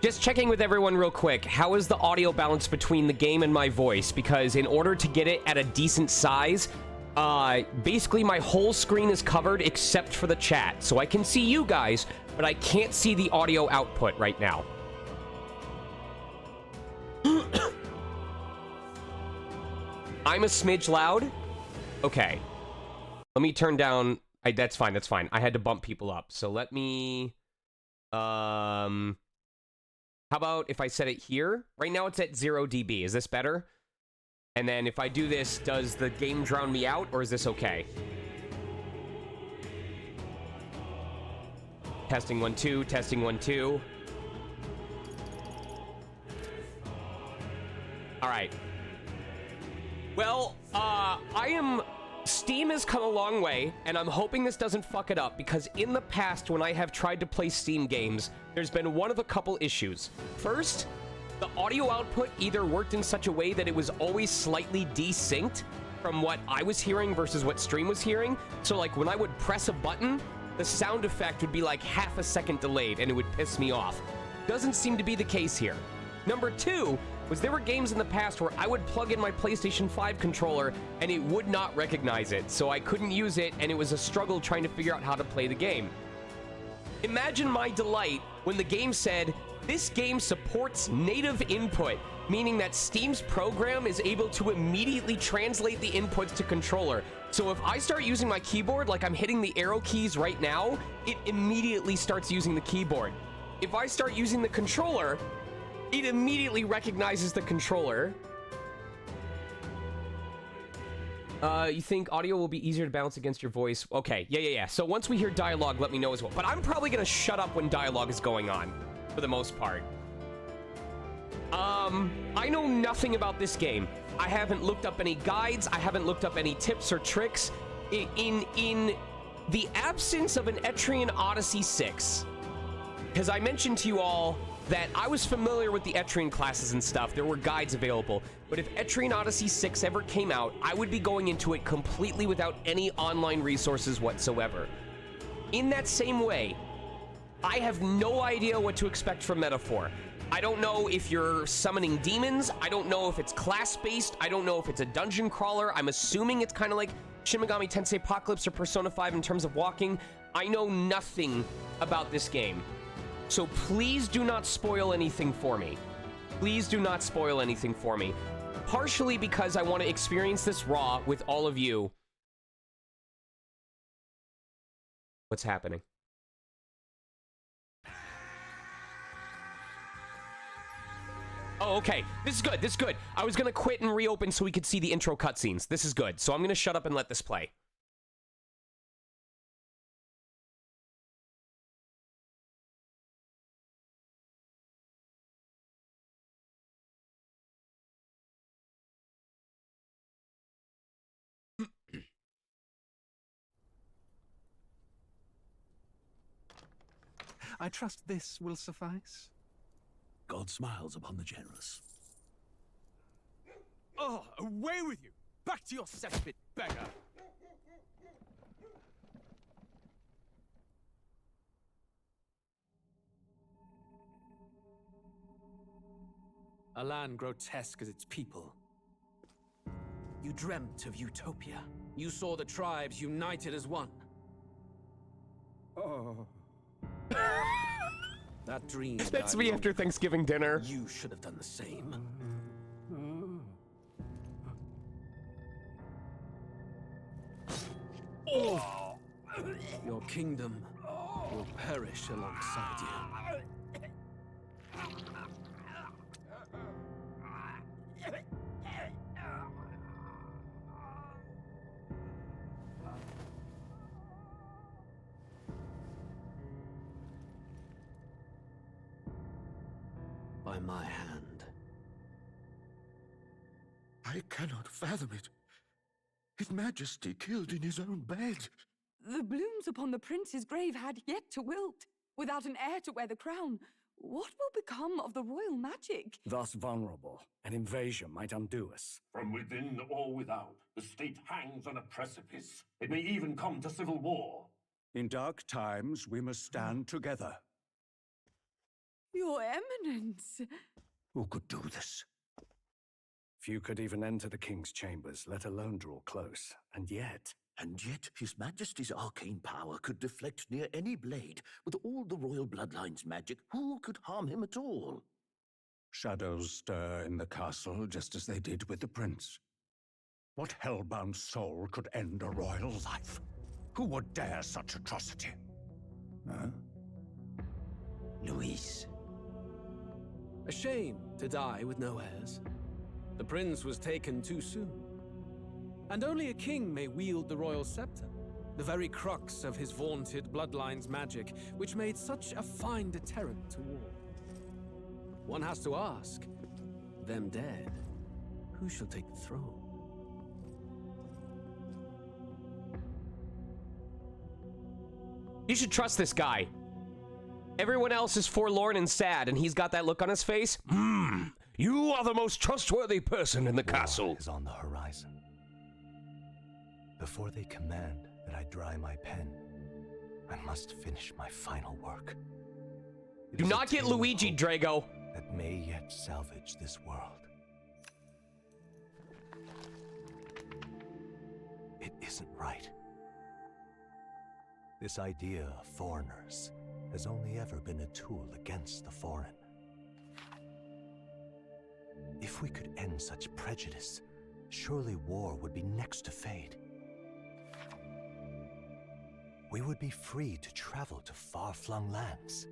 Just checking with everyone real quick. How is the audio balance between the game and my voice? Because in order to get it at a decent size, basically my whole screen is covered except for the chat. So I can see you guys, but I can't see the audio output right now. I'm a smidge loud? Okay. Let me turn down... that's fine, that's fine. I had to bump people up. So let me... How about if I set it here? Right now it's at 0 dB. Is this better? And then if I do this, does the game drown me out, or is this okay? Testing 1, 2, testing 1, 2. All right. Well, Steam has come a long way, and I'm hoping this doesn't fuck it up, because in the past, when I have tried to play Steam games, there's been one of a couple issues. First, the audio output either worked in such a way that it was always slightly desynced from what I was hearing versus what Stream was hearing. So, like, when I would press a button, the sound effect would be like half a second delayed, and it would piss me off. Doesn't seem to be the case here. Number two was there were games in the past where I would plug in my PlayStation 5 controller and it would not recognize it, so I couldn't use it, and it was a struggle trying to figure out how to play the game. Imagine my delight when the game said, this game supports native input, meaning that Steam's program is able to immediately translate the inputs to controller. So if I start using my keyboard like I'm hitting the arrow keys right now, it immediately starts using the keyboard. If I start using the controller, it immediately recognizes the controller. You think audio will be easier to balance against your voice? Okay, yeah. So once we hear dialogue, let me know as well. But I'm probably gonna shut up when dialogue is going on, for the most part. I know nothing about this game. I haven't looked up any guides. I haven't looked up any tips or tricks. In the absence of an Etrian Odyssey 6, because I mentioned to you all that I was familiar with the Etrian classes and stuff. There were guides available. But if Etrian Odyssey 6 ever came out, I would be going into it completely without any online resources whatsoever. In that same way, I have no idea what to expect from Metaphor. I don't know if you're summoning demons. I don't know if it's class-based. I don't know if it's a dungeon crawler. I'm assuming it's kind of like Shin Megami Tensei Apocalypse or Persona 5 in terms of walking. I know nothing about this game. So please do not spoil anything for me. Please do not spoil anything for me. Partially because I want to experience this raw with all of you. What's happening? Oh, okay. This is good. This is good. I was going to quit and reopen so we could see the intro cutscenes. This is good. So I'm going to shut up and let this play. I trust this will suffice. God smiles upon the generous. Oh, away with you! Back to your cesspit, beggar! A land grotesque as its people. You dreamt of utopia. You saw the tribes united as one. Oh. That dream. That's me after Thanksgiving dinner. You should have done the same. Oh. Your kingdom will perish alongside you. By my hand. I cannot fathom it. His Majesty killed in his own bed. The blooms upon the prince's grave had yet to wilt. Without an heir to wear the crown, what will become of the royal magic? Thus vulnerable, an invasion might undo us. From within or without, the state hangs on a precipice. It may even come to civil war. In dark times, we must stand together. Your Eminence. Who could do this? Few could even enter the king's chambers, let alone draw close. And yet, His Majesty's arcane power could deflect near any blade. With all the royal bloodline's magic, who could harm him at all? Shadows stir in the castle just as they did with the prince. What hellbound soul could end a royal life? Who would dare such atrocity? Huh? Louise. A shame to die with no heirs. The prince was taken too soon. And only a king may wield the royal scepter, the very crux of his vaunted bloodline's magic, which made such a fine deterrent to war. One has to ask, them dead, who shall take the throne? You should trust this guy. Everyone else is forlorn and sad, and he's got that look on his face. You are the most trustworthy person in the castle. Is on the horizon. Before they command that I dry my pen, I must finish my final work. Do not get Luigi, Drago. That may yet salvage this world. It isn't right. This idea of foreigners has only ever been a tool against the foreign. If we could end such prejudice, surely war would be next to fade. We would be free to travel to far-flung lands.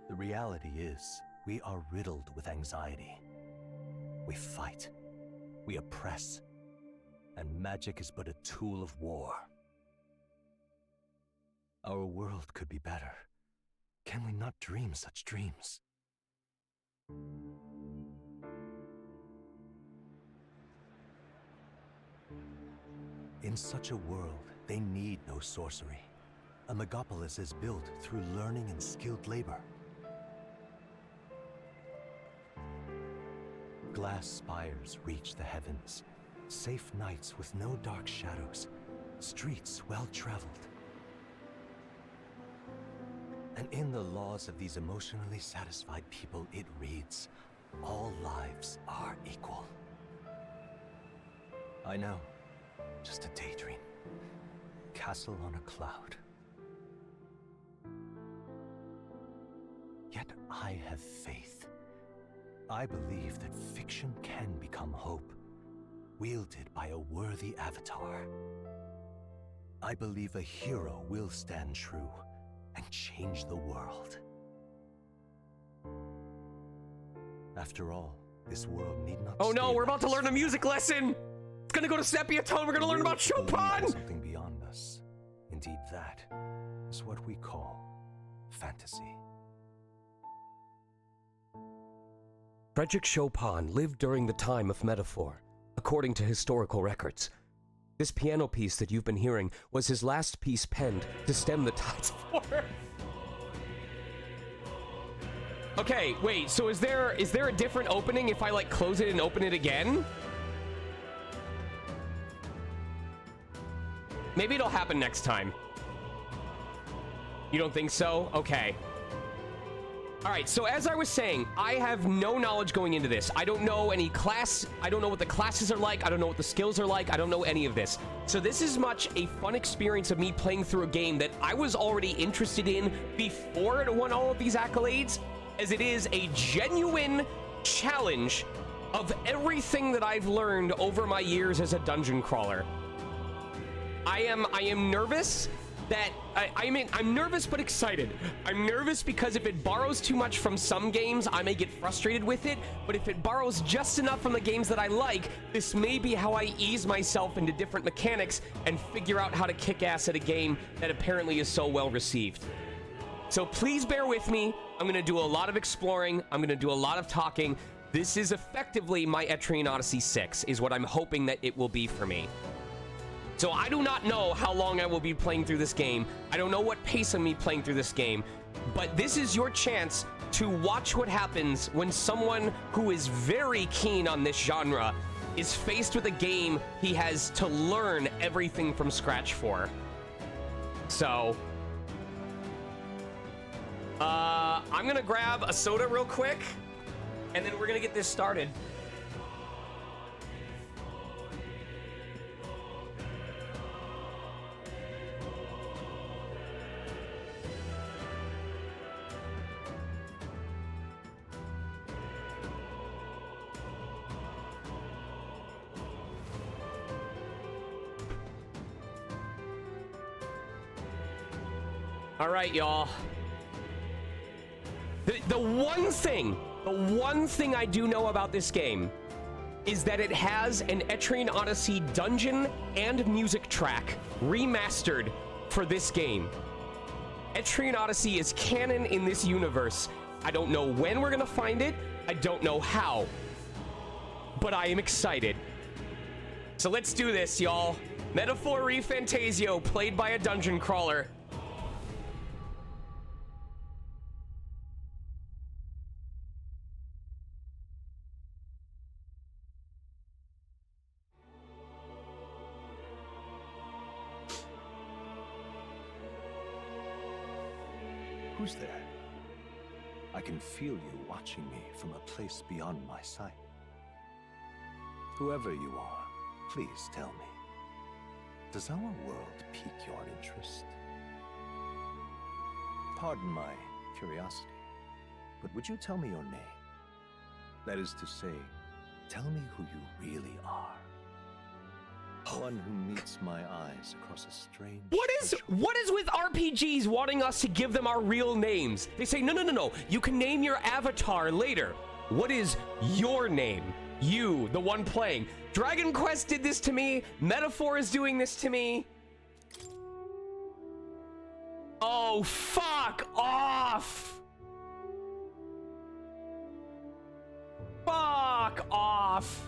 The reality is, we are riddled with anxiety. We fight, we oppress, and magic is but a tool of war. Our world could be better. Can we not dream such dreams? In such a world, they need no sorcery. A megapolis is built through learning and skilled labor. Glass spires reach the heavens, safe nights with no dark shadows, streets well-traveled. And in the laws of these emotionally satisfied people, it reads, all lives are equal. I know, just a daydream. Castle on a cloud. Yet I have faith. I believe that fiction can become hope, wielded by a worthy avatar. I believe a hero will stand true and change the world. After all, this world need not. Oh no, we're about to learn a music lesson! It's gonna go to sepia tone, we're gonna learn about Chopin! Something beyond us. Indeed, that is what we call fantasy. Frederick Chopin lived during the time of metaphor, according to historical records. This piano piece that you've been hearing was his last piece penned to stem the tides of war. Okay, wait, so is there a different opening if I, like, close it and open it again? Maybe it'll happen next time. You don't think so? Okay. Alright, so as I was saying, I have no knowledge going into this. I don't know any class. I don't know what the classes are like. I don't know what the skills are like. I don't know any of this. So this is much a fun experience of me playing through a game that I was already interested in before it won all of these accolades, as it is a genuine challenge of everything that I've learned over my years as a dungeon crawler. I am nervous that I'm nervous but excited. I'm nervous because if it borrows too much from some games, I may get frustrated with it, but if it borrows just enough from the games that I like, this may be how I ease myself into different mechanics and figure out how to kick ass at a game that apparently is so well received. So please bear with me. I'm gonna do a lot of exploring. I'm gonna do a lot of talking. This is effectively my Etrian Odyssey 6, is what I'm hoping that it will be for me. So I do not know how long I will be playing through this game. I don't know what pace of me playing through this game, but this is your chance to watch what happens when someone who is very keen on this genre is faced with a game he has to learn everything from scratch for. So I'm gonna grab a soda real quick, and then we're gonna get this started. All right, y'all. The one thing I do know about this game is that it has an Etrian Odyssey dungeon and music track remastered for this game. Etrian Odyssey is canon in this universe. I don't know when we're gonna find it. I don't know how. But I am excited. So let's do this, y'all. Metaphor Refantazio, played by a dungeon crawler. Who's there? I can feel you watching me from a place beyond my sight. Whoever you are, please tell me, does our world pique your interest? Pardon my curiosity, but would you tell me your name? That is to say, tell me who you really are. One who meets my eyes across a strange... What is with RPGs wanting us to give them our real names? They say, no, you can name your avatar later. What is your name? You, the one playing. Dragon Quest did this to me. Metaphor is doing this to me. Oh, fuck off. Fuck off.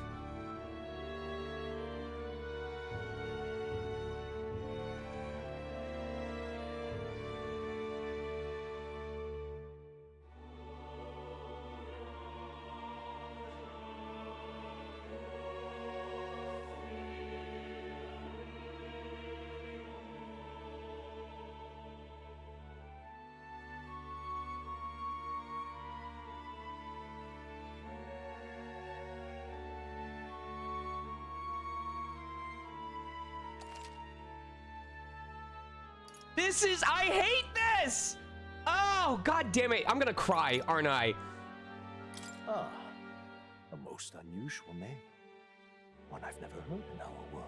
I hate this! Oh, god damn it. I'm gonna cry, aren't I? Ah, a most unusual name. One I've never heard in our world.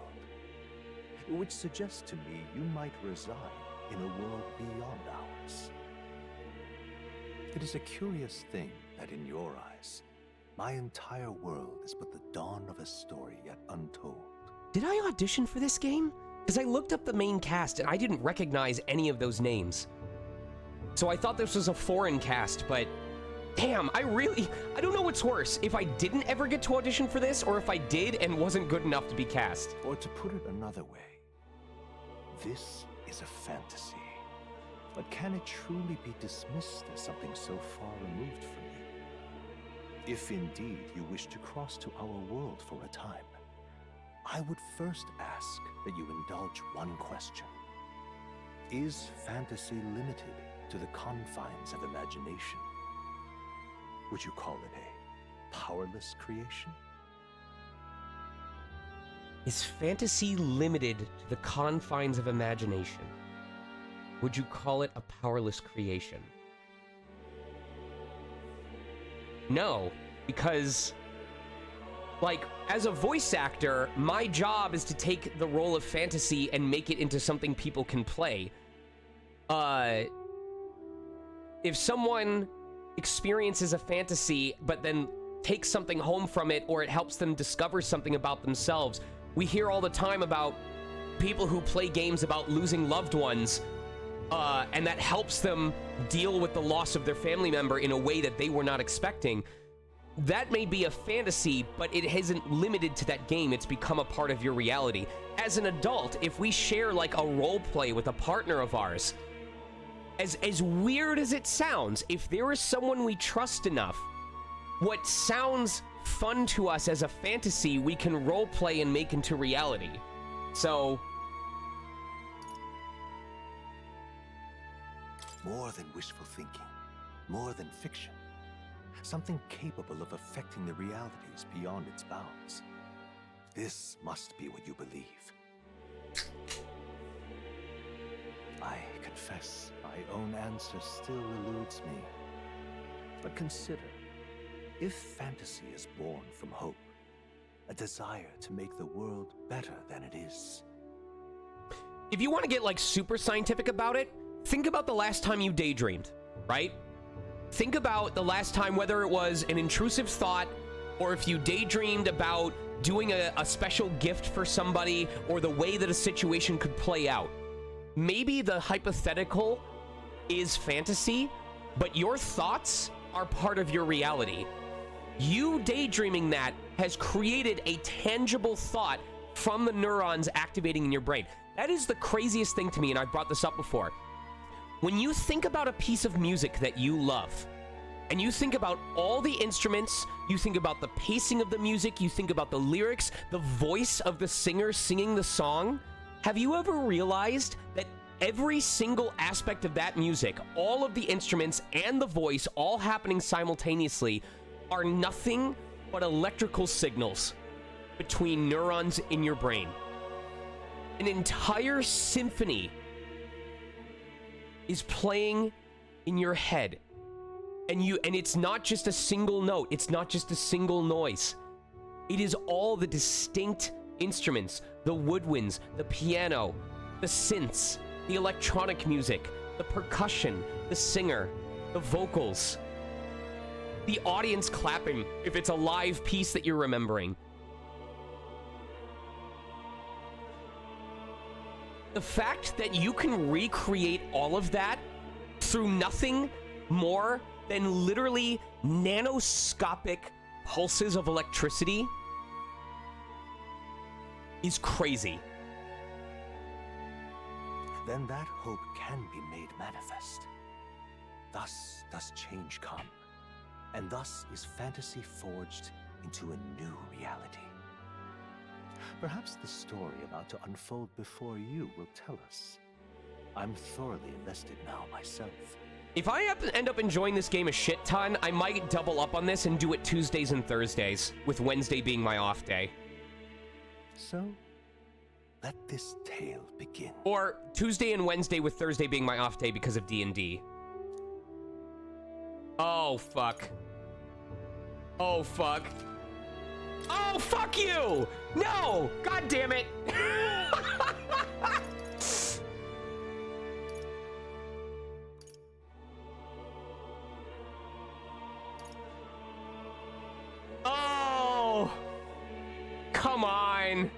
Which suggests to me you might reside in a world beyond ours. It is a curious thing that in your eyes, my entire world is but the dawn of a story yet untold. Did I audition for this game? Because I looked up the main cast and I didn't recognize any of those names. So I thought this was a foreign cast, but damn, I don't know what's worse, if I didn't ever get to audition for this or if I did and wasn't good enough to be cast. Or to put it another way, this is a fantasy. But can it truly be dismissed as something so far removed from you? If indeed you wish to cross to our world for a time, I would first ask that you indulge one question. Is fantasy limited to the confines of imagination? Would you call it a powerless creation? Is fantasy limited to the confines of imagination? Would you call it a powerless creation? No, because... like, as a voice actor, my job is to take the role of fantasy and make it into something people can play. If someone experiences a fantasy, but then takes something home from it, or it helps them discover something about themselves, we hear all the time about people who play games about losing loved ones, and that helps them deal with the loss of their family member in a way that they were not expecting. That may be a fantasy, but it isn't limited to that game. It's become a part of your reality. As an adult, if we share like a role play with a partner of ours, as weird as it sounds, if there is someone we trust enough, what sounds fun to us as a fantasy, we can role play and make into reality. So... more than wishful thinking. more than fiction. Something capable of affecting the realities beyond its bounds. This must be what you believe. I confess, my own answer still eludes me. But consider, if fantasy is born from hope, a desire to make the world better than it is. If you want to get like super scientific about it, think about the last time you daydreamed, right? Think about the last time, whether it was an intrusive thought, or if you daydreamed about doing a special gift for somebody, or the way that a situation could play out. Maybe the hypothetical is fantasy, but your thoughts are part of your reality. You daydreaming that has created a tangible thought from the neurons activating in your brain. That is the craziest thing to me, and I've brought this up before. When you think about a piece of music that you love, and you think about all the instruments, you think about the pacing of the music, you think about the lyrics, the voice of the singer singing the song, have you ever realized that every single aspect of that music, all of the instruments and the voice all happening simultaneously, are nothing but electrical signals between neurons in your brain? An entire symphony is playing in your head. And it's not just a single note, it's not just a single noise. It is all the distinct instruments, the woodwinds, the piano, the synths, the electronic music, the percussion, the singer, the vocals, the audience clapping if it's a live piece that you're remembering. The fact that you can recreate all of that through nothing more than literally nanoscopic pulses of electricity is crazy. Then that hope can be made manifest. Thus does change come, and thus is fantasy forged into a new reality. Perhaps the story about to unfold before you will tell us. I'm thoroughly invested now myself. If I end up enjoying this game a shit ton, I might double up on this and do it Tuesdays and Thursdays, with Wednesday being my off day. So, let this tale begin. Or Tuesday and Wednesday with Thursday being my off day because of D&D. Oh, fuck. Oh, fuck. Oh, fuck you! No! God damn it! Oh! Come on.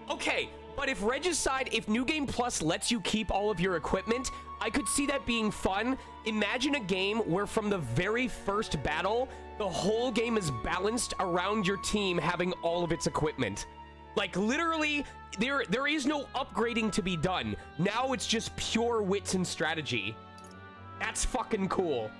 Okay, but if Regicide, if New Game Plus lets you keep all of your equipment, I could see that being fun. Imagine a game where from the very first battle, the whole game is balanced around your team having all of its equipment. Like, literally, there is no upgrading to be done. Now it's just pure wits and strategy. That's fucking cool.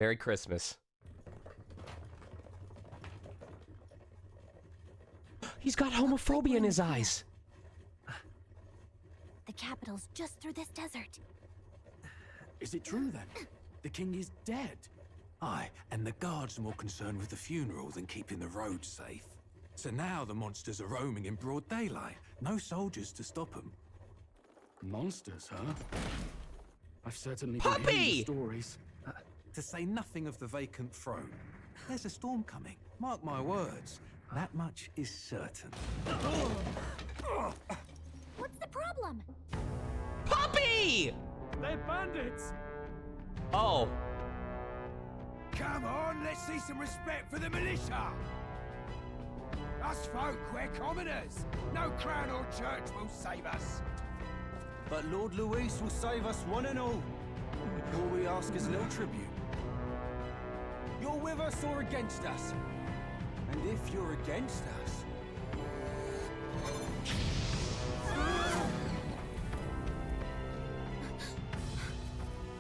Merry Christmas. He's got homophobia in his eyes. The capital's just through this desert. Is it true then? The king is dead? Aye, and the guards are more concerned with the funeral than keeping the roads safe. So now the monsters are roaming in broad daylight. No soldiers to stop them. Monsters, huh? I've certainly been hearing the stories. To say nothing of the vacant throne. There's a storm coming. Mark my words. That much is certain. What's the problem? Puppy! They're bandits! Oh. Come on, let's see some respect for the militia! Us folk, we're commoners. No crown or church will save us. But Lord Luis will save us one and all. All we ask is a little tribute. You're with us or against us? And if you're against us...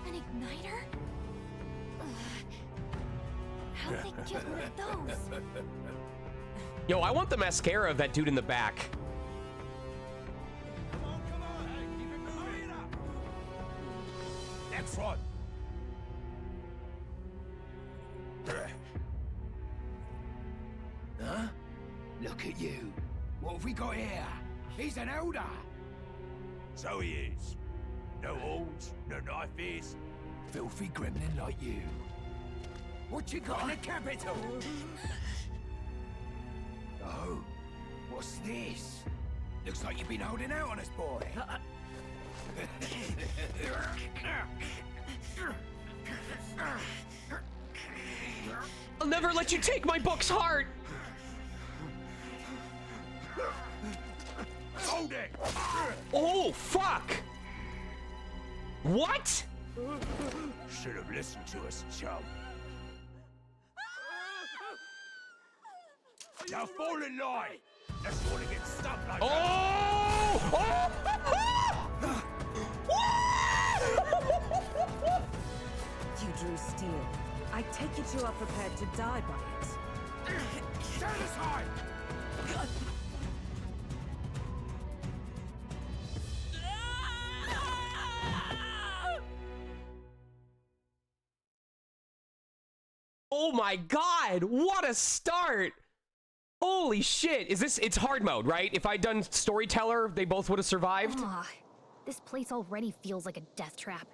An igniter? get one of those. Yo, I want the mascara of that dude in the back. Come on, hey, keep it moving. Up. Next one. Huh? Look at you. What have we got here? He's an elder. So he is. No horns, no knifes. Filthy gremlin like you. What you got in the capital? Oh, what's this? Looks like you've been holding out on us, boy. I'll never let you take my book's heart! Hold it! Oh, fuck! What? Should have listened to us, chum. Now fall in line! Let's want to get stuck like that! You drew steel. I take it you are prepared to die by it. Stand aside! Oh my god, what a start! Holy shit, is this, it's hard mode, right? If I'd done storyteller, they both would have survived? This place already feels like a death trap.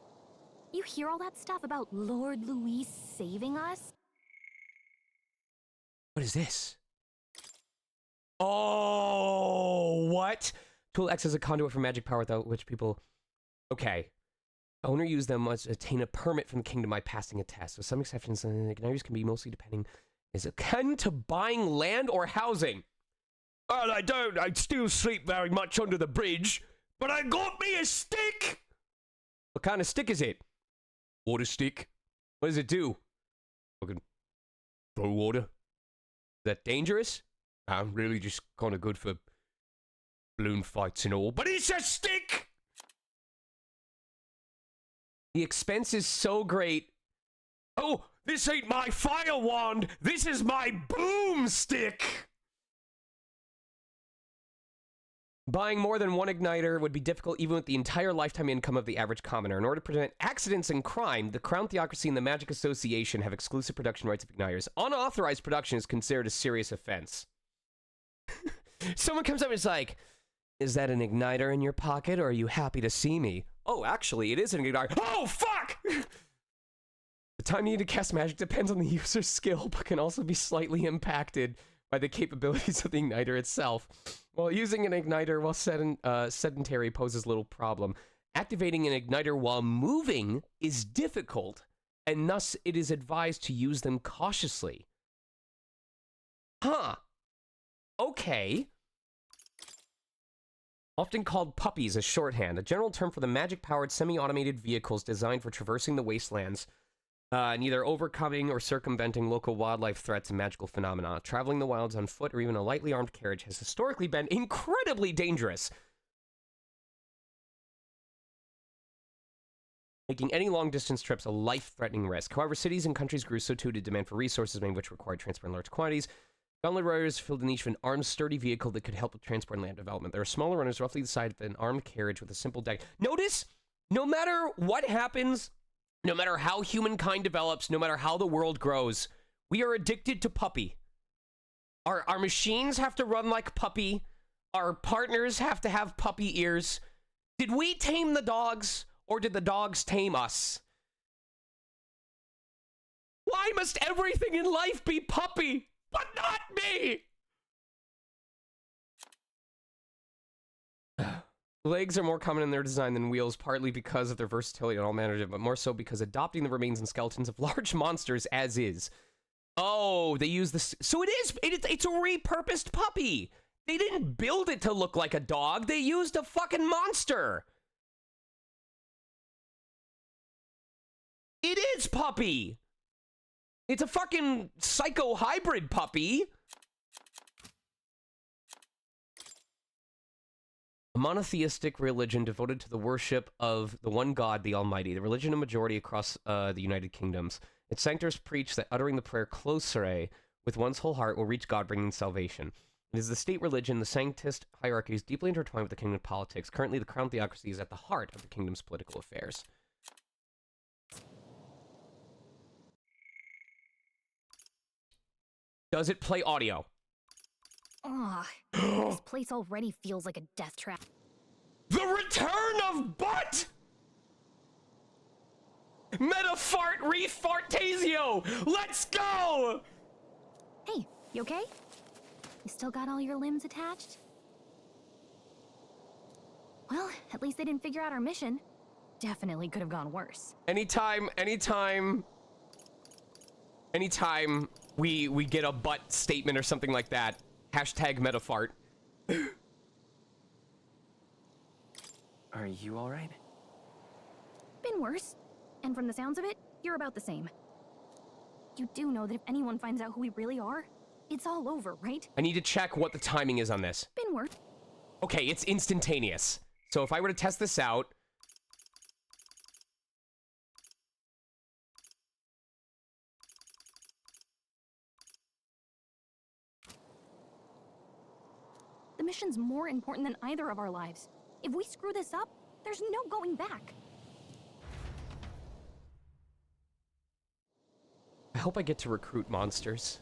You hear all that stuff about Lord Louis saving us? What is this? Oh, what? Tool X is a conduit for magic power without which people... Okay. Owner use them must attain a permit from the kingdom by passing a test. With some exceptions, igniters can be mostly depending is akin to buying land or housing. Well, I still sleep very much under the bridge, but I got me a stick! What kind of stick is it? Water stick. What does it do? Fucking throw water. Is that dangerous? I'm really just kind of good for balloon fights and all, but it's a stick! The expense is so great. Oh, this ain't my fire wand. This is my boomstick. Buying more than one igniter would be difficult even with the entire lifetime income of the average commoner. In order to prevent accidents and crime, the Crown Theocracy and the Magic Association have exclusive production rights of igniters. Unauthorized production is considered a serious offense. Someone comes up and is like, is that an igniter in your pocket, or are you happy to see me? Oh, actually, it is an igniter. Oh, fuck! The time needed to cast magic depends on the user's skill, but can also be slightly impacted by the capabilities of the igniter itself. While using an igniter while sedentary poses little problem, activating an igniter while moving is difficult, and thus it is advised to use them cautiously. Huh. Okay. Often called puppies as shorthand, a general term for the magic-powered semi-automated vehicles designed for traversing the wastelands, neither overcoming or circumventing local wildlife threats and magical phenomena. Traveling the wilds on foot or even a lightly armed carriage has historically been incredibly dangerous, making any long-distance trips a life-threatening risk. However, cities and countries grew so too did demand for resources, many of which required transport in large quantities. Gauntlet riders filled the niche of an armed, sturdy vehicle that could help with transport and land development. There are smaller runners roughly the size of an armed carriage with a simple deck. Notice, no matter what happens, no matter how humankind develops, no matter how the world grows, we are addicted to puppy. Our machines have to run like puppy. Our partners have to have puppy ears. Did we tame the dogs, or did the dogs tame us? Why must everything in life be puppy? But not me! Legs are more common in their design than wheels, partly because of their versatility and all manner of, but more so because adopting the remains and skeletons of large monsters as is. Oh, they use this. So it's a repurposed puppy. They didn't build it to look like a dog. They used a fucking monster. It is puppy. It's a fucking psycho hybrid puppy. A monotheistic religion devoted to the worship of the one God, the Almighty. The religion of majority across the United Kingdoms. Its sanctors preach that uttering the prayer Closere with one's whole heart will reach God, bringing salvation. It is the state religion. The sanctist hierarchy is deeply intertwined with the kingdom politics. Currently, the crown theocracy is at the heart of the kingdom's political affairs. Does it play audio? Ugh, this place already feels like a death trap. The return of Butt! Metafart Refantazio! Let's go! Hey, you okay? You still got all your limbs attached? Well, at least they didn't figure out our mission. Definitely could have gone worse. Anytime we get a butt statement or something like that, hashtag metafart. Are you alright? Been worse. And from the sounds of it, you're about the same. You do know that if anyone finds out who we really are, it's all over, right? I need to check what the timing is on this. Been worse. Okay, it's instantaneous. So if I were to test this out... The mission's more important than either of our lives. If we screw this up, there's no going back. I hope I get to recruit monsters.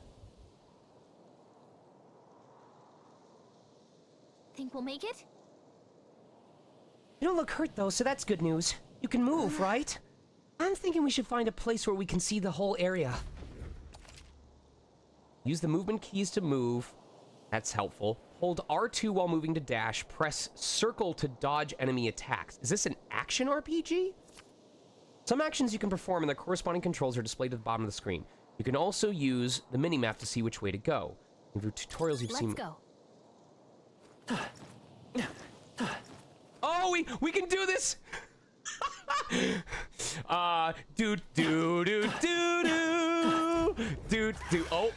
Think we'll make it? You don't look hurt, though, so that's good news. You can move, right? I'm thinking we should find a place where we can see the whole area. Use the movement keys to move. That's helpful. Hold R2 while moving to dash. Press circle to dodge enemy attacks. Is this an action RPG? Some actions you can perform and their corresponding controls are displayed at the bottom of the screen. You can also use the minimap to see which way to go. In the tutorials you've seen... Let's go. Oh, we can do this! Do. Oh.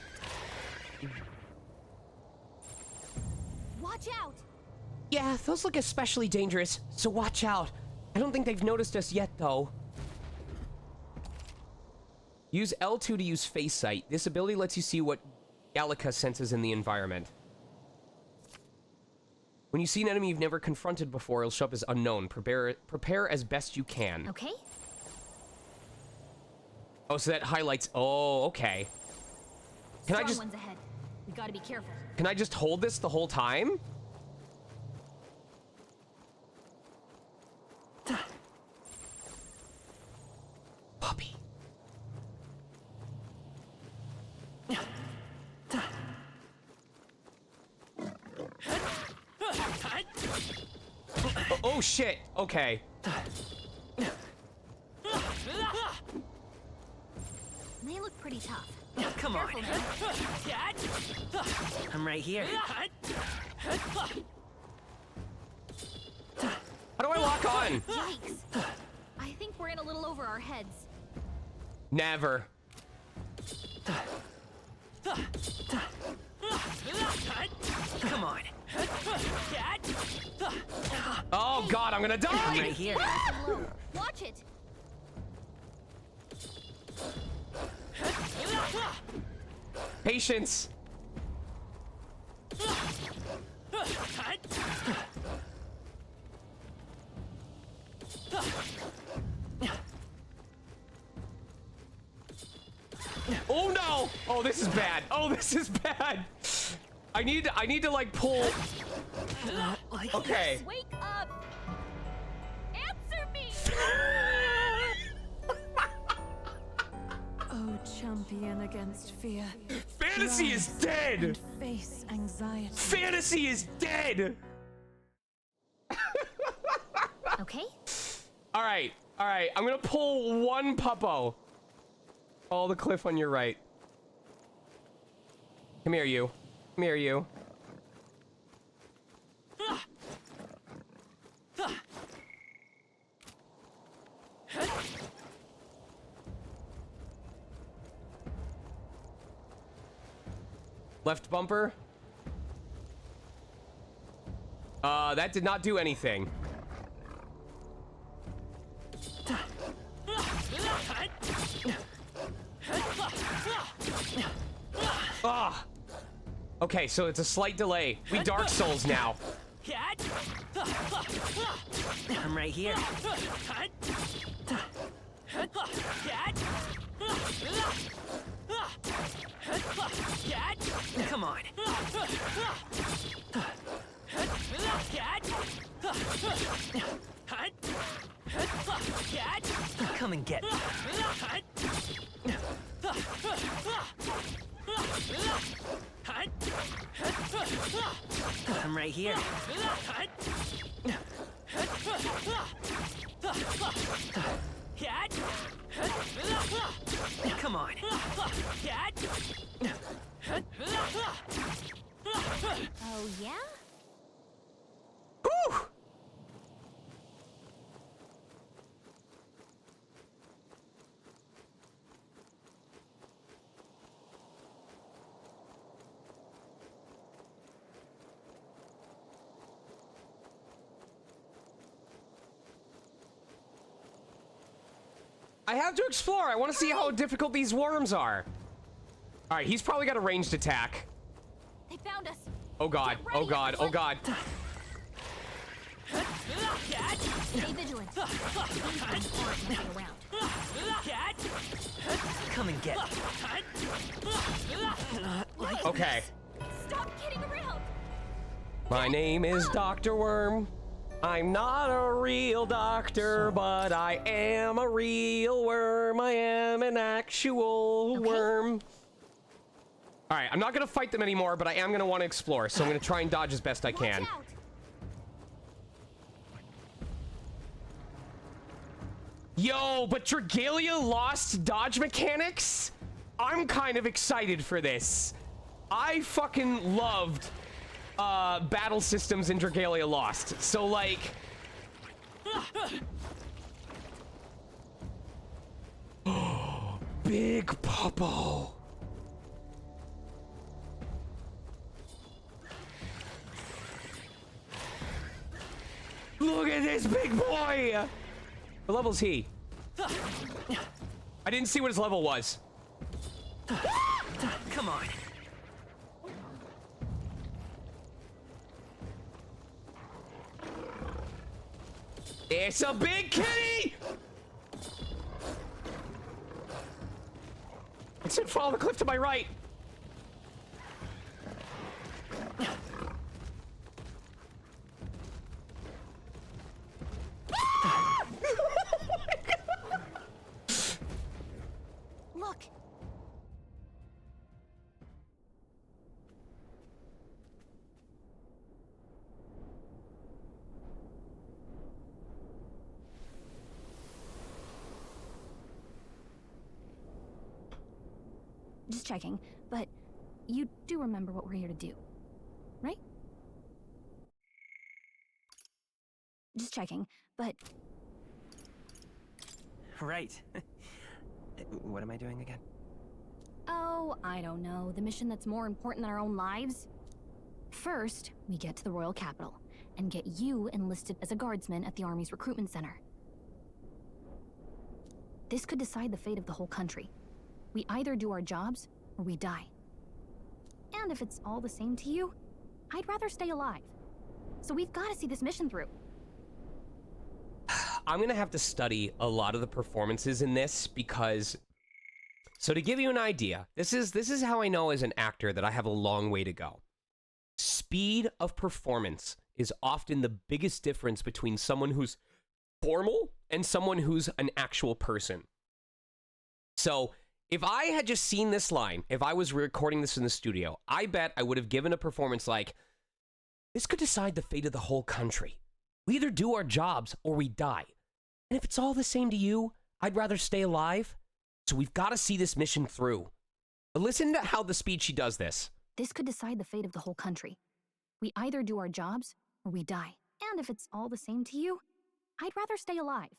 Watch out! Yeah, those look especially dangerous, so watch out. I don't think they've noticed us yet, though. Use L2 to use face sight. This ability lets you see what Gallica senses in the environment. When you see an enemy you've never confronted before, it'll show up as unknown. Prepare as best you can. Okay. Oh, so that highlights... Oh, okay. Can I just... One's ahead. We gotta be careful. Can I just hold this the whole time? Puppy. Oh shit. Okay. They look pretty tough. Come on. I'm right here. How do I lock on? Yikes. I think we're in a little over our heads. Never. Come on. Oh god, I'm gonna die! I'm right here. Watch it. Patience. Oh no! Oh, this is bad. Oh, this is bad. I need to like pull. Okay. Wake up. Answer me. Oh, champion against fear. Fantasy is dead. And face anxiety. Fantasy is dead. Okay. All right. I'm gonna pull one puppo. Oh, the cliff on your right. Come here, you. Come here, you. Left bumper. That did not do anything. Ah! Okay, so it's a slight delay. We Dark Souls now. I'm right here. Come on. Come and get me. I'm right here. Come on. Oh, yeah? Whew! I have to explore. I want to see how difficult these worms are. All right, he's probably got a ranged attack. They found us. Oh god. Oh god. Oh god. Stay vigilant. Come and get me. Okay. Stop kidding around. My name is Dr. Worm. I'm not a real doctor, but I am a real worm. I am an actual worm. All right, I'm not going to fight them anymore, but I am going to want to explore, so I'm going to try and dodge as best I can. Yo, but Dragalia lost dodge mechanics? I'm kind of excited for this. I fucking loved battle systems in Dragalia Lost. So, like... Big Puppo. Look at this big boy! What level's he? I didn't see what his level was. Come on. It's a big kitty! It said follow the cliff to my right. Look. Just checking, but you do remember what we're here to do, right? Just checking, but... Right. What am I doing again? Oh, I don't know. The mission that's more important than our own lives? First, we get to the royal capital and get you enlisted as a guardsman at the army's recruitment center. This could decide the fate of the whole country. We either do our jobs or we die. And if it's all the same to you, I'd rather stay alive. So we've got to see this mission through. I'm gonna have to study a lot of the performances in this because... So to give you an idea, this is how I know as an actor that I have a long way to go. Speed of performance is often the biggest difference between someone who's formal and someone who's an actual person. So if I had just seen this line, if I was recording this in the studio, I bet I would have given a performance like, this could decide the fate of the whole country. We either do our jobs or we die. And if it's all the same to you, I'd rather stay alive. So we've got to see this mission through. But listen to how the speed she does this. This could decide the fate of the whole country. We either do our jobs or we die. And if it's all the same to you, I'd rather stay alive.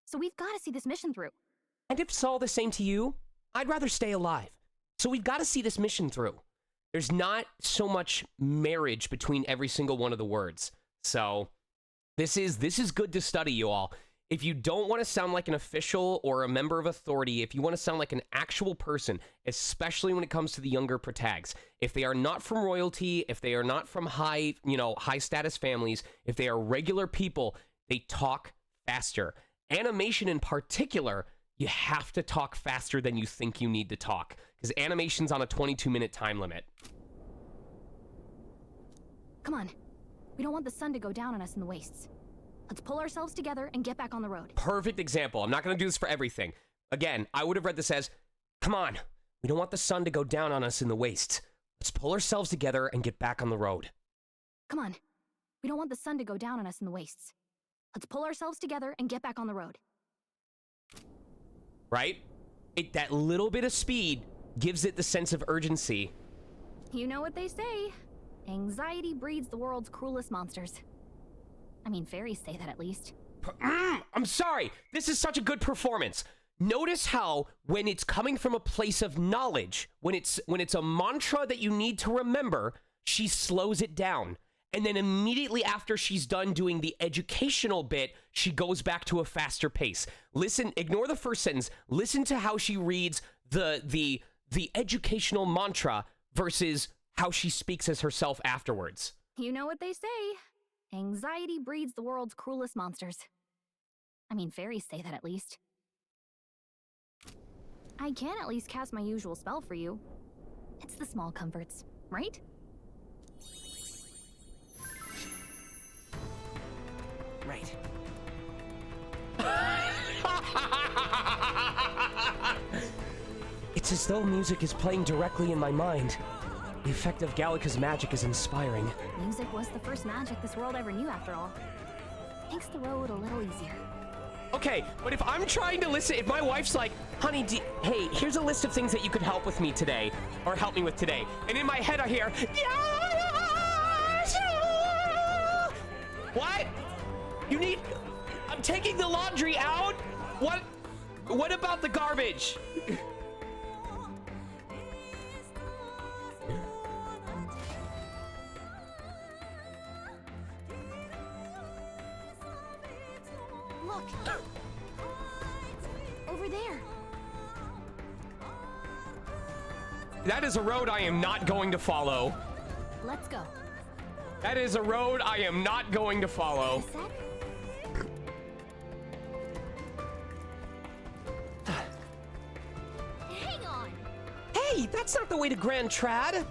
So we've got to see this mission through. And if it's all the same to you, I'd rather stay alive. So we've got to see this mission through. There's not so much marriage between every single one of the words. So this is good to study, you all. If you don't want to sound like an official or a member of authority, if you want to sound like an actual person, especially when it comes to the younger protags, if they are not from royalty, if they are not from high status families, if they are regular people, they talk faster. Animation in particular, you have to talk faster than you think you need to talk, because animation's on a 22-minute time limit. Come on. We don't want the sun to go down on us in the wastes. Let's pull ourselves together and get back on the road. Perfect example. I'm not going to do this for everything. Again, I would have read this as, come on, we don't want the sun to go down on us in the wastes. Let's pull ourselves together and get back on the road. Come on. We don't want the sun to go down on us in the wastes. Let's pull ourselves together and get back on the road. Right? That little bit of speed gives it the sense of urgency. You know what they say. Anxiety breeds the world's cruelest monsters. I mean, fairies say that at least. I'm sorry. This is such a good performance. Notice how when it's coming from a place of knowledge, when it's a mantra that you need to remember, she slows it down. And then immediately after she's done doing the educational bit, she goes back to a faster pace. Listen, ignore the first sentence. Listen to how she reads the educational mantra versus how she speaks as herself afterwards. You know what they say. Anxiety breeds the world's cruelest monsters. I mean, fairies say that at least. I can at least cast my usual spell for you. It's the small comforts, right? Right. It's as though music is playing directly in my mind. The effect of Gallica's magic is inspiring. Music was the first magic this world ever knew, after all. Makes the road a little easier. Okay, but if I'm trying to listen, if my wife's like, honey, hey, here's a list of things that you could help with me today, or help me with today, and in my head I hear, what? You need, I'm taking the laundry out? What about the garbage? Look! Over there! That is a road I am not going to follow. Let's go. That is a road I am not going to follow. Hang on! Hey, that's not the way to Grand Trad.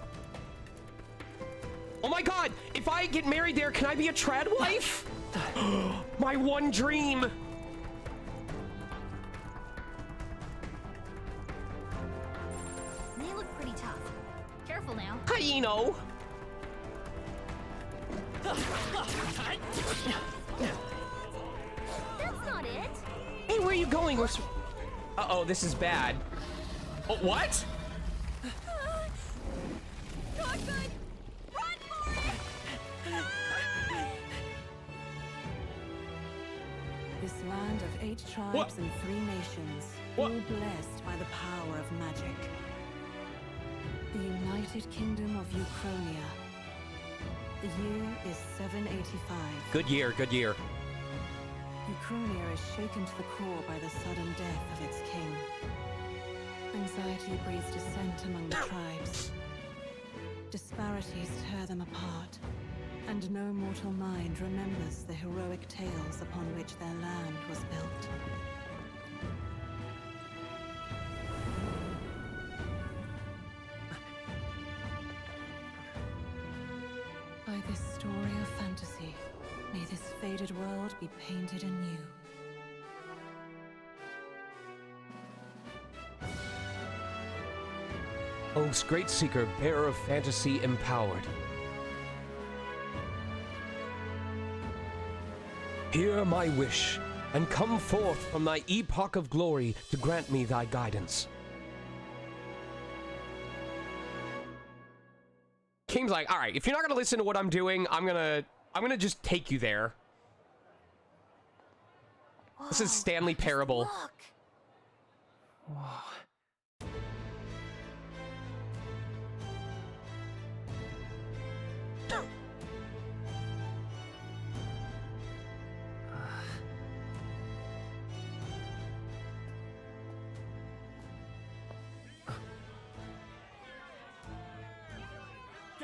Oh my god, if I get married there, can I be a trad wife? My one dream. They look pretty tough. Careful now. Hyeno. That's not it. Hey, where are you going? Uh-oh, this is bad. Oh, what? Not good. Run for it! This land of 8 tribes and 3 nations, all blessed by the power of magic. The United Kingdom of Uchronia. The year is 785. Good year, good year. Uchronia is shaken to the core by the sudden death of its king. Anxiety breeds dissent among the tribes. Disparities tear them apart, and no mortal mind remembers the heroic tales upon which their land was built. By this story of fantasy, may this faded world be painted anew. Oh, great seeker, bearer of fantasy empowered. Hear my wish, and come forth from thy epoch of glory to grant me thy guidance. King's like, all right, if you're not gonna listen to what I'm doing, I'm gonna just take you there. Whoa, this is Stanley Parable. Look. Whoa.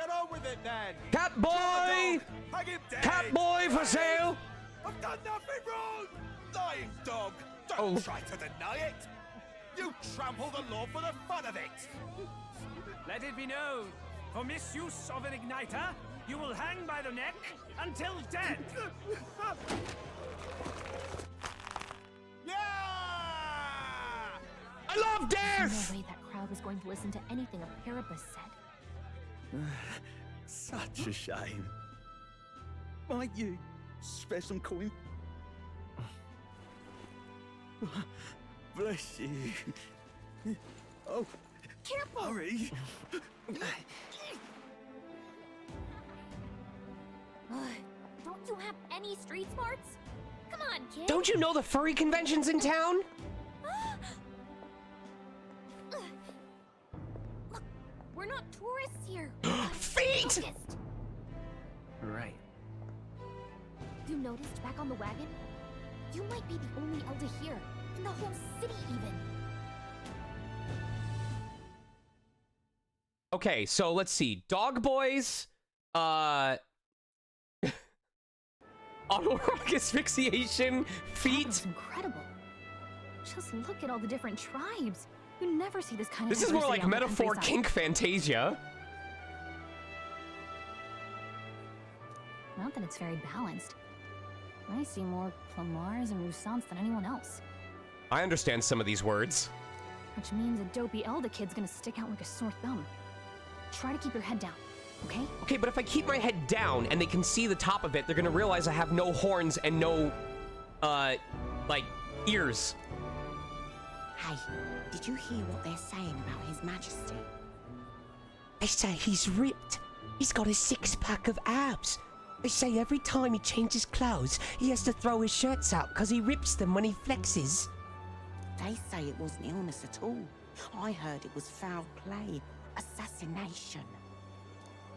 Get on with it then! Cat boy! Hang him dead! Cat boy for sale! I've done nothing wrong! Lying dog! Don't try to deny it! You trample the law for the fun of it! Let it be known, for misuse of an igniter, you will hang by the neck until dead. Yeah! I love death! No way that crowd was going to listen to anything a Parapus said. Such a shame. Might you spare some coin? Bless you. Oh, careful! Hurry! Don't you have any street smarts? Come on, kid! Don't you know the furry convention's in town? Look, we're not tourists here. Feet! Focused. Right. You noticed back on the wagon? You might be the only elder here, in the whole city even. Okay, so let's see. Dog boys, autoerotic asphyxiation, feet. That's incredible. Just look at all the different tribes. You never see this kind of This is more diversity like on the metaphor countryside. kink Fantasia. Not that it's very balanced. I see more Clamars and Roussants than anyone else. I understand some of these words. Which means a dopey Elder kid's gonna stick out like a sore thumb. Try to keep your head down, okay? Okay, but if I keep my head down and they can see the top of it, they're gonna realize I have no horns and no, like, ears. Hey, did you hear what they're saying about His Majesty? They say he's ripped. He's got a six-pack of abs. They say every time he changes clothes, he has to throw his shirts out because he rips them when he flexes. They say it wasn't illness at all. I heard it was foul play, assassination.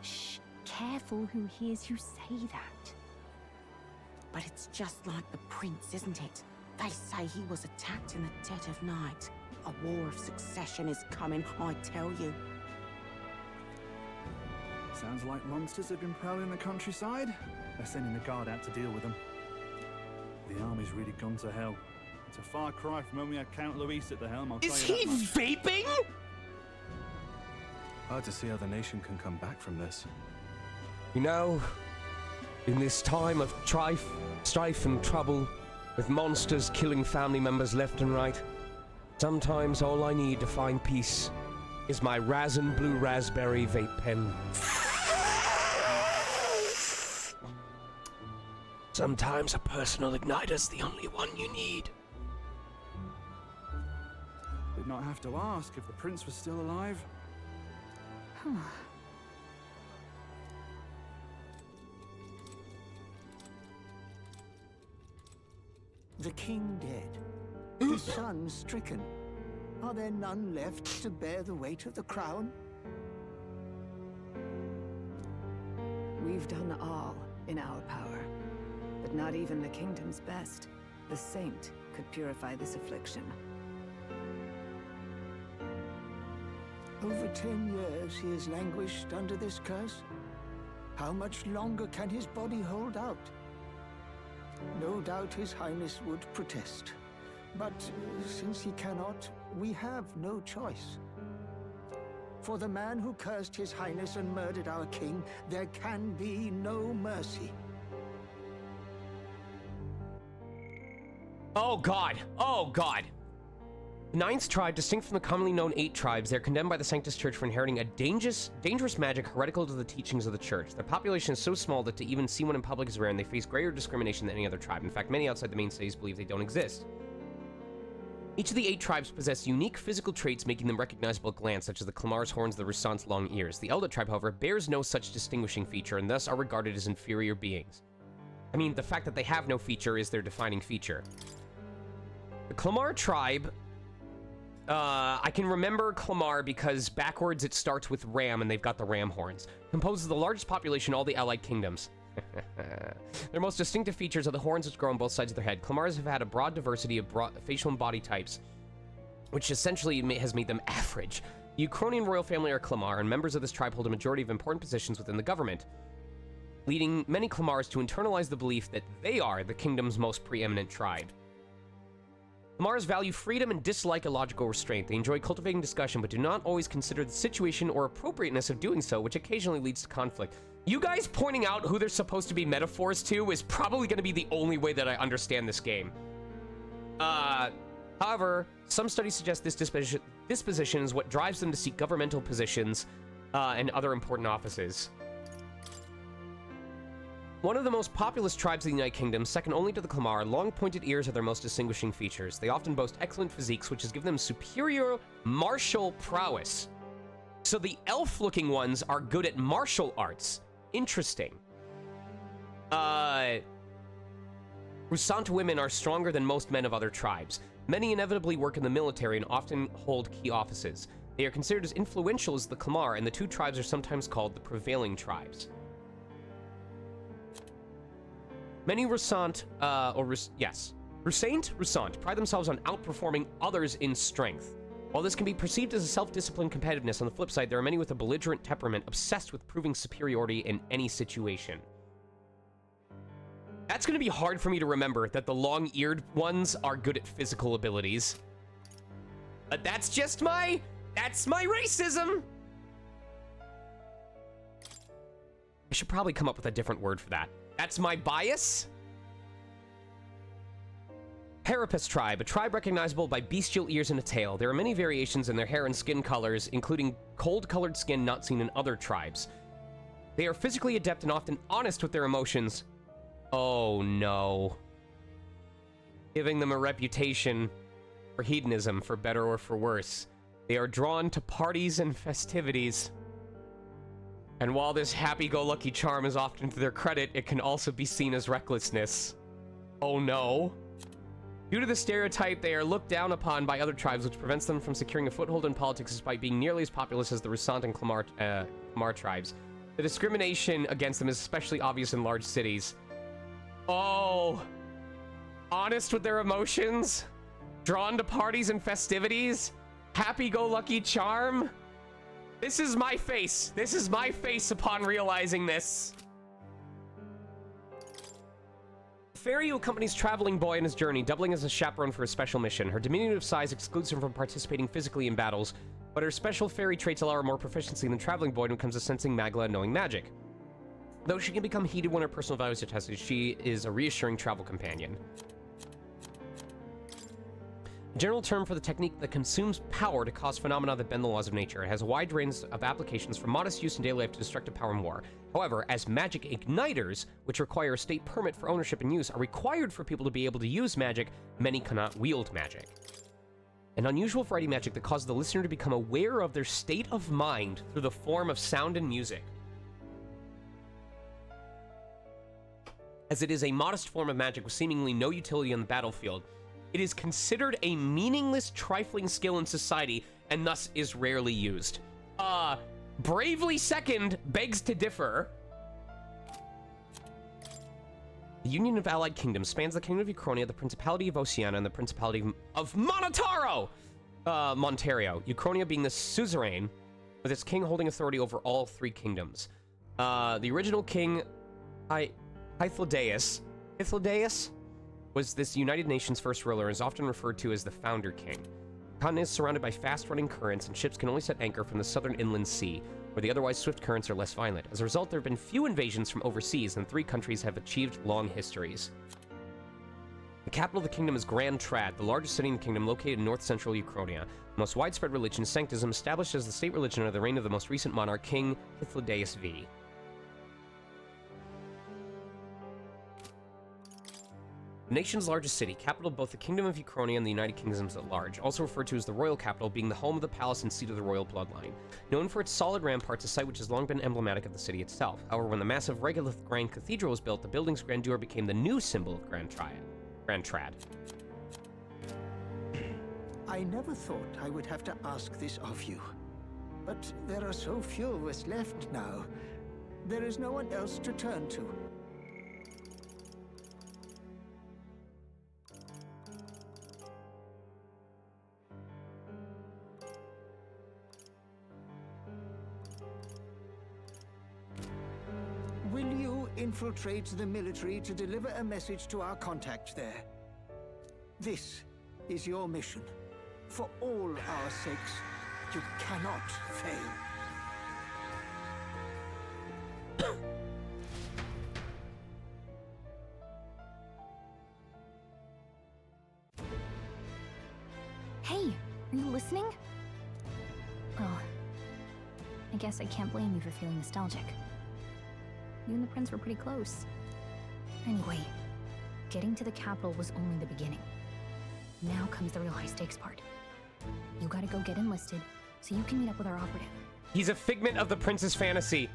Shh, careful who hears you say that. But it's just like the prince, isn't it? They say he was attacked in the dead of night. A war of succession is coming, I tell you. Sounds like monsters have been prowling the countryside. They're sending the guard out to deal with them. The army's really gone to hell. It's a far cry from when we had Count Luis at the helm, I'll tell Is you he that much. vaping? Hard to see how the nation can come back from this. You know, in this time of strife and trouble, with monsters killing family members left and right, sometimes all I need to find peace is my Razin Blue Raspberry vape pen. Sometimes a personal igniter's the only one you need. We'd not have to ask if the prince was still alive. The king dead, his son stricken. Are there none left to bear the weight of the crown? We've done all in our power, but not even the kingdom's best, the saint, could purify this affliction. Over 10 years he has languished under this curse. How much longer can his body hold out? No doubt His Highness would protest. But since he cannot, we have no choice. For the man who cursed His Highness and murdered our king, there can be no mercy. Oh god! Oh god! The Ninth tribe, distinct from the commonly known 8 tribes, they're condemned by the Sanctus Church for inheriting a dangerous magic heretical to the teachings of the Church. Their population is so small that to even see one in public is rare, and they face greater discrimination than any other tribe. In fact, many outside the main cities believe they don't exist. Each of the 8 tribes possess unique physical traits making them recognizable at glance, such as the Clamar's horns, the Roussant's long ears. The Elder tribe, however, bears no such distinguishing feature, and thus are regarded as inferior beings. I mean, the fact that they have no feature is their defining feature. The Clamar tribe... I can remember Clamar because backwards it starts with ram and they've got the ram horns. Composes the largest population in all the allied kingdoms. Their most distinctive features are the horns which grow on both sides of their head. Clamars have had a broad diversity of facial and body types, which essentially has made them average. The Ukrainian royal family are Clamar, and members of this tribe hold a majority of important positions within the government, leading many Clamars to internalize the belief that they are the kingdom's most preeminent tribe. Clamars value freedom and dislike illogical restraint. They enjoy cultivating discussion, but do not always consider the situation or appropriateness of doing so, which occasionally leads to conflict. You guys pointing out who they're supposed to be metaphors to is probably going to be the only way that I understand this game. However, some studies suggest this disposition is what drives them to seek governmental positions and other important offices. One of the most populous tribes of the United Kingdom, second only to the Clamar, long pointed ears are their most distinguishing features. They often boast excellent physiques, which has given them superior martial prowess. So the elf-looking ones are good at martial arts. Interesting. Rusanta women are stronger than most men of other tribes. Many inevitably work in the military and often hold key offices. They are considered as influential as the Clamar, and the two tribes are sometimes called the prevailing tribes. Many Rusant, Rusant pride themselves on outperforming others in strength. While this can be perceived as a self-disciplined competitiveness, on the flip side, there are many with a belligerent temperament obsessed with proving superiority in any situation. That's going to be hard for me to remember, that the long-eared ones are good at physical abilities. But that's just my racism! I should probably come up with a different word for that. That's my bias? Herapus tribe, a tribe recognizable by bestial ears and a tail. There are many variations in their hair and skin colors, including cold-colored skin not seen in other tribes. They are physically adept and often honest with their emotions. Oh no. Giving them a reputation for hedonism, for better or for worse. They are drawn to parties and festivities. And while this happy-go-lucky charm is often to their credit, it can also be seen as recklessness. Oh no. Due to the stereotype, they are looked down upon by other tribes, which prevents them from securing a foothold in politics despite being nearly as populous as the Rusant and Clamar tribes. The discrimination against them is especially obvious in large cities. Oh. Honest with their emotions? Drawn to parties and festivities? Happy-go-lucky charm? This is my face. This is my face upon realizing this. Fairy who accompanies traveling boy on his journey, doubling as a chaperone for a special mission. Her diminutive size excludes her from participating physically in battles, but her special fairy traits allow her more proficiency than traveling boy when it comes to sensing magla and knowing magic. Though she can become heated when her personal values are tested, she is a reassuring travel companion. A general term for the technique that consumes power to cause phenomena that bend the laws of nature. It has a wide range of applications from modest use in daily life to destructive power in war. However, as magic igniters, which require a state permit for ownership and use, are required for people to be able to use magic, many cannot wield magic. An unusual variety of magic that causes the listener to become aware of their state of mind through the form of sound and music. As it is a modest form of magic with seemingly no utility on the battlefield, it is considered a meaningless, trifling skill in society, and thus is rarely used. Bravely second begs to differ. The Union of Allied Kingdoms spans the Kingdom of Uchronia, the Principality of Oceania, and the Principality of Montario! Uchronia being the suzerain, with its king holding authority over all three kingdoms. The original king, Hythlodaeus, was this United Nations first ruler and is often referred to as the Founder King. The continent is surrounded by fast-running currents, and ships can only set anchor from the southern inland sea, where the otherwise swift currents are less violent. As a result, there have been few invasions from overseas, and three countries have achieved long histories. The capital of the kingdom is Grand Trad, the largest city in the kingdom located in north-central Uchronia. The most widespread religion is Sanctism, established as the state religion under the reign of the most recent monarch, King Hythlodaeus V. The nation's largest city, capital of both the Kingdom of Uchronia and the United Kingdoms at large, also referred to as the royal capital, being the home of the palace and seat of the royal bloodline. Known for its solid ramparts, a site which has long been emblematic of the city itself. However, when the massive Regolith Grand Cathedral was built, the building's grandeur became the new symbol of Grand Trad. I never thought I would have to ask this of you, but there are so few of us left now. There is no one else to turn to. infiltrate the military to deliver a message to our contact there. This is your mission. For all our sakes, you cannot fail. Hey, are you listening? Well, I guess I can't blame you for feeling nostalgic. You and the prince were pretty close. Anyway, getting to the capital was only the beginning. Now comes the real high-stakes part. You gotta go get enlisted, so you can meet up with our operative. He's a figment of the prince's fantasy.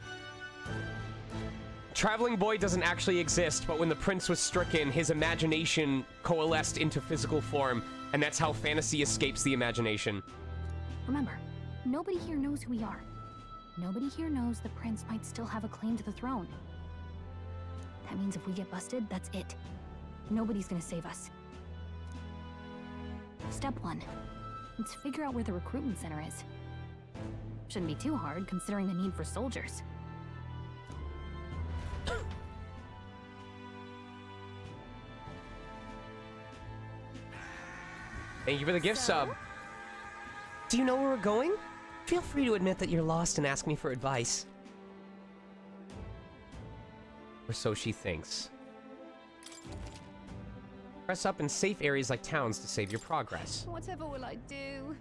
Traveling boy doesn't actually exist, but when the prince was stricken, his imagination coalesced into physical form, and that's how fantasy escapes the imagination. Remember, nobody here knows who we are. Nobody here knows the prince might still have a claim to the throne. That means if we get busted, that's it. Nobody's gonna save us. Step 1. Let's figure out where the recruitment center is. Shouldn't be too hard, considering the need for soldiers. Thank you for the gift sub. Do you know where we're going? Feel free to admit that you're lost and ask me for advice. Or so she thinks. Press up in safe areas like towns to save your progress. Whatever will I do?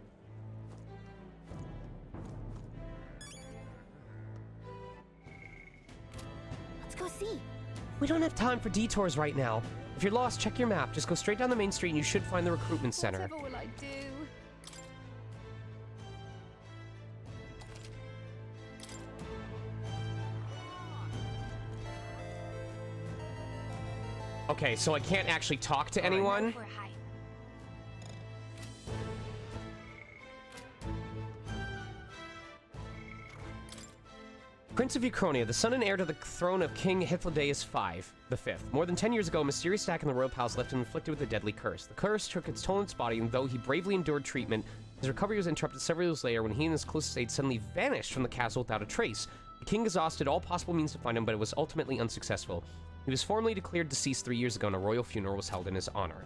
Let's go see. We don't have time for detours right now. If you're lost, check your map. Just go straight down the main street and you should find the recruitment center. Whatever will I do? Okay, so I can't actually talk to anyone. Prince of Uchronia, the son and heir to the throne of King Hythlodaeus V. More than 10 years ago, a mysterious attack in the royal palace left him inflicted with a deadly curse. The curse took its toll on his body, and though he bravely endured treatment, his recovery was interrupted several years later when he and his closest aide suddenly vanished from the castle without a trace. The king exhausted all possible means to find him, but it was ultimately unsuccessful. He was formally declared deceased 3 years ago, and a royal funeral was held in his honor.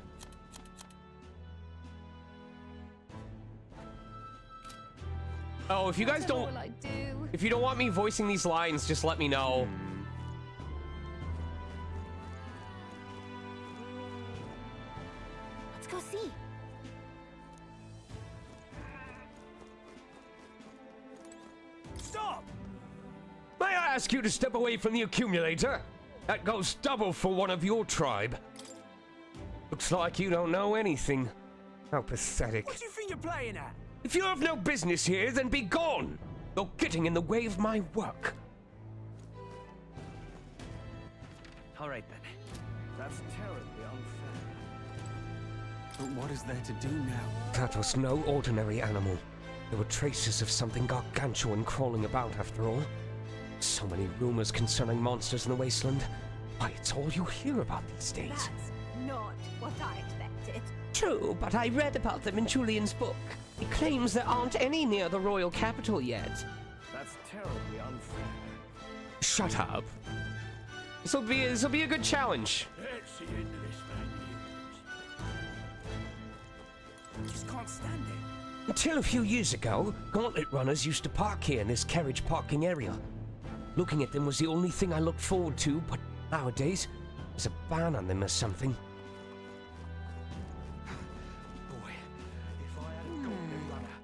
Oh, if you guys don't... If you don't want me voicing these lines, just let me know. Let's go see. Stop! May I ask you to step away from the accumulator? That goes double for one of your tribe. Looks like you don't know anything. How pathetic. What do you think you're playing at? If you have no business here, then be gone. You're getting in the way of my work. All right, then. That's terribly unfair. But what is there to do now? That was no ordinary animal. There were traces of something gargantuan crawling about after all. So many rumors concerning monsters in the wasteland. Why, it's all you hear about these days. That's not what I expected. True, but I read about them in Julian's book. He claims there aren't any near the royal capital yet. That's terribly unfair. Shut up. This'll be a good challenge. Let's see into this man. Just can't stand it. Until a few years ago, gauntlet runners used to park here in this carriage parking area. Looking at them was the only thing I looked forward to, but nowadays, there's a ban on them or something. Boy, if I had a gauntlet runner.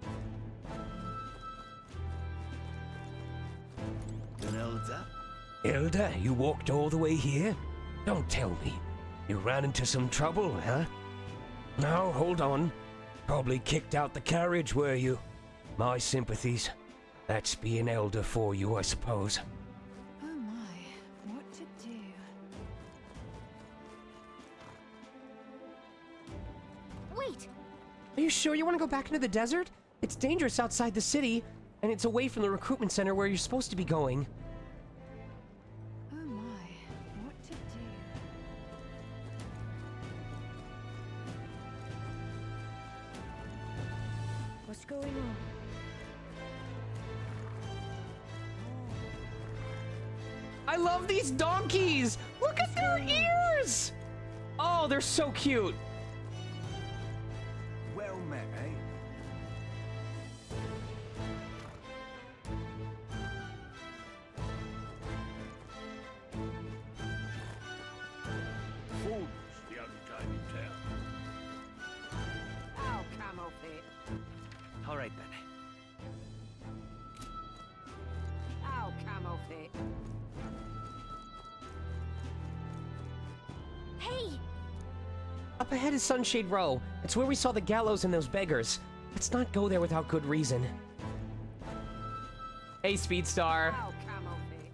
An elder? Elder, you walked all the way here? Don't tell me. You ran into some trouble, huh? No, hold on. Probably kicked out the carriage, were you? My sympathies. That's being elder for you, I suppose. Oh my, what to do? Wait! Are you sure you want to go back into the desert? It's dangerous outside the city, and it's away from the recruitment center where you're supposed to be going. Oh my, what to do? What's going on? I love these donkeys! Look at their ears! Oh, they're so cute. Well met, eh? Food's the only game in town. Oh, come off it. All right then. Oh, come off it. Hey! Up ahead is Sunshade Row. It's where we saw the gallows and those beggars. Let's not go there without good reason. Hey, Speedstar. Oh, come off it.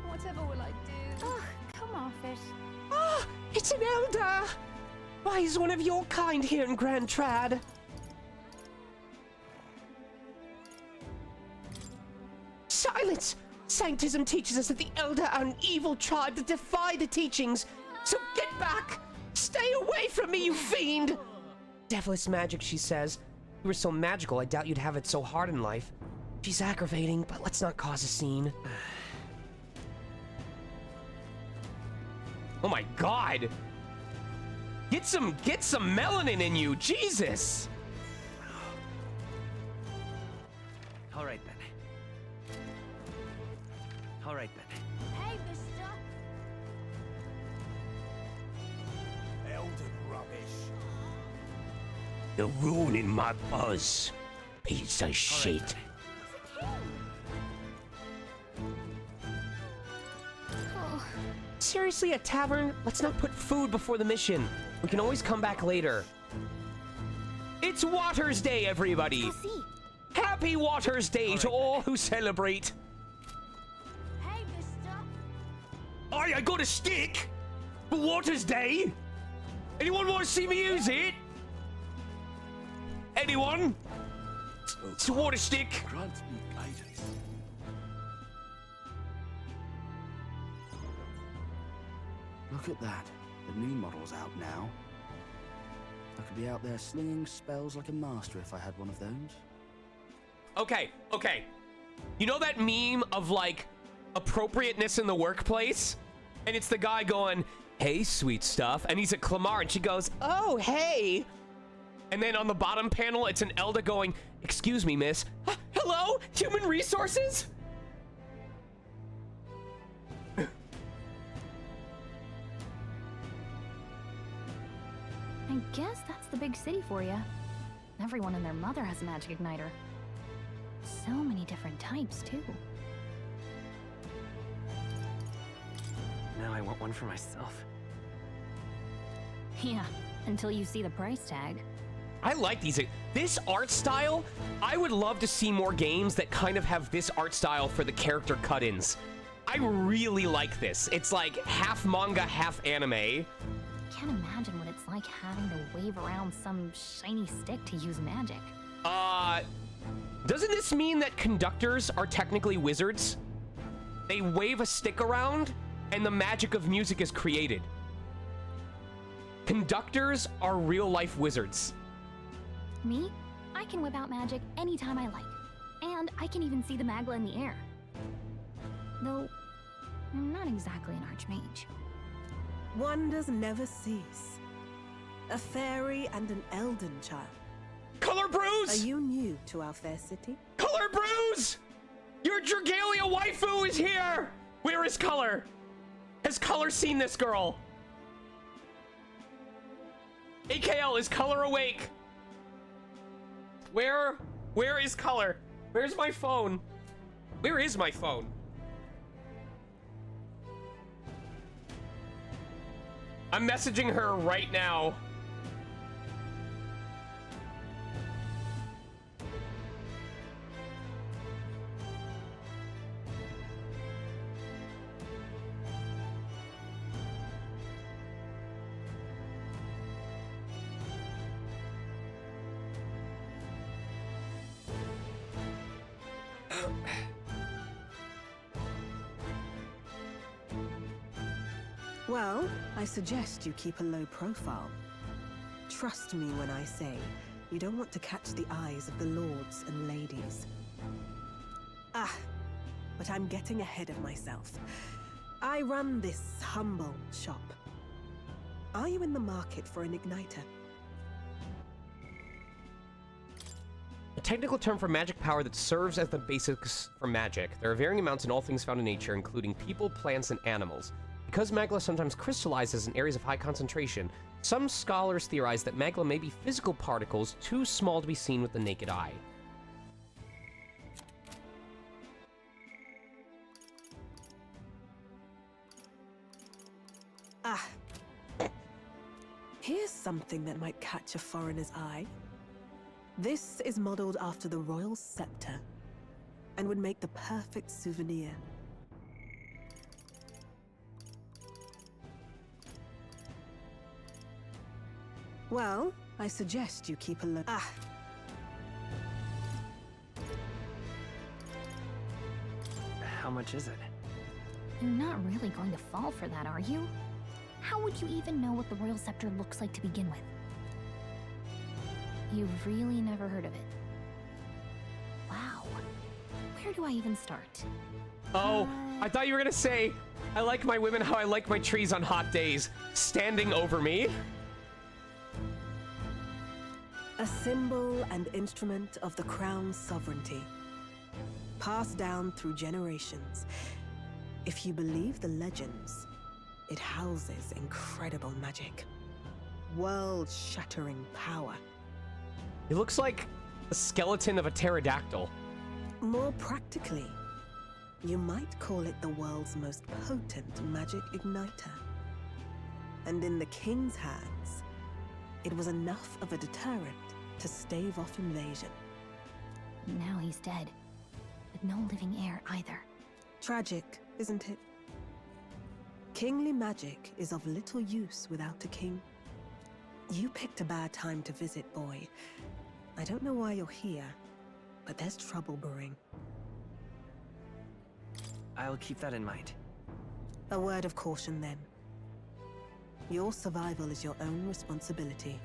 Whatever will I do? Ugh, come off it. Ah, it's an elder! Why is one of your kind here in Grand Trad? Silence! Sanctism teaches us that the Elder are an evil tribe that defy the teachings. So get back! Stay away from me, you fiend! Devilish magic, she says. You were so magical, I doubt you'd have it so hard in life. She's aggravating, but let's not cause a scene. Oh my god! Get some melanin in you, Jesus! All right then. All right then. Hey, mister. Elden rubbish. You're ruining my buzz. Piece of shit. Seriously, a tavern? Let's not put food before the mission. We can always come back later. It's Waters Day, everybody! Happy Waters Day to all who celebrate. Hey, mister. I got a stick for Waters Day. Anyone want to see me use it? Anyone? It's a water stick. Grant me guidance. Look at that. The new model's out now. I could be out there slinging spells like a master if I had one of those. Okay. You know that meme of, like, appropriateness in the workplace? And it's the guy going, hey, sweet stuff. And he's at Clamar, and she goes, oh, hey. And then on the bottom panel, it's an Elda going, excuse me, miss. Hello? Human resources? I guess that's the big city for you. Everyone and their mother has a magic igniter. So many different types, too. Now I want one for myself. Yeah, until you see the price tag. I like these. This art style, I would love to see more games that kind of have this art style for the character cut-ins. I really like this. It's like half manga, half anime. Can't imagine what it's like having to wave around some shiny stick to use magic. Doesn't this mean that conductors are technically wizards? They wave a stick around, and the magic of music is created. Conductors are real-life wizards. Me? I can whip out magic anytime I like. And I can even see the Magla in the air. Though, I'm not exactly an archmage. Wonders never cease. A fairy and an elden child. Color Bruise! Are you new to our fair city? Color Bruise! Your Dragalia waifu is here! Where is Color? Has Color seen this girl? AKL, is Color awake? Where is Color? Where's my phone? Where is my phone? I'm messaging her right now. Well, I suggest you keep a low profile. Trust me when I say you don't want to catch the eyes of the lords and ladies. but I'm getting ahead of myself. I run this humble shop. Are you in the market for an igniter? A technical term for magic power that serves as the basics for magic. There are varying amounts in all things found in nature, including people, plants, and animals. Because magma sometimes crystallizes in areas of high concentration, some scholars theorize that magma may be physical particles too small to be seen with the naked eye. Ah. Here's something that might catch a foreigner's eye. This is modeled after the royal scepter and would make the perfect souvenir. Well, I suggest you keep a look. Ah. How much is it? You're not really going to fall for that, are you? How would you even know what the royal scepter looks like to begin with? You've really never heard of it. Wow. Where do I even start? Oh, I thought you were gonna say, I like my women how I like my trees on hot days, standing over me. A symbol and instrument of the crown's sovereignty, passed down through generations. If you believe the legends, it houses incredible magic, world-shattering power. It looks like a skeleton of a pterodactyl. More practically, you might call it the world's most potent magic igniter. And in the king's hands, it was enough of a deterrent to stave off invasion. Now he's dead, with no living heir either. Tragic, isn't it? Kingly magic is of little use without a king. You picked a bad time to visit, boy. I don't know why you're here, but there's trouble brewing. I'll keep that in mind. A word of caution, then. Your survival is your own responsibility.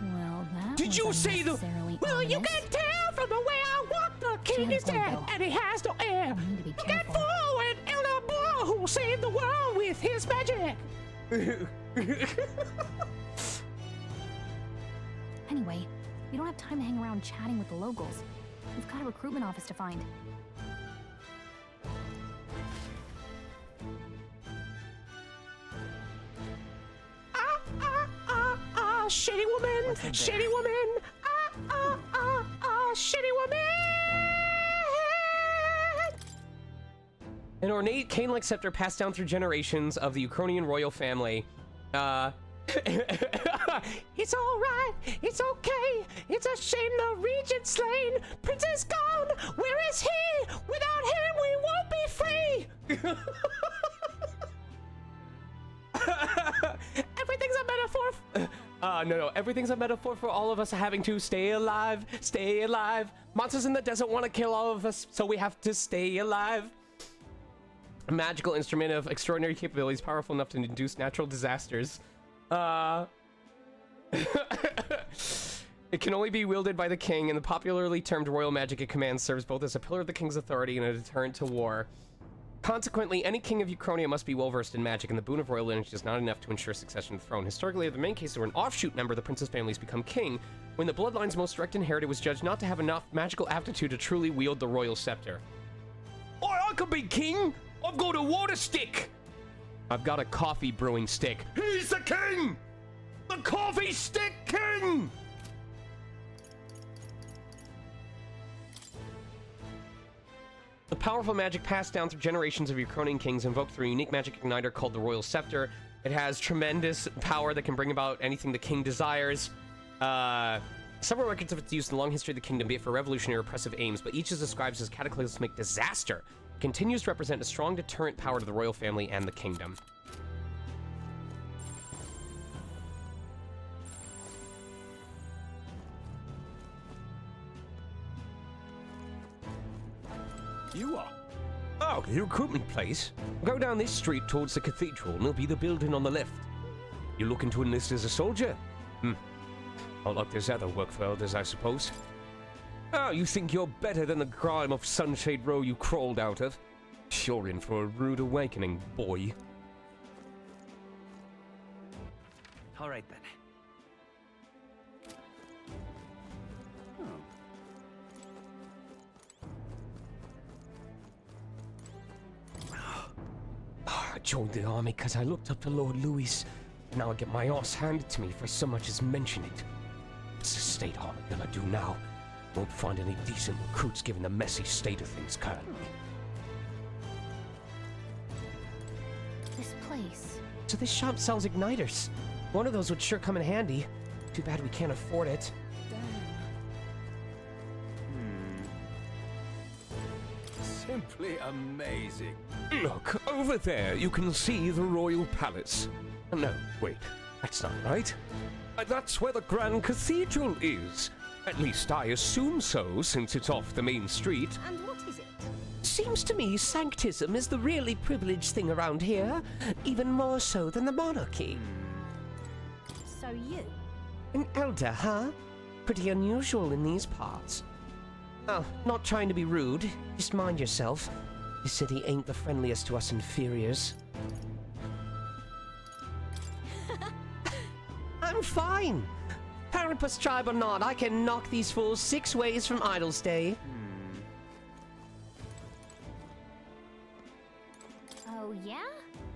Well, that Did you see the... Well, you can tell from the way I walk, the king is dead, and he has no heir. Look at forward, elder boy who saved the world with his magic. Anyway, we don't have time to hang around chatting with the locals. We've got a recruitment office to find. Shitty woman, shitty woman, shitty woman. An ornate cane-like scepter passed down through generations of the Ukrainian royal family. It's all right, it's okay. It's a shame the regent's slain. Prince is gone. Where is he? Without him, we won't be free. Everything's a metaphor. No. Everything's a metaphor for all of us having to stay alive, stay alive. Monsters in the desert want to kill all of us, so we have to stay alive. A magical instrument of extraordinary capabilities, powerful enough to induce natural disasters. It can only be wielded by the king, and the popularly termed royal magic it commands serves both as a pillar of the king's authority and a deterrent to war. Consequently, any king of Ukrainia must be well-versed in magic, and the boon of royal lineage is not enough to ensure succession to the throne. Historically, the main cases where an offshoot member of the prince's family has become king, when the bloodline's most direct inheritor was judged not to have enough magical aptitude to truly wield the royal scepter. I could be king! I've got a water stick! I've got a coffee brewing stick. He's the king! The coffee stick king! The powerful magic passed down through generations of Ukrainian kings invoked through a unique magic igniter called the Royal Scepter. It has tremendous power that can bring about anything the king desires. Several records of its use in the long history of the kingdom, be it for revolutionary or oppressive aims, but each is described as cataclysmic disaster. It continues to represent a strong deterrent power to the royal family and the kingdom. You are? Oh, the recruitment place. Go down this street towards the cathedral and there'll be the building on the left. You looking to enlist as a soldier? Not like there's other work for elders, I suppose. Oh, you think you're better than the grime of Sunshade Row you crawled out of? You're in for a rude awakening, boy. All right, then. I joined the army because I looked up to Lord Louis. Now I get my ass handed to me for so much as mention it. What's the state army gonna do now? Won't find any decent recruits given the messy state of things currently. This place. So this shop sells igniters. One of those would sure come in handy. Too bad we can't afford it. Simply amazing. Look, over there you can see the royal palace. No, wait, that's not right. That's where the Grand Cathedral is. At least I assume so, since it's off the main street. And what is it? Seems to me sanctism is the really privileged thing around here, even more so than the monarchy. So you? An elder, huh? Pretty unusual in these parts. Oh, not trying to be rude, just mind yourself. This city ain't the friendliest to us inferiors. I'm fine. Parapus tribe or not, I can knock these fools 6 ways from Idlestay. Oh, yeah?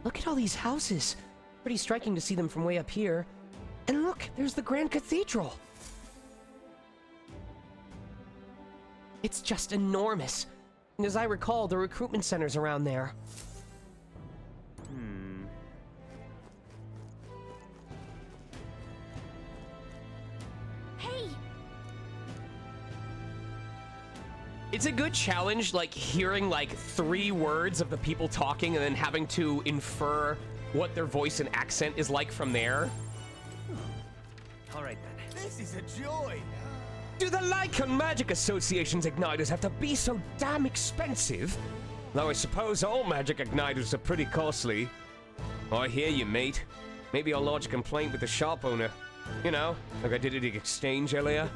Look at all these houses. Pretty striking to see them from way up here. And look, there's the Grand Cathedral. It's just enormous. And as I recall, the recruitment center's around there. Hey! It's a good challenge, like, hearing, like, 3 words of the people talking and then having to infer what their voice and accent is like from there. All right, then. This is a joy. Do the Lycan Magic Association's igniters have to be so damn expensive? Though I suppose all magic igniters are pretty costly. I hear you, mate. Maybe I'll lodge a complaint with the shop owner. You know, like I did at the exchange earlier.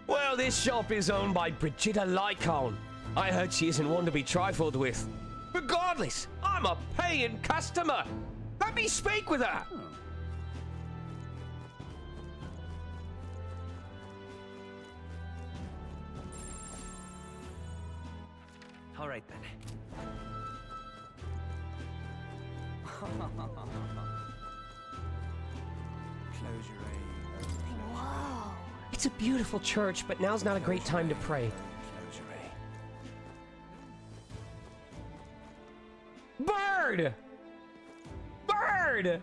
Well, this shop is owned by Brigitta Lycan. I heard she isn't one to be trifled with. Regardless, I'm a paying customer. Let me speak with her. All right, then. Close your eyes. Whoa! It's a beautiful church, but now's not a great time to pray. Close your eyes. Bird! Bird!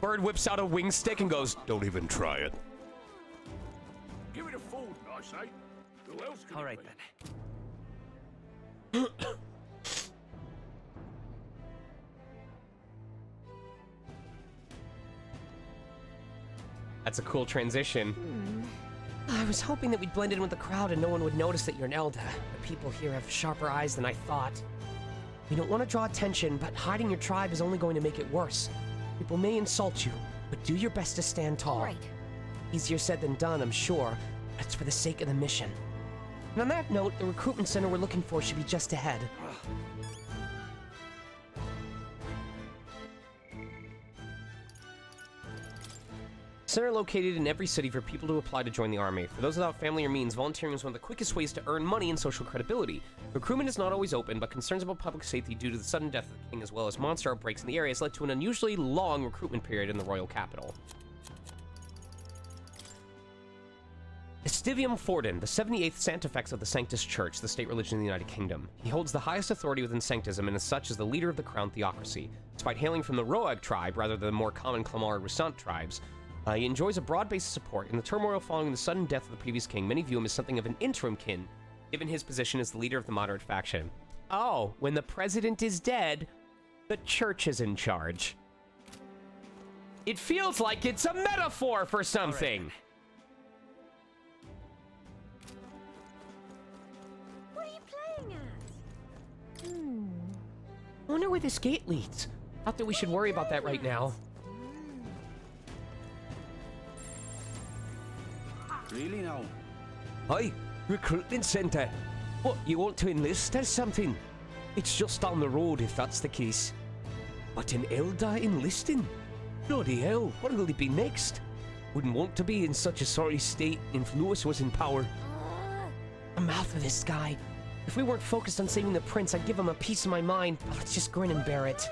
Bird whips out a wing stick and goes, "Don't even try it." Give it a fold, I say. Who else can All it right, be? then. That's a cool transition. I was hoping that we'd blend in with the crowd and no one would notice that you're an elder. The people here have sharper eyes than I thought. We don't want to draw attention, but hiding your tribe is only going to make it worse. People may insult you, but do your best to stand tall. Right. Easier said than done, I'm sure, but it's for the sake of the mission. And on that note, the recruitment center we're looking for should be just ahead. Center located in every city for people to apply to join the army. For those without family or means, volunteering is one of the quickest ways to earn money and social credibility. Recruitment is not always open, but concerns about public safety due to the sudden death of the king as well as monster outbreaks in the area has led to an unusually long recruitment period in the royal capital. Estivium Forden, the 78th Sanctifex of the Sanctus Church, the state religion of the United Kingdom. He holds the highest authority within Sanctism and as such is the leader of the Crown Theocracy. Despite hailing from the Roag tribe rather than the more common Clamar Rusant tribes, he enjoys a broad base of support. In the turmoil following the sudden death of the previous king, many view him as something of an interim kin, given his position as the leader of the moderate faction. Oh, when the president is dead, the church is in charge. It feels like it's a metaphor for something. What are you playing at? I wonder where this gate leads. Not that we should worry about that right now. Really now? Hi, recruitment center. What, you want to enlist or something? It's just down the road if that's the case. But an elder enlisting? Bloody hell, what will he be next? Wouldn't want to be in such a sorry state if Lewis was in power. The mouth of this guy. If we weren't focused on saving the prince, I'd give him a piece of my mind. But let's just grin and bear it.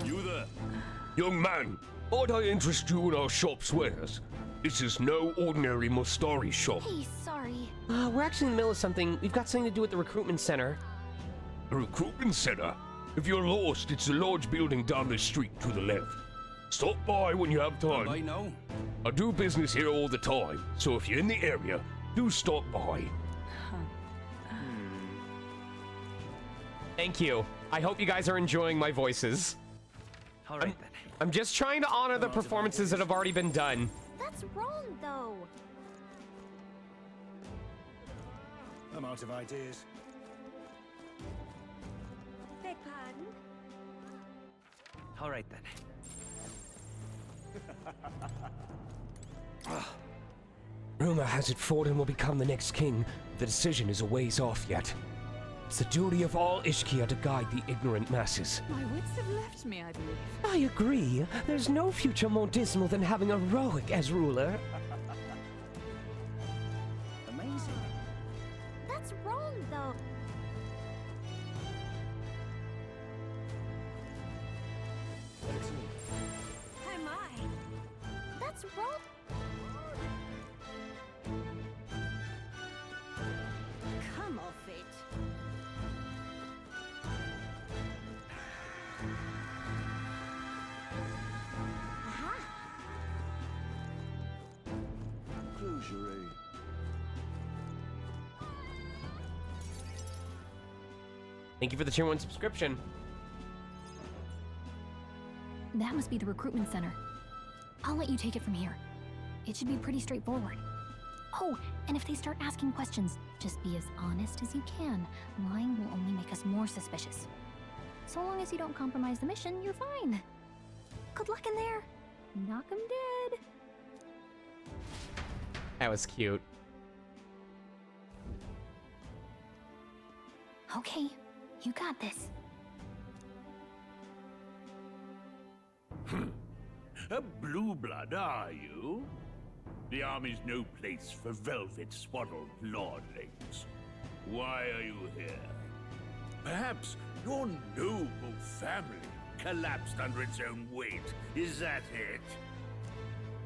You there? Young man, might I interest you in our shop's wares? This is no ordinary Mustari shop. Hey, sorry. We're actually in the middle of something. We've got something to do with the recruitment center. A recruitment center? If you're lost, it's a large building down the street to the left. Stop by when you have time. I know. I do business here all the time, so if you're in the area, do stop by. Thank you. I hope you guys are enjoying my voices. All right, then. I'm just trying to honor the performances that have already been done. That's wrong, though. I'm out of ideas. Beg pardon? All right, then. Rumor has it Forden will become the next king. The decision is a ways off yet. It's the duty of all Ishkia to guide the ignorant masses. My wits have left me, I believe. I agree. There's no future more dismal than having a Roic as ruler. Amazing. That's wrong, though. Oh my! That's wrong. Come off it. Closure. Thank you for the tier 1 subscription. That must be the recruitment center. I'll let you take it from here. It should be pretty straightforward. Oh, and if they start asking questions, just be as honest as you can. Lying will only make us more suspicious. So long as you don't compromise the mission, you're fine. Good luck in there. Knock 'em dead. That was cute. Okay, you got this. A blue blood, are you? The army's no place for velvet-swaddled lordlings. Why are you here? Perhaps your noble family collapsed under its own weight. Is that it?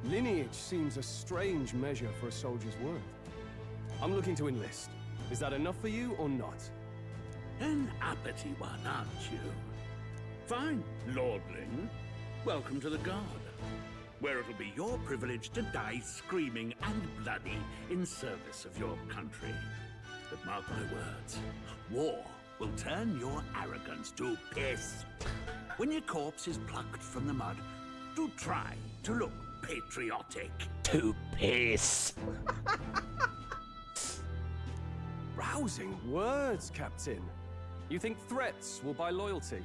Lineage seems a strange measure for a soldier's worth. I'm looking to enlist. Is that enough for you or not? An uppity one, aren't you? Fine, lordling. Welcome to the Guard, where it'll be your privilege to die screaming and bloody in service of your country. But mark my words, war will turn your arrogance to piss. When your corpse is plucked from the mud, do try to look patriotic. To piss. Rousing words, Captain. You think threats will buy loyalty?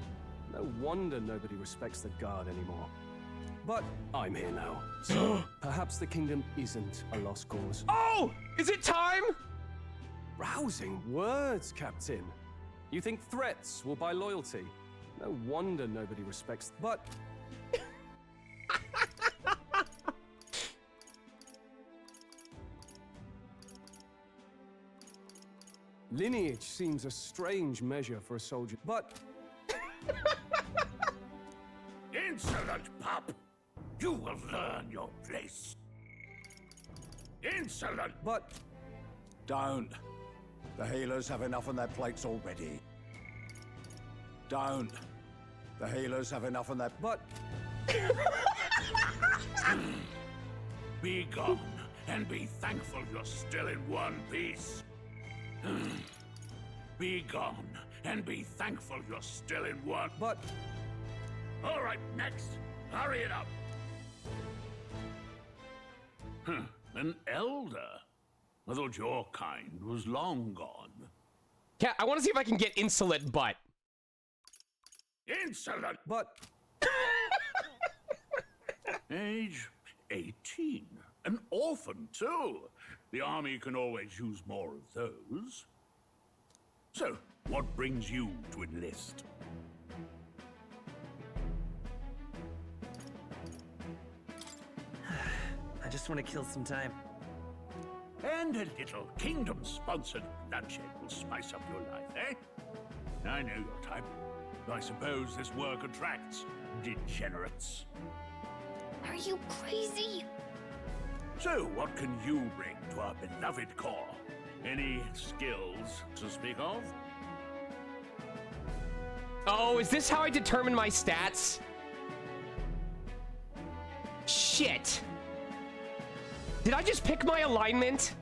No wonder nobody respects the Guard anymore. But I'm here now, so perhaps the kingdom isn't a lost cause. Oh! Is it time? Rousing words, Captain. You think threats will buy loyalty? No wonder nobody respects... But... Lineage seems a strange measure for a soldier, but... Insolent pup! You will learn your place. Insolent! But... Don't. The healers have enough on their plates already. Don't. The healers have enough on their... But... Be gone, and be thankful you're still in one piece. Be gone, and be thankful you're still in one... But... All right, next. Hurry it up. An elder? I thought your kind was long gone. Yeah, I want to see if I can get insolent butt. Insolent! But... Age 18. An orphan, too. The army can always use more of those. So, what brings you to enlist? I just want to kill some time. And a little kingdom-sponsored bloodshed will spice up your life, eh? I know your type. I suppose this work attracts degenerates. Are you crazy? So, what can you bring to our beloved corps? Any skills to speak of? Oh, is this how I determine my stats? Shit. Did I just pick my alignment?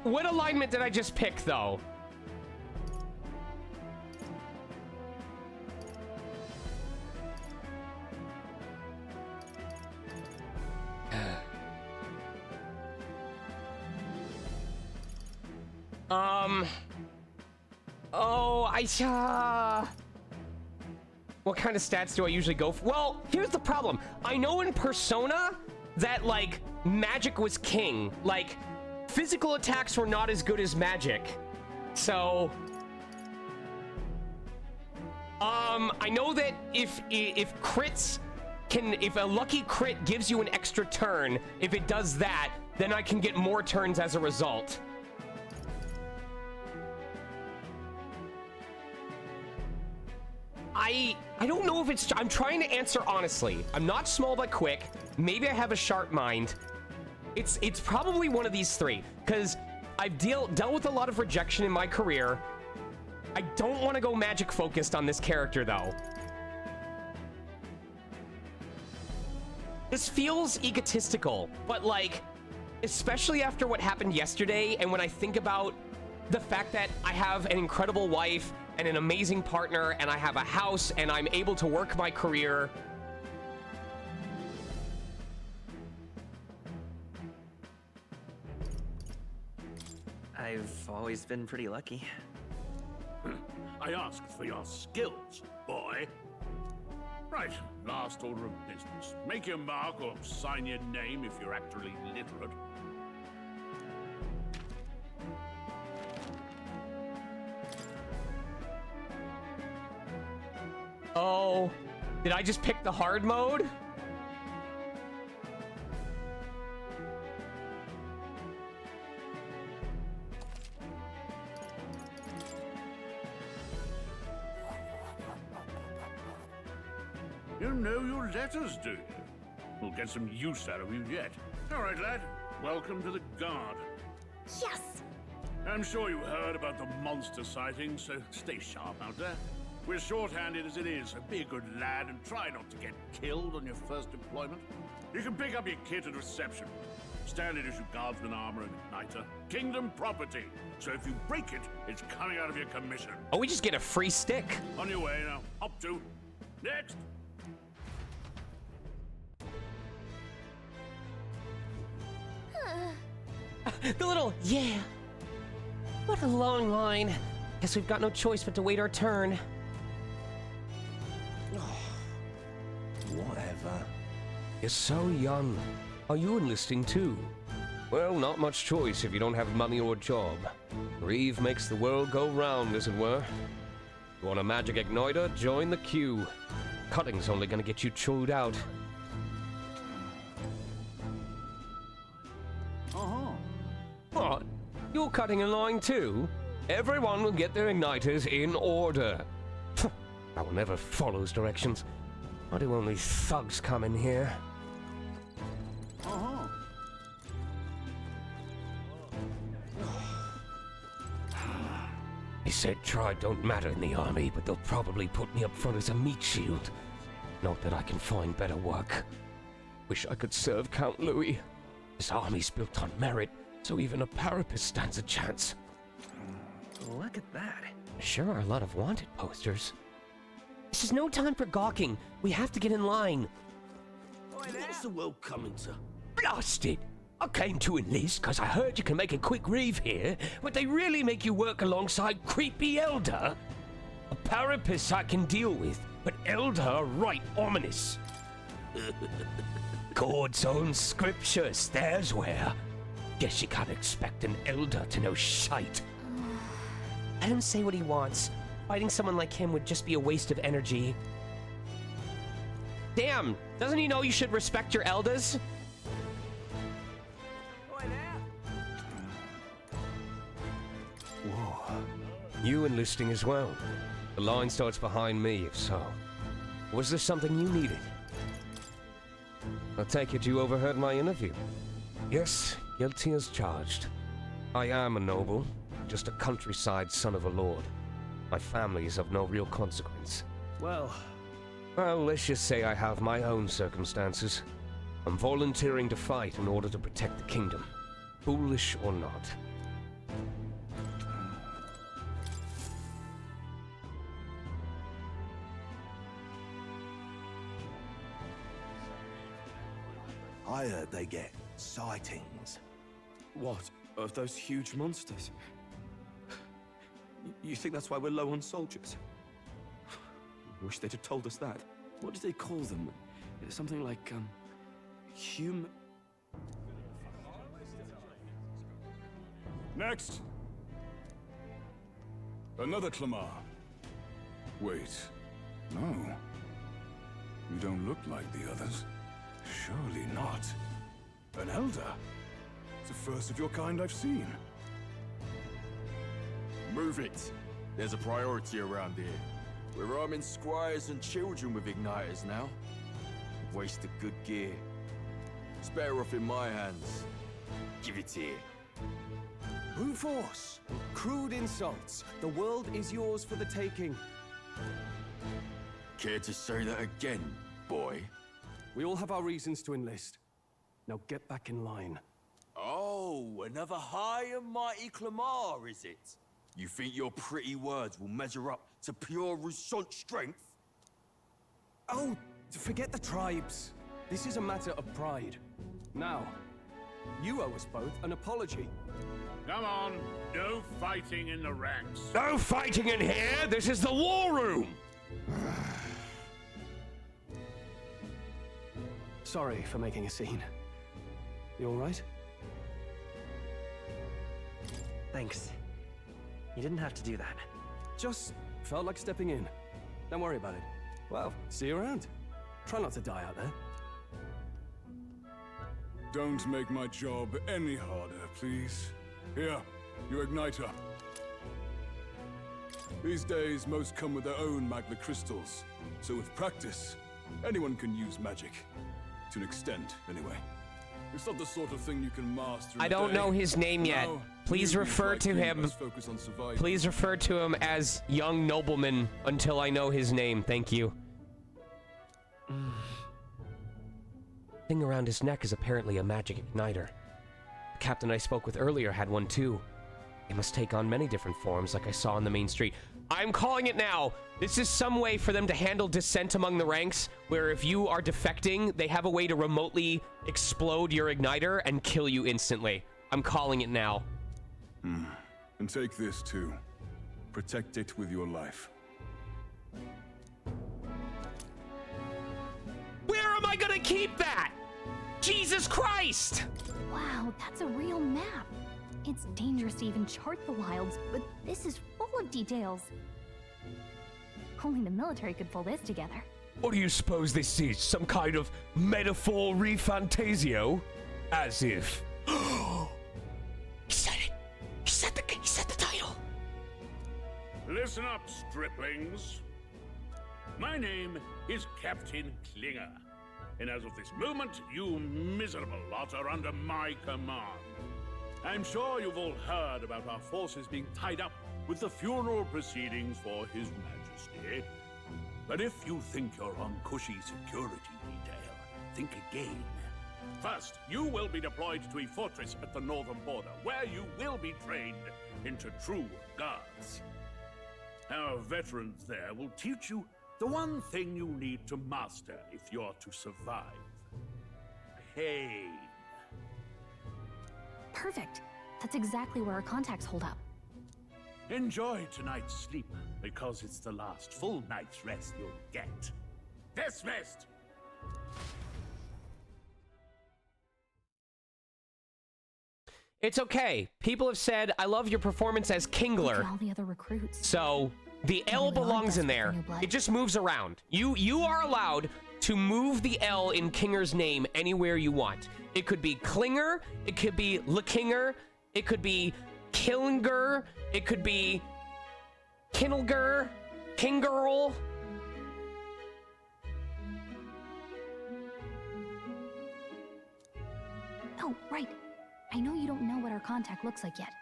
What alignment did I just pick, though? Oh, what kind of stats do I usually go for? Well, here's the problem. I know in Persona that, like, magic was king. Like, physical attacks were not as good as magic. So... I know that if crits can... If a lucky crit gives you an extra turn, if it does that, then I can get more turns as a result. I don't know if it's... I'm trying to answer honestly. I'm not small but quick. Maybe I have a sharp mind. It's probably one of these three, because I've dealt with a lot of rejection in my career. I don't want to go magic focused on this character, though. This feels egotistical, but like, especially after what happened yesterday, and when I think about the fact that I have an incredible wife and an amazing partner, and I have a house, and I'm able to work my career. I've always been pretty lucky. I asked for your skills, boy. Right, last order of business. Make your mark or sign your name if you're actually literate. Oh, did I just pick the hard mode? You know your letters, do you? We'll get some use out of you yet. All right, lad. Welcome to the Guard. Yes! I'm sure you heard about the monster sightings, so stay sharp out there. We're short-handed as it is, so be a good lad and try not to get killed on your first deployment. You can pick up your kit at reception. Standard issue guardsman armor and igniter. Kingdom property. So if you break it, it's coming out of your commission. Oh, we just get a free stick. On your way now. Up to. Next. The little, yeah. What a long line. Guess we've got no choice but to wait our turn. Whatever. You're so young. Are you enlisting too? Well, not much choice if you don't have money or a job. Reeve makes the world go round, as it were. You want a magic igniter? Join the queue. Cutting's only gonna get you chewed out. What? You're cutting a line too? Everyone will get their igniters in order. I will never follows directions. Why do only thugs come in here? He said tribe don't matter in the army, but they'll probably put me up front as a meat shield. Not that I can find better work. Wish I could serve Count Louis. This army's built on merit, so even a parapet stands a chance. Look at that. Sure are a lot of wanted posters. This is no time for gawking. We have to get in line. What's the world coming to? Blast it! I came to enlist because I heard you can make a quick reeve here, but they really make you work alongside creepy Elder? A parapus I can deal with, but Elder are right ominous. God's own scriptures, there's where. Guess you can't expect an Elder to know shite. Let him say what he wants. Fighting someone like him would just be a waste of energy. Damn, doesn't he know you should respect your elders? Whoa. You enlisting as well? The line starts behind me, if so. Was there something you needed? I take it you overheard my interview. Yes, guilty as charged. I am a noble, just a countryside son of a lord. My family is of no real consequence. Well, let's just say I have my own circumstances. I'm volunteering to fight in order to protect the kingdom. Foolish or not. I heard they get sightings. What? Of those huge monsters? You think that's why we're low on soldiers? Wish they'd have told us that. What did they call them? Something like, Next! Another Clamar. Wait. No. You don't look like the others. Surely not. An Elder? It's the first of your kind I've seen. Move it. There's a priority around here. We're arming squires and children with igniters now. Waste of good gear. It's better off in my hands. Give it here. Brute force. Crude insults. The world is yours for the taking. Care to say that again, boy? We all have our reasons to enlist. Now get back in line. Oh, another high and mighty Clamar, is it? You think your pretty words will measure up to pure Rousseau strength? Oh, forget the tribes. This is a matter of pride. Now, you owe us both an apology. Come on, no fighting in the ranks. No fighting in here! This is the war room! Sorry for making a scene. You all right? Thanks. You didn't have to do that. Just felt like stepping in. Don't worry about it. Well, see you around. Try not to die out there. Don't make my job any harder, please. Here, your igniter. These days, most come with their own magna crystals. So with practice, anyone can use magic. To an extent, anyway. It's not the sort of thing you can master in I a don't day. know his name yet. Now, Please newbies refer like to you him. must focus on surviving. Please refer to him as young nobleman until I know his name. Thank you. Thing around his neck is apparently a magic igniter. The captain I spoke with earlier had one too. It must take on many different forms like I saw on the main street. I'm calling it now. This is some way for them to handle dissent among the ranks, where if you are defecting, they have a way to remotely explode your igniter and kill you instantly. I'm calling it now. And take this too. Protect it with your life. Where am I gonna keep that? Jesus Christ! Wow, that's a real map. It's dangerous to even chart the wilds, but this is full of details. Only the military could pull this together. What do you suppose this is? Some kind of metaphor Refantazio? As if... He said it! He said the title! Listen up, striplings. My name is Captain Klinger, and as of this moment, you miserable lot are under my command. I'm sure you've all heard about our forces being tied up with the funeral proceedings for His Majesty. But if you think you're on cushy security detail, think again. First, you will be deployed to a fortress at the northern border, where you will be trained into true guards. Our veterans there will teach you the one thing you need to master if you're to survive. Pain. Perfect. That's exactly where our contacts hold up. Enjoy tonight's sleep, because it's the last full night's rest you'll get. Dismissed! It's okay. People have said, I love your performance as Kingler. Look at all the other recruits. So, the L belongs in there. It just moves around. You are allowed to move the L in Kinger's name anywhere you want. It could be Klinger, it could be LeKinger, it could be Killinger, it could be Kinelger, Kingerl. Oh, right. I know you don't know what our contact looks like yet,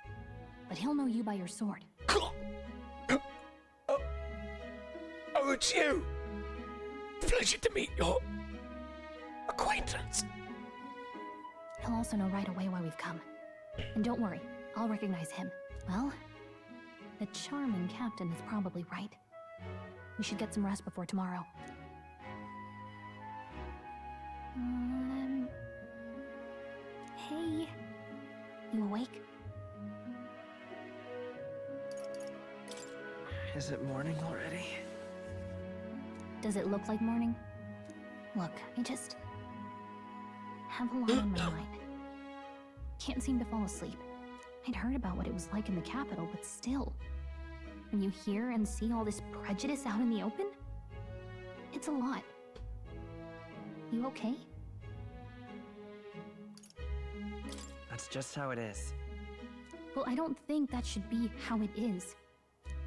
but he'll know you by your sword. Oh, it's you. Pleasure to meet your acquaintance. He'll also know right away why we've come. And don't worry, I'll recognize him. Well, the charming captain is probably right. We should get some rest before tomorrow. Hey, you awake? Is it morning already? Does it look like morning? Look, I just have a lot on my mind. Can't seem to fall asleep. I'd heard about what it was like in the capital, but still. When you hear and see all this prejudice out in the open, it's a lot. You okay? That's just how it is. Well, I don't think that should be how it is.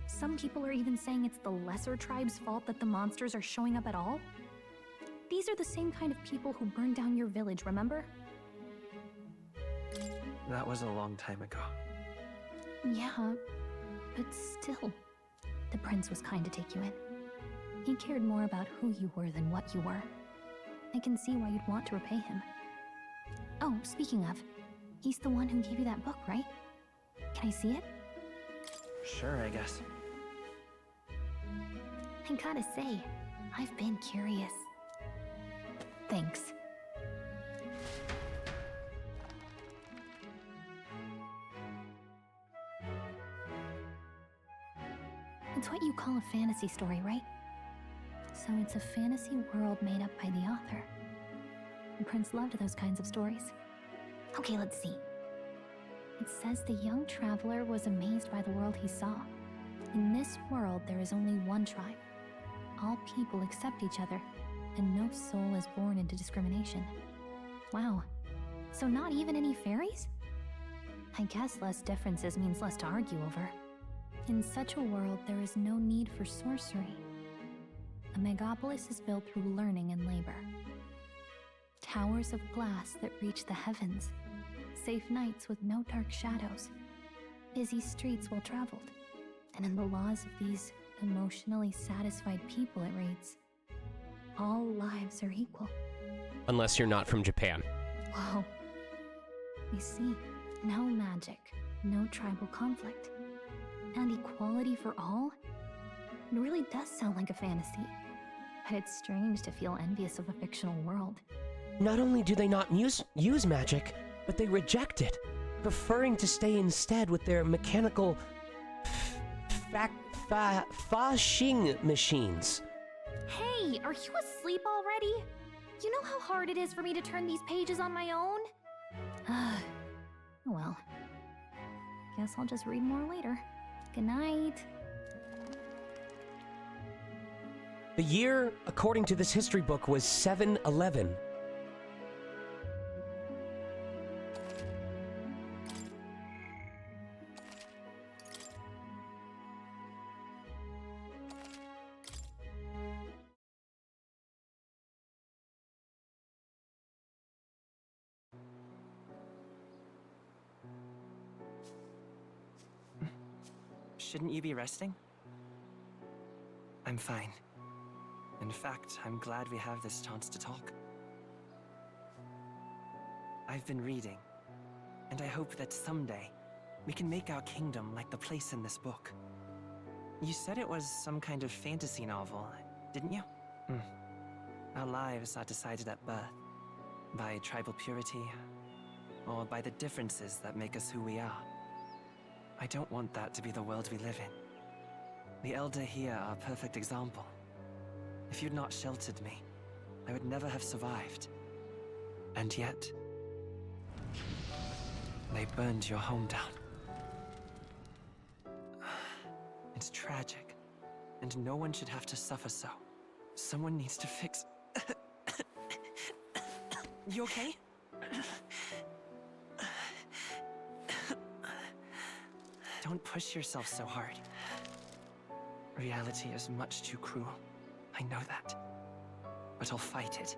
Some people are even saying it's the lesser tribe's fault that the monsters are showing up at all. These are the same kind of people who burned down your village, remember? That was a long time ago. Yeah, but still. The prince was kind to take you in. He cared more about who you were than what you were. I can see why you'd want to repay him. Oh, speaking of, he's the one who gave you that book, right? Can I see it? Sure, I guess. I gotta say, I've been curious. Thanks. It's what you call a fantasy story, right? So it's a fantasy world made up by the author. The prince loved those kinds of stories. Okay, let's see. It says the young traveler was amazed by the world he saw. In this world, there is only one tribe. All people accept each other, and no soul is born into discrimination. Wow. So not even any fairies? I guess less differences means less to argue over. In such a world, there is no need for sorcery. A megapolis is built through learning and labor. Towers of glass that reach the heavens. Safe nights with no dark shadows. Busy streets well traveled. And in the laws of these emotionally satisfied people, it reads, all lives are equal. Unless you're not from Japan. Whoa. You see, no magic, no tribal conflict, and equality for all? It really does sound like a fantasy. But it's strange to feel envious of a fictional world. Not only do they not use magic, but they reject it, preferring to stay instead with their mechanical fashing machines. Hey, are you asleep already? You know how hard it is for me to turn these pages on my own? Well, guess I'll just read more later. Good night. The year, according to this history book, was 711. Shouldn't you be resting? I'm fine. In fact, I'm glad we have this chance to talk. I've been reading, and I hope that someday we can make our kingdom like the place in this book. You said it was some kind of fantasy novel, didn't you? Our lives are decided at birth, by tribal purity, or by the differences that make us who we are. I don't want that to be the world we live in. The Elder here are a perfect example. If you'd not sheltered me, I would never have survived. And yet, they burned your home down. It's tragic, and no one should have to suffer so. Someone needs to fix... You okay? Don't push yourself so hard. Reality is much too cruel. I know that. But I'll fight it.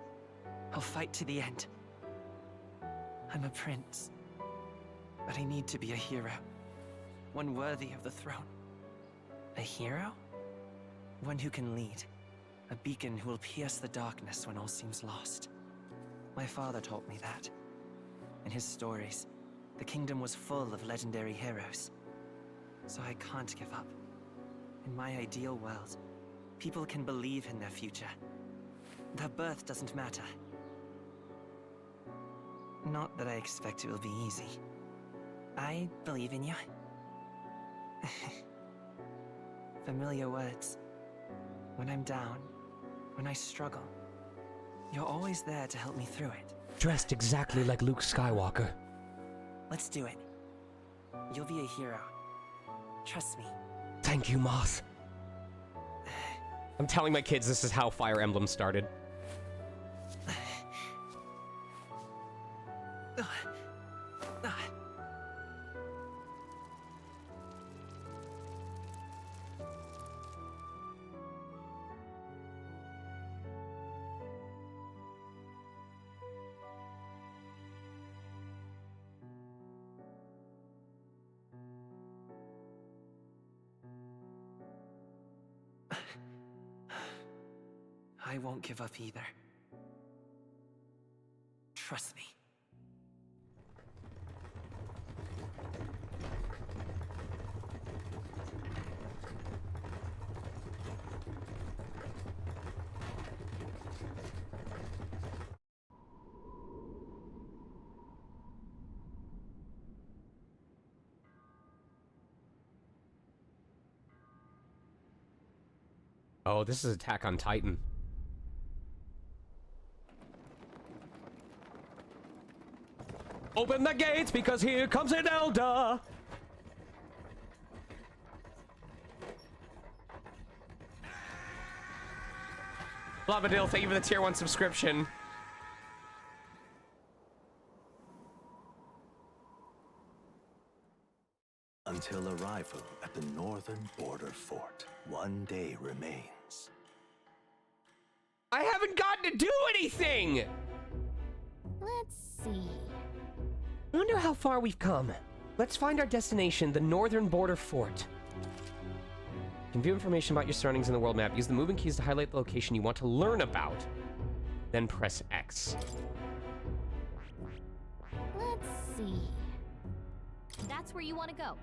I'll fight to the end. I'm a prince. But I need to be a hero. One worthy of the throne. A hero? One who can lead. A beacon who will pierce the darkness when all seems lost. My father taught me that. In his stories, the kingdom was full of legendary heroes. So I can't give up. In my ideal world, people can believe in their future. Their birth doesn't matter. Not that I expect it will be easy. I believe in you. Familiar words. When I'm down, when I struggle, you're always there to help me through it. Dressed exactly like Luke Skywalker. Let's do it. You'll be a hero. Trust me. Thank you, Moth. I'm telling my kids this is how Fire Emblem started. I won't give up either. Trust me. Oh, this is Attack on Titan. Open the gates because here comes an elder. Lavadil, thank you for the tier 1 subscription. Until arrival at the northern border fort, one day remains. I haven't gotten to do anything! Let's see. I wonder how far we've come. Let's find our destination, the northern border fort. You can view information about your surroundings in the world map. Use the moving keys to highlight the location you want to learn about. Then press X. Let's see. That's where you want to go.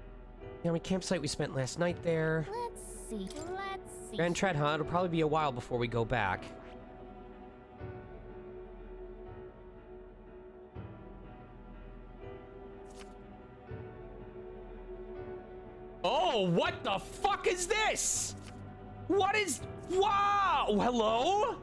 The army campsite we spent last night there. Let's see. Let's see. Grand Tread, huh? It'll probably be a while before we go back. Oh, what the fuck is this? What is... Wow! Hello?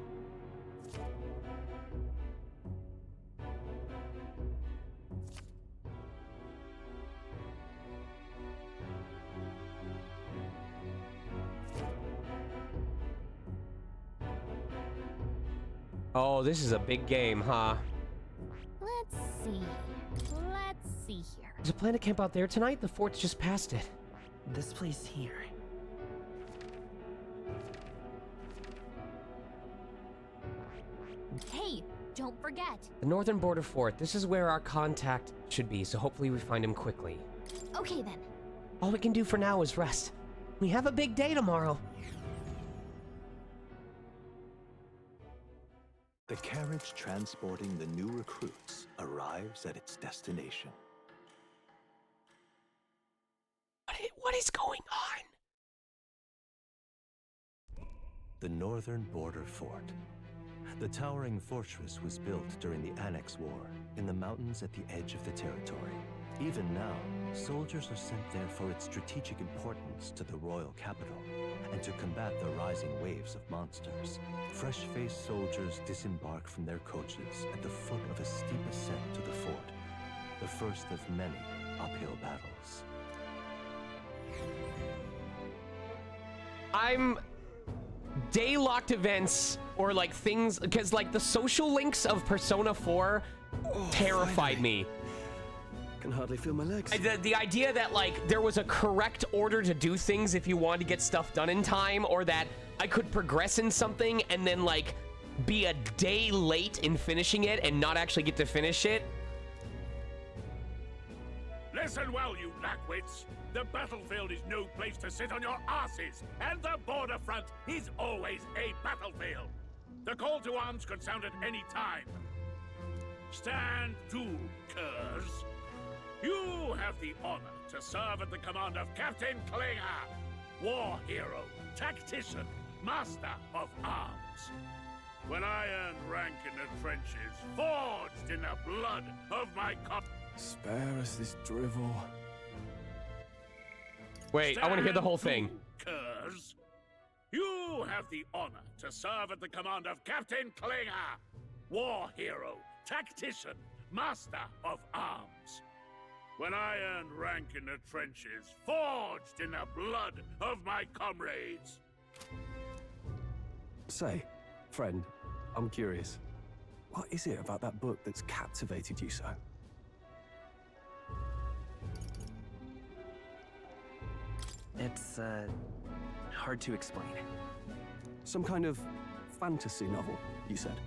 Oh, this is a big game, huh? Let's see. Let's see here. There's a plan to camp out there tonight. The fort's just past it. This place here. Hey, don't forget. The northern border fort. This is where our contact should be, so hopefully we find him quickly. Okay then. All we can do for now is rest. We have a big day tomorrow. The carriage transporting the new recruits arrives at its destination. What is going on? the northern border fort. The towering fortress was built during the Annex War in the mountains at the edge of the territory. Even now, soldiers are sent there for its strategic importance to the royal capital and to combat the rising waves of monsters. Fresh-faced soldiers disembark from their coaches at the foot of a steep ascent to the fort, the first of many uphill battles. I'm day-locked events or like things, because like the social links of Persona 4 terrified me. Can hardly feel my legs. The idea that like there was a correct order to do things if you wanted to get stuff done in time, or that I could progress in something and then like be a day late in finishing it and not actually get to finish it. Listen well, you lackwits. The battlefield is no place to sit on your asses, and the border front is always a battlefield. The call to arms could sound at any time. Stand to, curs. You have the honor to serve at the command of Captain Klinger, war hero, tactician, master of arms. When I earned rank in the trenches, forged in the blood of my Spare us this drivel. Wait, I want to hear the whole thing. Curs. You have the honor to serve at the command of Captain Klinger, war hero, tactician, master of arms. When I earned rank in the trenches, forged in the blood of my comrades. Say, friend, I'm curious. What is it about that book that's captivated you so? It's, hard to explain. Some kind of fantasy novel, you said.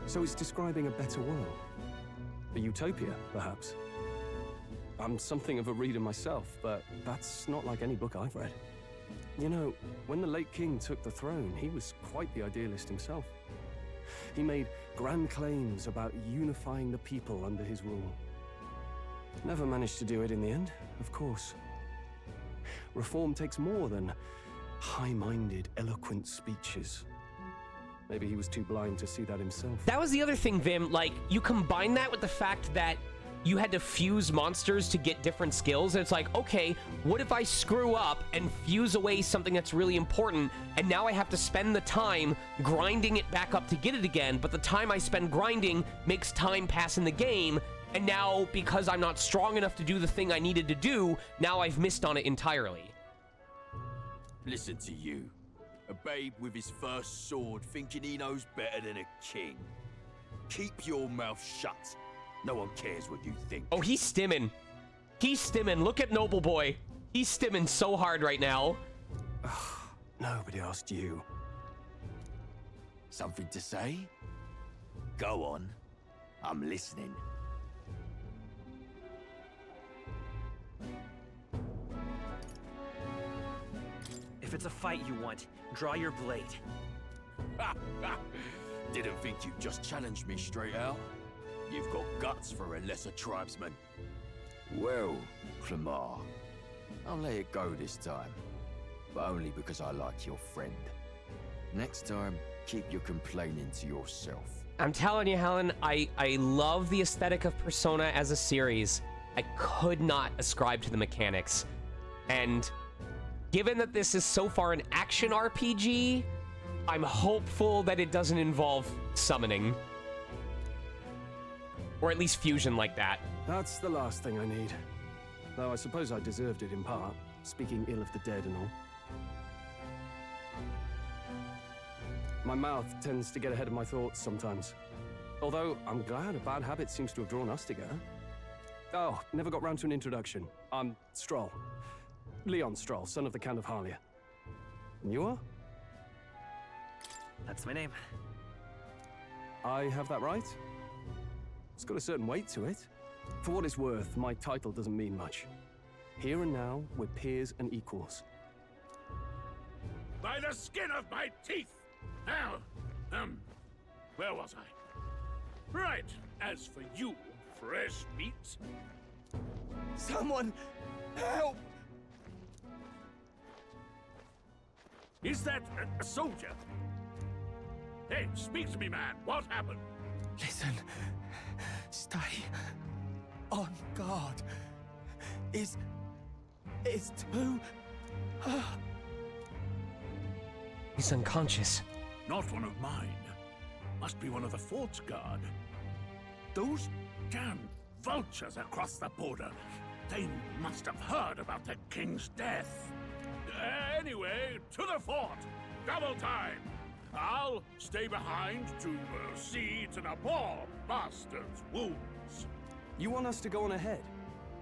So it's describing a better world. A utopia, perhaps. I'm something of a reader myself, but that's not like any book I've read. You know, when the late king took the throne, he was quite the idealist himself. He made grand claims about unifying the people under his rule. Never managed to do it in the end, of course. Reform takes more than high-minded, eloquent speeches. Maybe he was too blind to see that himself. That was the other thing, Vim. Like, you combine that with the fact that you had to fuse monsters to get different skills. And it's like, okay, what if I screw up and fuse away something that's really important, and now I have to spend the time grinding it back up to get it again, but the time I spend grinding makes time pass in the game, and now, because I'm not strong enough to do the thing I needed to do, now I've missed on it entirely. Listen to you. A babe with his first sword thinking he knows better than a king. Keep your mouth shut. No one cares what you think. Oh, he's stimming. He's stimming. Look at Noble Boy. He's stimming so hard right now. Nobody asked you. Something to say? Go on. I'm listening. If it's a fight you want, draw your blade. Didn't think you'd just challenge me straight out. You've got guts for a lesser tribesman. Well, Clemar, I'll let it go this time. But only because I like your friend. Next time, keep your complaining to yourself. I'm telling you, Helen, I love the aesthetic of Persona as a series. I could not ascribe to the mechanics. And given that this is so far an action RPG, I'm hopeful that it doesn't involve summoning. Or at least fusion like that. That's the last thing I need. Though I suppose I deserved it in part, speaking ill of the dead and all. My mouth tends to get ahead of my thoughts sometimes. Although, I'm glad a bad habit seems to have drawn us together. Oh, never got round to an introduction. I'm Stroll. Leon Stroll, son of the Count of Harlia. And you are? That's my name. I have that right? It's got a certain weight to it. For what it's worth, my title doesn't mean much. Here and now, we're peers and equals. By the skin of my teeth! Now, where was I? Right, as for you, fresh meat. Someone, help! Is that a soldier? Hey, speak to me, man. What happened? Listen. Stay on guard. It's too... He's unconscious. Not one of mine. Must be one of the fort's guard. Those damn vultures across the border. They must have heard about the king's death. Anyway, to the fort. Double time. I'll stay behind to see to the poor bastard's wounds. You want us to go on ahead?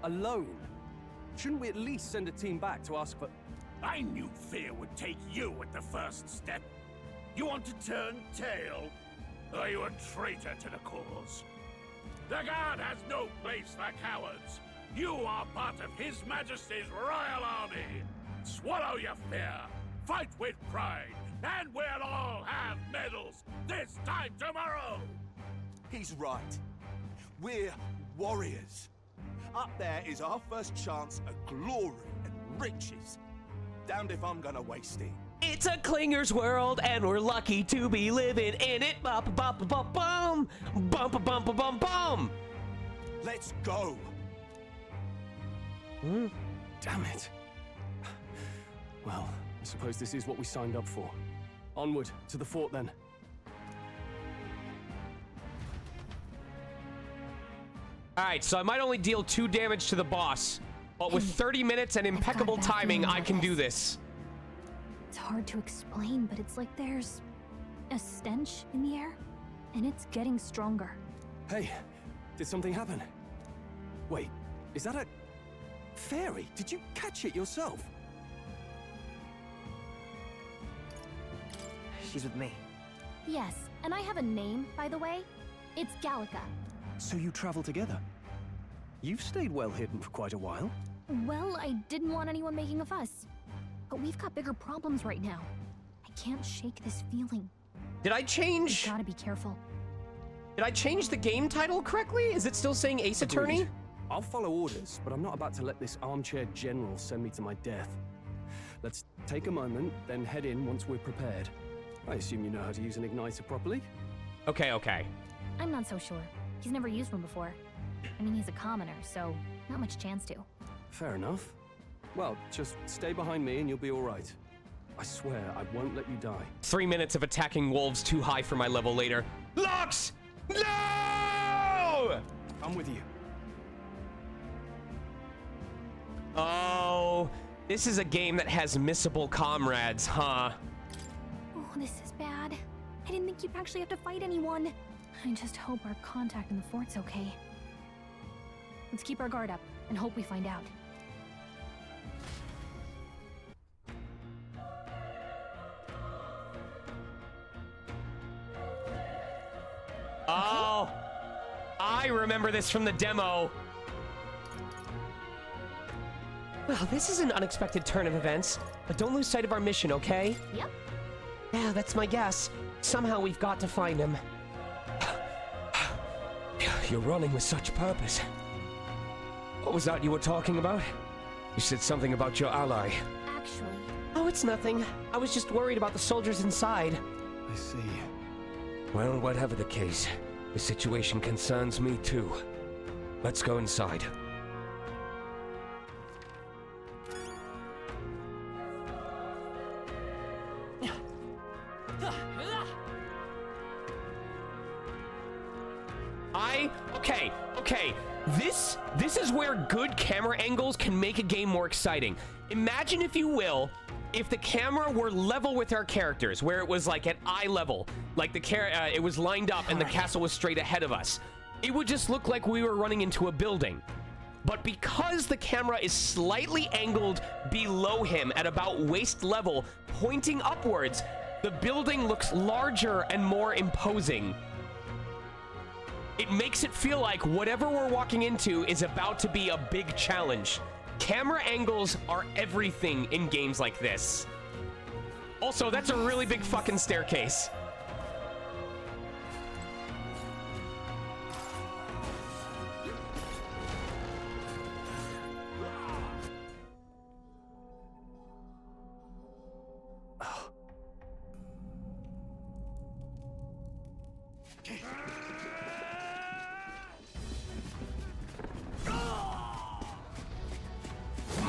Alone? Shouldn't we at least send a team back to ask for... I knew fear would take you at the first step. You want to turn tail? Are you a traitor to the cause? The Guard has no place for cowards. You are part of His Majesty's Royal Army. Swallow your fear. Fight with pride. And we'll all have medals this time tomorrow. He's right. We're warriors. Up there is our first chance at glory and riches. Damned if I'm gonna waste it. It's a Clinger's world, and we're lucky to be living in it. Bum bum bum bum bum bum bum bum bum bum. Let's go. Damn it. Well, I suppose this is what we signed up for. Onward to the fort then. Alright, so I might only deal 2 damage to the boss, but with 30 minutes and impeccable timing, I can do this. It's hard to explain, but it's like there's a stench in the air, and it's getting stronger. Hey, did something happen? Wait, is that a fairy? Did you catch it yourself? She's with me. Yes, and I have a name, by the way. It's Gallica. So you travel together? You've stayed well hidden for quite a while. Well, I didn't want anyone making a fuss. But we've got bigger problems right now. I can't shake this feeling. Did I change? You gotta be careful. Did I change the game title correctly? Is it still saying Ace Attorney? I'll follow orders, but I'm not about to let this armchair general send me to my death. Let's take a moment, then head in once we're prepared. I assume you know how to use an igniter properly? Okay, okay. I'm not so sure. He's never used one before. I mean, he's a commoner, so not much chance to. Fair enough. Well, just stay behind me and you'll be all right. I swear I won't let you die. 3 minutes of attacking wolves too high for my level later. Lux! No! I'm with you. Oh, this is a game that has missable comrades, huh? Oh, this is bad. I didn't think you'd actually have to fight anyone. I just hope our contact in the fort's okay. Let's keep our guard up and hope we find out. Oh, I remember this from the demo. Well, this is an unexpected turn of events, but don't lose sight of our mission, okay? Yep. Yeah, that's my guess. Somehow we've got to find him. You're running with such purpose. What was that you were talking about? You said something about your ally. Actually... Oh, it's nothing. I was just worried about the soldiers inside. I see. Well, whatever the case, the situation concerns me too. Let's go inside. Okay. This is where good camera angles can make a game more exciting. Imagine, if you will, if the camera were level with our characters, where it was like at eye level, like it was lined up and the castle was straight ahead of us. It would just look like we were running into a building. But because the camera is slightly angled below him at about waist level, pointing upwards, the building looks larger and more imposing. It makes it feel like whatever we're walking into is about to be a big challenge. Camera angles are everything in games like this. Also, that's a really big fucking staircase. You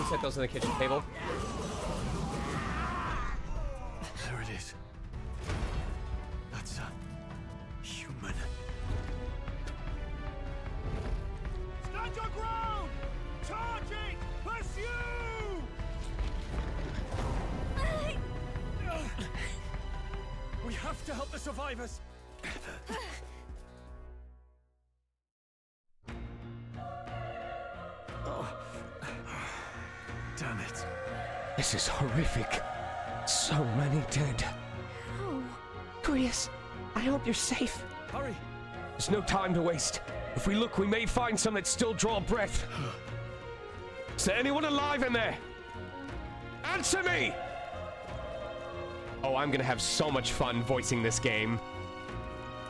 set those on the kitchen table. There it is. That's a human. Stand your ground! Charging! Pursue! We have to help the survivors. Oh. Damn it. This is horrific. So many dead. Oh. Gradius, I hope you're safe. Hurry. There's no time to waste. If we look, we may find some that still draw breath. Is there anyone alive in there? Answer me! Oh, I'm gonna have so much fun voicing this game.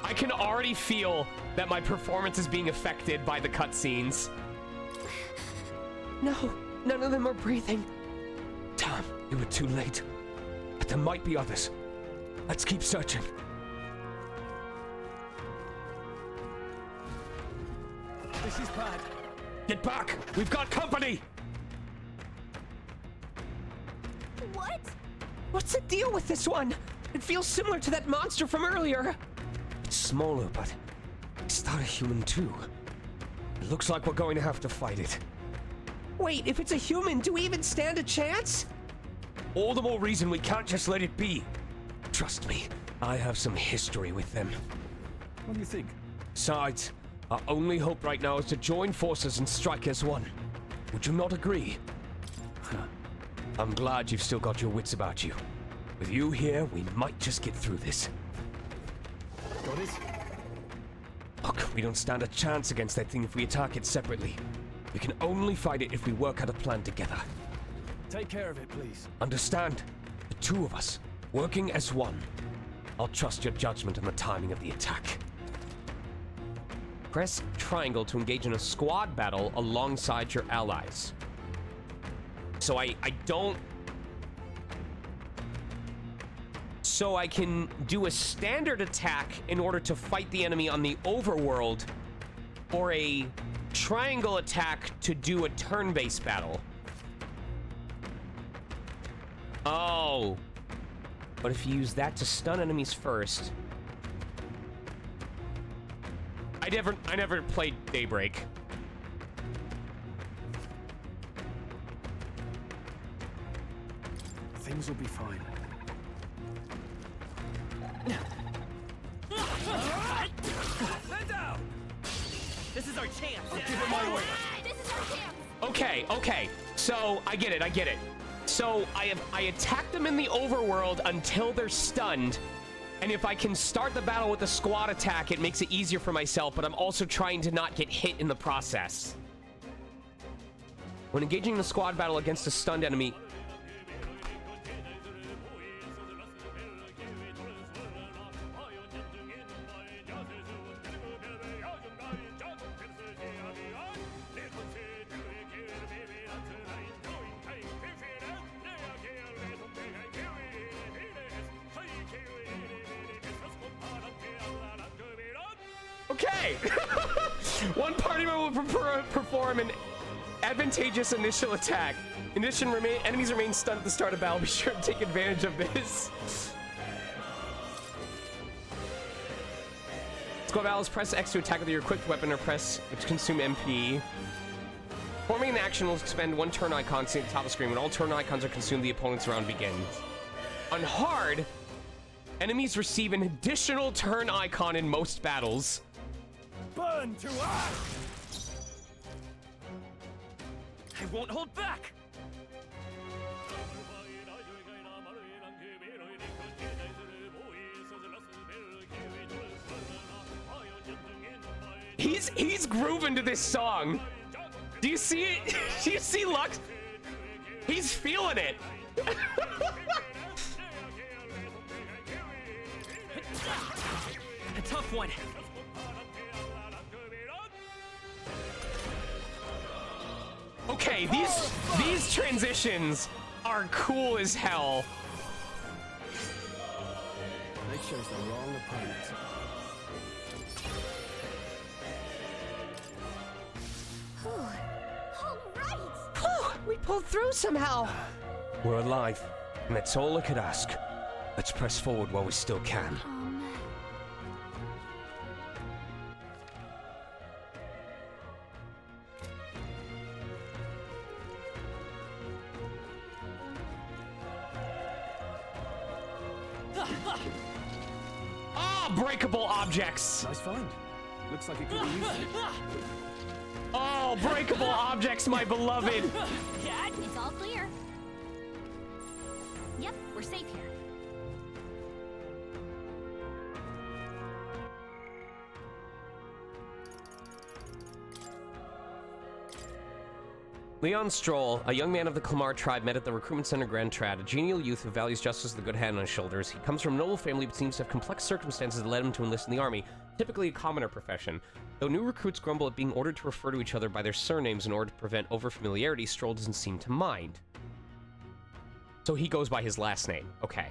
I can already feel that my performance is being affected by the cutscenes. No, none of them are breathing. Damn, you were too late. But there might be others. Let's keep searching. This is bad. Get back! We've got company! What? What's the deal with this one? It feels similar to that monster from earlier. It's smaller, but it's not a human too. It looks like we're going to have to fight it. Wait, if it's a human, do we even stand a chance? All the more reason we can't just let it be. Trust me, I have some history with them. What do you think? Besides, our only hope right now is to join forces and strike as one. Would you not agree? I'm glad you've still got your wits about you. With you here, we might just get through this. Got it? Look, we don't stand a chance against that thing if we attack it separately. We can only fight it if we work out a plan together. Take care of it, please. Understand? The two of us, working as one. I'll trust your judgment on the timing of the attack. Press triangle to engage in a squad battle alongside your allies. So I don't... So I can do a standard attack in order to fight the enemy on the overworld, or a triangle attack to do a turn-based battle. Oh. But if you use that to stun enemies first... I never played Daybreak. Things will be fine. Stand down! This is our chance. I'll give it my way. This is our chance. Okay. So I get it. So I attack them in the overworld until they're stunned. And if I can start the battle with a squad attack, it makes it easier for myself, but I'm also trying to not get hit in the process. When engaging in a squad battle against a stunned enemy... Okay! One party member will perform an advantageous initial attack. Enemies remain stunned at the start of battle. Be sure to take advantage of this. Squad battles, press X to attack with your equipped weapon, or press to consume MP. Forming an action will expend one turn icon seen at the top of the screen. When all turn icons are consumed, the opponent's round begins. On hard, enemies receive an additional turn icon in most battles. Burn to ash! I won't hold back! He's grooving to this song. Do you see it? Do you see Lux? He's feeling it. A tough one. Okay, these transitions are cool as hell. They chose the wrong opponent. pulled through somehow. We're alive, and that's all I could ask. Let's press forward while we still can. Ah, breakable objects! Nice find. Looks like it could be useful. Oh, breakable objects, my beloved! It's all clear. Yep, we're safe here. Leon Stroll, a young man of the Clamar tribe, met at the recruitment center Grand Trad, a genial youth who values justice with a good hand on his shoulders. He comes from a noble family but seems to have complex circumstances that led him to enlist in the army, typically a commoner profession. Though new recruits grumble at being ordered to refer to each other by their surnames in order to prevent overfamiliarity, Stroll doesn't seem to mind. So he goes by his last name. Okay.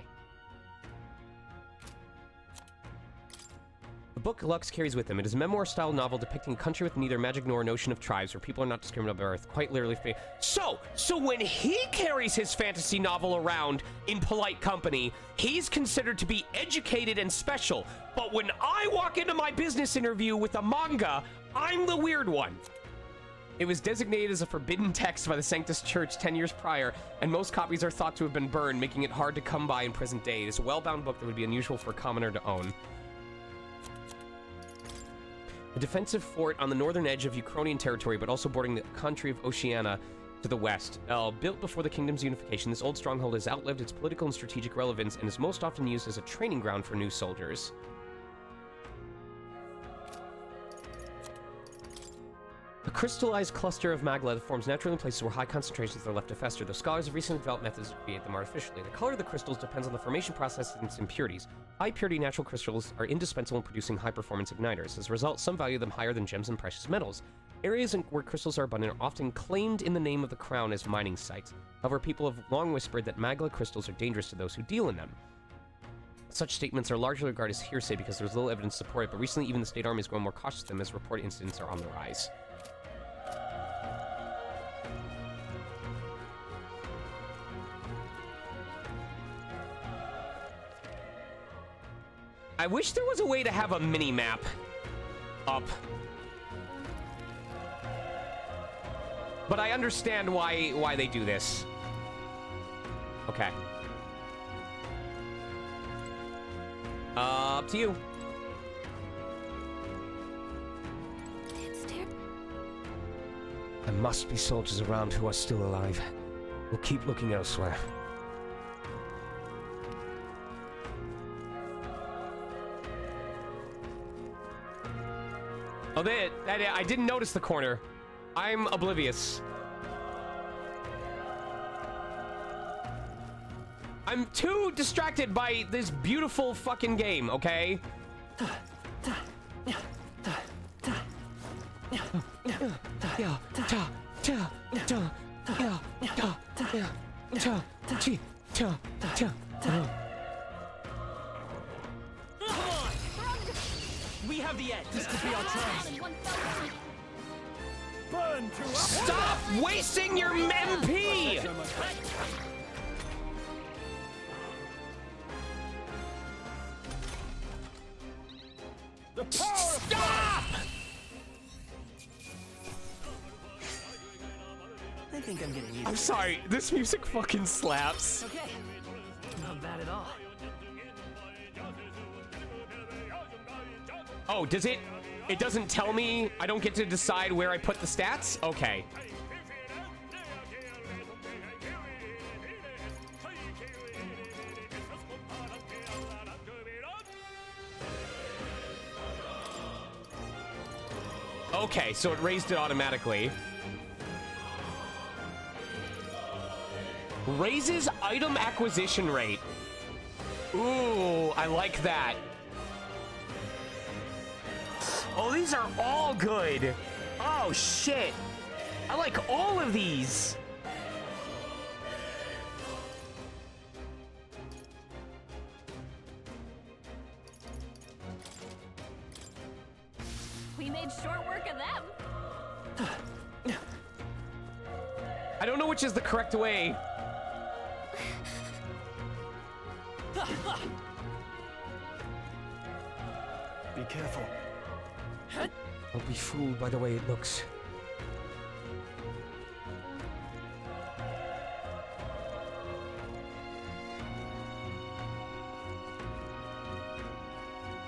The book Lux carries with him. It is a memoir-style novel depicting a country with neither magic nor a notion of tribes, where people are not discriminated by birth. Quite literally. So when he carries his fantasy novel around in polite company, he's considered to be educated and special. But when I walk into my business interview with a manga, I'm the weird one. It was designated as a forbidden text by the Sanctus Church 10 years prior, and most copies are thought to have been burned, making it hard to come by in present day. It is a well-bound book that would be unusual for a commoner to own. A defensive fort on the northern edge of Ukrainian territory, but also bordering the country of Oceania to the west. Built before the kingdom's unification, this old stronghold has outlived its political and strategic relevance and is most often used as a training ground for new soldiers. A crystallized cluster of magma that forms naturally in places where high concentrations are left to fester, though scholars have recently developed methods to create them artificially. The color of the crystals depends on the formation process and its impurities. High-purity natural crystals are indispensable in producing high-performance igniters. As a result, some value them higher than gems and precious metals. Areas where crystals are abundant are often claimed in the name of the crown as mining sites. However, people have long whispered that magma crystals are dangerous to those who deal in them. Such statements are largely regarded as hearsay because there's little evidence to support it, but recently even the state army has grown more cautious of them as reported incidents are on the rise. I wish there was a way to have a mini-map up. But I understand why they do this. Okay. Up to you. There must be soldiers around who are still alive. We'll keep looking elsewhere. Oh, I didn't notice the corner. I'm oblivious. I'm too distracted by this beautiful fucking game, okay? We have the edge. This could be our chance. Burn to Stop wasting your MP! the power of Stop! I think I'm getting used I'm sorry, this music fucking slaps. Okay. Not bad at all. Oh, does it? It doesn't tell me? I don't get to decide where I put the stats? Okay. Okay, so it raised it automatically. Raises item acquisition rate. Ooh, I like that. Oh, these are all good. Oh, shit. I like all of these. We made short work of them. I don't know which is the correct way. Be careful. Don't be fooled by the way it looks.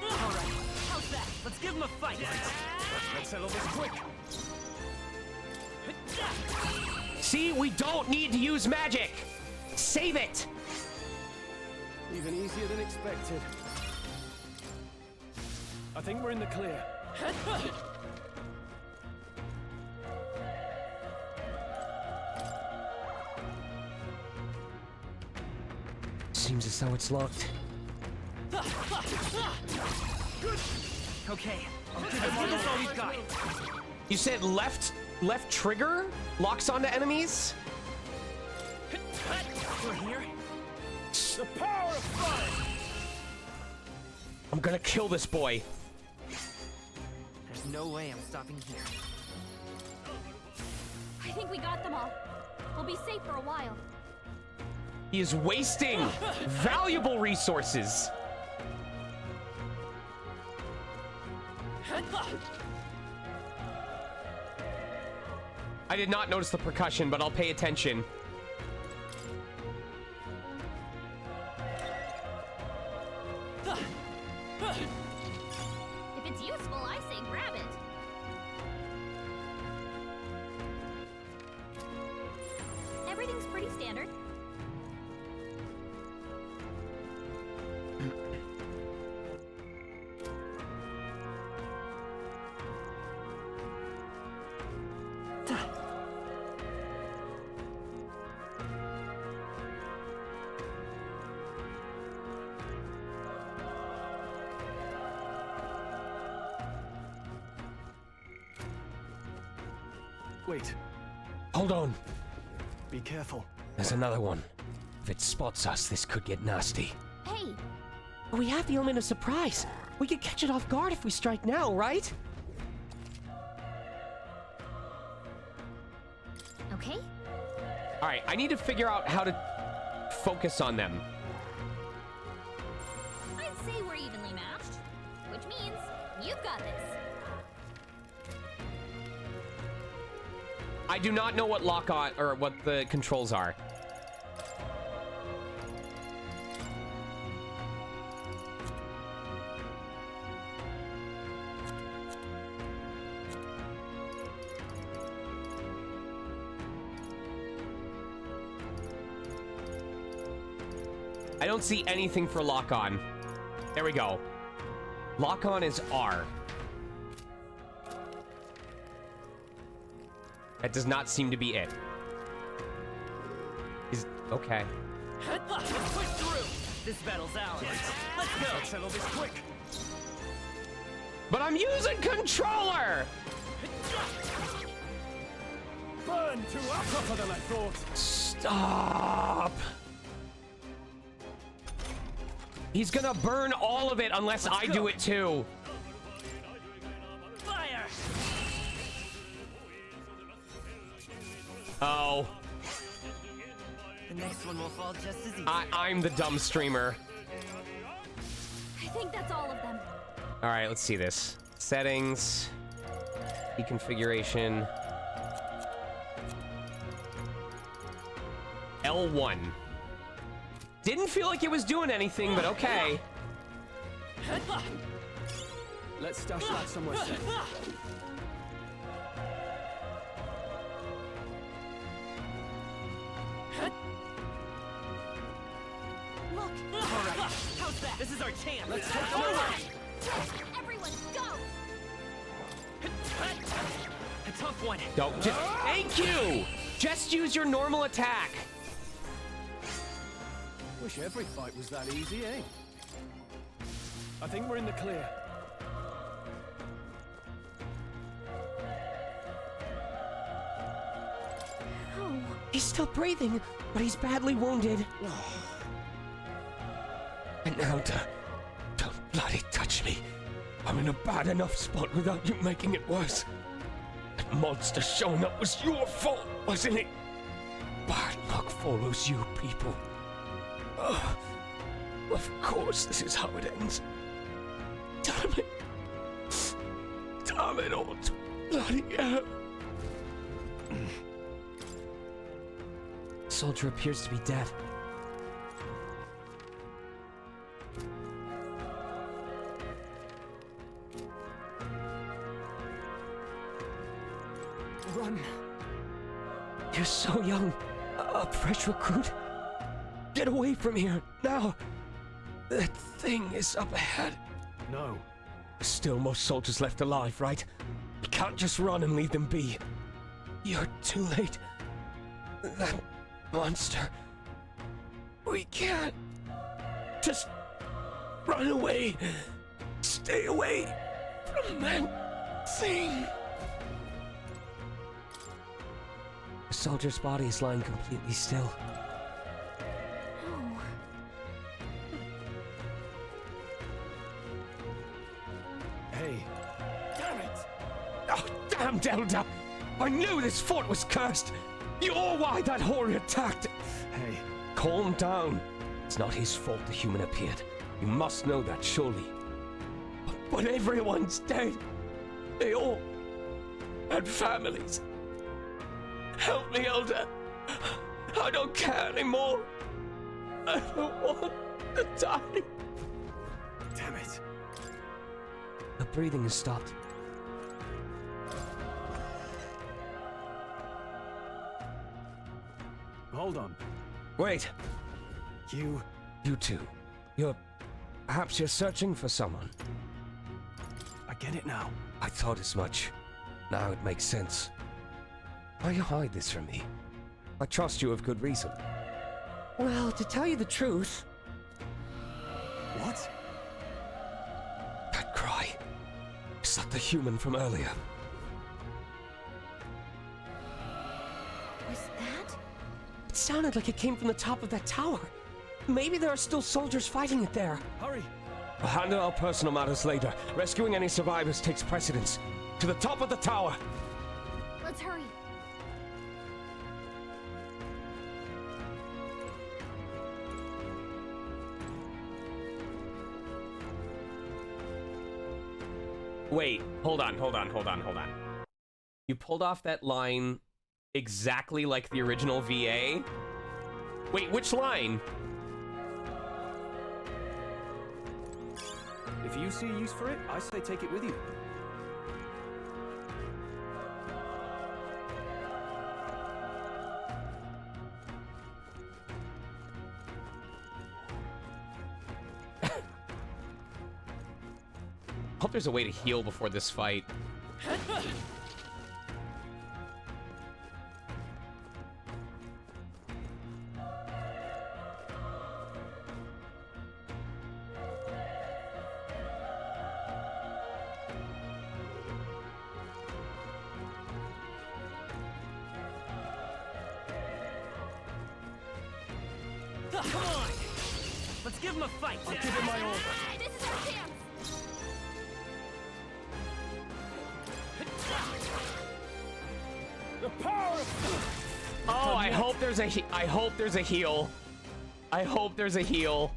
Alright, how's that? Let's give him a fight! Let's settle this quick! See, we don't need to use magic. Save it. Even easier than expected. I think we're in the clear. Seems as though it's locked. Okay, I'll give this all we've got. You said left trigger locks onto enemies? We're here. The power of fire! I'm gonna kill this boy. There's no way I'm stopping here. I think we got them all. We'll be safe for a while. He is wasting valuable resources. I did not notice the percussion, but I'll pay attention. If it's useful, I say grab it. Everything's pretty standard. Wait. Hold on. Be careful. There's another one. If it spots us, this could get nasty. Hey, We have the element of surprise. We could catch it off guard if we strike now, right? okay. All right, I need to figure out how to focus on them. I'd say we're evenly matched, which means you've got this. I do not know what lock on or what the controls are. I don't see anything for lock on. There we go. Lock on is R. That does not seem to be it. Is okay. Let's push through. This battle's ours. Let's go. Let's settle this quick. But I'm using controller. Burn to tougher than I thought. Stop. He's gonna burn all of it unless I do it too. Fire! Oh. The next one will fall just as easy. I'm the dumb streamer. I think that's all of them. All right, let's see this. Settings. Deconfiguration. L1. Didn't feel like it was doing anything, but okay. Let's stash that somewhere safe. Look. All right, how's that? This is our chance. Let's take them over. Everyone, go. A tough one. Don't just. Thank you. Just use your normal attack. Wish every fight was that easy, eh? I think we're in the clear. Oh, he's still breathing, but he's badly wounded. And Elder, don't bloody touch me. I'm in a bad enough spot without you making it worse. That monster showing up was your fault, wasn't it? Bad luck follows you people. Of course this is how it ends. Damn it. Damn it all to bloody hell. Soldier appears to be dead. Run. You're so young. A fresh recruit. Get away from here, now. That thing is up ahead. No. There's still most soldiers left alive, right? You can't just run and leave them be. You're too late. That monster. We can't. Just run away. Stay away from that thing. The soldier's body is lying completely still. Hey. Damn it! Oh, damned Elder! I knew this fort was cursed! You're why that horde attacked! Hey. Calm down. It's not his fault the human appeared. You must know that, surely. But everyone's dead. They all had families. Help me, Elder. I don't care anymore. I don't want to die. Damn it. The breathing has stopped. Hold on. Wait. You two. Perhaps you're searching for someone. I get it now. I thought as much. Now it makes sense. Why you hide this from me? I trust you with good reason. Well, to tell you the truth... What? That cry. Is that the human from earlier? Was that? It sounded like it came from the top of that tower. Maybe there are still soldiers fighting it there. Hurry! We'll handle our personal matters later. Rescuing any survivors takes precedence. To the top of the tower! Let's hurry. Wait, hold on. You pulled off that line exactly like the original VA? Wait, which line? If you see use for it, I say take it with you. Hope there's a way to heal before this fight. Come on! Let's give him a fight! I'll give him my order. This is our chance! The power of... Oh, I hope there's a heal. I hope there's a heal.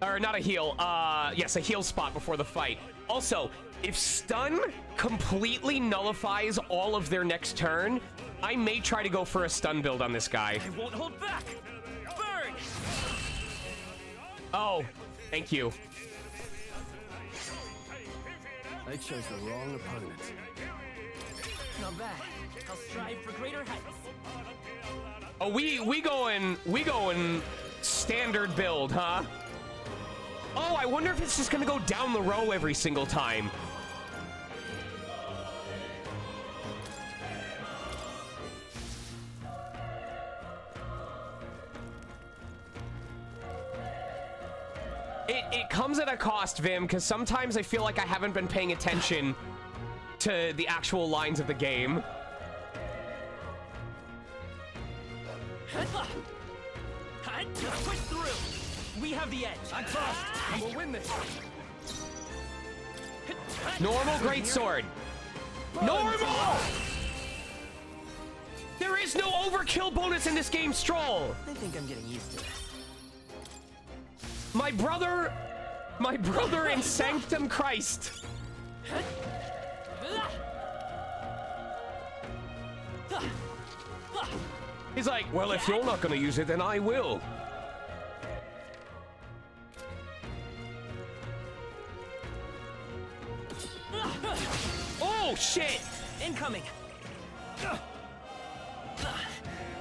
Or not a heal. Yes, a heal spot before the fight. Also, if stun completely nullifies all of their next turn, I may try to go for a stun build on this guy. I won't hold back! Burn! Oh, thank you. They chose the wrong opponent. Not bad. I'll strive for greater heights. Oh, we going standard build, huh? Oh, I wonder if it's just gonna go down the row every single time. It comes at a cost, Vim, because sometimes I feel like I haven't been paying attention to the actual lines of the game. Just push through. We have the edge. I'm fast. And we'll win this. Normal greatsword. Normal! There is no overkill bonus in this game, Stroll! I think I'm getting used to it. My brother in Sanctum Christ. He's like, well, if you're not gonna use it, then I will. Oh, shit! Incoming!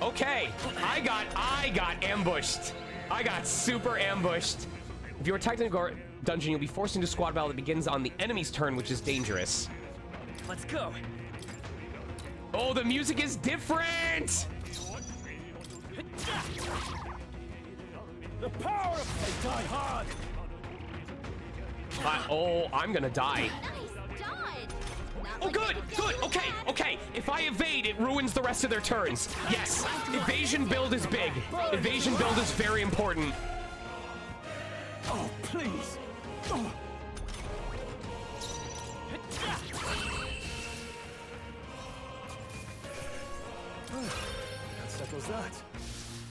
Okay, I got ambushed. I got super ambushed. If you're attacked in a dungeon, you'll be forced into squad battle that begins on the enemy's turn, which is dangerous. Let's go. Oh, the music is different! The power of die hard. Oh, I'm gonna die. Nice dodge. Oh, good, good, okay, okay. If I evade, it ruins the rest of their turns. Yes, evasion build is big. Evasion build is very important. Oh, please. Oh. That settles that.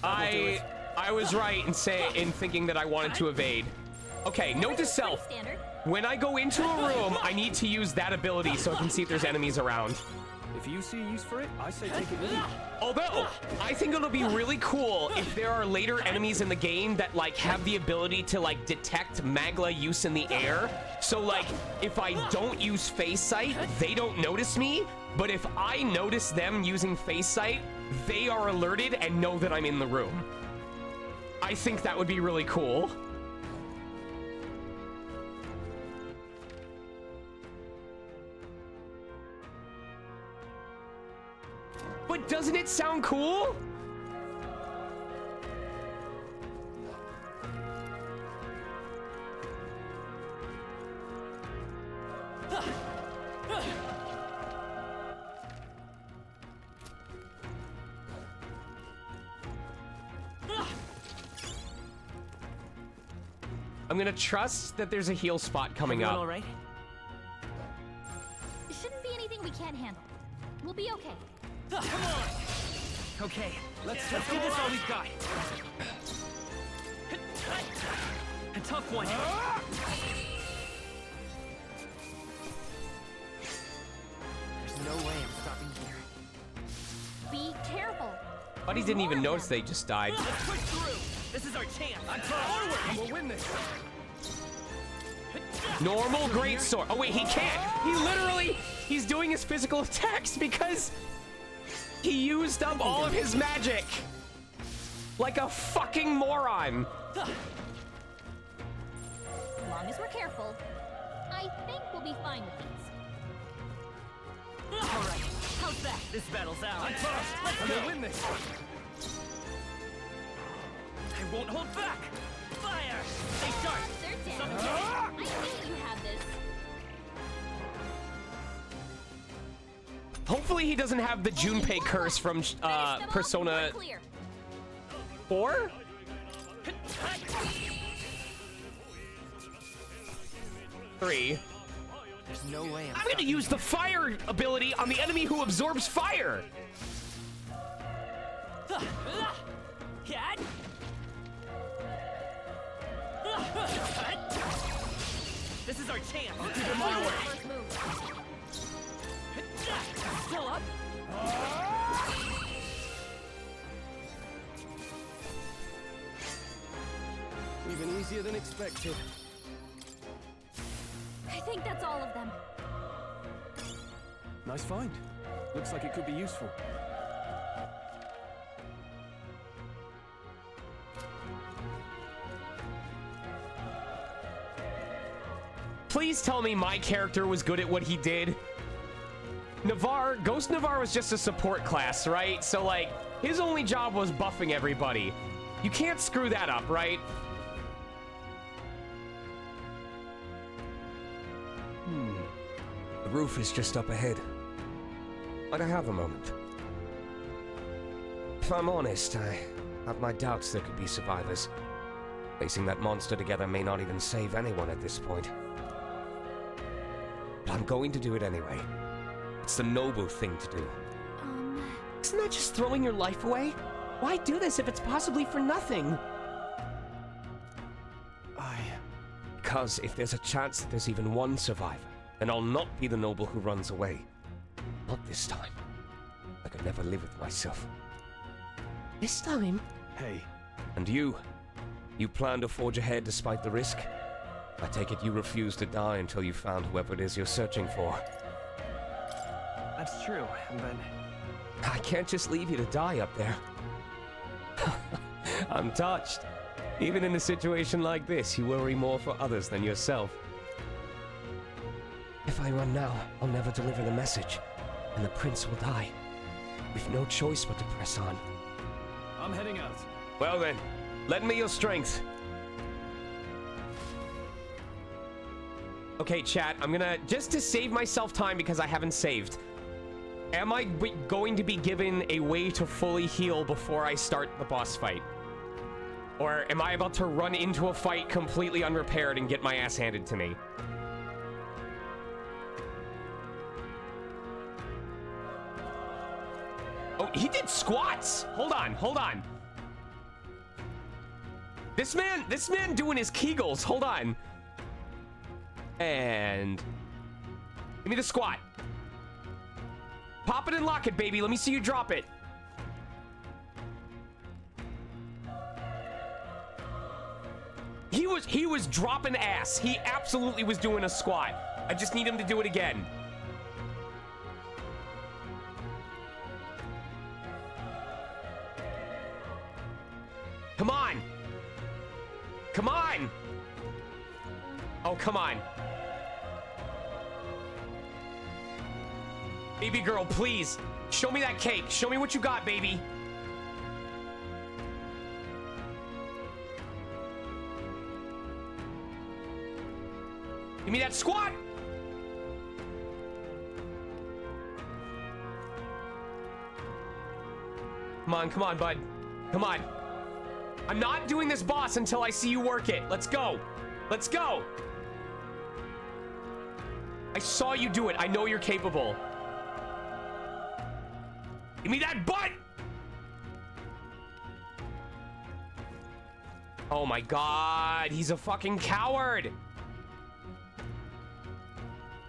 I was right in thinking that I wanted to evade. Okay, note to self. When I go into a room, I need to use that ability so I can see if there's enemies around. If you see a use for it, I say take it with you. Although, I think it'll be really cool if there are later enemies in the game that, like, have the ability to, like, detect Magla use in the air. So, like, if I don't use Face Sight, they don't notice me. But if I notice them using Face Sight, they are alerted and know that I'm in the room. I think that would be really cool. But doesn't it sound cool? I'm gonna trust that there's a heal spot coming up. All right? It shouldn't be anything we can't handle. We'll be okay. Come on! Okay, let's give this all we've got. A tough one. There's no way I'm stopping here. Be careful. Buddy didn't even notice they just died. Let's push through. This is our chance. Forward, and we'll win this. Normal great sword. Oh wait, he can't. He's doing his physical attacks because he used up all of his magic. Like a fucking moron. As long as we're careful, I think we'll be fine with these. All right, how's that? This battle's out. Let's go. Win this. I won't hold back. Fire! Stay sharp. I think you have this. Hopefully he doesn't have the Junpei curse from Persona 4? Three. There's no way I'm gonna use the fire ability on the enemy who absorbs fire. This is our chance. I'll keep him on the way. Still up? Even easier than expected. I think that's all of them. Nice find. Looks like it could be useful. Please tell me my character was good at what he did. Ghost Navarre was just a support class, right? So, like, his only job was buffing everybody. You can't screw that up, right? The roof is just up ahead. Might I have a moment? If I'm honest, I have my doubts there could be survivors. Facing that monster together may not even save anyone at this point. But I'm going to do it anyway. It's the noble thing to do. Isn't that just throwing your life away? Why do this if it's possibly for nothing? Because if there's a chance that there's even one survivor, then I'll not be the noble who runs away. Not this time. I could never live with myself. This time? Hey. And you? You plan to forge ahead despite the risk? I take it you refuse to die until you found whoever it is you're searching for. That's true, but... I can't just leave you to die up there. I'm touched. Even in a situation like this, you worry more for others than yourself. If I run now, I'll never deliver the message, and the prince will die. We've no choice but to press on. I'm heading out. Well then, lend me your strength. Okay, chat, I'm gonna, just to save myself time because I haven't saved, am I going to be given a way to fully heal before I start the boss fight? Or am I about to run into a fight completely unprepared and get my ass handed to me? Oh, he did squats! Hold on, hold on. This man doing his Kegels, hold on. And give me the squat. Pop it and lock it, baby. Let me see you drop it. He was dropping ass. He absolutely was doing a squat. I just need him to do it again. Come on. Come on. Oh, come on. Baby girl, please. Show me that cake. Show me what you got, baby. Give me that squat. Come on, bud. Come on. I'm not doing this boss until I see you work it. Let's go. Let's go. I saw you do it. I know you're capable. Give me that butt! Oh my god, he's a fucking coward.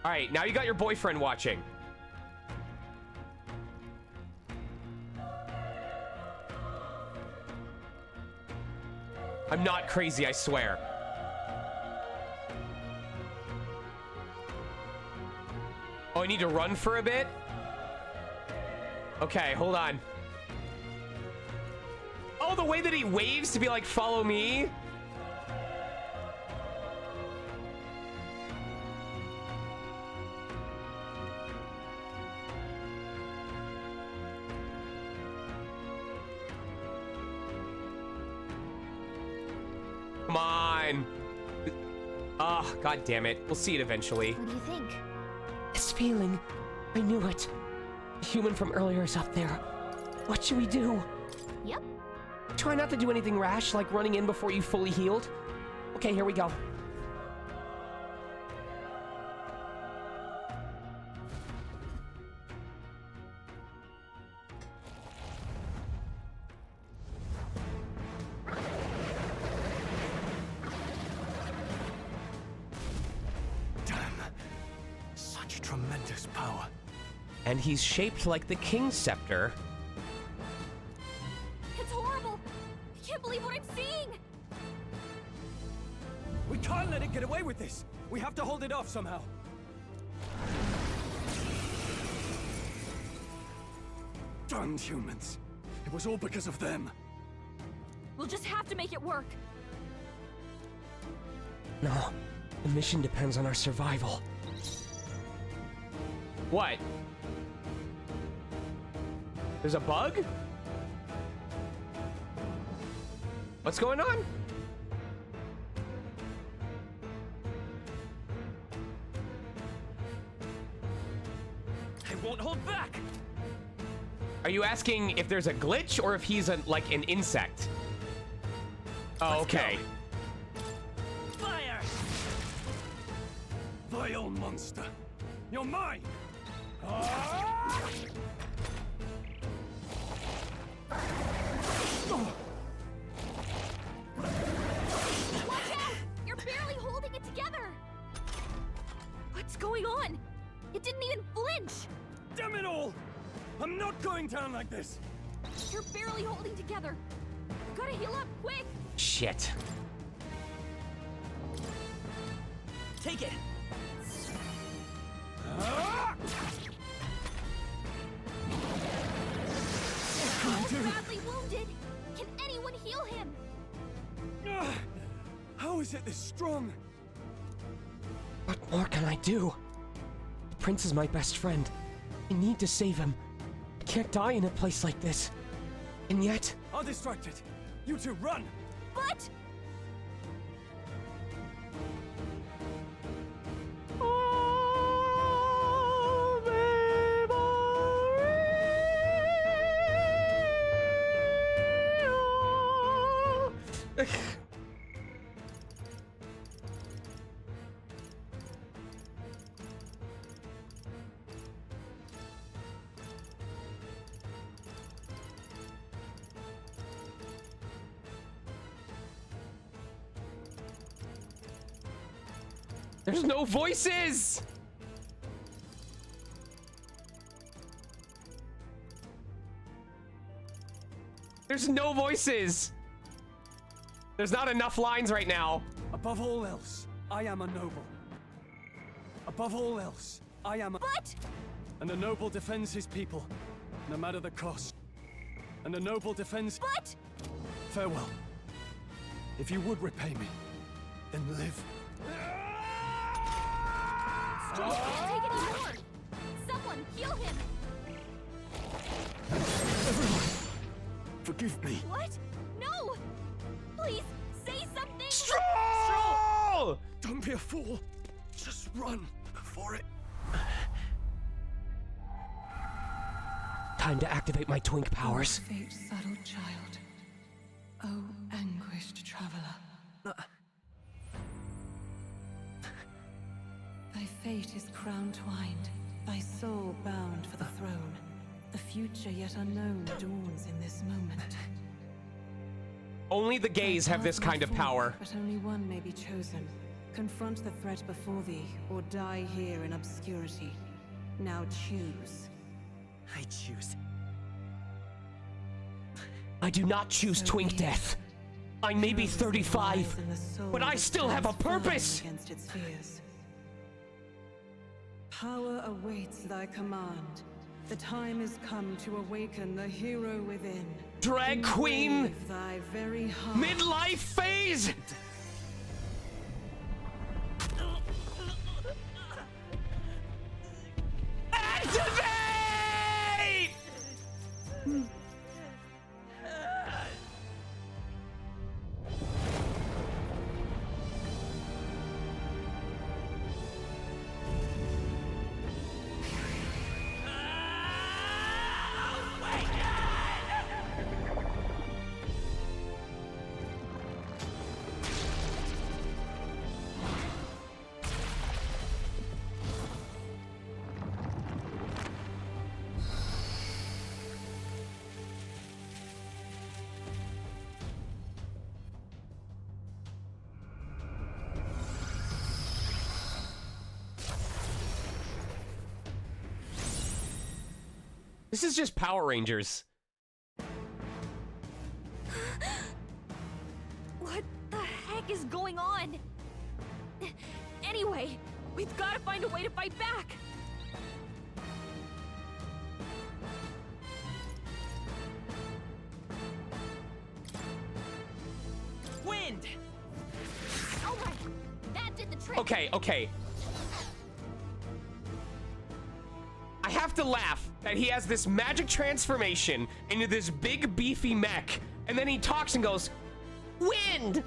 All right, now you got your boyfriend watching. I'm not crazy, I swear. Oh, I need to run for a bit? Okay, hold on. Oh, the way that he waves to be like, follow me? Come on. Ah, oh, god damn it. We'll see it eventually. What do you think? This feeling, I knew it. The human from earlier is up there. What should we do? Yep. Try not to do anything rash, like running in before you fully healed. Okay, here we go. Tremendous power. And he's shaped like the King's Scepter. It's horrible. I can't believe what I'm seeing. We can't let it get away with this. We have to hold it off somehow. Darned humans. It was all because of them. We'll just have to make it work. No, the mission depends on our survival. What? There's a bug? What's going on? I won't hold back. Are you asking if there's a glitch or if he's like an insect? Oh, okay. Fire! Vile monster. You're mine! Watch out! You're barely holding it together! What's going on? It didn't even flinch! Damn it all! I'm not going down like this! You're barely holding together. You gotta heal up, quick! Shit. Take it! He's badly wounded. Can anyone heal him? How is it this strong? What more can I do? The prince is my best friend. I need to save him. I can't die in a place like this. And yet... I'll distract it. You two run! But... There's no voices! There's no voices! There's not enough lines right now. Above all else, I am a noble. Above all else, I am a... But... And a noble defends his people, no matter the cost. And a noble defends... But... Farewell. If you would repay me, then live. He can't take any more! Someone, heal him! Everyone, forgive me. What? No! Please, say something! Stroll! Don't be a fool. Just run before it... Time to activate my twink powers. Fate, subtle child. Oh, anguished traveler. Thy fate is crown-twined, thy soul bound for the throne. The future yet unknown dawns in this moment. Only the gays have this kind of power. But only one may be chosen. Confront the threat before thee, or die here in obscurity. Now choose. I choose. I do not choose twink death. I may be 35, but I still have a purpose! Against its fears. Power awaits thy command. The time is come to awaken the hero within. Drag queen! Brave thy very heart. Midlife phase! Activate! This is just Power Rangers. What the heck is going on? Anyway, we've got to find a way to fight back. Wind! All right, that did the trick. Okay, okay. I have to laugh that he has this magic transformation into this big beefy mech, and then he talks and goes, "Wind!"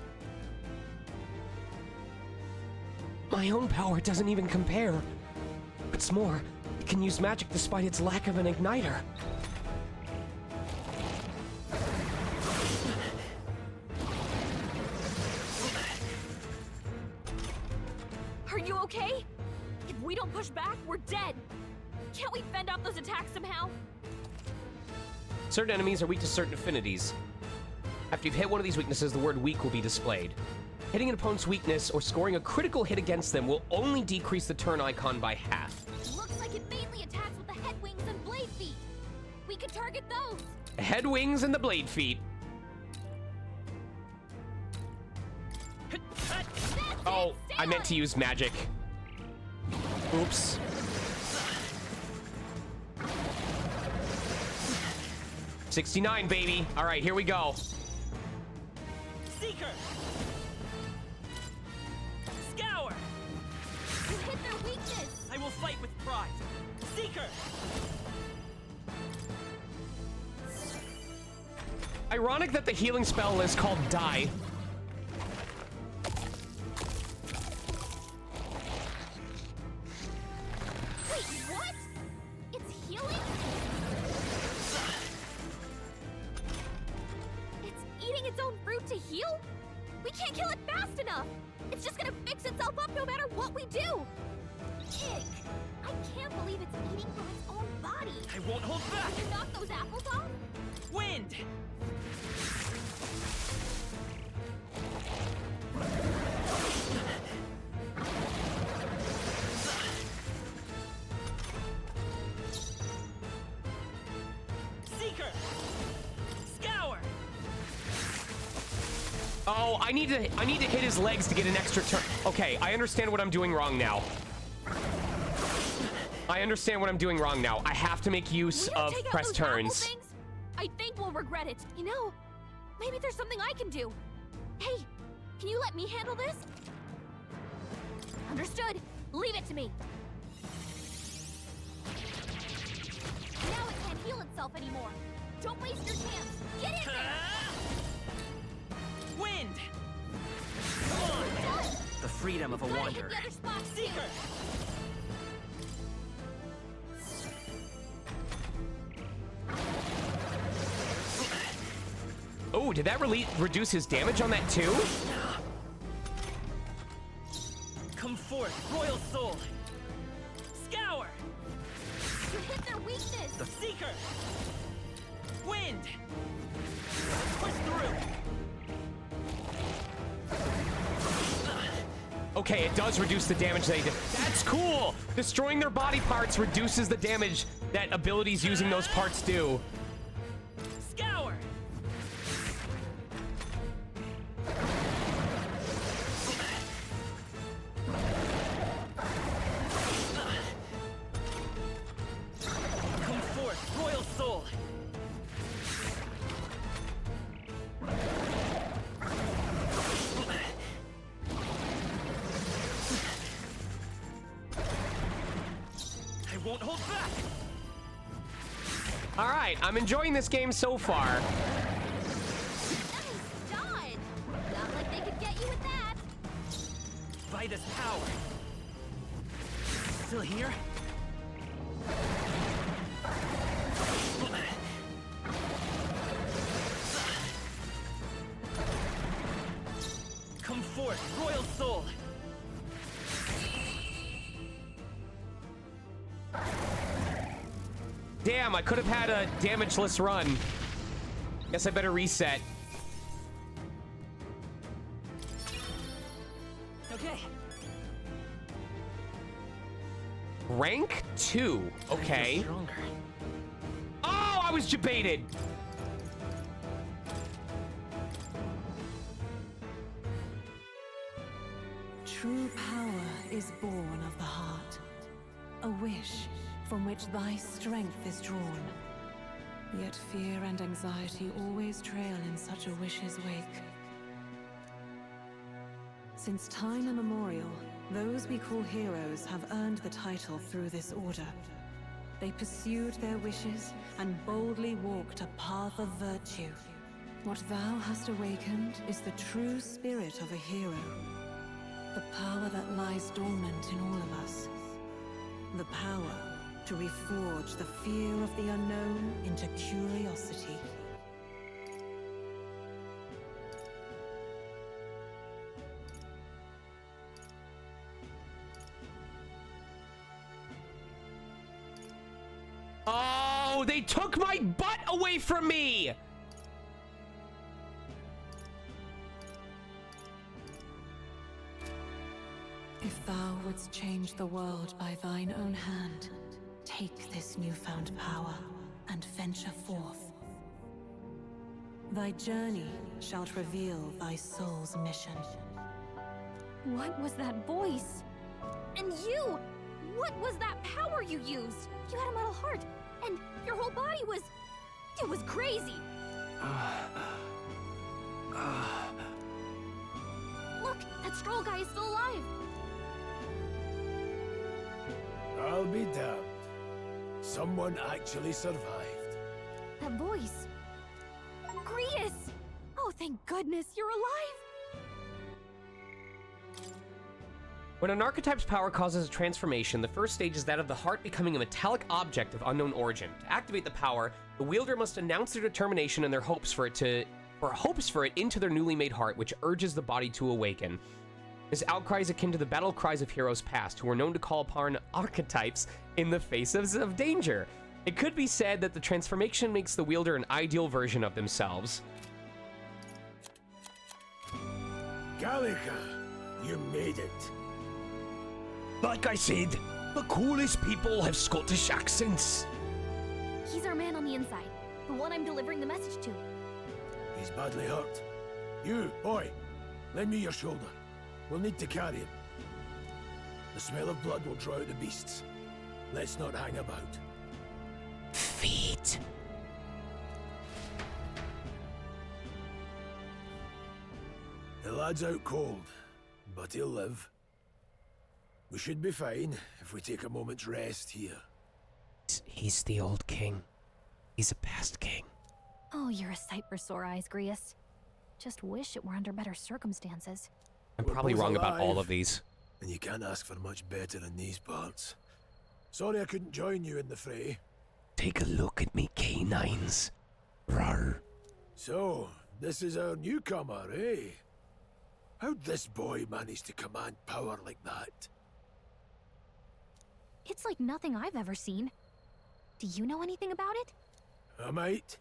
My own power doesn't even compare. What's more, it can use magic despite its lack of an igniter. Are you okay? If we don't push back, we're dead. Can't we fend off those attacks somehow? Certain enemies are weak to certain affinities. After you've hit one of these weaknesses, the word weak will be displayed. Hitting an opponent's weakness or scoring a critical hit against them will only decrease the turn icon by half. Looks like it mainly attacks with the head wings and blade feet. We could target those. Head wings and the blade feet. Oh, I meant to use magic. Oops. $69, baby. All right, here we go. Seeker! Scour! You hit their weakness! I will fight with pride. Seeker! Ironic that the healing spell is called Die. Wait, what? It's healing? It's eating its own fruit to heal? We can't kill it fast enough! It's just gonna fix itself up no matter what we do! Ick! I can't believe it's eating from its own body! I won't hold back! Can you knock those apples off? Wind! Seeker! Scour! Oh, I need to hit his legs to get an extra turn. Okay, I understand what I'm doing wrong now. I understand what I'm doing wrong now. I have to make use of press turns. I think we'll regret it. You know, maybe there's something I can do. Hey, can you let me handle this? Understood. Leave it to me. Now it can't heal itself anymore. Don't waste your chance. Get in there! Wind! Come on! The freedom of a wanderer. Seeker! Oh, did that really reduce his damage on that too? Come forth, royal soul! Scour! You hit their weakness! The Seeker! Wind! Push through! Okay, it does reduce the damage they do. That's cool! Destroying their body parts reduces the damage that abilities using those parts do. Scour! Come forth, royal soul! I won't hold back! All right, I'm enjoying this game so far. Nice dodge! Not like they could get you with that. By this power. Still here? Come forth, royal soul! Damn, I could have had a damageless run. Guess I better reset. Okay. Rank 2. Okay. Oh, I was debated. True power is born of the heart, a wish from which thy strength is drawn. Yet fear and anxiety always trail in such a wish's wake. Since time immemorial, those we call heroes have earned the title through this order. They pursued their wishes and boldly walked a path of virtue. What thou hast awakened is the true spirit of a hero. The power that lies dormant in all of us. The power to reforge the fear of the unknown into curiosity. Oh, No, they took my butt away from me! If thou wouldst change the world by thine own hand, take this newfound power and venture forth. Thy journey shalt reveal thy soul's mission. What was that voice? And you! What was that power you used? You had a metal heart, and your whole body was... It was crazy! Look, that Stroll guy is still alive! I'll be damned. Someone actually survived. That voice... Grius! Oh, thank goodness you're alive! When an archetype's power causes a transformation, the first stage is that of the heart becoming a metallic object of unknown origin. To activate the power, the wielder must announce their determination and their hopes for it into their newly made heart, which urges the body to awaken. This outcry is akin to the battle cries of heroes past, who were known to call upon archetypes in the face of danger. It could be said that the transformation makes the wielder an ideal version of themselves. Gallica, you made it. Like I said, the coolest people have Scottish accents. He's our man on the inside, the one I'm delivering the message to. He's badly hurt. You, boy, lend me your shoulder. We'll need to carry him. The smell of blood will draw out the beasts. Let's not hang about. Feet. The lad's out cold, but he'll live. We should be fine if we take a moment's rest here. He's the old king. He's a past king. Oh, you're a sight for sore eyes, Grius. Just wish it were under better circumstances. I'm probably wrong about all of these. And you can't ask for much better in these parts. Sorry I couldn't join you in the fray. Take a look at me canines. Rawr. So, this is our newcomer, eh? How'd this boy manage to command power like that? It's like nothing I've ever seen. Do you know anything about it? I might.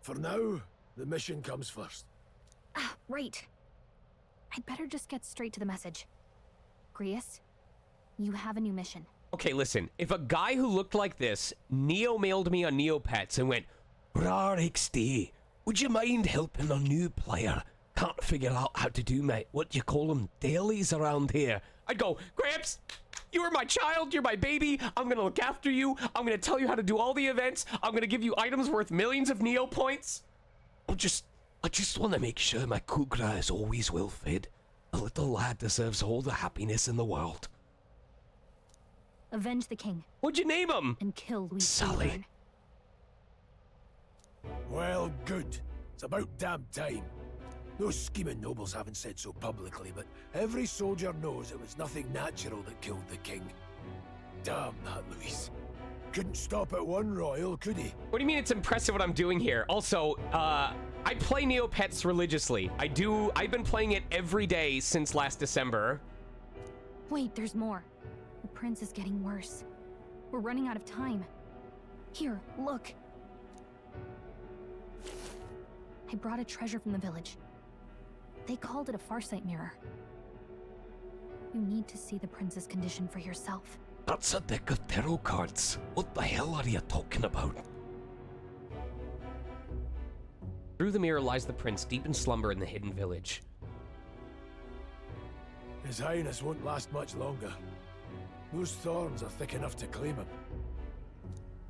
For now, the mission comes first. Ah, right. I'd better just get straight to the message. Grius, you have a new mission. Okay, listen. If a guy who looked like this neo-mailed me on Neopets and went, Rar XD, would you mind helping a new player? Can't figure out how to do what do you call them, dailies around here. I'd go, Gramps, you are my child, you're my baby, I'm gonna look after you, I'm gonna tell you how to do all the events, I'm gonna give you items worth millions of Neo points. I just want to make sure my Kugra is always well fed. The little lad deserves all the happiness in the world. Avenge the king. What'd you name him? And kill Louis. Sully. Well, good. It's about damn time. Those scheming nobles haven't said so publicly, but every soldier knows it was nothing natural that killed the king. Damn that Luis. Couldn't stop at one royal, could he? What do you mean it's impressive what I'm doing here? Also, I play Neopets religiously. I've been playing it every day since last December. Wait, there's more. The prince is getting worse. We're running out of time. Here, look. I brought a treasure from the village. They called it a farsight mirror. You need to see the prince's condition for yourself. That's a deck of tarot cards. What the hell are you talking about? Through the mirror lies the prince, deep in slumber in the hidden village. His Highness won't last much longer. Those thorns are thick enough to claim him.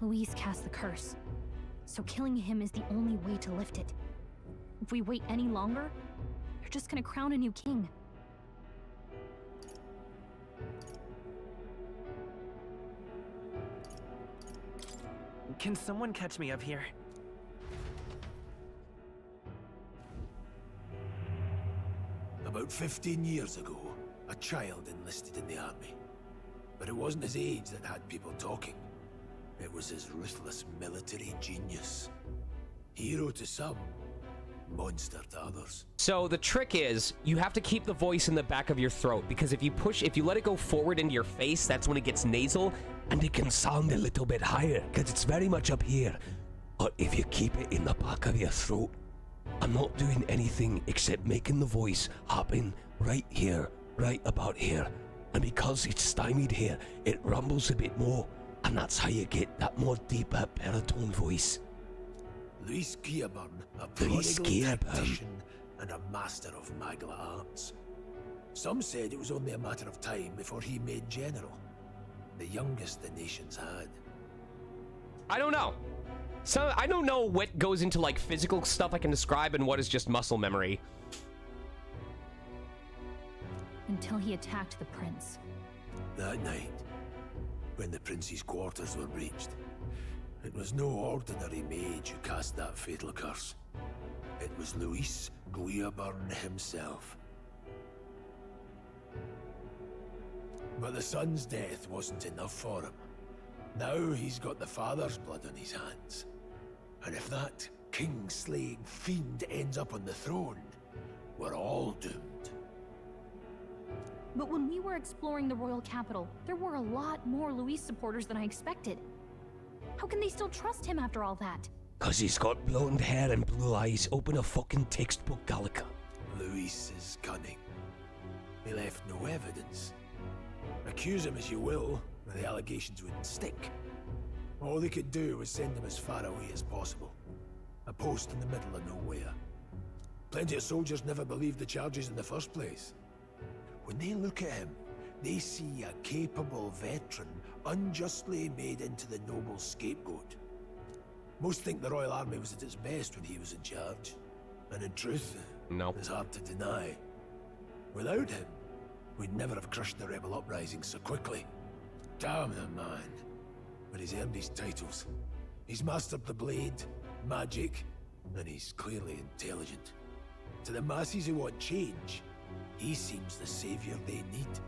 Louise cast the curse, so killing him is the only way to lift it. If we wait any longer, they're just gonna crown a new king. Can someone catch me up here? About 15 years ago, a child enlisted in the army. But it wasn't his age that had people talking. It was his ruthless military genius. Hero to some, monster to others. So the trick is, you have to keep the voice in the back of your throat, because if you let it go forward into your face, that's when it gets nasal, And it can sound a little bit higher, because it's very much up here. But if you keep it in the back of your throat, I'm not doing anything except making the voice happen right here, right about here. And because it's stymied here, it rumbles a bit more. And that's how you get that more deeper baritone voice. Luis Gearburn, a prodigal tactician and a master of magla arts. Some said it was only a matter of time before he made general. The youngest the nations had. I don't know. So I don't know what goes into like physical stuff I can describe and what is just muscle memory. Until he attacked the prince. That night, when the prince's quarters were breached, it was no ordinary mage who cast that fatal curse. It was Luis Gearburn himself. But the son's death wasn't enough for him. Now he's got the father's blood on his hands. And if that king-slaying fiend ends up on the throne, we're all doomed. But when we were exploring the royal capital, there were a lot more Luis supporters than I expected. How can they still trust him after all that? 'Cause he's got blonde hair and blue eyes. Open a fucking textbook, Gallica. Luis is cunning. He left no evidence. Accuse him as you will, the allegations wouldn't stick. All they could do was send him as far away as possible. A post in the middle of nowhere. Plenty of soldiers never believed the charges in the first place. When they look at him, they see a capable veteran unjustly made into the noble scapegoat. Most think the Royal Army was at its best when he was in charge. And in truth, it's hard to deny. Without him, we'd never have crushed the rebel uprising so quickly. Damn the man. But he's earned his titles. He's mastered the blade, magic, and he's clearly intelligent. To the masses who want change, he seems the savior they need.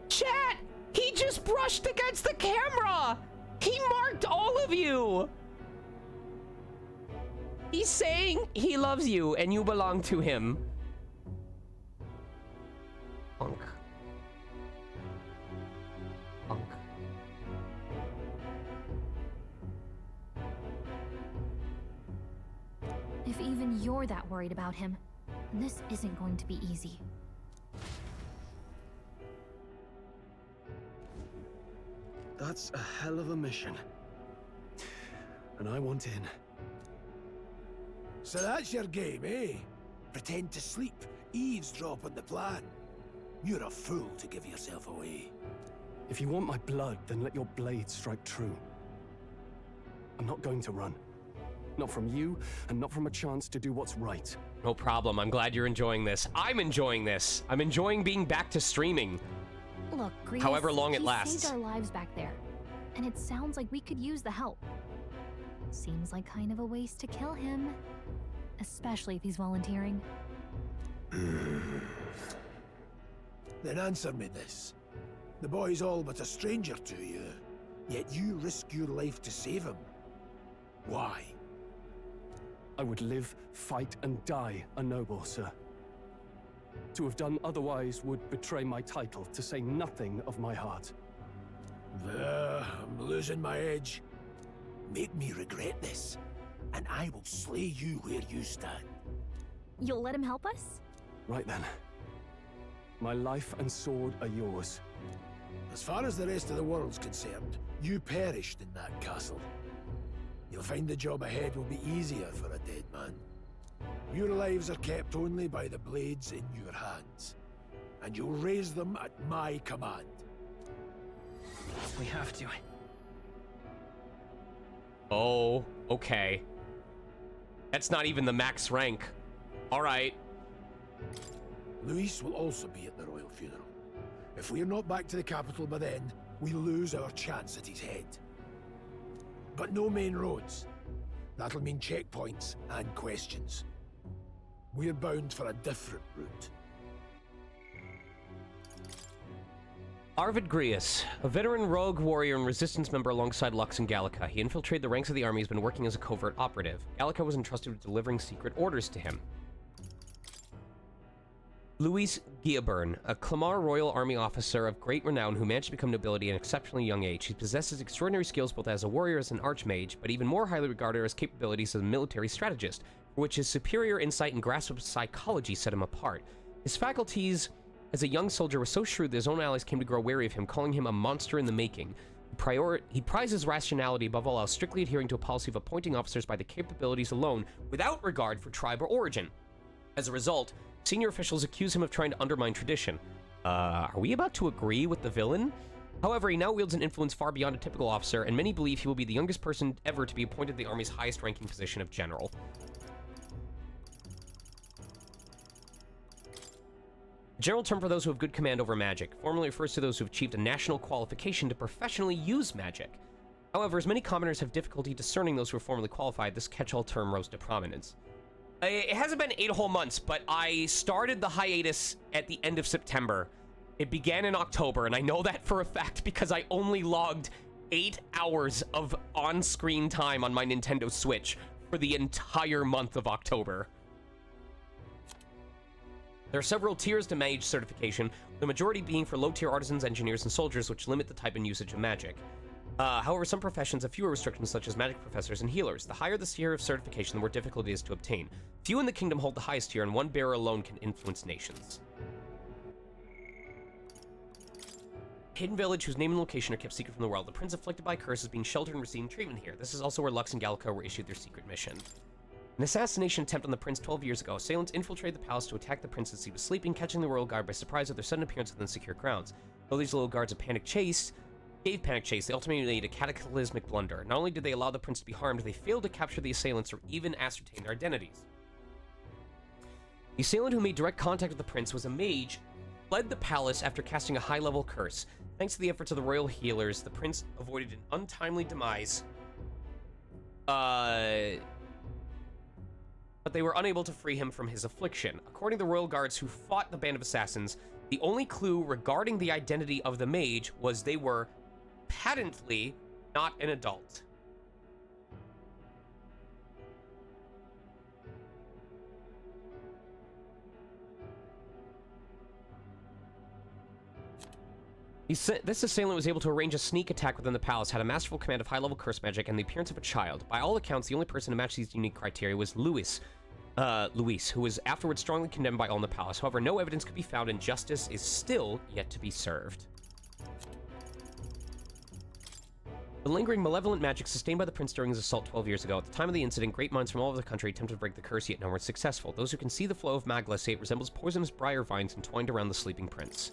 Chat! He just brushed against the camera! He marked all of you! He's saying he loves you and you belong to him. Punk. Punk. If even you're that worried about him, this isn't going to be easy. That's a hell of a mission. And I want in. So that's your game, eh? Pretend to sleep, eavesdrop on the plan. You're a fool to give yourself away. If you want my blood, then let your blade strike true. I'm not going to run. Not from you, and not from a chance to do what's right. No problem. I'm glad you're enjoying this. I'm enjoying this. I'm enjoying being back to streaming. Look, Grease, however long it he lasts. saved our lives back there, and it sounds like we could use the help. Seems like kind of a waste to kill him, especially if he's volunteering. Then answer me this. The boy's all but a stranger to you, yet you risk your life to save him. Why? I would live, fight, and die a noble, sir. To have done otherwise would betray my title, to say nothing of my heart. There, I'm losing my edge. Make me regret this, and I will slay you where you stand. You'll let him help us? Right then. My life and sword are yours. As far as the rest of the world's concerned, you perished in that castle. You'll find the job ahead will be easier for a dead man. Your lives are kept only by the blades in your hands, and you'll raise them at my command. We have to. Oh, okay. That's not even the max rank. All right. Luis will also be at the royal funeral. If we're not back to the capital by then, we lose our chance at his head. But no main roads. That'll mean checkpoints and questions. We're bound for a different route. Arvid Grius, a veteran rogue warrior and resistance member alongside Lux and Gallica. He infiltrated the ranks of the army. He's been working as a covert operative. Gallica was entrusted with delivering secret orders to him. Louis Guillaburn, a Clamar Royal Army officer of great renown who managed to become nobility at an exceptionally young age. He possesses extraordinary skills both as a warrior and as an archmage, but even more highly regarded are his capabilities as a military strategist, for which his superior insight and grasp of psychology set him apart. His faculties as a young soldier were so shrewd that his own allies came to grow wary of him, calling him a monster in the making. He prizes rationality above all else, strictly adhering to a policy of appointing officers by the capabilities alone, without regard for tribe or origin. As a result, senior officials accuse him of trying to undermine tradition. Are we about to agree with the villain? However, he now wields an influence far beyond a typical officer, and many believe he will be the youngest person ever to be appointed to the Army's highest-ranking position of general. A general term for those who have good command over magic, formally refers to those who have achieved a national qualification to professionally use magic. However, as many commoners have difficulty discerning those who are formally qualified, this catch-all term rose to prominence. It hasn't been 8 whole months, but I started the hiatus at the end of September. It began in October, and I know that for a fact because I only logged 8 hours of on-screen time on my Nintendo Switch for the entire month of October. There are several tiers to mage certification, the majority being for low-tier artisans, engineers, and soldiers, which limit the type and usage of magic. However, some professions have fewer restrictions, such as magic professors and healers. The higher the tier of certification, the more difficult it is to obtain. Few in the kingdom hold the highest tier, and one bearer alone can influence nations. Hidden village whose name and location are kept secret from the world. The prince afflicted by curse is being sheltered and receiving treatment here. This is also where Lux and Gallica were issued their secret mission. An assassination attempt on the prince 12 years ago. Assailants infiltrated the palace to attack the prince as he was sleeping, catching the royal guard by surprise with their sudden appearance within secure grounds. Though these little guards gave panic chase, they ultimately made a cataclysmic blunder. Not only did they allow the prince to be harmed, they failed to capture the assailants or even ascertain their identities. The assailant who made direct contact with the prince was a mage, fled the palace after casting a high-level curse. Thanks to the efforts of the royal healers, the prince avoided an untimely demise. But they were unable to free him from his affliction. According to the royal guards who fought the band of assassins, the only clue regarding the identity of the mage was they were patently not an adult. This assailant was able to arrange a sneak attack within the palace, had a masterful command of high-level curse magic, and the appearance of a child. By all accounts, the only person to match these unique criteria was Luis, who was afterwards strongly condemned by all in the palace. However, no evidence could be found, and justice is still yet to be served. The lingering malevolent magic sustained by the prince during his assault 12 years ago. At the time of the incident, great minds from all over the country attempted to break the curse, yet none were successful. Those who can see the flow of magla say it resembles poisonous briar vines entwined around the sleeping prince.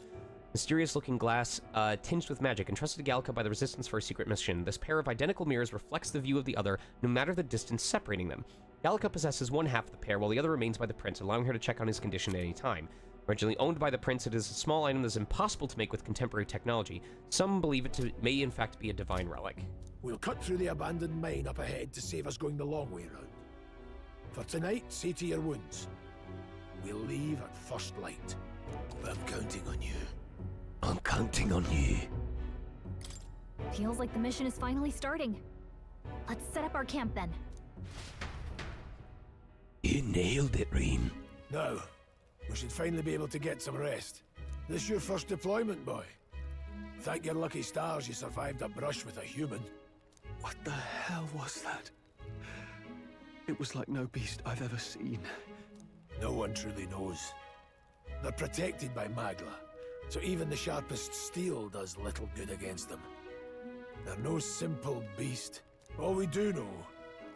Mysterious-looking glass, tinged with magic, entrusted to Gallica by the Resistance for a secret mission. This pair of identical mirrors reflects the view of the other, no matter the distance separating them. Gallica possesses one half of the pair, while the other remains by the prince, allowing her to check on his condition at any time. Originally owned by the prince, it is a small item that is impossible to make with contemporary technology. Some believe it may in fact be a divine relic. We'll cut through the abandoned mine up ahead to save us going the long way round. For tonight, see to your wounds. We'll leave at first light. I'm counting on you. I'm counting on you. Feels like the mission is finally starting. Let's set up our camp then. You nailed it, Reem. Now, we should finally be able to get some rest. This your first deployment, boy? Thank your lucky stars you survived a brush with a human. What the hell was that? It was like no beast I've ever seen. No one truly knows. They're protected by magla, so even the sharpest steel does little good against them. They're no simple beast. All we do know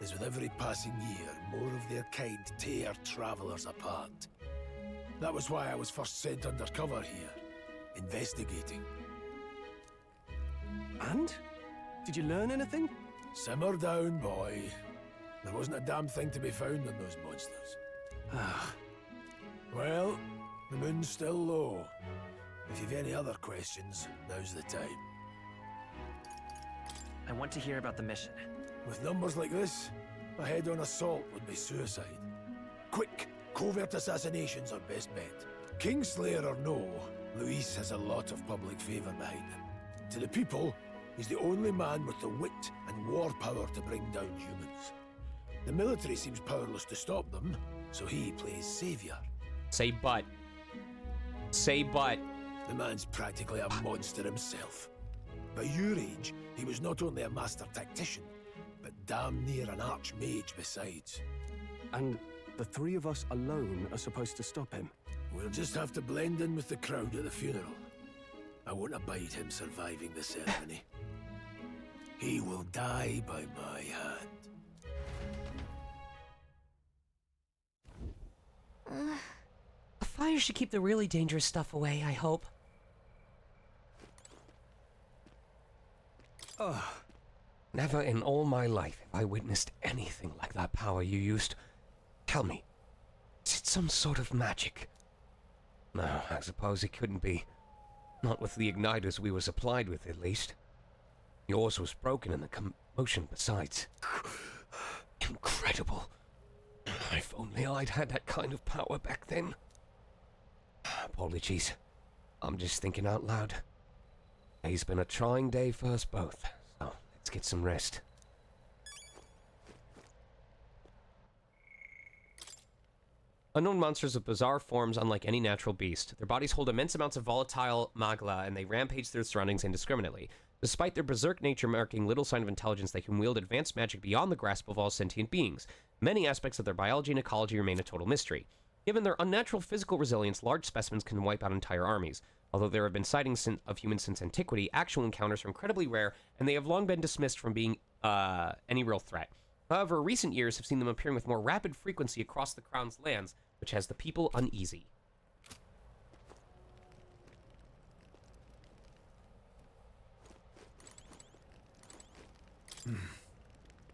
is with every passing year, more of their kind tear travelers apart. That was why I was first sent undercover here, investigating. And? Did you learn anything? Simmer down, boy. There wasn't a damn thing to be found on those monsters. Well, the moon's still low. If you've any other questions, now's the time. I want to hear about the mission. With numbers like this, A head-on assault would be suicide. Quick, covert assassinations are best bet. Kingslayer or no, Luis has a lot of public favour behind him. To the people, he's the only man with the wit and war power to bring down humans. The military seems powerless to stop them, so he plays saviour. Say but. Say but. The man's practically a monster himself. By your age, he was not only a master tactician, but damn near an archmage besides. And the three of us alone are supposed to stop him? We'll just have to blend in with the crowd at the funeral. I won't abide him surviving the ceremony. He will die by my hand. A fire should keep the really dangerous stuff away, I hope. Ugh. Never in all my life have I witnessed anything like that power you used. Tell me, is it some sort of magic? No, I suppose it couldn't be. Not with the igniters we were supplied with, at least. Yours was broken in the commotion besides. Incredible. If only I'd had that kind of power back then. Apologies. I'm just thinking out loud. It's been a trying day for us both, so let's get some rest. Unknown monsters of bizarre forms unlike any natural beast. Their bodies hold immense amounts of volatile magla, and they rampage through their surroundings indiscriminately. Despite their berserk nature marking little sign of intelligence, they can wield advanced magic beyond the grasp of all sentient beings. Many aspects of their biology and ecology remain a total mystery. Given their unnatural physical resilience, large specimens can wipe out entire armies. Although there have been sightings of humans since antiquity, actual encounters are incredibly rare, and they have long been dismissed from being any real threat. However, recent years have seen them appearing with more rapid frequency across the Crown's lands, which has the people uneasy.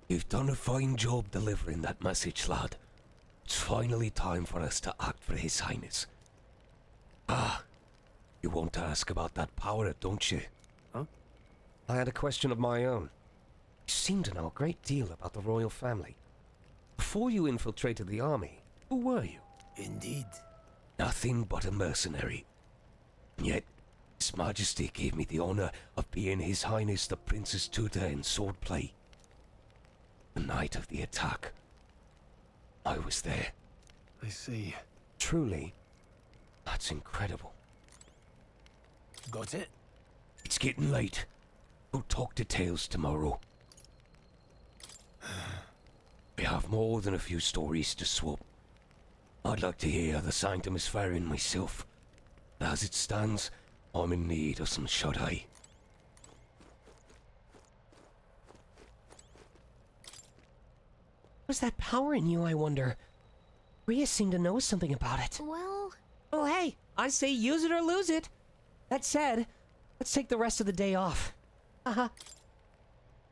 You've done a fine job delivering that message, lad. It's finally time for us to act for His Highness. Ah, you want to ask about that power, don't you? Huh? I had a question of my own. You seem to know a great deal about the royal family. Before you infiltrated the army, who were you? Indeed. Nothing but a mercenary. And yet, His Majesty gave me the honor of being His Highness the Prince's tutor in swordplay. The night of the attack, I was there. I see. Truly, that's incredible. Got it? It's getting late. We'll talk details tomorrow. We have more than a few stories to swap. I'd like to hear how the Sanctum is faring myself. But as it stands, I'm in need of some shut-eye. What's that power in you, I wonder? Rhea seemed to know something about it. Well... Oh, hey, I say use it or lose it. That said, let's take the rest of the day off.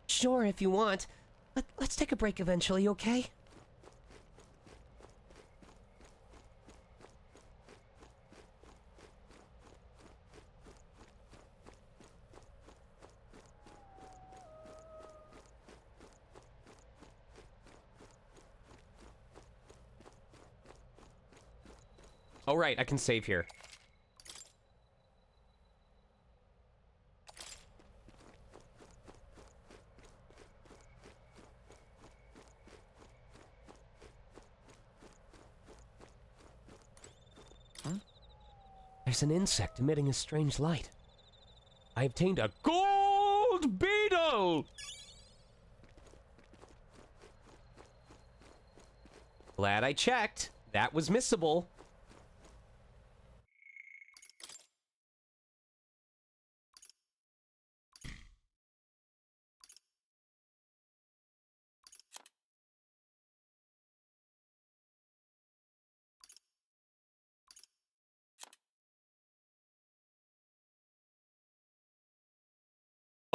Sure, if you want. But let's take a break eventually, okay? Oh, right, I can save here. There's an insect emitting a strange light. I obtained a gold beetle! Glad I checked. That was missable.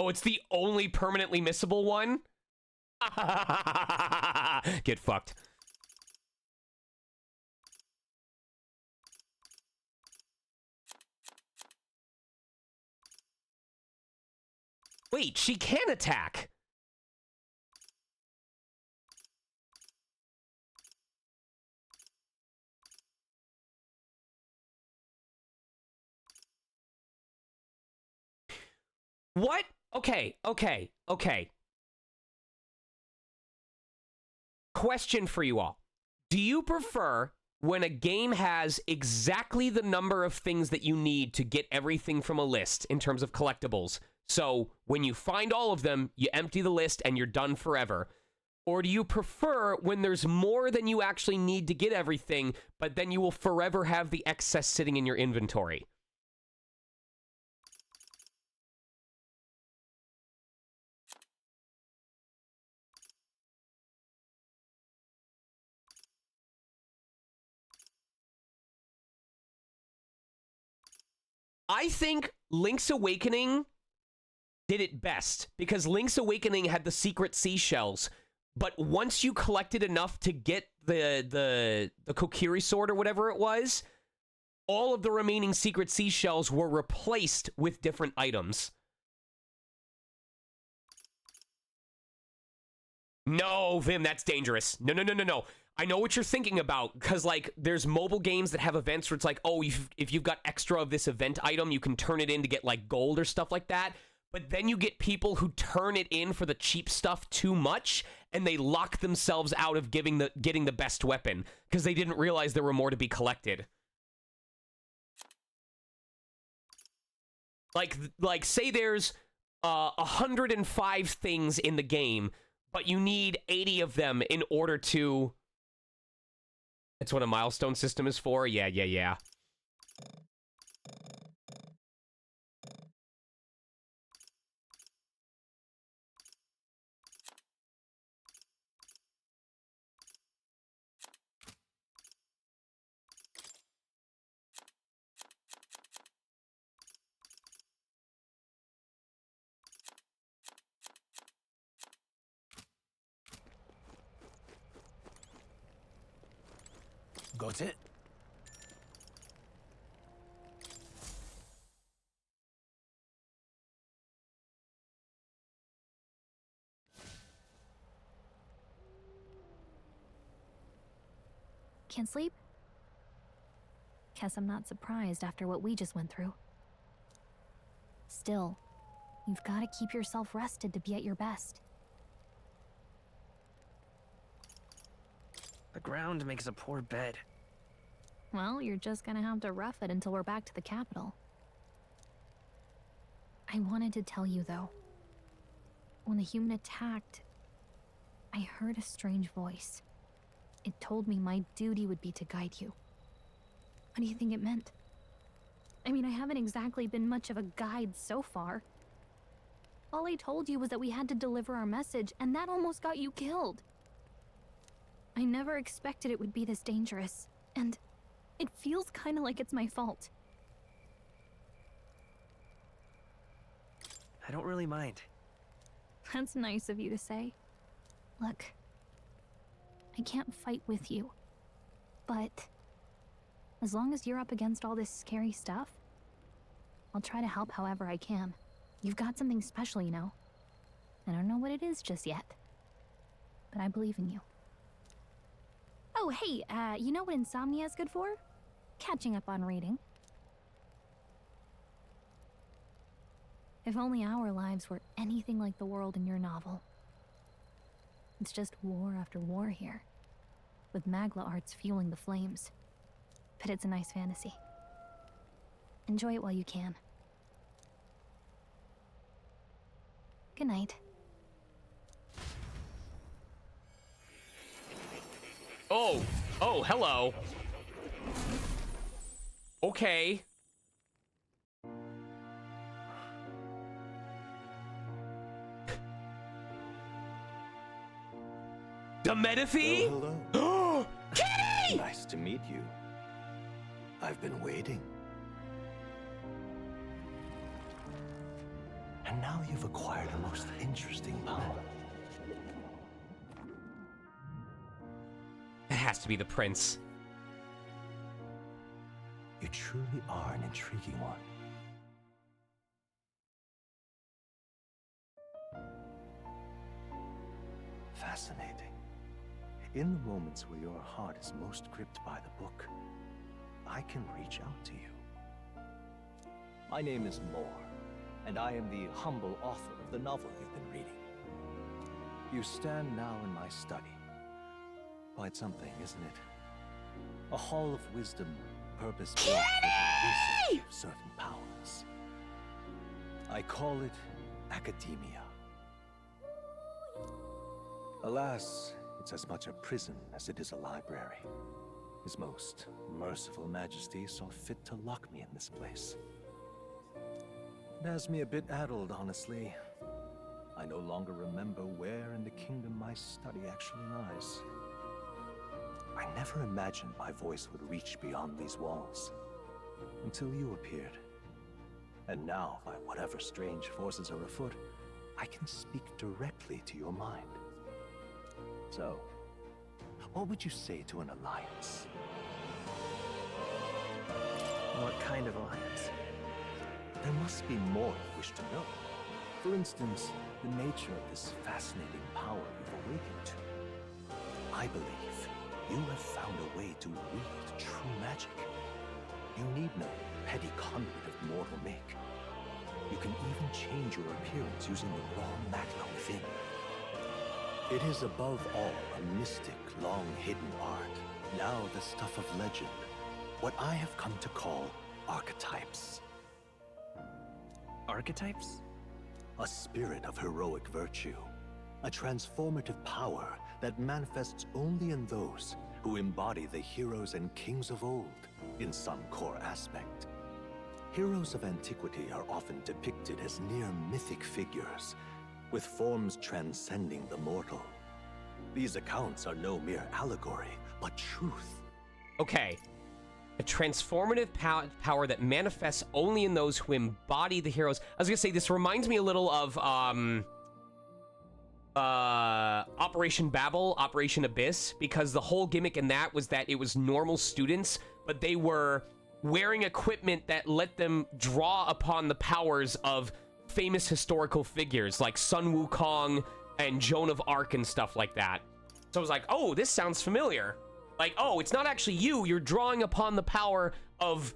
Oh, it's the only permanently missable one? Get fucked. Wait, she can attack! What? Okay. Question for you all. Do you prefer when a game has exactly the number of things that you need to get everything from a list in terms of collectibles? So when you find all of them, you empty the list and you're done forever. Or do you prefer when there's more than you actually need to get everything, but then you will forever have the excess sitting in your inventory? I think Link's Awakening did it best because Link's Awakening had the secret seashells, but once you collected enough to get the Kokiri sword or whatever it was, all of the remaining secret seashells were replaced with different items. No, Vim, that's dangerous. No. I know what you're thinking about, because, like, there's mobile games that have events where it's like, oh, if you've got extra of this event item, you can turn it in to get, like, gold or stuff like that. But then you get people who turn it in for the cheap stuff too much, and they lock themselves out of getting the best weapon, because they didn't realize there were more to be collected. Like say there's 105 things in the game, but you need 80 of them in order to... That's what a milestone system is for? Yeah. Got it? Can't sleep? Guess I'm not surprised after what we just went through. Still, you've got to keep yourself rested to be at your best. The ground makes a poor bed. Well, you're just gonna have to rough it until we're back to the capital. I wanted to tell you, though. When the human attacked, I heard a strange voice. It told me my duty would be to guide you. What do you think it meant? I mean, I haven't exactly been much of a guide so far. All I told you was that we had to deliver our message, and that almost got you killed. I never expected it would be this dangerous, and it feels kind of like it's my fault. I don't really mind. That's nice of you to say. Look, I can't fight with you, but as long as you're up against all this scary stuff, I'll try to help however I can. You've got something special, you know. I don't know what it is just yet, but I believe in you. Oh, hey, you know what insomnia is good for? Catching up on reading. If only our lives were anything like the world in your novel. It's just war after war here, with Magla arts fueling the flames. But it's a nice fantasy. Enjoy it while you can. Good night. Oh, hello. Okay. The Menifee? Hello. Kitty! Nice to meet you. I've been waiting. And now you've acquired a most interesting power. It has to be the prince. You truly are an intriguing one. Fascinating. In the moments where your heart is most gripped by the book, I can reach out to you. My name is Moore, and I am the humble author of the novel you've been reading. You stand now in my study. Quite something, isn't it? A hall of wisdom, purpose-built for the research of certain powers. I call it academia. Alas, it's as much a prison as it is a library. His most merciful majesty saw fit to lock me in this place. It has me a bit addled, honestly. I no longer remember where in the kingdom my study actually lies. I never imagined my voice would reach beyond these walls, until you appeared. And now, by whatever strange forces are afoot, I can speak directly to your mind. So, what would you say to an alliance? What kind of alliance? There must be more you wish to know. For instance, the nature of this fascinating power you've awakened to. I believe you have found a way to wield true magic. You need no petty conduit of mortal make. You can even change your appearance using the raw magma within. It is above all a mystic, long-hidden art, now the stuff of legend, what I have come to call archetypes. Archetypes? A spirit of heroic virtue, a transformative power that manifests only in those who embody the heroes and kings of old in some core aspect. Heroes of antiquity are often depicted as near mythic figures, with forms transcending the mortal. These accounts are no mere allegory, but truth. Okay. A transformative power that manifests only in those who embody the heroes. I was gonna say, this reminds me a little of, Operation Babel, Operation Abyss, because the whole gimmick in that was that it was normal students, but they were wearing equipment that let them draw upon the powers of famous historical figures like Sun Wukong and Joan of Arc and stuff like that. So I was like, oh, this sounds familiar. Like, oh, it's not actually you. You're drawing upon the power of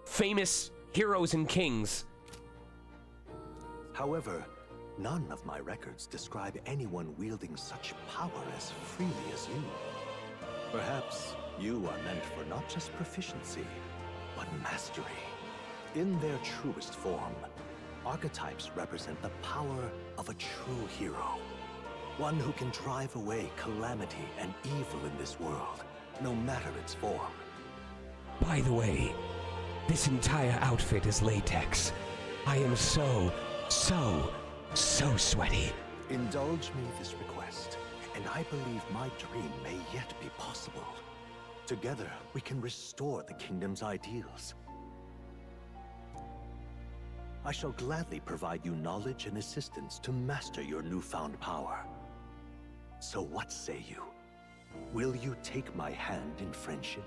famous heroes and kings. However, none of my records describe anyone wielding such power as freely as you. Perhaps you are meant for not just proficiency, but mastery. In their truest form, archetypes represent the power of a true hero. One who can drive away calamity and evil in this world, no matter its form. By the way, this entire outfit is latex. I am so sweaty. Indulge me this request, and I believe my dream may yet be possible. Together, we can restore the kingdom's ideals. I shall gladly provide you knowledge and assistance to master your newfound power. So what say you? Will you take my hand in friendship?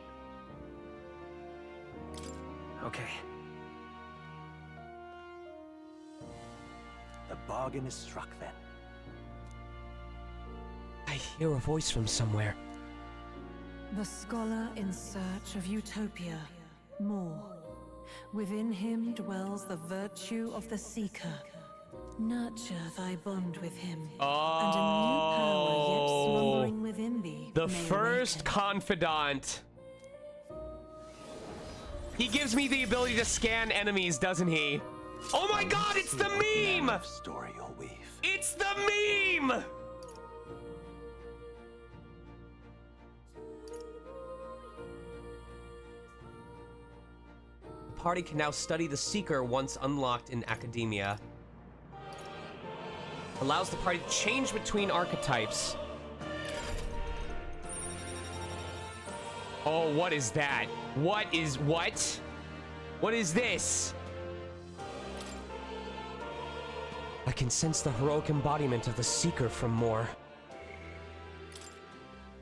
Okay. The bargain is struck then. I hear a voice from somewhere. The scholar in search of utopia. More. Within him dwells the virtue of the seeker. Nurture thy bond with him, and a new power yet slumbering within thee. The first confidant. He gives me the ability to scan enemies, doesn't he? Oh my god, it's the meme! Story you'll weave. It's the meme! The party can now study the Seeker once unlocked in Academia. Allows the party to change between archetypes. Oh, what is that? What? What is this? I can sense the heroic embodiment of the Seeker from Moore.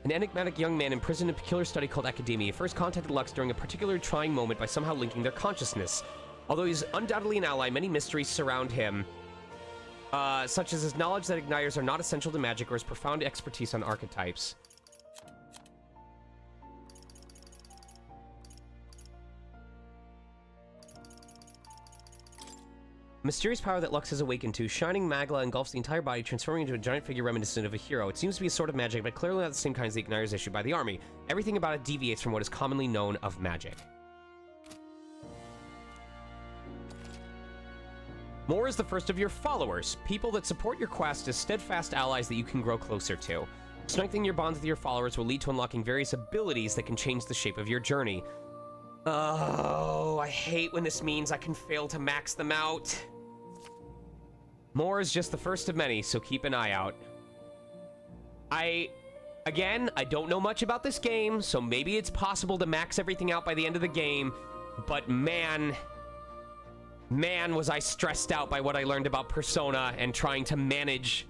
An enigmatic young man imprisoned in a peculiar study called Academia first contacted Lux during a particularly trying moment by somehow linking their consciousness. Although he's undoubtedly an ally, many mysteries surround him, such as his knowledge that igniters are not essential to magic or his profound expertise on archetypes. Mysterious power that Lux has awakened to. Shining magla engulfs the entire body, transforming into a giant figure reminiscent of a hero. It seems to be a sort of magic, but clearly not the same kind as the igniters issued by the army. Everything about it deviates from what is commonly known of magic. More is the first of your followers, people that support your quest as steadfast allies that you can grow closer to. Strengthening your bonds with your followers will lead to unlocking various abilities that can change the shape of your journey. Oh, I hate when this means I can fail to max them out. More is just the first of many, so keep an eye out. Again, I don't know much about this game, so maybe it's possible to max everything out by the end of the game, but man, was I stressed out by what I learned about Persona and trying to manage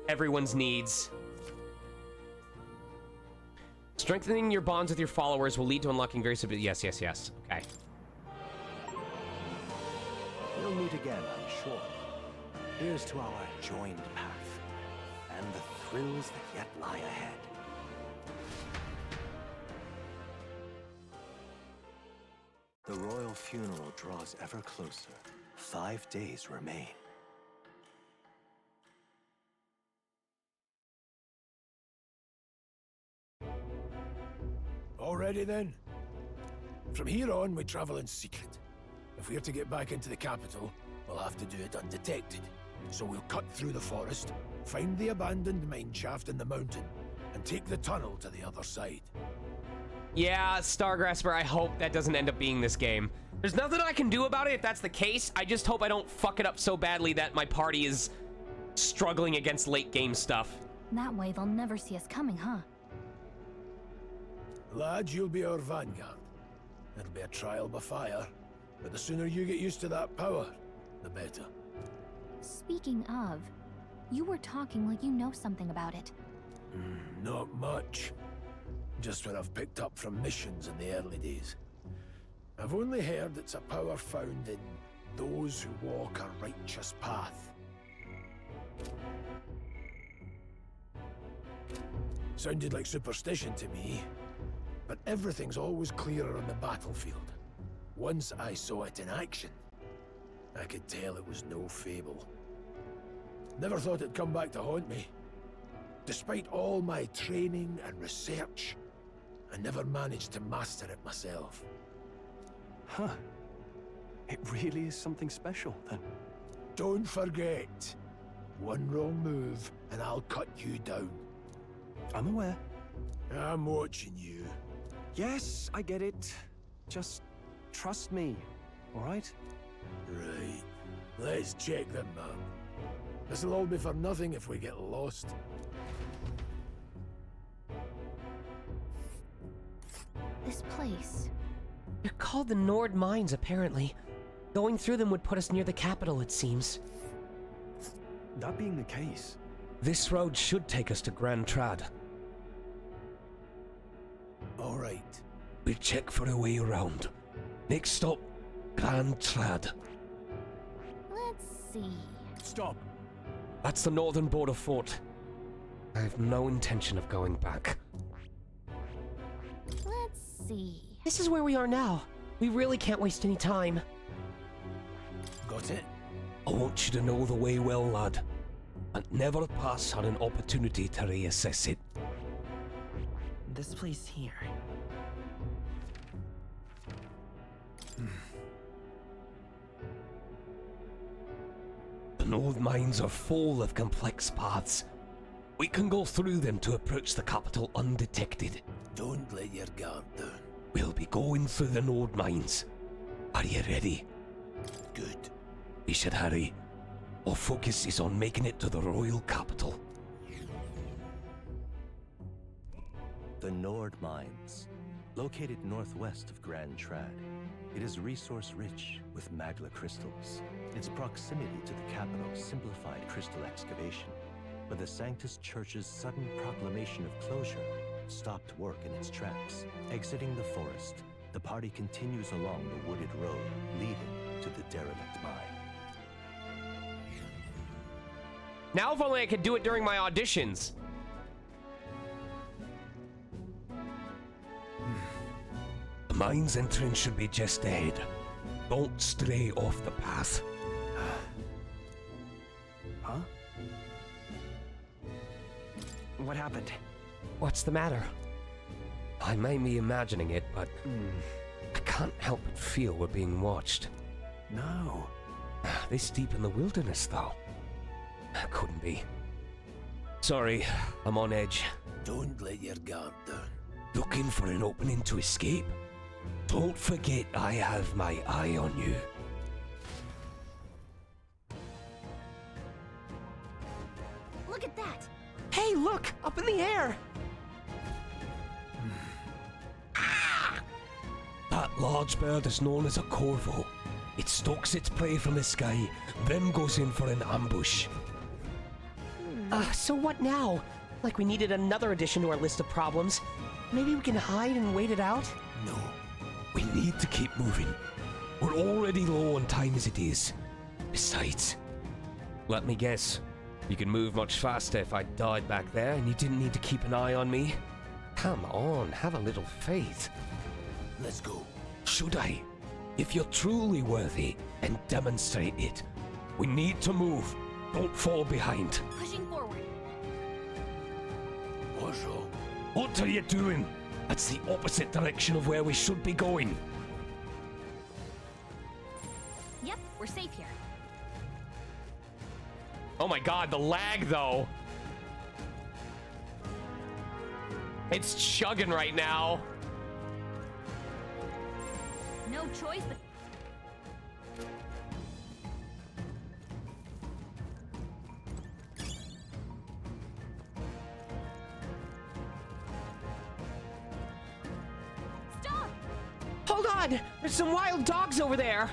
everyone's needs. Strengthening your bonds with your followers will lead to unlocking various abilities. Yes. Okay. We'll meet again, I'm sure. Here's to our joined path, and the thrills that yet lie ahead. The royal funeral draws ever closer. 5 days remain. Already then? From here on, we travel in secret. If we're to get back into the capital, we'll have to do it undetected. So we'll cut through the forest, find the abandoned mine shaft in the mountain, and take the tunnel to the other side. Yeah, Stargrasper, I hope that doesn't end up being this game. There's nothing I can do about it if that's the case. I just hope I don't fuck it up so badly that my party is struggling against late game stuff. That way they'll never see us coming, huh? Lad, you'll be our vanguard. It'll be a trial by fire, but the sooner you get used to that power, the better. Speaking of, you were talking like you know something about it. Not much. Just what I've picked up from missions in the early days. I've only heard it's a power found in those who walk a righteous path. Sounded like superstition to me, but everything's always clearer on the battlefield. Once I saw it in action, I could tell it was no fable. Never thought it'd come back to haunt me. Despite all my training and research, I never managed to master it myself. Huh. It really is something special, then. Don't forget, one wrong move and I'll cut you down. I'm aware. I'm watching you. Yes, I get it. Just trust me, all right? Right. Let's check the map. This'll all be for nothing if we get lost. This place. They're called the Nord Mines, apparently. Going through them would put us near the capital, it seems. That being the case, this road should take us to Grand Trad. All right. We'll check for a way around. Next stop, Grand Trad. Let's see. Stop. That's the northern border fort. I have no intention of going back. Let's see. This is where we are now. We really can't waste any time. Got it? I want you to know the way well, lad, and never pass on an opportunity to reassess it. This place here. The Nord Mines are full of complex paths. We can go through them to approach the capital undetected. Don't let your guard down. We'll be going through the Nord Mines. Are you ready? Good. We should hurry. Our focus is on making it to the royal capital. The Nord Mines, located northwest of Grand Trad. It is resource-rich with magla crystals. Its proximity to the capital simplified crystal excavation, but the Sanctus Church's sudden proclamation of closure stopped work in its tracks. Exiting the forest, the party continues along the wooded road leading to the derelict mine. Now if only I could do it during my auditions. The mine's entrance should be just ahead. Don't stray off the path. Huh? What happened? What's the matter? I may be imagining it, but I can't help but feel we're being watched. No. This deep in the wilderness, though. Couldn't be. Sorry, I'm on edge. Don't let your guard down. Looking for an opening to escape? Don't forget I have my eye on you. Look at that! Hey, look! Up in the air! That large bird is known as a corvo. It stalks its prey from the sky, then goes in for an ambush. So what now? Like we needed another addition to our list of problems. Maybe we can hide and wait it out? No. We need to keep moving. We're already low on time as it is. Besides... Let me guess. You could move much faster if I died back there and you didn't need to keep an eye on me. Come on, have a little faith. Let's go. Should I? If you're truly worthy, and demonstrate it. We need to move. Don't fall behind. Pushing forward. What's wrong? What are you doing? That's the opposite direction of where we should be going. Yep, we're safe here. Oh my god, the lag though. It's chugging right now. No choice but... Stop! Hold on! There's some wild dogs over there!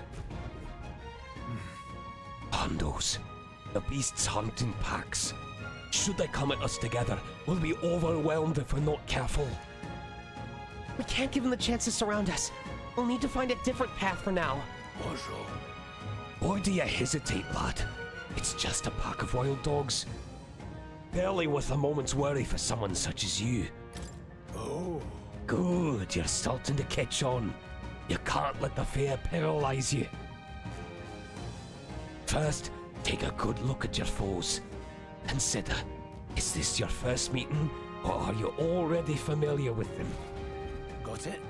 Hondos. The beasts hunt in packs. Should they come at us together, we'll be overwhelmed if we're not careful. We can't give them the chance to surround us. We'll need to find a different path for now. What's wrong? Why do you hesitate, lad? It's just a pack of wild dogs. Barely worth a moment's worry for someone such as you. Oh. Good, you're starting to catch on. You can't let the fear paralyze you. First, take a good look at your foes. Consider, is this your first meeting, or are you already familiar with them? Got it?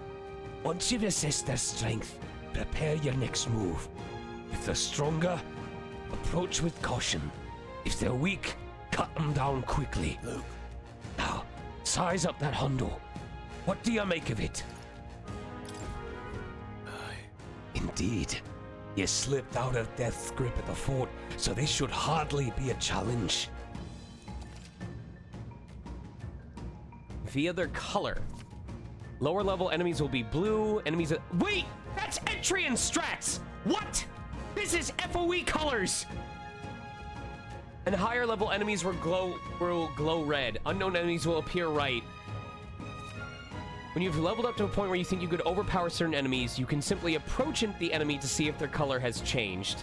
Once you've assessed their strength, prepare your next move. If they're stronger, approach with caution. If they're weak, cut them down quickly. Look. Now, size up that hundo. What do you make of it? Indeed. You slipped out of death's grip at the fort, so this should hardly be a challenge. Via their color. Lower level enemies will be blue, enemies... Wait! That's Etrian strats! What? This is FOE colors! And higher level enemies will glow red. Unknown enemies will appear right. When you've leveled up to a point where you think you could overpower certain enemies, you can simply approach the enemy to see if their color has changed.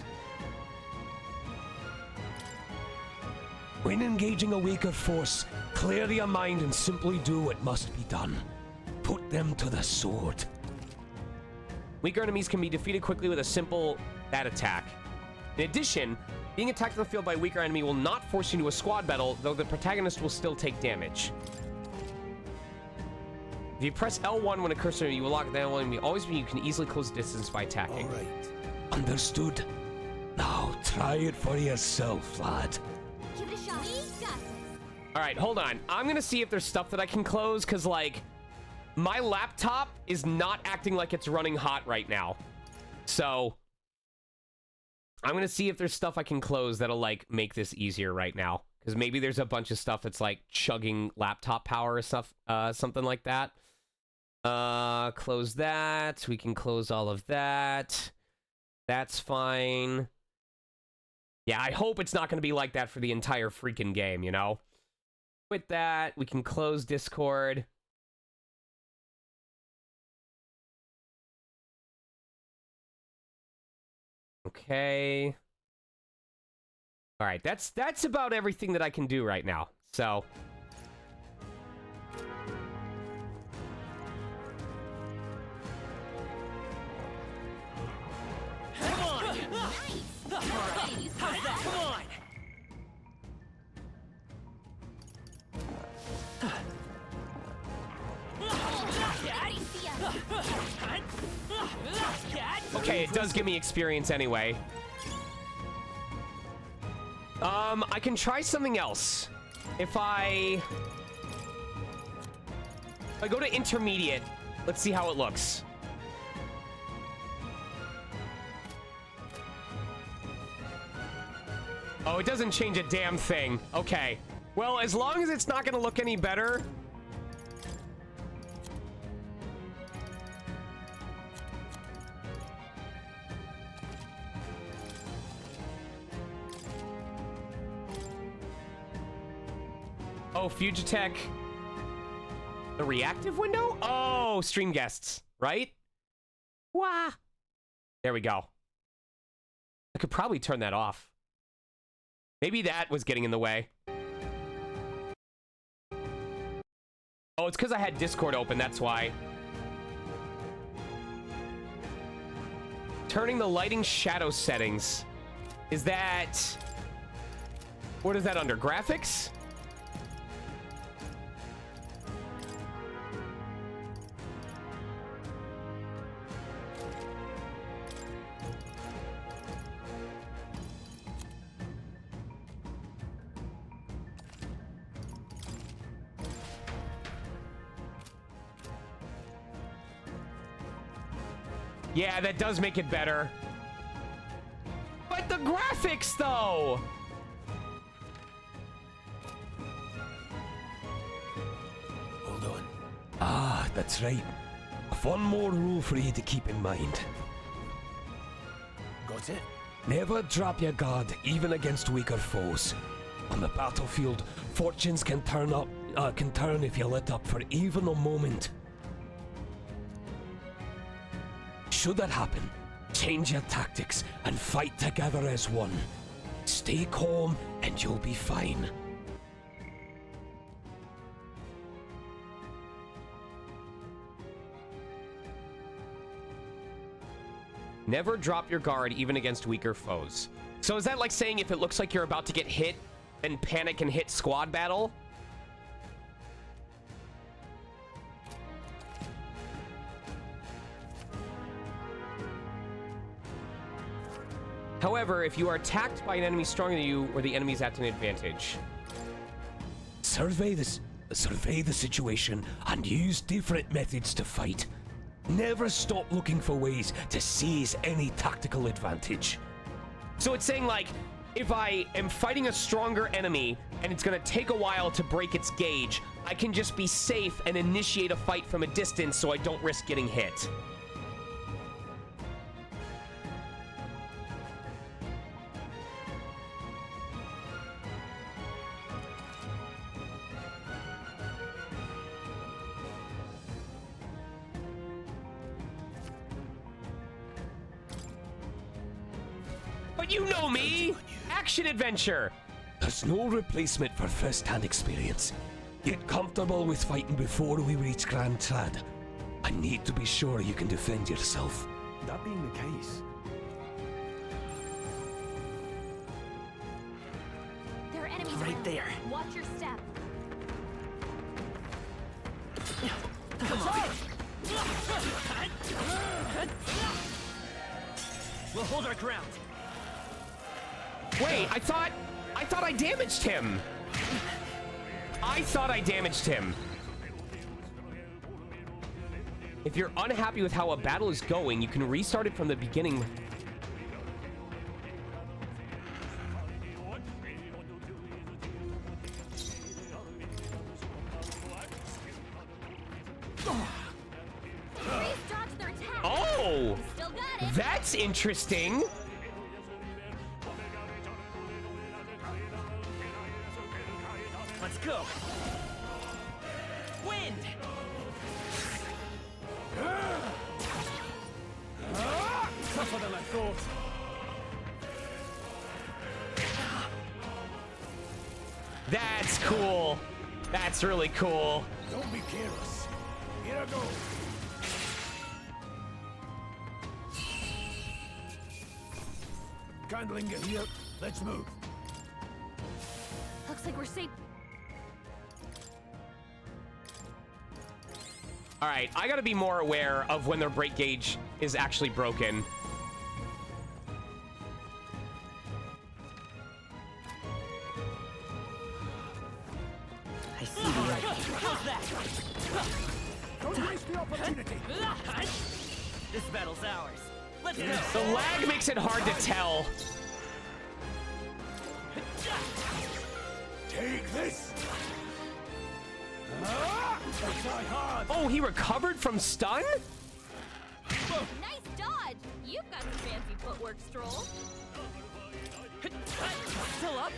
When engaging a weaker force, clear your mind and simply do what must be done. Put them to the sword. Weaker enemies can be defeated quickly with a simple that attack. In addition, being attacked in the field by a weaker enemy will not force you into a squad battle, though the protagonist will still take damage. If you press L1 when a cursor, you will lock that enemy. Always when you can easily close the distance by attacking. All right. Understood. Now try it for yourself, lad. Give it a shot. We got this. All right, hold on. I'm gonna see if there's stuff that I can close, because like my laptop is not acting like it's running hot right now. So I'm gonna see if there's stuff I can close that'll like make this easier right now, because maybe there's a bunch of stuff that's like chugging laptop power or stuff, something like that. Close that. We can close all of that. That's fine. Yeah, I hope it's not going to be like that for the entire freaking game, you know? With that, we can close Discord. Okay. All right, that's about everything that I can do right now. So, Okay, it does give me experience anyway. I can try something else. If I go to intermediate, let's see how it looks. Oh, it doesn't change a damn thing. Okay. Well, as long as it's not going to look any better. Oh, Fugitech. The reactive window? Oh, stream guests, right? Wah. There we go. I could probably turn that off. Maybe that was getting in the way. Oh, it's because I had Discord open, that's why. Turning the lighting shadow settings. Is that... What is that under? Graphics? Yeah, that does make it better. But the graphics, though! Hold on. Ah, that's right. One more rule for you to keep in mind. Got it? Never drop your guard, even against weaker foes. On the battlefield, fortunes can turn if you're lit up for even a moment. Should that happen, change your tactics and fight together as one. Stay calm and you'll be fine. Never drop your guard even against weaker foes. So is that like saying if it looks like you're about to get hit, then panic and hit squad battle? However, if you are attacked by an enemy stronger than you, or the enemy's at an advantage. Survey the situation and use different methods to fight. Never stop looking for ways to seize any tactical advantage. So it's saying, like, if I am fighting a stronger enemy and it's gonna take a while to break its gauge, I can just be safe and initiate a fight from a distance so I don't risk getting hit. But you know me! Action adventure! There's no replacement for first-hand experience. Get comfortable with fighting before we reach Grand Trad. I need to be sure you can defend yourself. That being the case... There are enemies Right around. there. Watch your step. Come on. We'll hold our ground. Wait, I thought I damaged him. I thought I damaged him. If you're unhappy with how a battle is going, you can restart it from the beginning. Oh, that's interesting. Let's go. Wind. Tougher than I thought. That's cool. That's really cool. Don't be careless. Here I go. Candlinger here. Let's move. Looks like we're safe. All right, I gotta be more aware of when their break gauge is actually broken. Don't waste the opportunity. This battle's ours. Let's go. The lag makes it hard to tell. Take this. Oh, he recovered from stun? Nice dodge. You've got some fancy footwork, Stroll. Still up?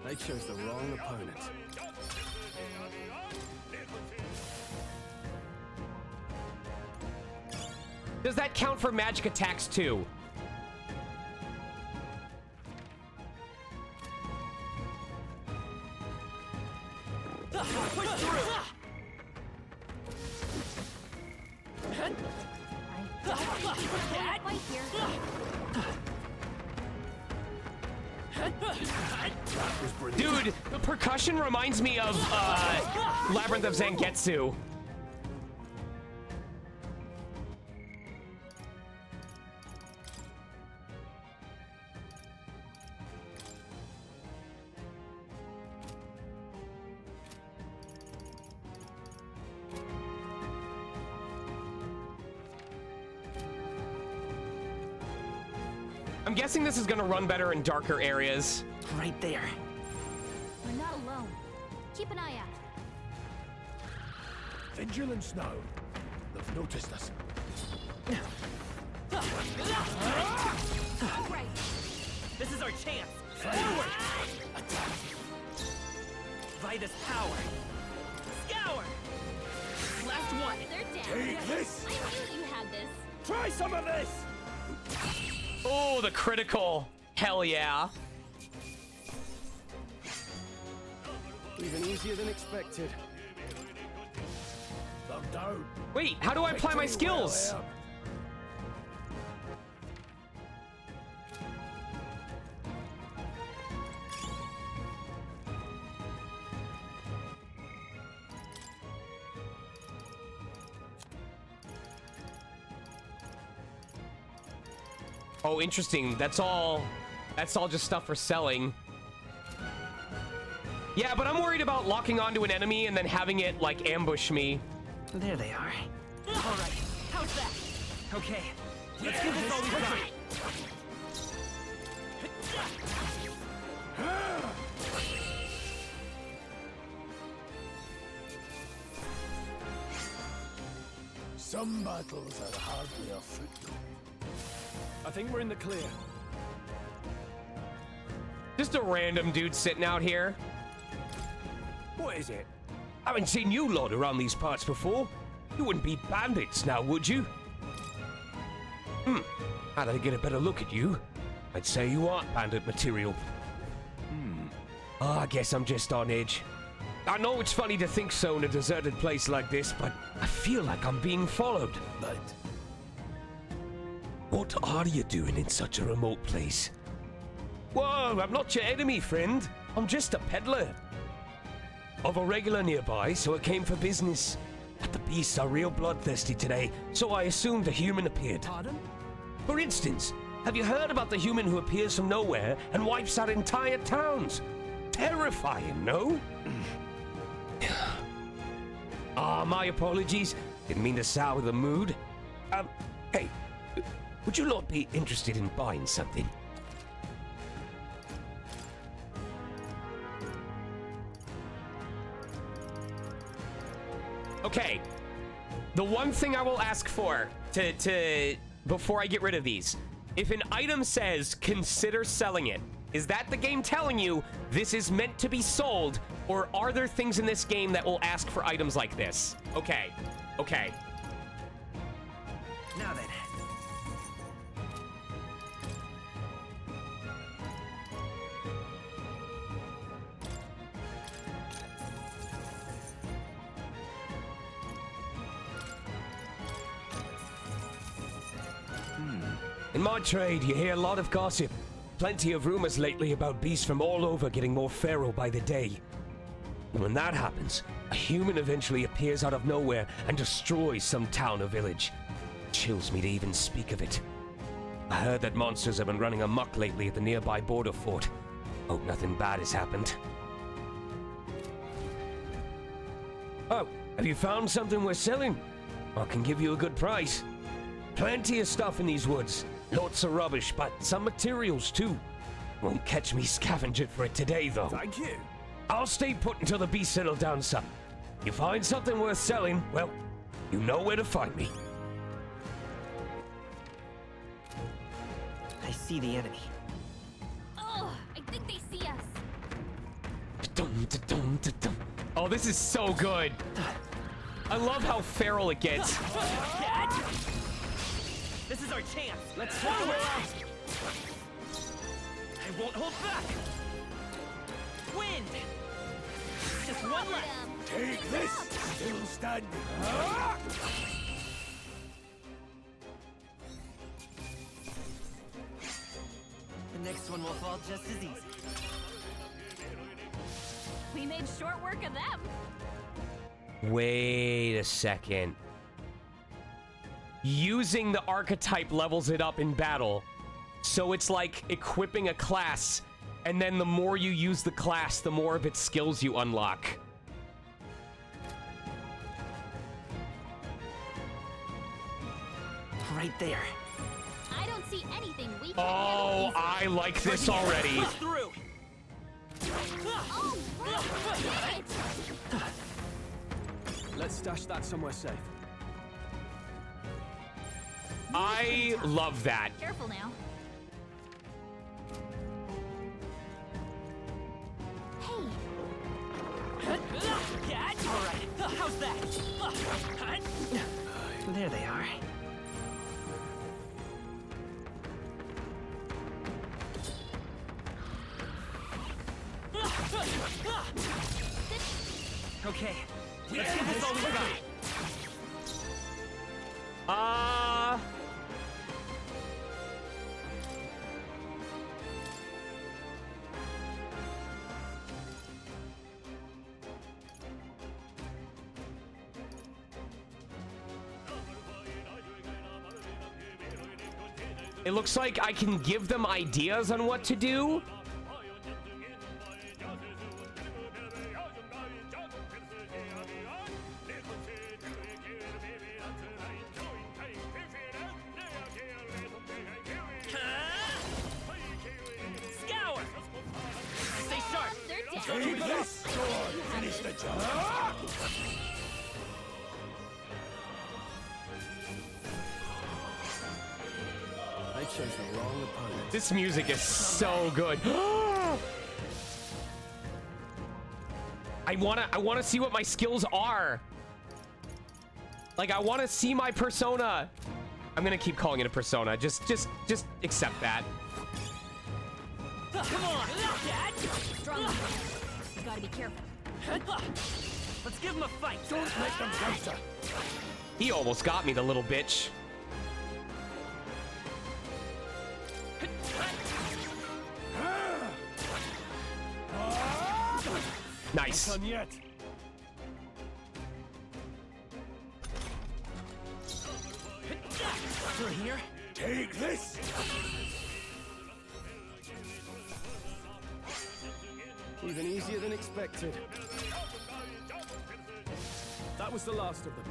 They chose the wrong opponent. Does that count for magic attacks too? Push through! Right here. Dude, the percussion reminds me of Labyrinth of Zangetsu. I'm guessing this is gonna run better in darker areas. Right there. We're not alone. Keep an eye out. Vigilance now. They've noticed us. Right. This is our chance. Forward! Attack! By this power. Scour! Last one. They're down. Take this. I knew you had this. Try some of this. Oh, the critical. Hell yeah. Even easier than expected. They're down. Wait, how do I apply my skills? Oh, interesting. That's all just stuff for selling. Yeah, but I'm worried about locking onto an enemy and then having it, like, ambush me. There they are. All right. How's that? Okay. Let's give this all we got. Some battles are hardly afoot. I think we're in the clear. Just a random dude sitting out here. What is it? I haven't seen you lot around these parts before. You wouldn't be bandits now, would you? Now that I get a better look at you, I'd say you aren't bandit material. I guess I'm just on edge. I know it's funny to think so in a deserted place like this, but I feel like I'm being followed. But what are you doing in such a remote place? Whoa, I'm not your enemy, friend. I'm just a peddler. I've a regular nearby, so I came for business. But the beasts are real bloodthirsty today, so I assumed a human appeared. Pardon? For instance, have you heard about the human who appears from nowhere and wipes out entire towns? Terrifying, no? My apologies. Didn't mean to sour the mood. Hey, would you lot be interested in buying something? Okay. The one thing I will ask for to before I get rid of these, if an item says consider selling it, is that the game telling you this is meant to be sold, or are there things in this game that will ask for items like this? Okay. Okay. Now then. In my trade, you hear a lot of gossip. Plenty of rumors lately about beasts from all over getting more feral by the day. And when that happens, a human eventually appears out of nowhere and destroys some town or village. Chills me to even speak of it. I heard that monsters have been running amok lately at the nearby border fort. Hope nothing bad has happened. Oh, have you found something worth selling? I can give you a good price. Plenty of stuff in these woods. Lots of rubbish, but some materials too. Won't catch me scavenging for it today, though. Thank you. I'll stay put until the beast settle down some. You find something worth selling, well, you know where to find me. I see the enemy. Oh, I think they see us. Oh, this is so good. I love how feral it gets. This is our chance. Let's take it. I won't hold back. Wind. Just one left. Take this. Still standing. The next one will fall just as easy. We made short work of them. Wait a second. Using the archetype levels it up in battle. So it's like equipping a class, and then the more you use the class, the more of its skills you unlock. Right there. I don't see anything we can Oh, I like this already. Through. Oh, right. Let's stash that somewhere safe. I love that. Careful now. All right. How's that? There they are. Okay. Let's get this all we got. It looks like I can give them ideas on what to do. Scour. Stay sharp. Take this. Finish the job. I chose the wrong opponent. This music is so good. I wanna see what my skills are. Like, I wanna see my persona. I'm gonna keep calling it a persona. Just accept that. Come on. Strong. You gotta be careful. Let's give him a fight. Don't make them closer. He almost got me, the little bitch. Nice. Not done yet. Through here. Take this. Even easier than expected. That was the last of them.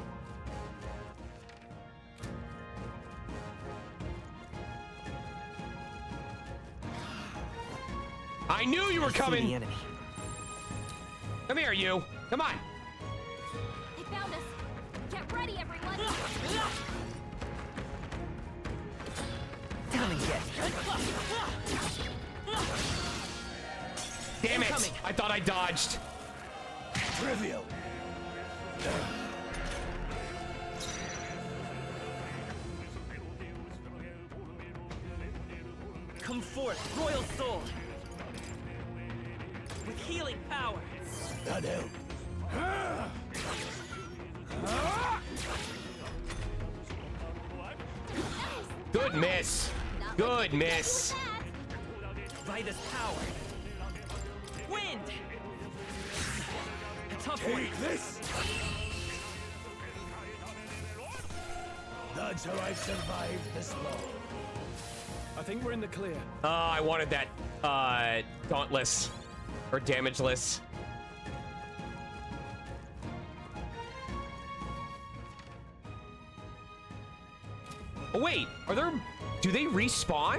I knew you were coming. The enemy. Come here, you. Come on. They found us. Get ready, everyone. Down and get. Damn it. I thought I dodged. Trivial. Come forth, royal soul. With healing power. That help. Good miss. Good miss. By this power. Wind. A tough one. Take this. That's how I've survived this long. I think we're in the clear. I wanted that dauntless or damageless. Oh, wait, are there... Do they respawn?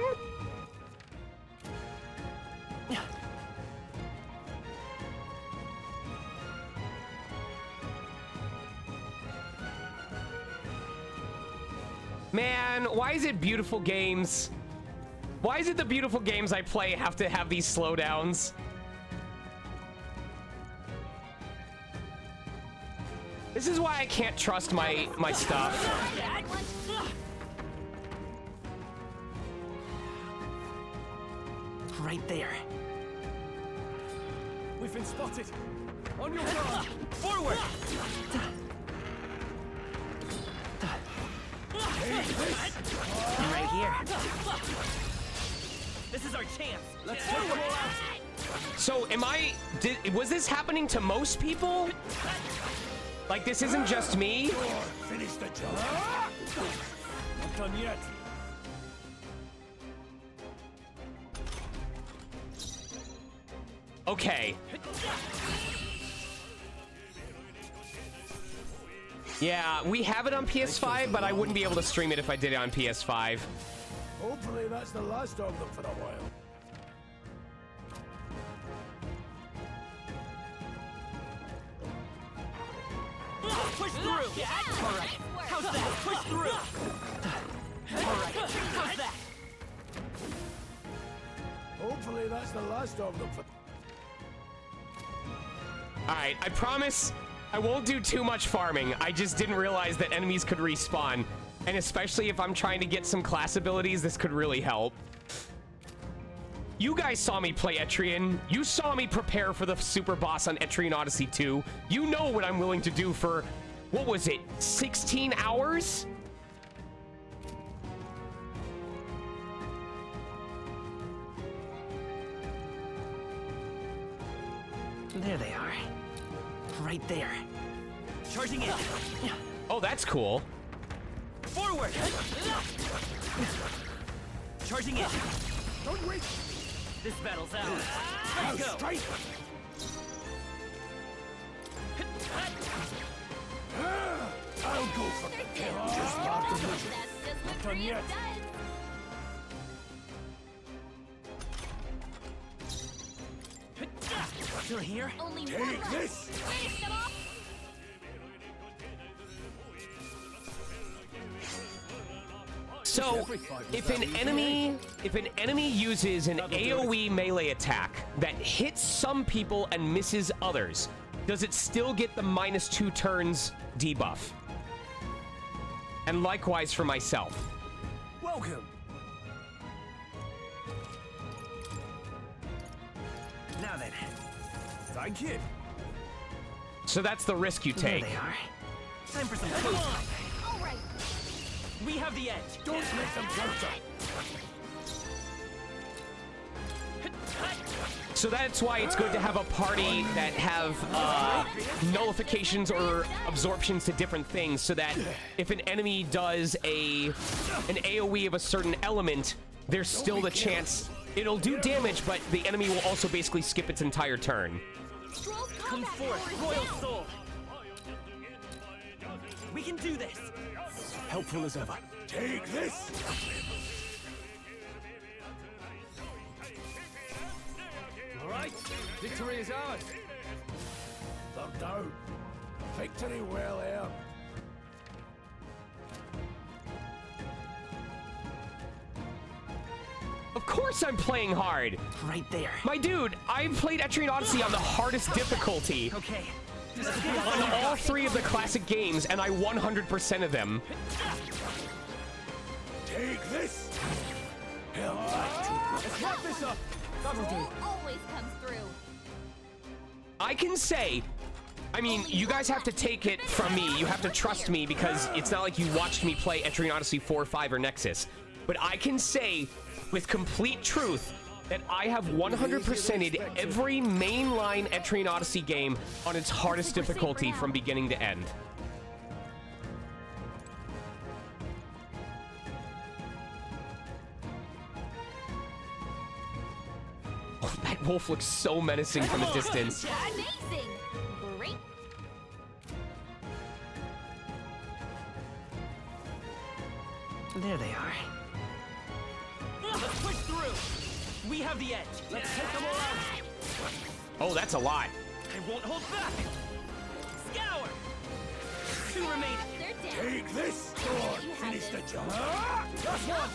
Man, why is it beautiful games? Why is it the beautiful games I play have to have these slowdowns? This is why I can't trust my stuff. Right there. We've been spotted. On your guard. Forward. Right here. This is our chance. Let's forward. So was this happening to most people? Like this isn't just me? Finish the job. Not done yet. Okay. Yeah, we have it on PS5, but I wouldn't be able to stream it if I did it on PS5. Hopefully that's the last of them for a while. Push through. All right. How's that? Push through. All right. How's that? Hopefully that's the last of them for... Alright, I promise I won't do too much farming. I just didn't realize that enemies could respawn. And especially if I'm trying to get some class abilities, this could really help. You guys saw me play Etrian. You saw me prepare for the super boss on Etrian Odyssey 2. You know what I'm willing to do for, what was it, 16 hours? There they are. Right there. Charging in. Oh, that's cool. Forward. Charging in. Don't wait. This battle's ours. Let's go. Straight. I'll go for the kill. Just mark the mission. Not done yet. Still here? Only Take one left. this. Finish them off. So, if an enemy uses an AoE melee attack that hits some people and misses others, does it still get the -2 turns debuff? And likewise for myself. Welcome. Now then. Thank you. So that's the risk you take. There they are. Time for some Come food. on. All right. We have the edge. Don't let them counter. So that's why it's good to have a party that have nullifications or absorptions to different things, so that if an enemy does an AoE of a certain element, there's still the chance it'll do damage, but the enemy will also basically skip its entire turn. Come forth, Royal Soul. We can do this. Helpful as ever. Take this. All right. Victory is ours. They're down. Victory well earned. Of course I'm playing hard. Right there. My dude, I played Etrian Odyssey on the hardest difficulty. Okay. On all 3 of the classic games, and I 100% of them. Take this. Let's wrap this up. That'll do. Soul always comes through. I can say, I mean, you guys have to take it from me. You have to trust me because it's not like you watched me play Etrian Odyssey 4, 5, or Nexus. But I can say with complete truth that I have 100%ed every mainline Etrian Odyssey game on its hardest difficulty from beginning to end. Oh, that wolf looks so menacing from a distance. Amazing! Great! There they are. Let's push through! We have the edge! Let's take them all out! Oh, that's a lot. I won't hold back! Scour! 2 remaining. They're down. Take this sword! Finish the job! That's one!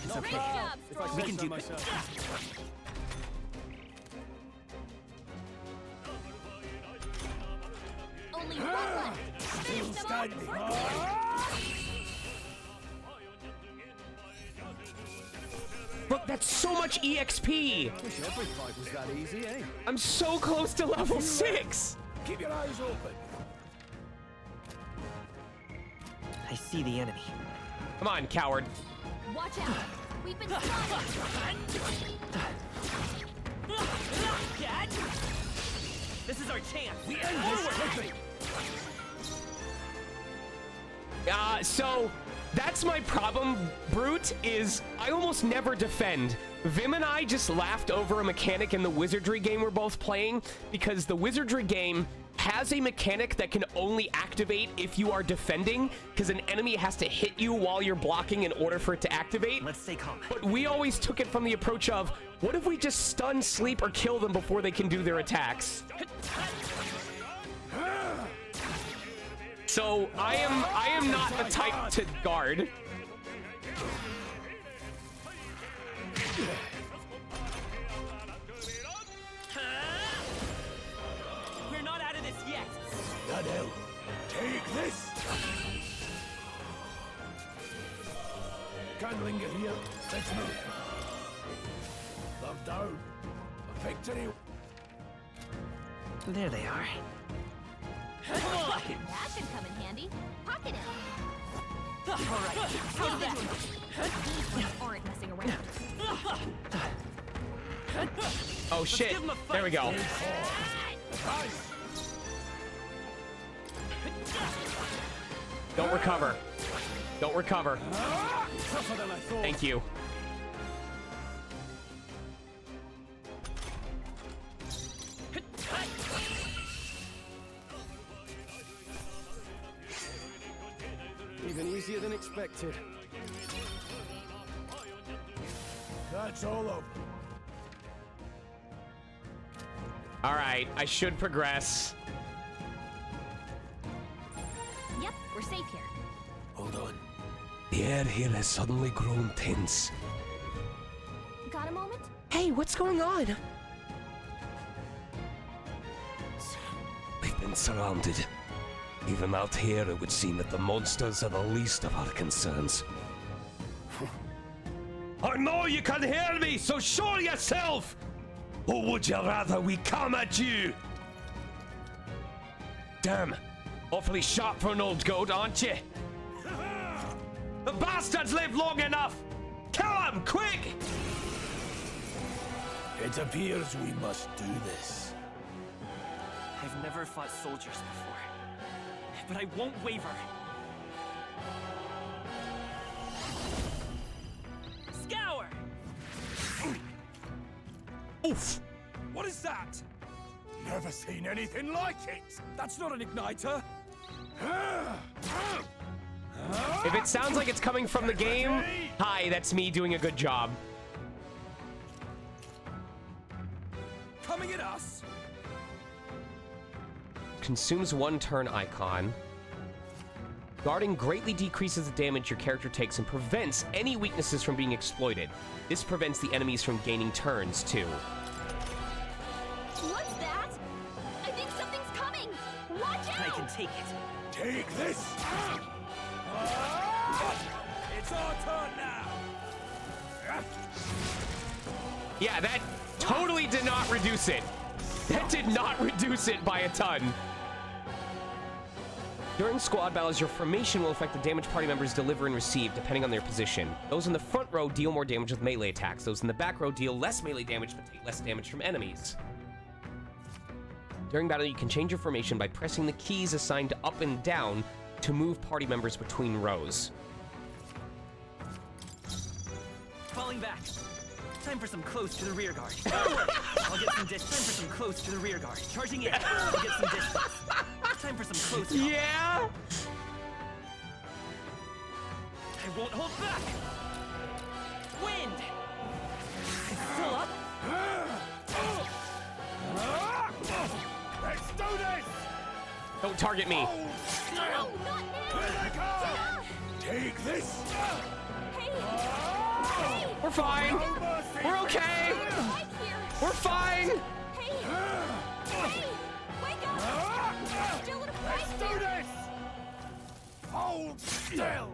It's Great okay. job, If I Stroll. We can say so do myself. Only one left. Finish them standing. off. Look, that's so much EXP. Wish every fight was that easy, eh? I'm so close to level 6. Keep your eyes open. I see the enemy. Come on, coward. Watch out. We've been spotted. This is our chance! We end this quickly. So that's my problem, Brute, is I almost never defend. Vim and I just laughed over a mechanic in the wizardry game we're both playing because the wizardry game has a mechanic that can only activate if you are defending because an enemy has to hit you while you're blocking in order for it to activate. Let's stay calm. But we always took it from the approach of, what if we just stun, sleep, or kill them before they can do their attacks? So I am not the type to guard. We're not out of this yet! That help. Take this. Can't linger here. Let's move. Love down. Victory. There they are. That should come in handy. Pocket it. Alright, how's that? These ones aren't messing around. Oh shit, give 'em a fight. there we go. Don't recover. Don't recover. Tougher than I thought. Thank you. Even easier than expected. That's all over. All right, I should progress. Yep, we're safe here. Hold on. The air here has suddenly grown tense. Got a moment? Hey, what's going on? We've been surrounded. Even out here, it would seem that the monsters are the least of our concerns. I know you can hear me, so show yourself! Or would you rather we come at you? Damn, awfully sharp for an old goat, aren't you? The bastards live long enough! Kill them, quick! It appears we must do this. I've never fought soldiers before, but I won't waver. Scour! Oof! What is that? Never seen anything like it! That's not an igniter! If it sounds like it's coming from the game, hi, that's me doing a good job. Coming at us! Consumes 1 turn icon. Guarding greatly decreases the damage your character takes and prevents any weaknesses from being exploited. This prevents the enemies from gaining turns, too. What's that? I think something's coming. Watch out! I can take it. Take this! It's our turn now! Yeah, that totally did not reduce it. That did not reduce it by a ton. During squad battles, your formation will affect the damage party members deliver and receive, depending on their position. Those in the front row deal more damage with melee attacks. Those in the back row deal less melee damage, but take less damage from enemies. During battle, you can change your formation by pressing the keys assigned up and down to move party members between rows. Falling back. Time for some close to the rear guard. I'll get some distance. Time for some close to the rear guard. Charging in. I'll get some distance. Time for some close. Yeah. I won't hold back. Wind. It's still up. Let's do this! Don't target me. No, not now! Take this! Hey! We're fine. We're okay. We're fine. Hey! Wake up! Still in a fight Let's do this! Hold still!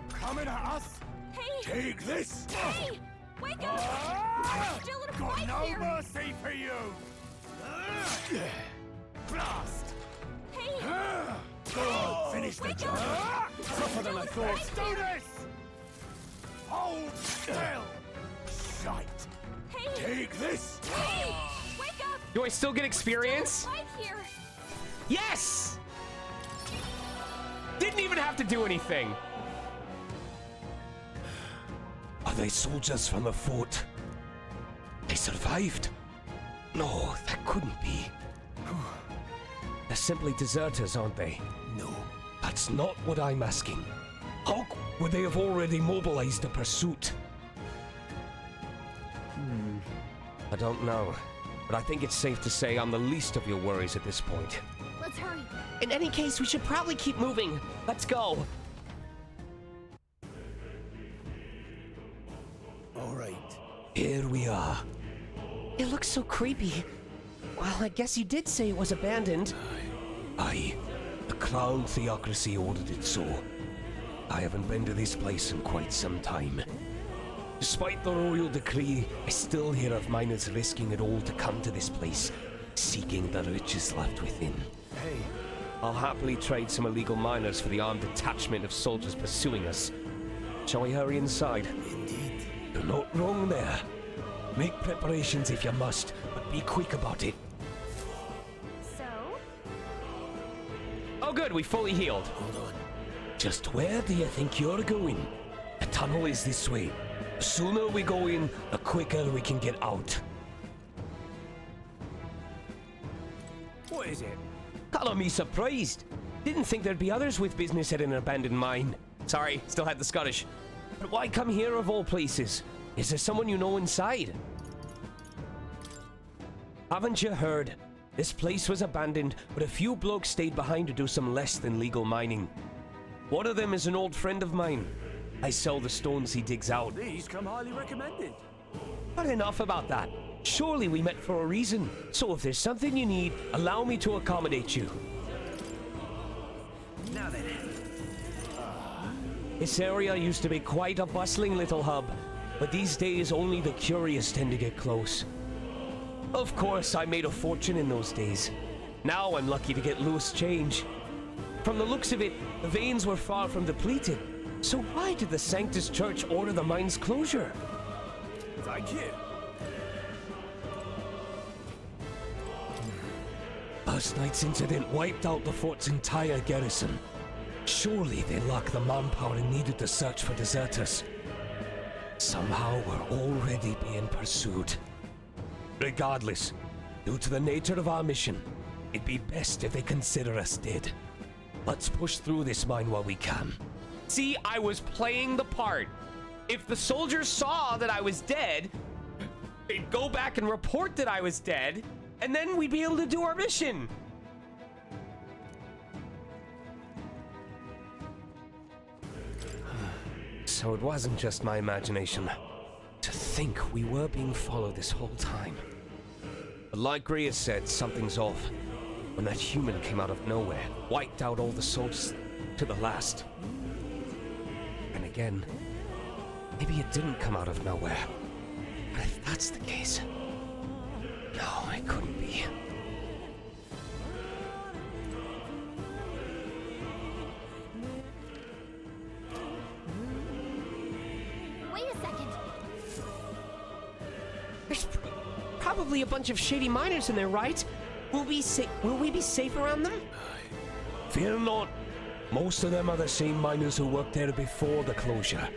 Coming at us? Hey! Take this! Hey! Wake up! Still in a Got fight no here! mercy for you! Blast! Hey! Finish the Wake job! up! Tougher than I thought! Let's do this! Hold still! Shite! Hey! Take this! Hey! Wake up! Do I still get experience? Fight here! Yes! Didn't even have to do anything. Are they soldiers from the fort? They survived? No, that couldn't be. They're simply deserters, aren't they? No. That's not what I'm asking. How would they have already mobilized a pursuit? I don't know, but I think it's safe to say I'm the least of your worries at this point. Let's hurry. In any case, we should probably keep moving. Let's go. All right. Here we are. It looks so creepy. Well, I guess you did say it was abandoned. Aye. The Crown Theocracy ordered it so. I haven't been to this place in quite some time. Despite the royal decree, I still hear of miners risking it all to come to this place, seeking the riches left within. Hey, I'll happily trade some illegal miners for the armed detachment of soldiers pursuing us. Shall we hurry inside? Indeed. You're not wrong there. Make preparations if you must, but be quick about it. So? Oh good, we fully healed. Hold on. Just where do you think you're going? The tunnel is this way. The sooner we go in, the quicker we can get out. What is it? Color me surprised. Didn't think there'd be others with business at an abandoned mine. Sorry, still had the Scottish. But why come here of all places? Is there someone you know inside? Haven't you heard? This place was abandoned, but a few blokes stayed behind to do some less than legal mining. One of them is an old friend of mine. I sell the stones he digs out. These come highly recommended. But enough about that. Surely we met for a reason. So if there's something you need, allow me to accommodate you. Now then. This area used to be quite a bustling little hub, but these days only the curious tend to get close. Of course, I made a fortune in those days. Now I'm lucky to get loose change. From the looks of it, the veins were far from depleted. So why did the Sanctus Church order the mine's closure? Thank you. Last night's incident wiped out the fort's entire garrison. Surely they lack the manpower needed to search for deserters. Somehow we're already being pursued. Regardless, due to the nature of our mission, it'd be best if they consider us dead. Let's push through this mine while we can. See, I was playing the part. If the soldiers saw that I was dead, they'd go back and report that I was dead, and then we'd be able to do our mission. So it wasn't just my imagination. To think we were being followed this whole time. But like Greer said, something's off. When that human came out of nowhere, wiped out all the soldiers to the last. And again, maybe it didn't come out of nowhere. But if that's the case, no, it couldn't be. Wait a second. There's probably a bunch of shady miners in there, right? Will we be safe around them? Fear not. Most of them are the same miners who worked there before the closure.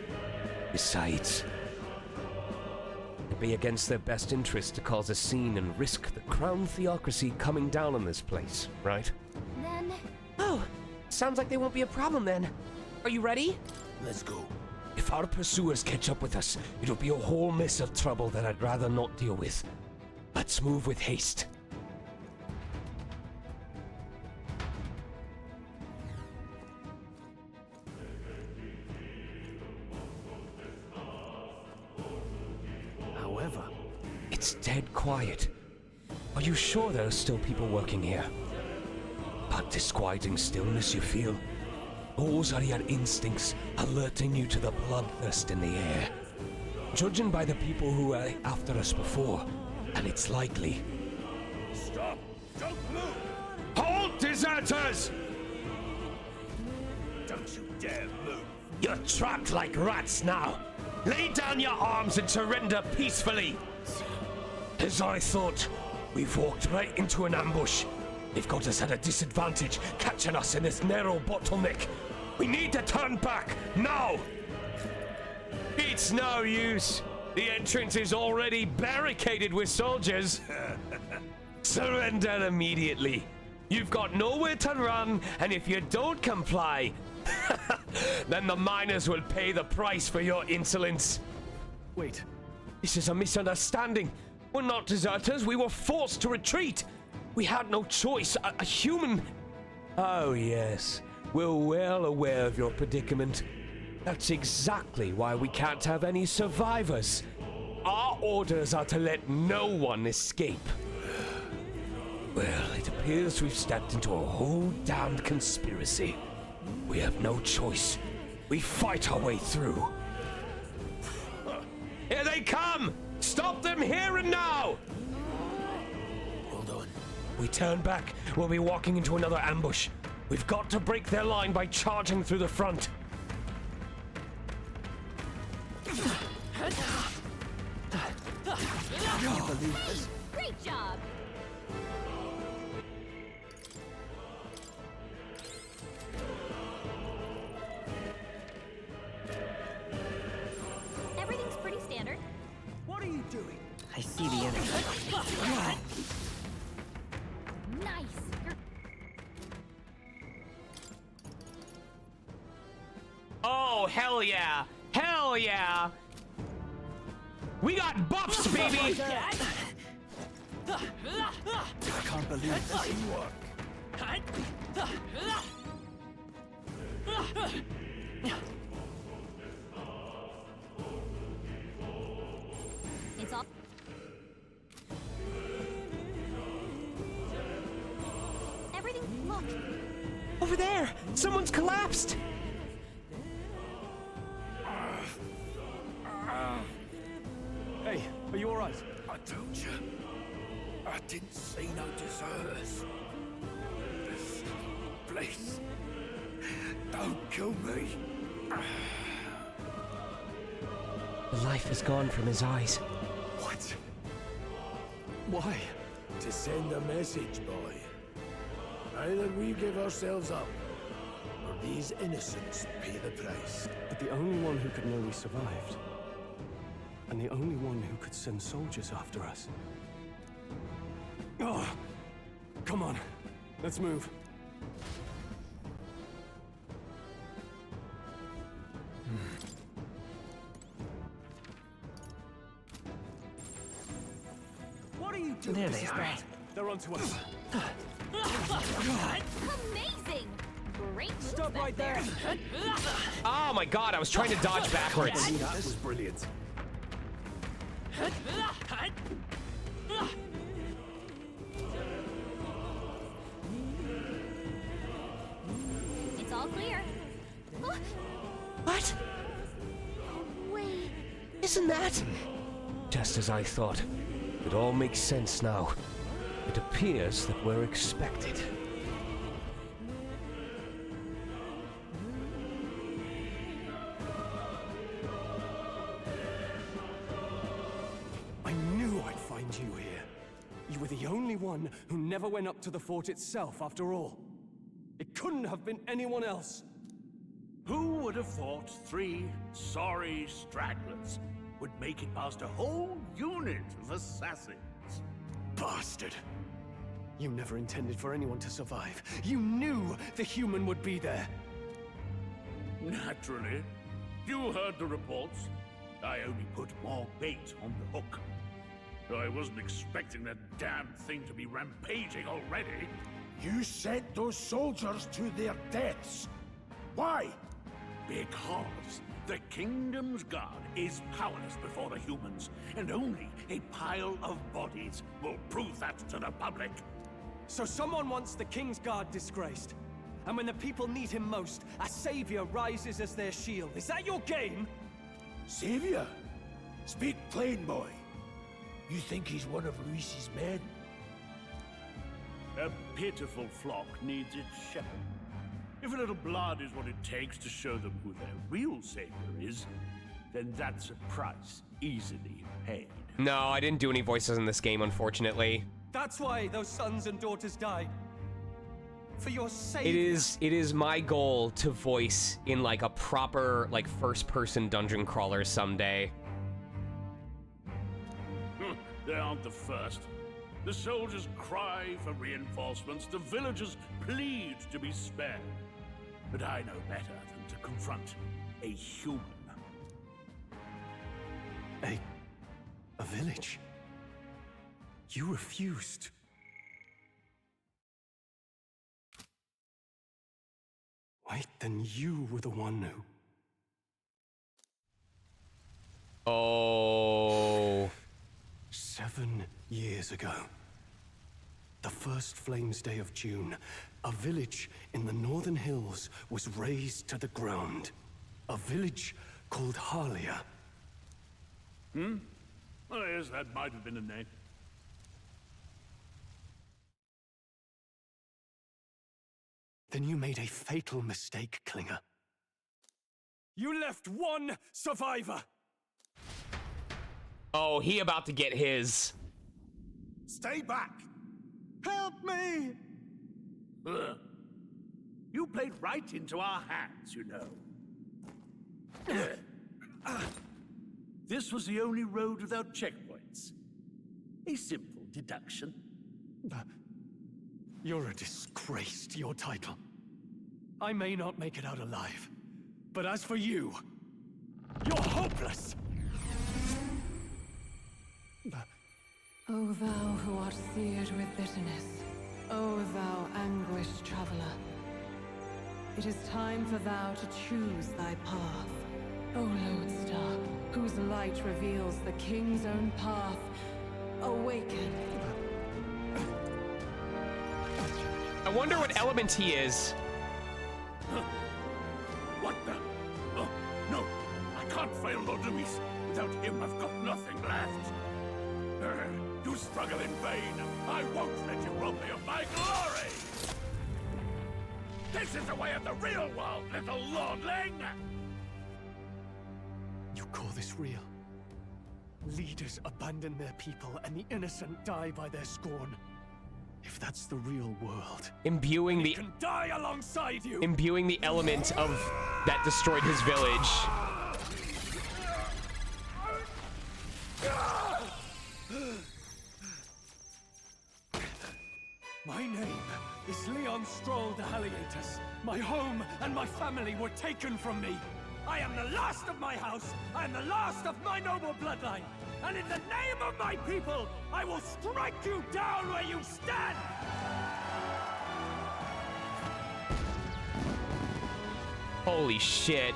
Besides, the be against their best interest to cause a scene and risk the crown theocracy coming down on this place, right? Then... Oh, sounds like they won't be a problem then. Are you ready? Let's go. If our pursuers catch up with us, it'll be a whole mess of trouble that I'd rather not deal with. Let's move with haste. However, it's dead quiet. Are you sure there are still people working here? That disquieting stillness you feel? Those are your instincts alerting you to the bloodthirst in the air. Judging by the people who were after us before, and it's likely. Stop! Don't move! Halt, deserters! Don't you dare move! You're trapped like rats now. Lay down your arms and surrender peacefully. As I thought, we've walked right into an ambush. They've got us at a disadvantage, catching us in this narrow bottleneck. We need to turn back, now! It's no use. The entrance is already barricaded with soldiers. Surrender immediately. You've got nowhere to run, and if you don't comply, then the miners will pay the price for your insolence. wait. This is a misunderstanding. We're not deserters. We were forced to retreat. We had no choice. A human... Oh, yes. We're well aware of your predicament. That's exactly why we can't have any survivors. Our orders are to let no one escape. Well, it appears we've stepped into a whole damned conspiracy. We have no choice. We fight our way through. Here they come! Stop them here and now! Hold on. We turn back, we'll be walking into another ambush. We've got to break their line by charging through the front. Great job! Everything's pretty standard. What are you doing? I see the enemy. Nice! Oh, hell yeah! Hell yeah! We got buffs, baby! I can't believe this can work. It's all... Everything... Look! Over there! Someone's collapsed! Hey, are you alright? I told you. I didn't see no deserters. Please. Don't kill me. The life is gone from his eyes. What? Why? To send a message, boy. Either we give ourselves up, or these innocents pay the price. But the only one who could know we survived. And the only one who could send soldiers after us. Oh, come on. Let's move. What are you doing? There they are. They're onto us. Amazing! Great move Stop back right there! Oh my god, I was trying to dodge backwards. That was brilliant. It's all clear. What? Wait. Isn't that... Just as I thought. It all makes sense now. It appears that we're expected. I knew I'd find you here. You were the only one who never went up to the fort itself, after all. It couldn't have been anyone else. Who would have thought 3 sorry stragglers would make it past a whole unit of assassins. Bastard! You never intended for anyone to survive. You knew the human would be there. Naturally. You heard the reports. I only put more bait on the hook. I wasn't expecting that damn thing to be rampaging already. You sent those soldiers to their deaths. Why? Because the Kingdom's Guard is powerless before the humans, and only a pile of bodies will prove that to the public. So someone wants the King's Guard disgraced. And when the people need him most, a savior rises as their shield. Is that your game? Savior? Speak plain, boy. You think he's one of Luis's men? A pitiful flock needs its shepherd. If a little blood is what it takes to show them who their real savior is, then that's a price easily paid. No, I didn't do any voices in this game, unfortunately. That's why those sons and daughters died. For your savior. It is my goal to voice in like a proper like first-person dungeon crawler someday. They aren't the first. The soldiers cry for reinforcements, the villagers plead to be spared. But I know better than to confront a human. A village? You refused. Wait, then you were the one who... Oh. 7 years ago, the first Flames Day of June, a village in the northern hills was razed to the ground. A village called Harlia. Oh, yes, that might have been a name. Then you made a fatal mistake, Klinger. You left one survivor! Oh, he about to get his. Stay back! Help me! Ugh. You played right into our hands, you know. This was the only road without checkpoints. A simple deduction. You're a disgrace to your title. I may not make it out alive, but as for you, you're hopeless! O thou who art seared with bitterness, O thou anguished traveler, it is time for thou to choose thy path. O lodestar, whose light reveals the king's own path, awaken. I wonder what element he is. What the? Oh, no. I can't fail Lord Luis. Without him, I've got nothing left. You struggle in vain. I won't let you rob me of my glory. This is the way of the real world, little lordling. You call this real? Leaders abandon their people and the innocent die by their scorn. If that's the real world, Imbuing the can die alongside you. Imbuing the element of that destroyed his village. My name is Leon Stroll de Halietus. My home and my family were taken from me. I am the last of my house. I am the last of my noble bloodline. And in the name of my people, I will strike you down where you stand! Holy shit.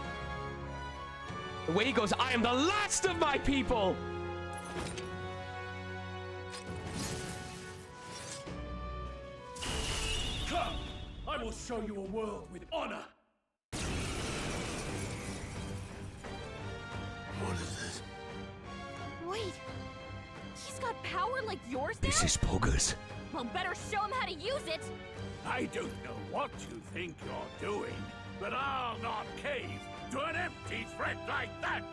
The way he goes, I am the last of my people! Come! I will show you a world with honor! What is this? Wait, he's got power like yours now? This is bogus. Well, better show him how to use it. I don't know what you think you're doing, but I'll not cave to an empty threat like that.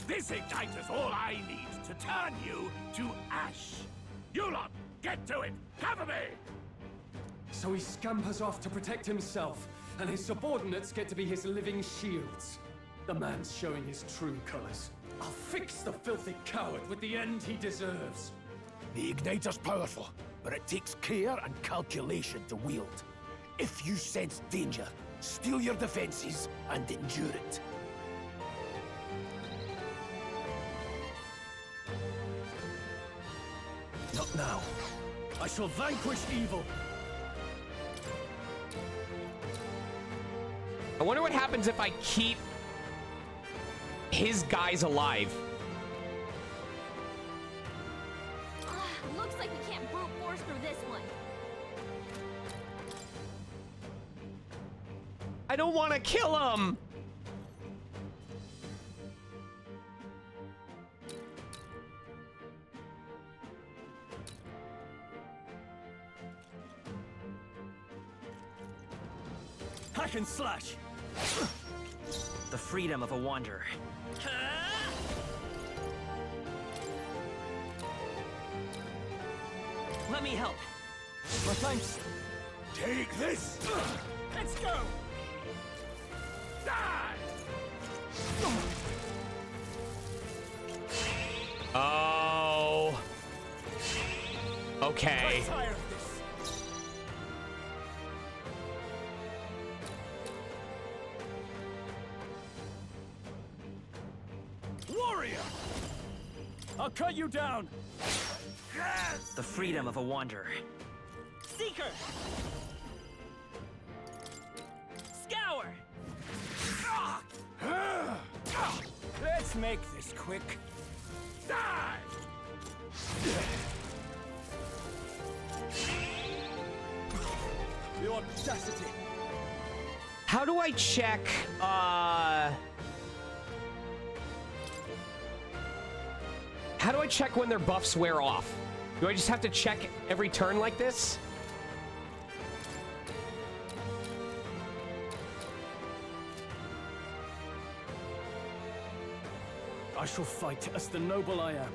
This ignite is all I need to turn you to ash. You lot, get to it! Cover me! So he scampers off to protect himself, and his subordinates get to be his living shields. The man's showing his true colors. I'll fix the filthy coward with the end he deserves. The Igniter's powerful, but it takes care and calculation to wield. If you sense danger, steel your defenses and endure it. Not now. I shall vanquish evil. I wonder what happens if I keep his guys alive. Looks like we can't brute force through this one. I don't want to kill him. Hack and slash. The freedom of a wanderer. Let me help. Well, thanks. Take this! Let's go! Die! Oh. Okay. I'm tired of this. Warrior! I'll cut you down! The freedom of a wanderer. Seeker! Scour! Let's make this quick. Die! The audacity. How do I check, how do I check when their buffs wear off? Do I just have to check every turn like this? I shall fight as the noble I am.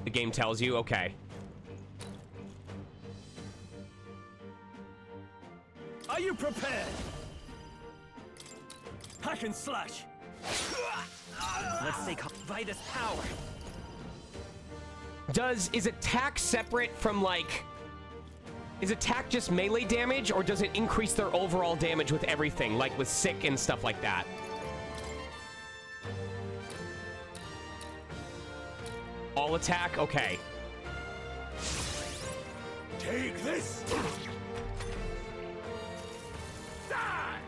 The game tells you, okay. Are you prepared? Hack and slash. Let's take Vitus power. Is attack separate from, like... Is attack just melee damage, or does it increase their overall damage with everything, like with sick and stuff like that? All attack? Okay. Take this! Die!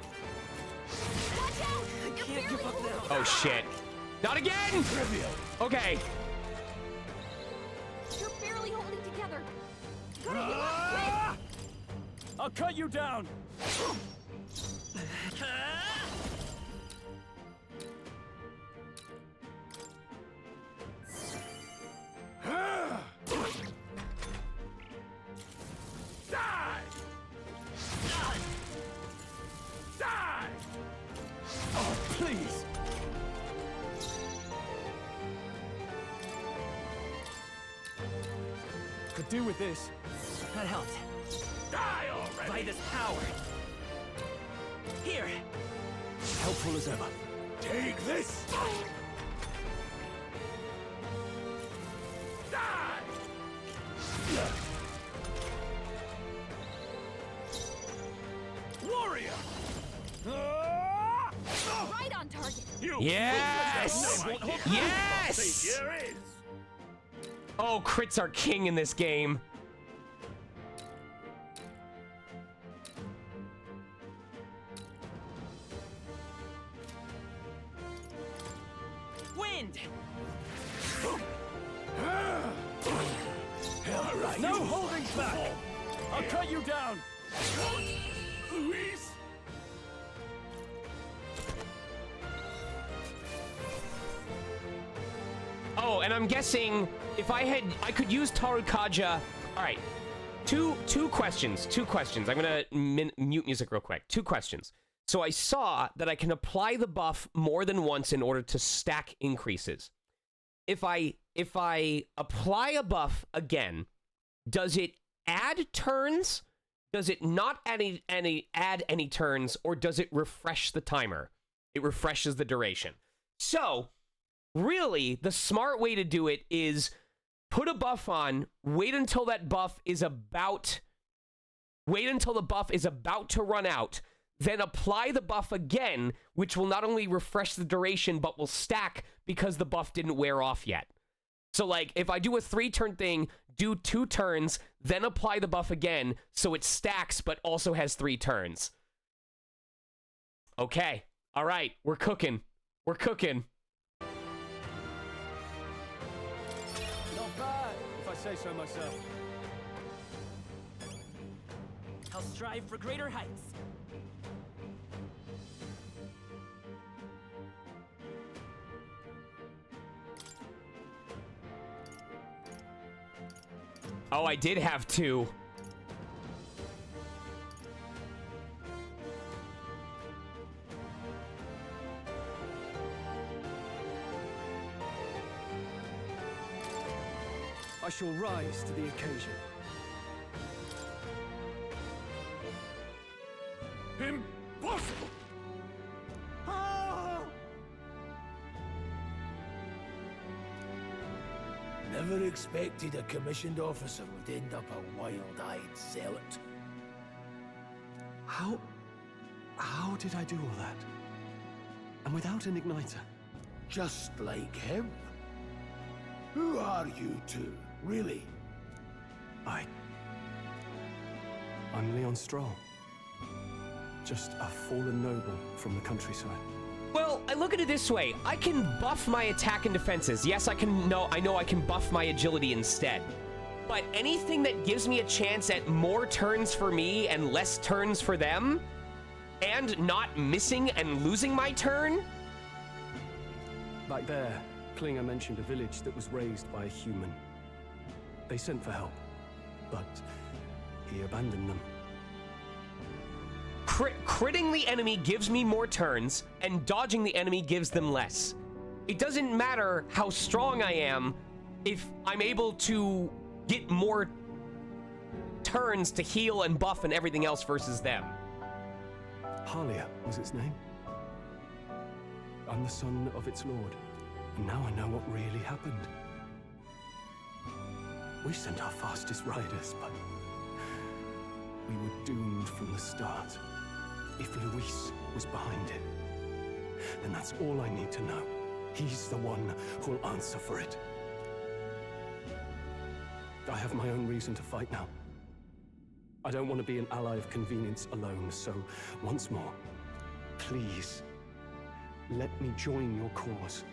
Watch out! You're Can't give up now. Oh, shit. Not again! Trivial. Okay. You're barely holding together. Gotta heal up, I'll cut you down. Die! Die! Oh, please. Could do with this. That helped. Die already! Vitus power. Here. Helpful as ever. Take this! Die! Warrior! right on target. Yes! Yes! Here is. Oh, crits are king in this game. Wind! Right. No holding back! I'll cut you down! Luis! Oh, and I'm guessing if I could use Tarukaja. All right, two questions. I'm gonna mute music real quick. Two questions. So I saw that I can apply the buff more than once in order to stack increases. If I apply a buff again, does it add turns? Does it not add any turns, or does it refresh the timer? It refreshes the duration. So, really, the smart way to do it is put a buff on, wait until the buff is about to run out, then apply the buff again, which will not only refresh the duration, but will stack because the buff didn't wear off yet. So, like, if I do a 3-turn thing, do 2 turns, then apply the buff again, so it stacks, but also has 3 turns. Okay. All right. We're cooking. We're cooking. Not bad, if I say so myself. I'll strive for greater heights. Oh, I did have 2. I shall rise to the occasion. Impossible! Never expected a commissioned officer would end up a wild-eyed zealot. How did I do all that? And without an igniter? Just like him. Who are you two, really? I'm Leon Stroll. Just a fallen noble from the countryside. Well, I look at it this way. I can buff my attack and defenses. Yes, I know I can buff my agility instead. But anything that gives me a chance at more turns for me and less turns for them, and not missing and losing my turn? Back there, Klinger mentioned a village that was raised by a human. They sent for help, but he abandoned them. Critting the enemy gives me more turns, and dodging the enemy gives them less. It doesn't matter how strong I am if I'm able to get more turns to heal and buff and everything else versus them. Halia was its name. I'm the son of its lord, and now I know what really happened. We sent our fastest riders, but we were doomed from the start. If Luis was behind it, then that's all I need to know. He's the one who'll answer for it. I have my own reason to fight now. I don't want to be an ally of convenience alone, so once more, please, let me join your cause.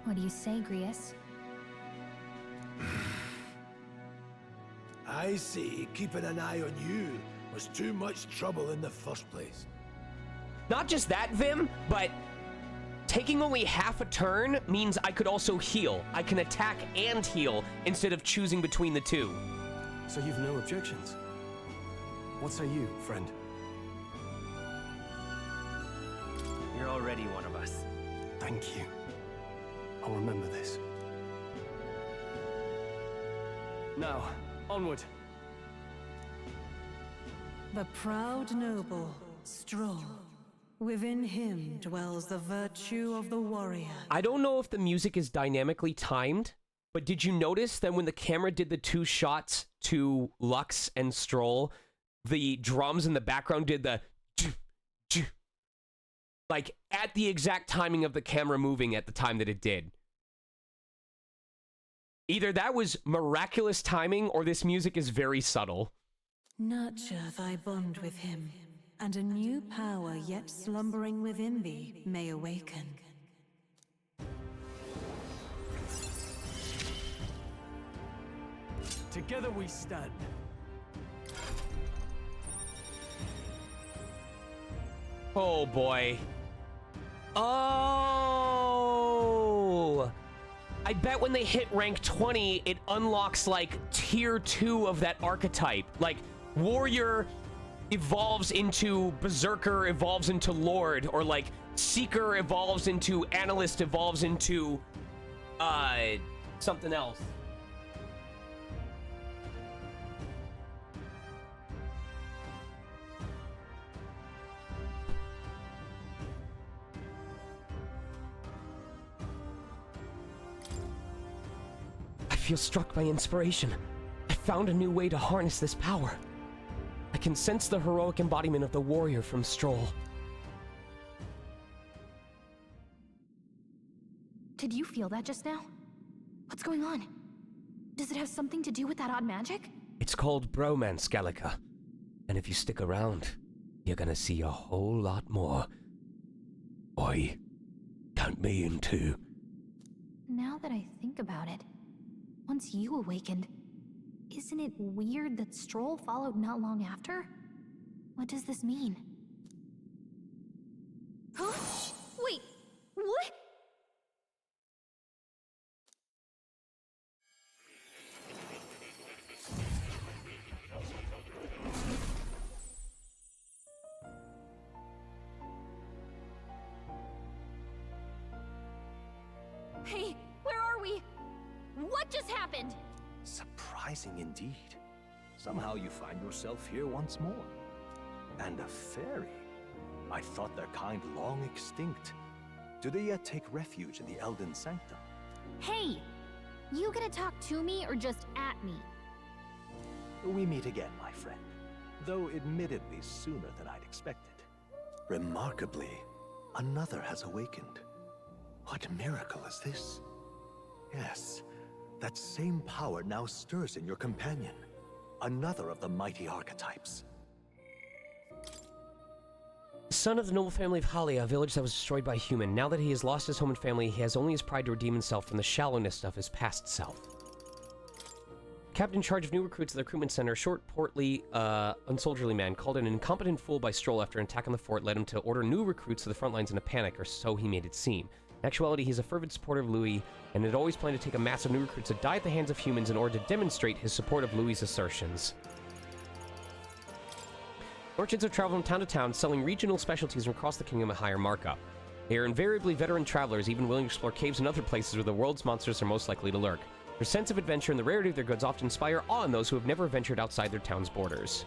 What do you say, Grius? I see keeping an eye on you was too much trouble in the first place. Not just that, Vim, but taking only half a turn means I could also heal. I can attack and heal instead of choosing between the two. So you've no objections? What say you, friend? You're already one of us. Thank you. I'll remember this. Now, onward. The proud noble, Stroll. Within him dwells the virtue of the warrior. I don't know if the music is dynamically timed, but did you notice that when the camera did the 2 shots to Lux and Stroll, the drums in the background did the like at the exact timing of the camera moving at the time that it did? Either that was miraculous timing or this music is very subtle. Nurture thy bond with him, and a new power yet slumbering within thee may awaken. Together we stand. Oh boy. Oh! I bet when they hit rank 20, it unlocks like tier 2 of that archetype. Like warrior evolves into berserker, evolves into lord, or like seeker evolves into analyst, evolves into something else. feel struck by inspiration. I found a new way to harness this power. I can sense the heroic embodiment of the warrior from Stroll. Did you feel that just now? What's going on? Does it have something to do with that odd magic? It's called bromance, Gallica. And if you stick around, you're gonna see a whole lot more. Oi, count me in too. Now that I think about it, once you awakened, isn't it weird that Stroll followed not long after? What does this mean? Huh? Wait, what? Hey, where are we? What just happened? Surprising indeed. Somehow you find yourself here once more. And a fairy. I thought their kind long extinct. Do they yet take refuge in the Elden Sanctum? Hey! You gonna talk to me or just at me? We meet again, my friend. Though admittedly sooner than I'd expected. Remarkably, another has awakened. What miracle is this? Yes, that same power now stirs in your companion. Another of the mighty archetypes. Son of the noble family of Halia, a village that was destroyed by a human. Now that he has lost his home and family, he has only his pride to redeem himself from the shallowness of his past self. Captain in charge of new recruits at the recruitment center, a short, portly, unsoldierly man, called an incompetent fool by Stroll after an attack on the fort led him to order new recruits to the front lines in a panic, or so he made it seem. In actuality, he's a fervent supporter of Louis, and had always planned to take a mass of new recruits to die at the hands of humans in order to demonstrate his support of Louis's assertions. Merchants have traveled from town to town, selling regional specialties from across the kingdom at higher markup. They are invariably veteran travelers, even willing to explore caves and other places where the world's monsters are most likely to lurk. Their sense of adventure and the rarity of their goods often inspire awe in those who have never ventured outside their town's borders.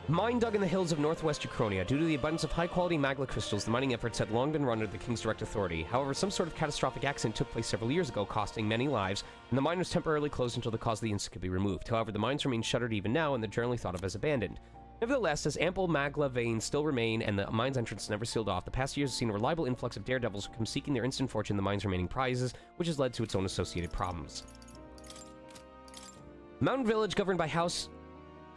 Mine dug in the hills of northwest Uchronia. Due to the abundance of high-quality magma crystals, the mining efforts had long been run under the king's direct authority. However, some sort of catastrophic accident took place several years ago, costing many lives, and the mine was temporarily closed until the cause of the incident could be removed. However, the mines remain shuttered even now, and they're generally thought of as abandoned. Nevertheless, as ample magma veins still remain and the mine's entrance never sealed off, the past years have seen a reliable influx of daredevils who come seeking their instant fortune in the mine's remaining prizes, which has led to its own associated problems. Mountain village governed by House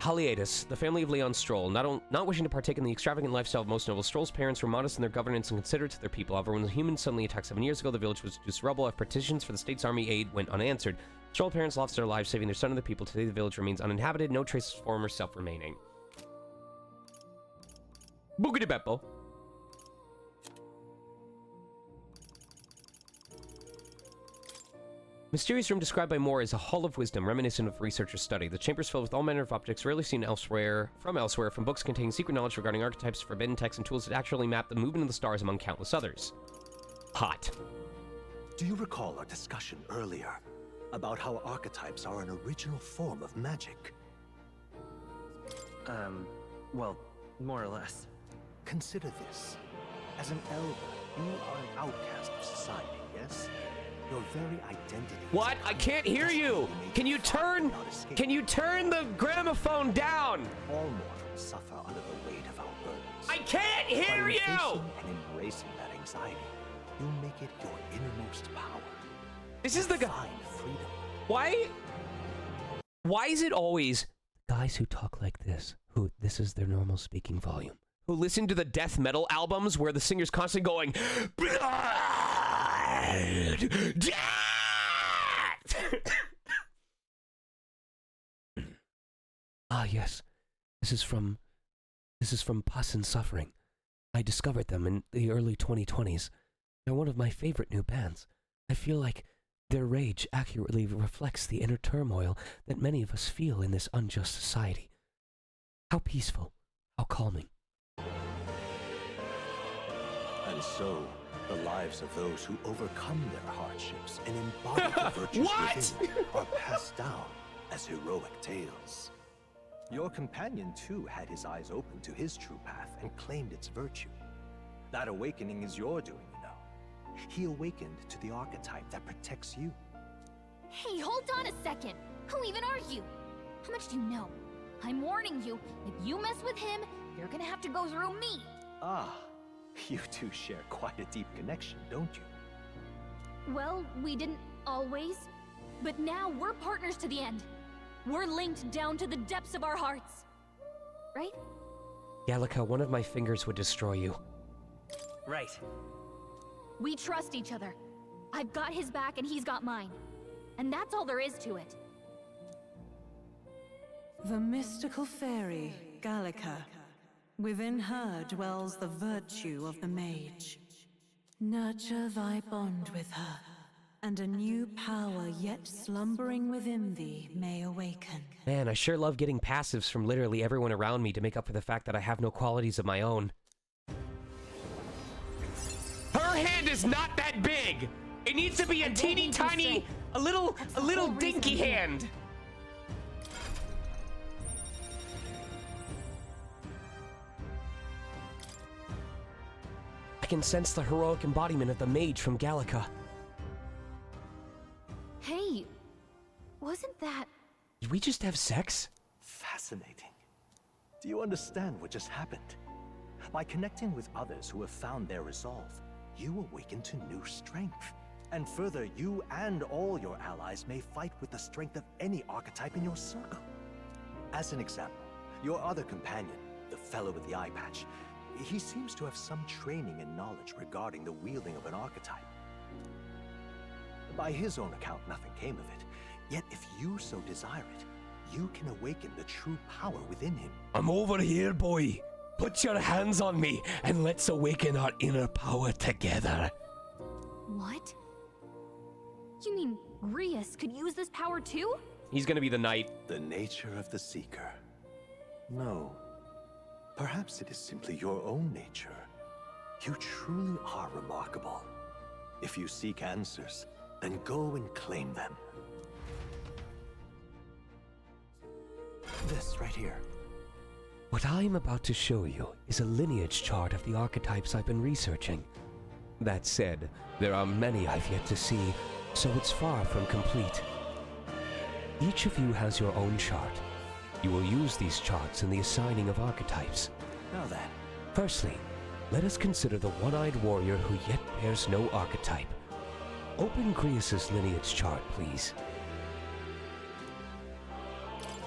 Haliatus, the family of Leon Stroll. Not wishing to partake in the extravagant lifestyle of most noble, Stroll's parents were modest in their governance and considerate to their people. However, when the humans suddenly attacked 7 years ago, the village was reduced to rubble after petitions for the state's army aid went unanswered. Stroll parents lost their lives, saving their son and the people. Today, the village remains uninhabited, no trace of former self remaining. Boogity Beppo. Mysterious room described by Moore as a hall of wisdom, reminiscent of researcher's study. The chamber is filled with all manner of objects rarely seen elsewhere, from books containing secret knowledge regarding archetypes, forbidden texts, and tools that accurately map the movement of the stars among countless others. Hot. Do you recall our discussion earlier about how archetypes are an original form of magic? Well, more or less. Consider this. As an elder, you are an outcast of society, yes? Your very identity... What? I can't hear you! Can you turn the gramophone down? All mortals suffer under the weight of our burdens. I can't hear you! And embracing that anxiety, you make it your innermost power. This is the guy. Freedom. Why is it always guys who talk like this, who this is their normal speaking volume, who listen to the death metal albums where the singer's constantly going, death! Ah, yes. This is from Pus and Suffering. I discovered them in the early 2020s. They're one of my favorite new bands. I feel like their rage accurately reflects the inner turmoil that many of us feel in this unjust society. How peaceful, how calming. And so, the lives of those who overcome their hardships and embody the virtues within are passed down as heroic tales. Your companion, too, had his eyes open to his true path and claimed its virtue. That awakening is your doing, you know. He awakened to the archetype that protects you. Hey, hold on a second. Who even are you? How much do you know? I'm warning you, if you mess with him, you're gonna have to go through me. Ah, you two share quite a deep connection, don't you? Well, we didn't always. But now we're partners to the end. We're linked down to the depths of our hearts. Right? Gallica, one of my fingers would destroy you. Right. We trust each other. I've got his back and he's got mine. And that's all there is to it. The mystical fairy, Gallica. Within her dwells the virtue of the mage. Nurture thy bond with her, and a new power yet slumbering within thee may awaken. Man, I sure love getting passives from literally everyone around me to make up for the fact that I have no qualities of my own. Her hand is not that big! It needs to be a teeny tiny, a little dinky hand! I can sense the heroic embodiment of the mage from Gallica. Hey, wasn't that... Did we just have sex? Fascinating. Do you understand what just happened? By connecting with others who have found their resolve, you awaken to new strength. And further, you and all your allies may fight with the strength of any archetype in your circle. As an example, your other companion, the fellow with the eye patch, he seems to have some training and knowledge regarding the wielding of an archetype. By his own account, nothing came of it. Yet if you so desire it, you can awaken the true power within him. I'm over here, boy. Put your hands on me, and let's awaken our inner power together. What? You mean Grius could use this power too? He's gonna be the knight. The nature of the seeker. No. Perhaps it is simply your own nature. You truly are remarkable. If you seek answers, then go and claim them. This right here. What I'm about to show you is a lineage chart of the archetypes I've been researching. That said, there are many I've yet to see, so it's far from complete. Each of you has your own chart. You will use these charts in the assigning of archetypes. Now then. Firstly, let us consider the one-eyed warrior who yet bears no archetype. Open Grius's lineage chart, please.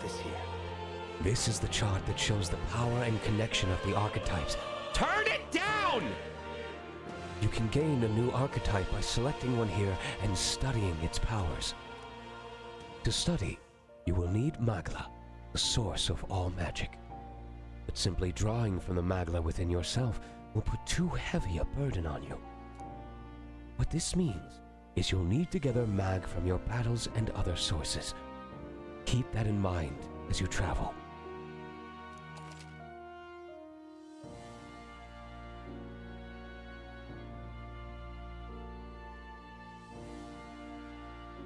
This here. This is the chart that shows the power and connection of the archetypes. Turn it down! You can gain a new archetype by selecting one here and studying its powers. To study, you will need Magla, the source of all magic. But simply drawing from the Magla within yourself will put too heavy a burden on you. What this means is you'll need to gather mag from your battles and other sources. Keep that in mind as you travel.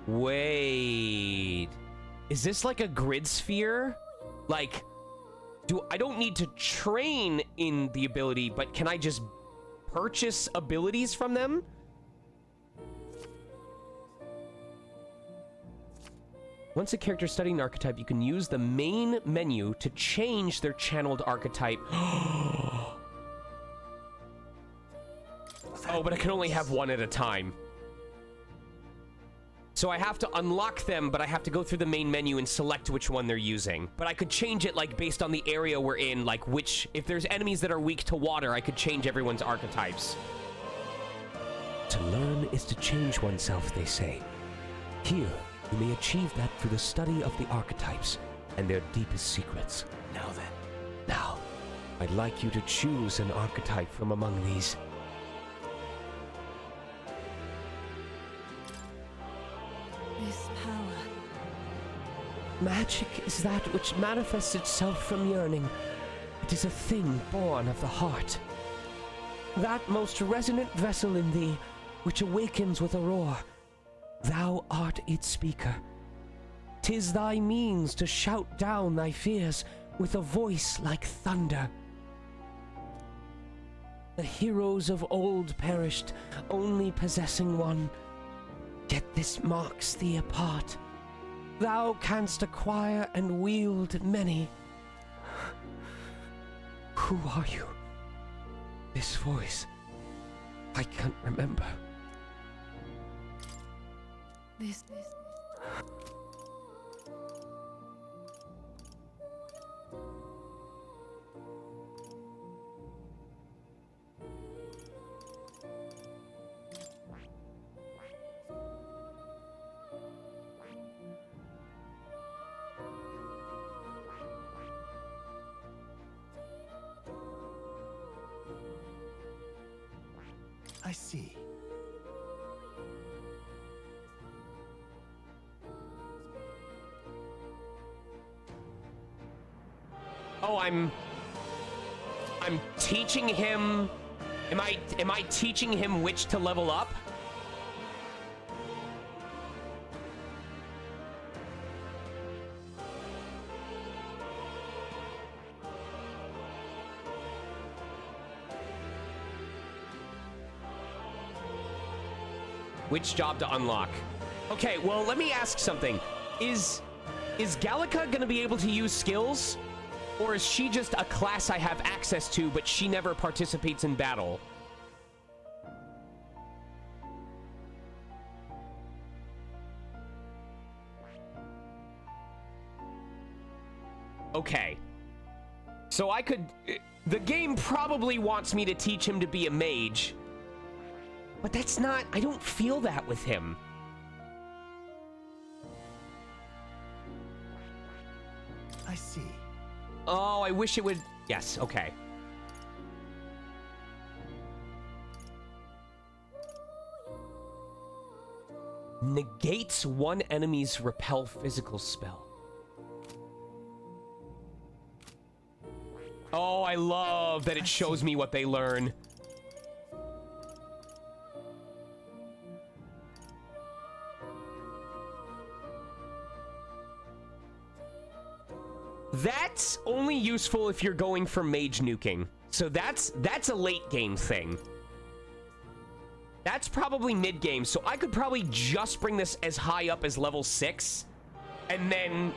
Wait. Is this like a grid sphere? Like, I don't need to train in the ability, but can I just purchase abilities from them? Once a character is studying an archetype, you can use the main menu to change their channeled archetype. Oh, but I can only have one at a time. So I have to unlock them, but I have to go through the main menu and select which one they're using. But I could change it, like, based on the area we're in, like, which... If there's enemies that are weak to water, I could change everyone's archetypes. To learn is to change oneself, they say. Here, you may achieve that through the study of the archetypes and their deepest secrets. Now then. Now, I'd like you to choose an archetype from among these. This power. Magic is that which manifests itself from yearning. It is a thing born of the heart. That most resonant vessel in thee, which awakens with a roar. Thou art its speaker. 'Tis thy means to shout down thy fears with a voice like thunder. The heroes of old perished, only possessing one. Yet this marks thee apart. Thou canst acquire and wield many. Who are you? This voice, I can't remember. This. I see. Oh, I'm teaching him. Am I teaching him which to level up? Which job to unlock? Okay, well, let me ask something. Is Gallica gonna be able to use skills? Or is she just a class I have access to, but she never participates in battle? Okay. So I could... The game probably wants me to teach him to be a mage. But that's not... I don't feel that with him. I see. Oh, I wish it would... Yes, okay. Negates one enemy's repel physical spell. Oh, I love that it shows me what they learn. That's only useful if you're going for mage nuking. So that's a late game thing. That's probably mid game. So I could probably just bring this as high up as level 6 and then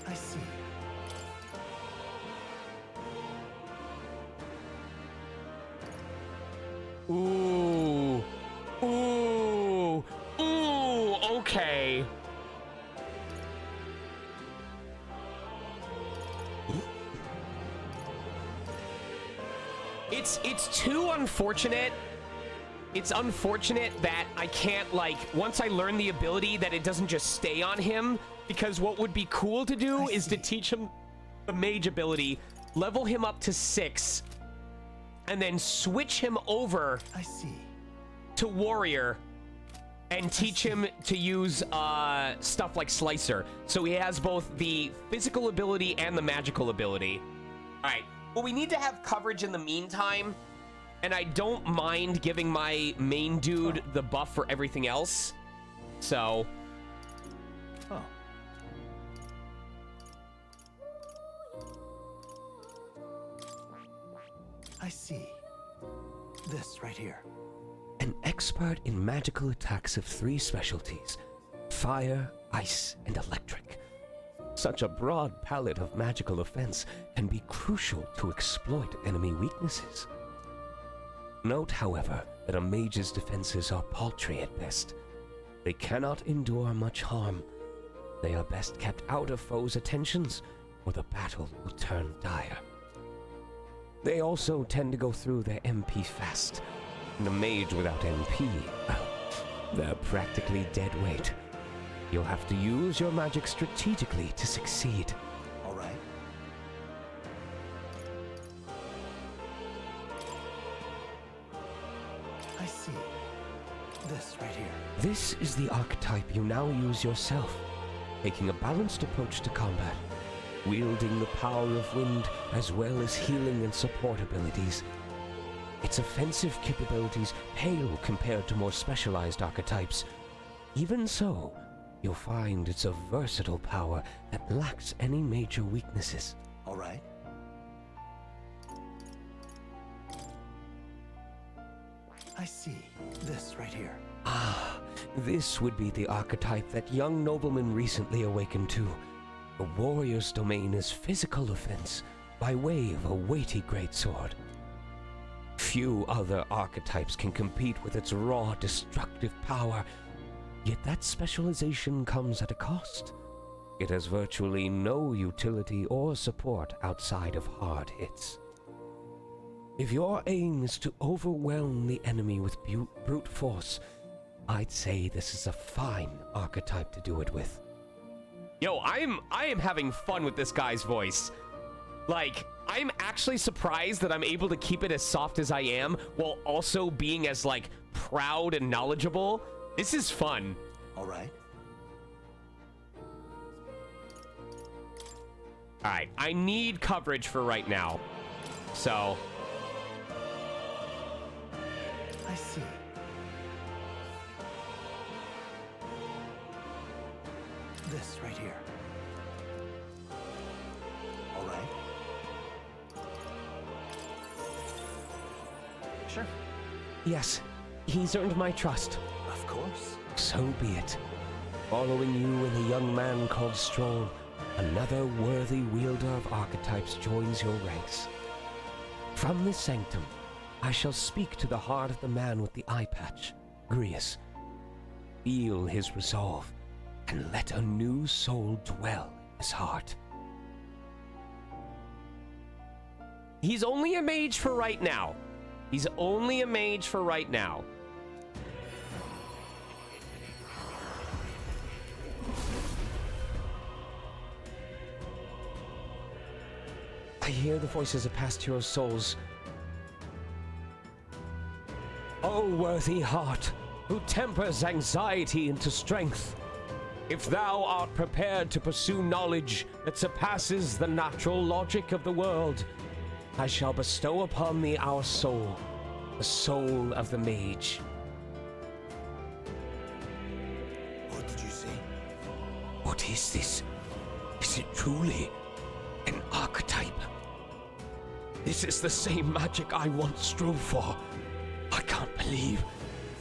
I see. Ooh. Ooh. Ooh, okay. It's too unfortunate. It's unfortunate that I can't, like, once I learn the ability, that it doesn't just stay on him, because what would be cool to do is to teach him the mage ability, level him up to 6, and then switch him over to warrior and teach him to use stuff like Slicer. So he has both the physical ability and the magical ability. All right. Well, we need to have coverage in the meantime, and I don't mind giving my main dude the buff for everything else. So... Oh. I see. This right here. An expert in magical attacks of 3 specialties: fire, ice, and electric. Such a broad palette of magical offense can be crucial to exploit enemy weaknesses. Note, however, that a mage's defenses are paltry at best. They cannot endure much harm. They are best kept out of foes' attentions, or the battle will turn dire. They also tend to go through their MP fast. And a mage without MP, well, they're practically dead weight. You'll have to use your magic strategically to succeed. All right. I see. This right here. This is the archetype you now use yourself, taking a balanced approach to combat, wielding the power of wind as well as healing and support abilities. Its offensive capabilities pale compared to more specialized archetypes. Even so, you'll find it's a versatile power that lacks any major weaknesses. All right. I see. This right here. Ah, this would be the archetype that young nobleman recently awakened to. The warrior's domain is physical offense by way of a weighty greatsword. Few other archetypes can compete with its raw, destructive power, yet that specialization comes at a cost. It has virtually no utility or support outside of hard hits. If your aim is to overwhelm the enemy with brute force, I'd say this is a fine archetype to do it with. Yo, I am having fun with this guy's voice. Like, I'm actually surprised that I'm able to keep it as soft as I am while also being as, like, proud and knowledgeable. This is fun. All right. All right, I need coverage for right now. So... I see. This right here. All right. Sure. Yes, he's earned my trust. Of course. So be it. Following you and a young man called Stroll, another worthy wielder of archetypes joins your ranks. From this sanctum, I shall speak to the heart of the man with the eye patch, Grius. Feel his resolve, and let a new soul dwell in his heart. He's only a mage for right now. He's only a mage for right now. I hear the voices of past hero souls. O worthy heart, who tempers anxiety into strength, if thou art prepared to pursue knowledge that surpasses the natural logic of the world, I shall bestow upon thee our soul, the soul of the mage. What did you say? What is this? Is it truly an archetype? This is the same magic I once strove for. I can't believe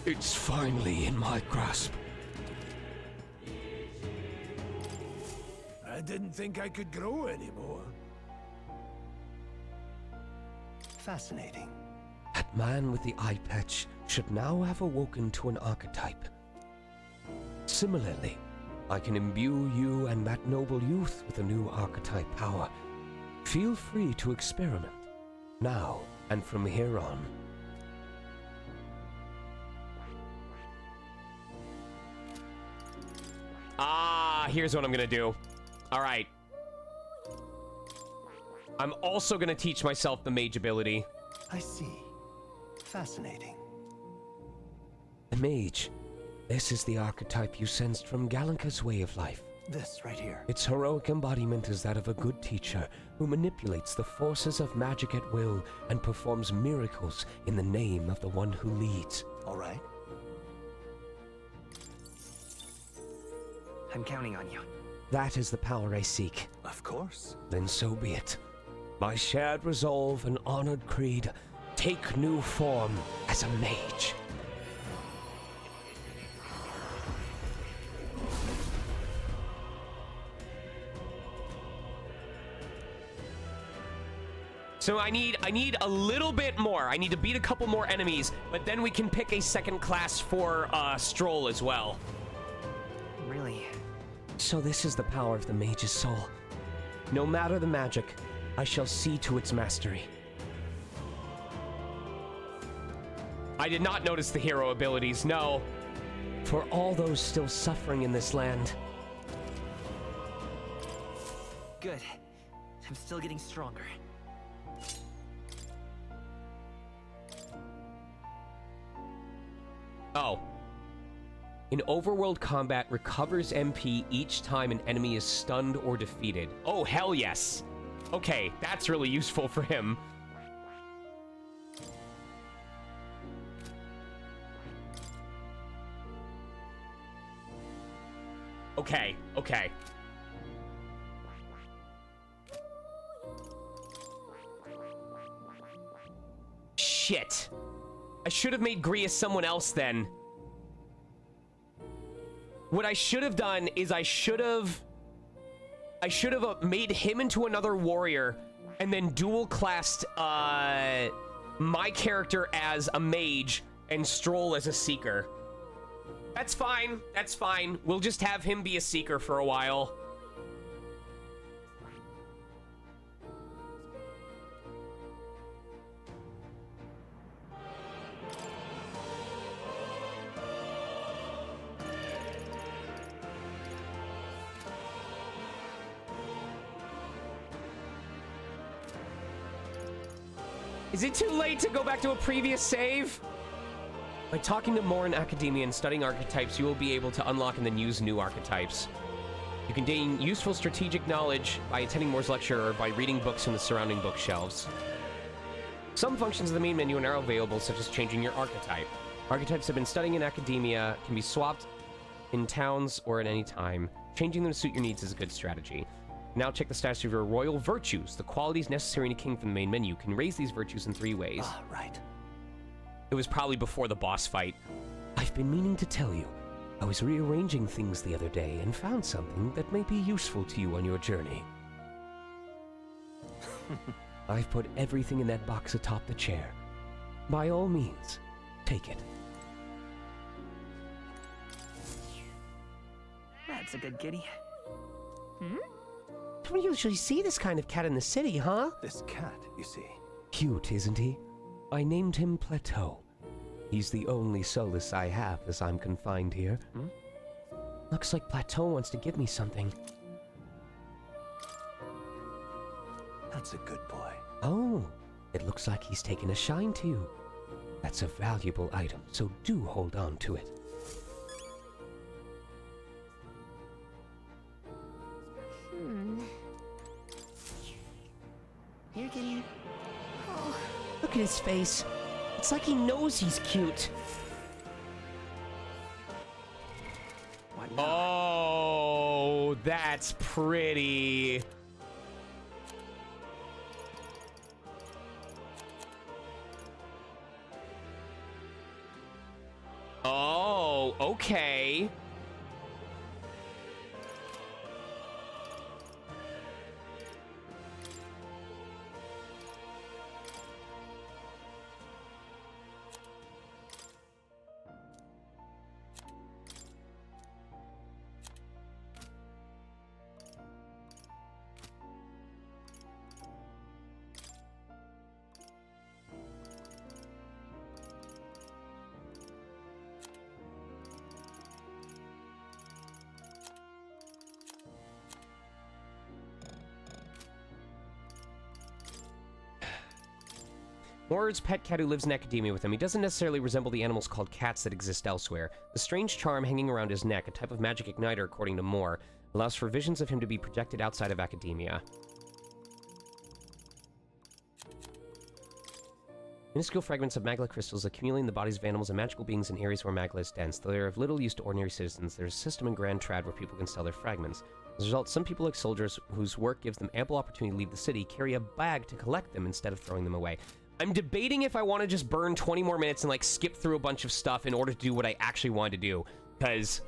it's finally in my grasp. I didn't think I could grow anymore. Fascinating. That man with the eye patch should now have awoken to an archetype. Similarly, I can imbue you and that noble youth with a new archetype power. Feel free to experiment, now and from here on. Ah, here's what I'm gonna do. All right. I'm also gonna teach myself the mage ability. I see. Fascinating. The mage. This is the archetype you sensed from Galanka's way of life. This right here. Its heroic embodiment is that of a good teacher who manipulates the forces of magic at will and performs miracles in the name of the one who leads. All right. I'm counting on you. That is the power I seek. Of course. Then so be it. My shared resolve and honored creed take new form as a mage. So I need a little bit more. I need to beat a couple more enemies, but then we can pick a second class for Stroll as well. Really? So this is the power of the mage's soul. No matter the magic, I shall see to its mastery. I did not notice the hero abilities, no. For all those still suffering in this land. Good. I'm still getting stronger. Oh. In overworld combat, recovers MP each time an enemy is stunned or defeated. Oh, hell yes. Okay, that's really useful for him. Okay, okay. Shit. I should have made Grius someone else then. What I should have done is I should have made him into another warrior and then dual classed my character as a mage and Stroll as a seeker. That's fine. That's fine. We'll just have him be a seeker for a while. Is it too late to go back to a previous save? By talking to more in academia and studying archetypes, you will be able to unlock and then use new archetypes. You can gain useful strategic knowledge by attending Moore's lecture or by reading books from the surrounding bookshelves. Some functions of the main menu are now available, such as changing your archetype. Archetypes have been studying in academia, can be swapped in towns or at any time. Changing them to suit your needs is a good strategy. Now check the status of your royal virtues. The qualities necessary in a king from the main menu. You can raise these virtues in 3 ways. Ah, right. It was probably before the boss fight. I've been meaning to tell you. I was rearranging things the other day and found something that may be useful to you on your journey. I've put everything in that box atop the chair. By all means, take it. That's a good kitty. Don't usually see this kind of cat in the city, huh? This cat, you see. Cute, isn't he? I named him Plateau. He's the only solace I have as I'm confined here. Looks like Plateau wants to give me something. That's a good boy. Oh, it looks like he's taken a shine to you. That's a valuable item, so do hold on to it. Here, kitty. Oh, look at his face. It's like he knows he's cute. Oh, that's pretty. Oh, okay. Moore's pet cat who lives in academia with him. He doesn't necessarily resemble the animals called cats that exist elsewhere. The strange charm hanging around his neck, a type of magic igniter according to Moore, allows for visions of him to be projected outside of academia. Minuscule fragments of magla crystals accumulate in the bodies of animals and magical beings in areas where magla is dense. Though they are of little use to ordinary citizens, there's a system in Grand Trad where people can sell their fragments. As a result, some people like soldiers whose work gives them ample opportunity to leave the city carry a bag to collect them instead of throwing them away. I'm debating if I want to just burn 20 more minutes and like skip through a bunch of stuff in order to do what I actually wanted to do, because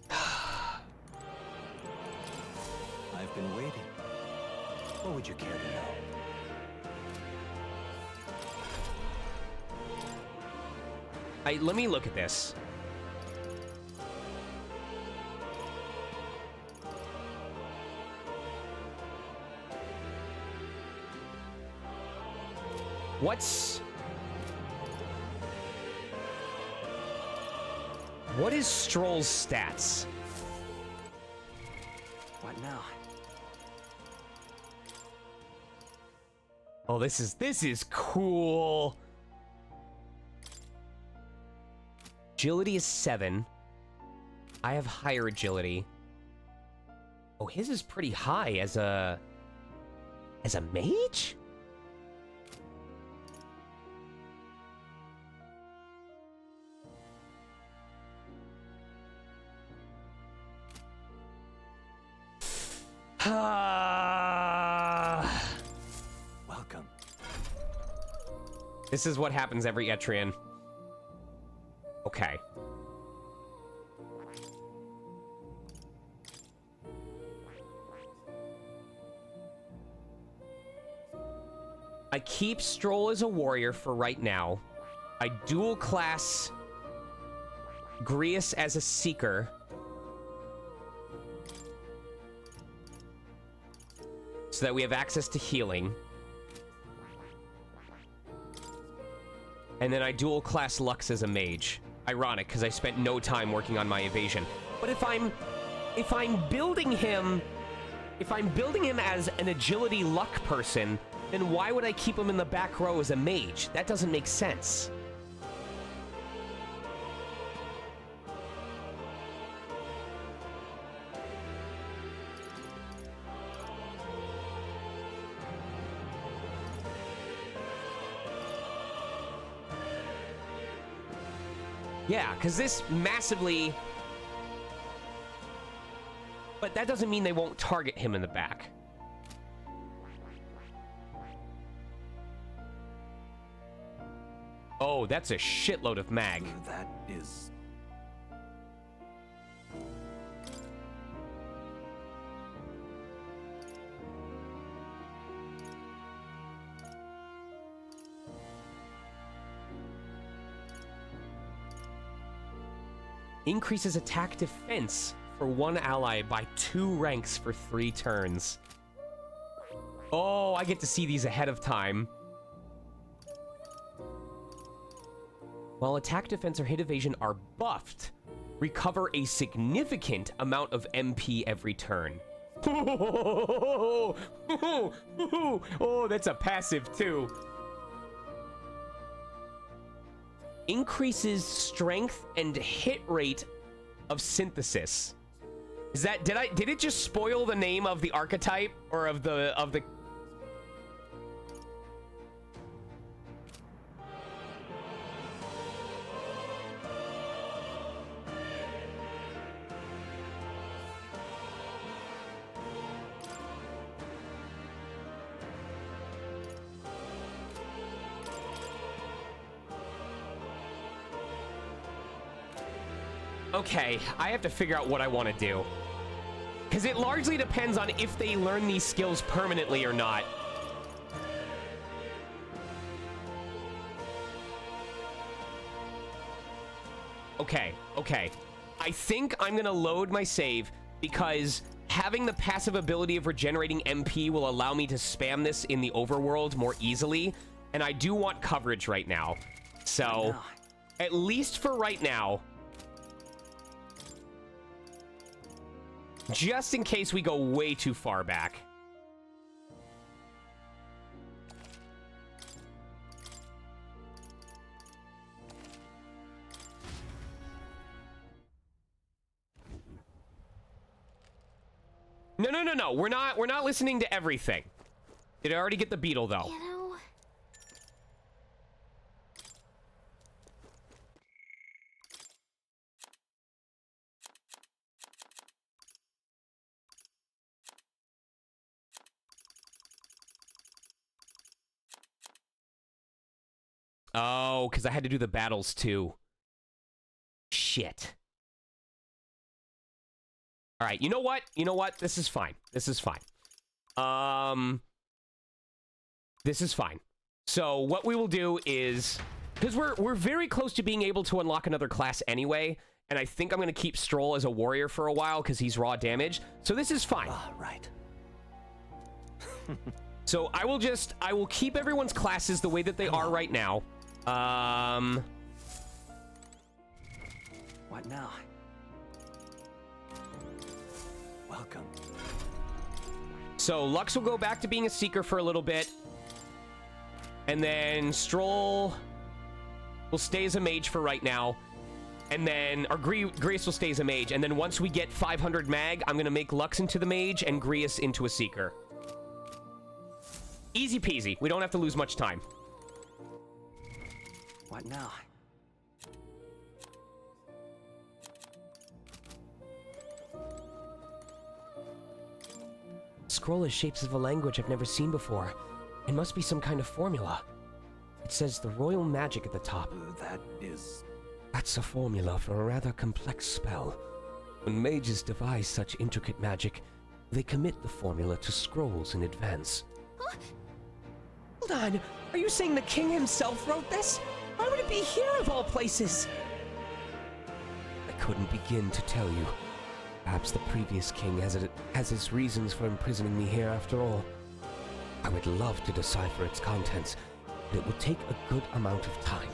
I've been waiting. What would you care to know? let me look at this. What is Stroll's stats? What now? Oh, this is cool. Agility is 7. I have higher agility. Oh, his is pretty high as a mage? Welcome. This is what happens every Etrian. Okay. I keep Stroll as a warrior for right now. I dual class Grius as a seeker. So that we have access to healing. And then I dual class Lux as a mage. Ironic, because I spent no time working on my evasion. But if I'm building him as an agility luck person, then why would I keep him in the back row as a mage? That doesn't make sense. Yeah, because this massively... But that doesn't mean they won't target him in the back. Oh, that's a shitload of mag. That is... Increases attack defense for one ally by 2 ranks for 3 turns. Oh, I get to see these ahead of time. While attack defense or hit evasion are buffed, recover a significant amount of MP every turn. Oh, that's a passive too. Increases strength and hit rate of synthesis. Is that did it just spoil the name of the archetype or of the Okay, I have to figure out what I want to do. Because it largely depends on if they learn these skills permanently or not. Okay. I think I'm going to load my save because having the passive ability of regenerating MP will allow me to spam this in the overworld more easily. And I do want coverage right now. So, at least for right now... Just in case we go way too far back. No. We're not listening to everything. Did I already get the beetle though? You know... Oh, because I had to do the battles too. Shit. All right, you know what? This is fine. This is fine. So what we will do is, because we're very close to being able to unlock another class anyway, and I think I'm going to keep Stroll as a warrior for a while because he's raw damage. So this is fine. Right. So I will keep everyone's classes the way that they are right now. What now? Welcome. So Lux will go back to being a seeker for a little bit. And then Stroll will stay as a mage for right now. And then, or Grius will stay as a mage. And then once we get 500 mag, I'm going to make Lux into the mage and Grius into a seeker. Easy peasy. We don't have to lose much time. What now? Scroll is shapes of a language I've never seen before. It must be some kind of formula. It says the royal magic at the top. That's a formula for a rather complex spell. When mages devise such intricate magic, they commit the formula to scrolls in advance. Huh? Hold on, are you saying the king himself wrote this? Why would it be here of all places? I couldn't begin to tell you. Perhaps the previous king has his reasons for imprisoning me here after all. I would love to decipher its contents, but it would take a good amount of time.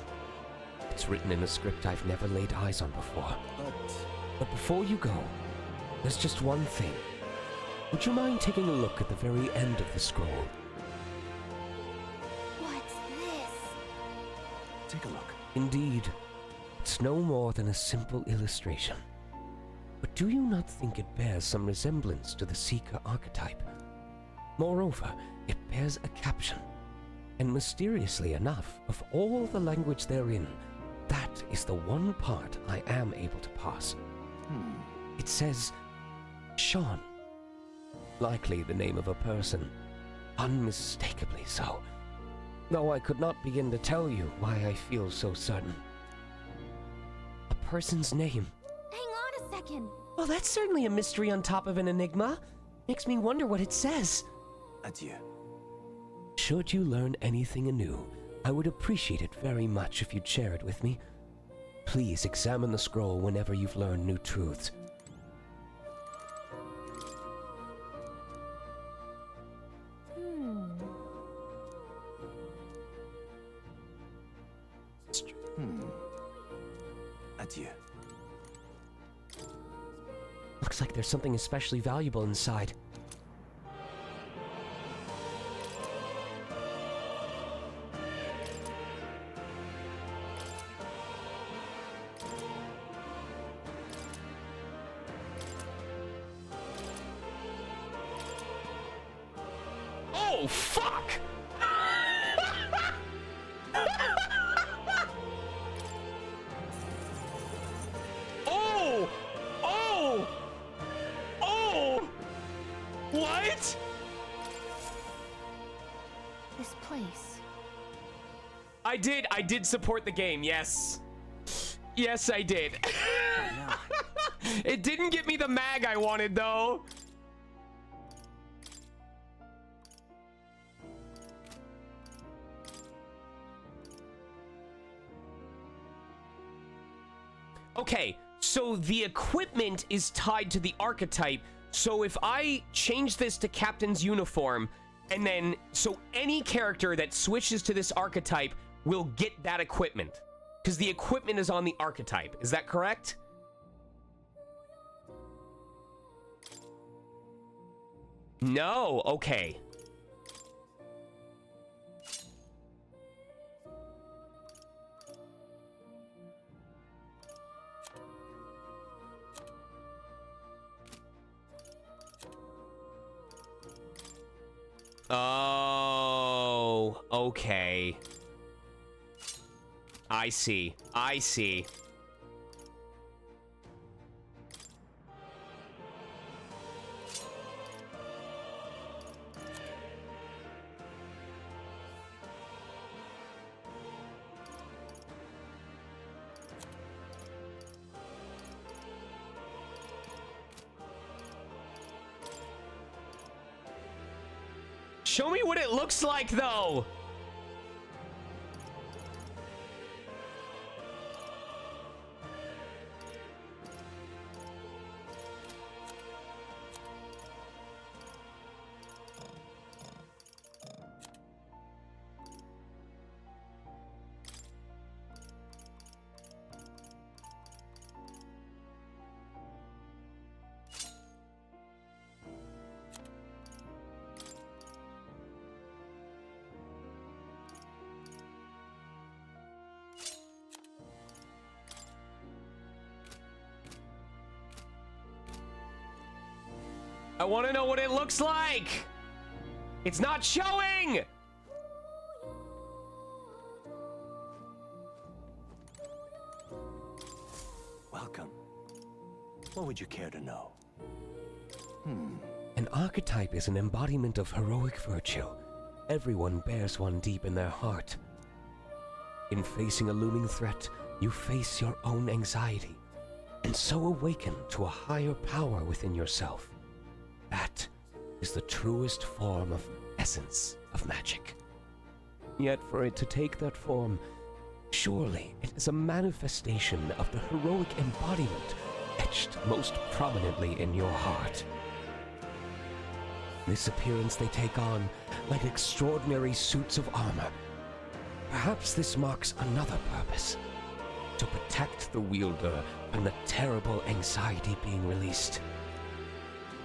It's written in a script I've never laid eyes on before. But before you go, there's just one thing. Would you mind taking a look at the very end of the scroll? What's this? Take a look. Indeed, it's no more than a simple illustration. But do you not think it bears some resemblance to the Seeker archetype? Moreover, it bears a caption. And mysteriously enough, of all the language therein, that is the one part I am able to parse. It says, Sean. Likely the name of a person. Unmistakably so. Though I could not begin to tell you why I feel so certain. A person's name. Hang on a second. Well, that's certainly a mystery on top of an enigma. Makes me wonder what it says. Adieu. Should you learn anything anew, I would appreciate it very much if you'd share it with me. Please examine the scroll whenever you've learned new truths. Adieu. Looks like there's something especially valuable inside. Oh, fuck! Oh! Oh! Oh! What? This place. I did support the game, yes. Yes, I did. It didn't get me the mag I wanted, though. Okay, so the equipment is tied to the archetype. So if I change this to Captain's uniform, and then, so any character that switches to this archetype will get that equipment. Because the equipment is on the archetype. Is that correct? No, okay. Oh, okay. I see. I see. Show me what it looks like, though. I want to know what it looks like. It's not showing. Welcome. What would you care to know? An archetype is an embodiment of heroic virtue. Everyone bears one deep in their heart. In facing a looming threat, you face your own anxiety, and so awaken to a higher power within yourself. That is the truest form of essence of magic. Yet for it to take that form, surely it is a manifestation of the heroic embodiment etched most prominently in your heart. This appearance they take on like extraordinary suits of armor. Perhaps this marks another purpose, to protect the wielder from the terrible anxiety being released.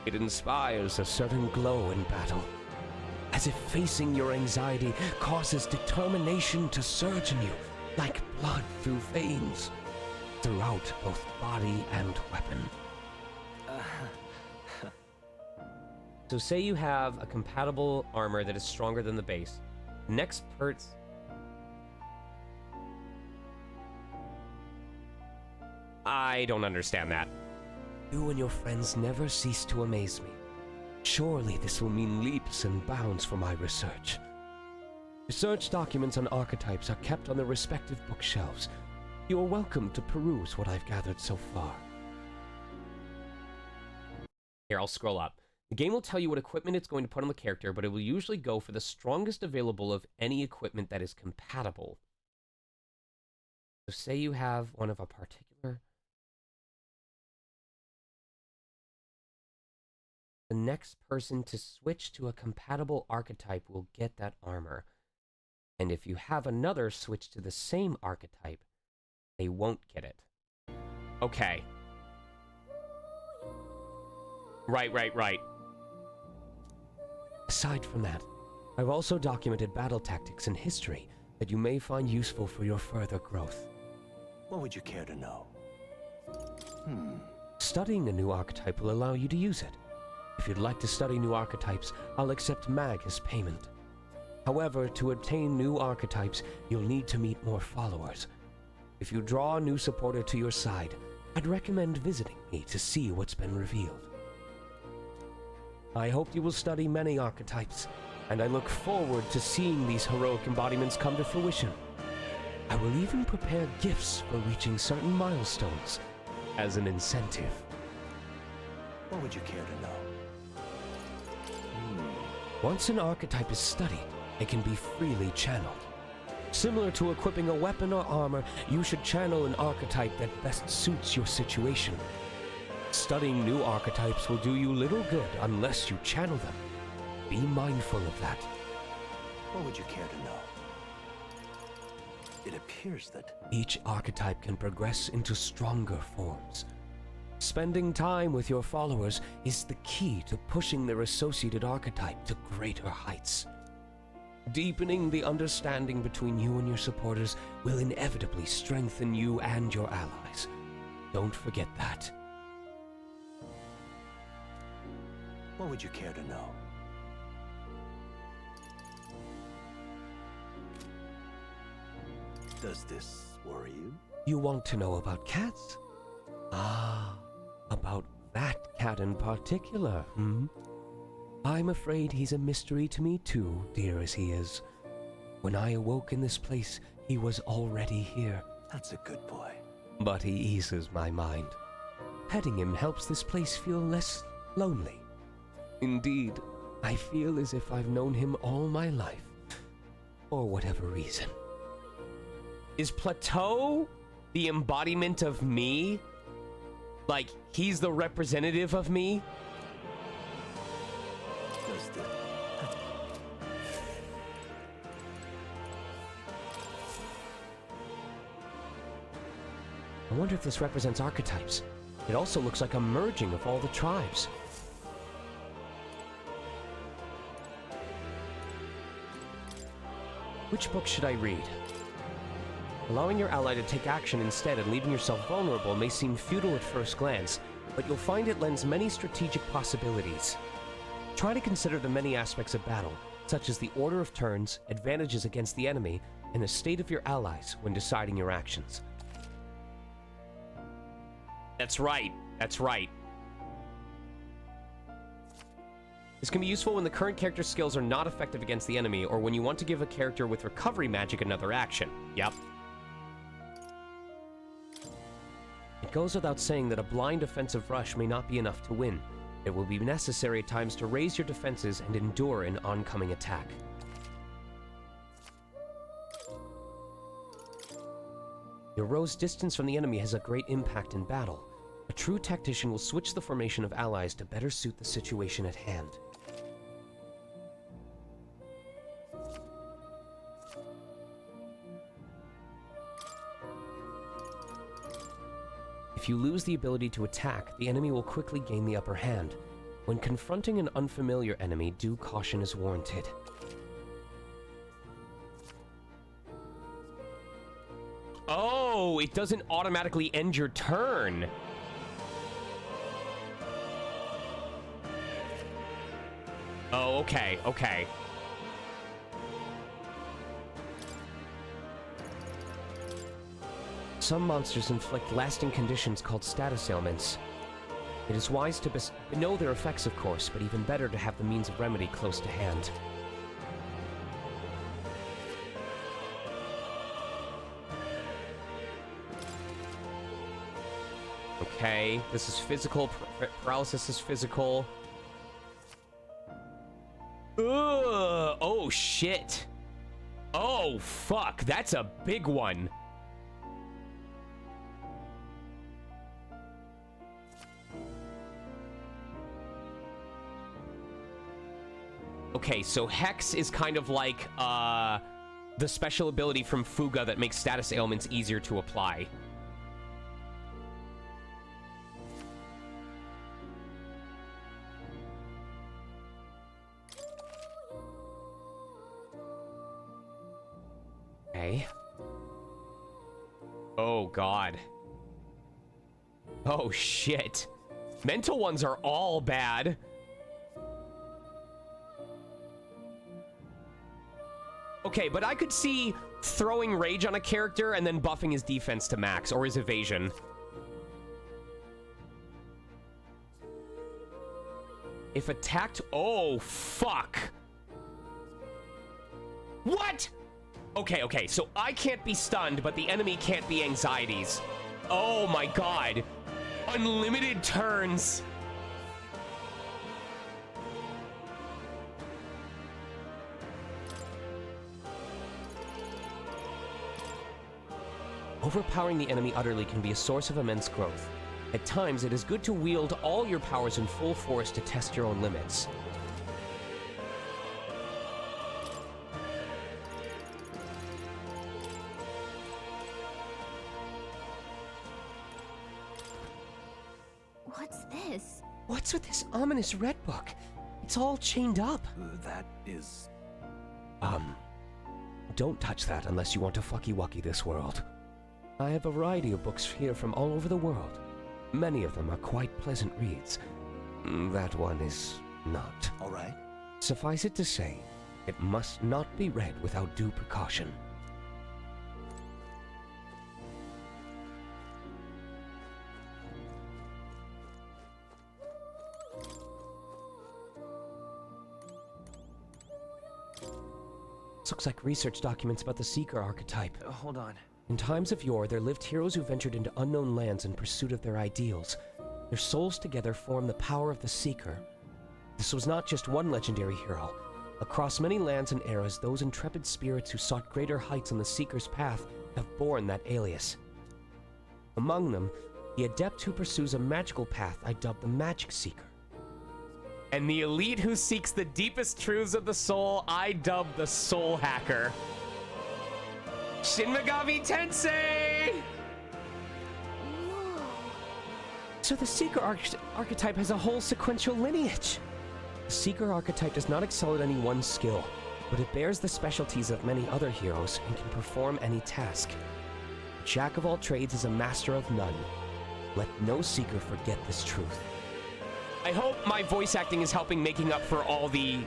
It inspires a certain glow in battle, as if facing your anxiety causes determination to surge in you like blood through veins, throughout both body and weapon. So say you have a compatible armor that is stronger than the base. Next person... I don't understand that. You and your friends never cease to amaze me. Surely this will mean leaps and bounds for my research. Research documents on archetypes are kept on their respective bookshelves. You are welcome to peruse what I've gathered so far. Here, I'll scroll up. The game will tell you what equipment it's going to put on the character, but it will usually go for the strongest available of any equipment that is compatible. So say you have one of a particular... The next person to switch to a compatible archetype will get that armor. And if you have another switch to the same archetype, they won't get it. Okay. Right. Aside from that, I've also documented battle tactics and history that you may find useful for your further growth. What would you care to know? Studying a new archetype will allow you to use it. If you'd like to study new archetypes, I'll accept mag as payment. However, to obtain new archetypes, you'll need to meet more followers. If you draw a new supporter to your side, I'd recommend visiting me to see what's been revealed. I hope you will study many archetypes, and I look forward to seeing these heroic embodiments come to fruition. I will even prepare gifts for reaching certain milestones as an incentive. What would you care to know? Once an archetype is studied, it can be freely channeled. Similar to equipping a weapon or armor, you should channel an archetype that best suits your situation. Studying new archetypes will do you little good unless you channel them. Be mindful of that. What would you care to know? It appears that each archetype can progress into stronger forms. Spending time with your followers is the key to pushing their associated archetype to greater heights. Deepening the understanding between you and your supporters will inevitably strengthen you and your allies. Don't forget that. What would you care to know? Does this worry you? You want to know about cats? Ah, about that cat in particular, I'm afraid he's a mystery to me too, dear as he is. When I awoke in this place, he was already here. That's a good boy. But he eases my mind. Petting him helps this place feel less lonely. Indeed, I feel as if I've known him all my life, for whatever reason. Is Plateau the embodiment of me? Like, he's the representative of me? I wonder if this represents archetypes. It also looks like a merging of all the tribes. Which book should I read? Allowing your ally to take action instead and leaving yourself vulnerable may seem futile at first glance, but you'll find it lends many strategic possibilities. Try to consider the many aspects of battle, such as the order of turns, advantages against the enemy, and the state of your allies when deciding your actions. That's right. This can be useful when the current character's skills are not effective against the enemy, or when you want to give a character with recovery magic another action. Yep. It goes without saying that a blind offensive rush may not be enough to win. It will be necessary at times to raise your defenses and endure an oncoming attack. Your row's distance from the enemy has a great impact in battle. A true tactician will switch the formation of allies to better suit the situation at hand. If you lose the ability to attack, the enemy will quickly gain the upper hand. When confronting an unfamiliar enemy, due caution is warranted. Oh, it doesn't automatically end your turn. Oh, okay, okay. Some monsters inflict lasting conditions called status ailments. It is wise to know their effects, of course, but even better to have the means of remedy close to hand. Okay, this is physical. Paralysis is physical. Ugh, oh shit. Oh fuck, that's a big one. Okay, so Hex is kind of like the special ability from Fuga that makes status ailments easier to apply. Okay. Oh god. Oh shit. Mental ones are all bad. Okay, but I could see throwing rage on a character and then buffing his defense to max, or his evasion. If attacked... Oh, fuck! What?! Okay, okay, so I can't be stunned, but the enemy can't be anxieties. Oh my god. Unlimited turns. Overpowering the enemy utterly can be a source of immense growth. At times, it is good to wield all your powers in full force to test your own limits. What's this? What's with this ominous red book? It's all chained up. That is... Don't touch that unless you want to fucky-wucky this world. I have a variety of books here from all over the world. Many of them are quite pleasant reads. That one is not. All right. Suffice it to say, it must not be read without due precaution. This looks like research documents about the Seeker archetype. Hold on. In times of yore, there lived heroes who ventured into unknown lands in pursuit of their ideals. Their souls together form the power of the Seeker. This was not just one legendary hero. Across many lands and eras, those intrepid spirits who sought greater heights on the Seeker's path have borne that alias. Among them, the adept who pursues a magical path I dub the Magic Seeker. And the elite who seeks the deepest truths of the soul I dub the Soul Hacker. Shin Megami Tensei! Whoa. So the Seeker archetype has a whole sequential lineage. The Seeker archetype does not excel at any one skill, but it bears the specialties of many other heroes and can perform any task. Jack of all trades is a master of none. Let no Seeker forget this truth. I hope my voice acting is helping making up for all the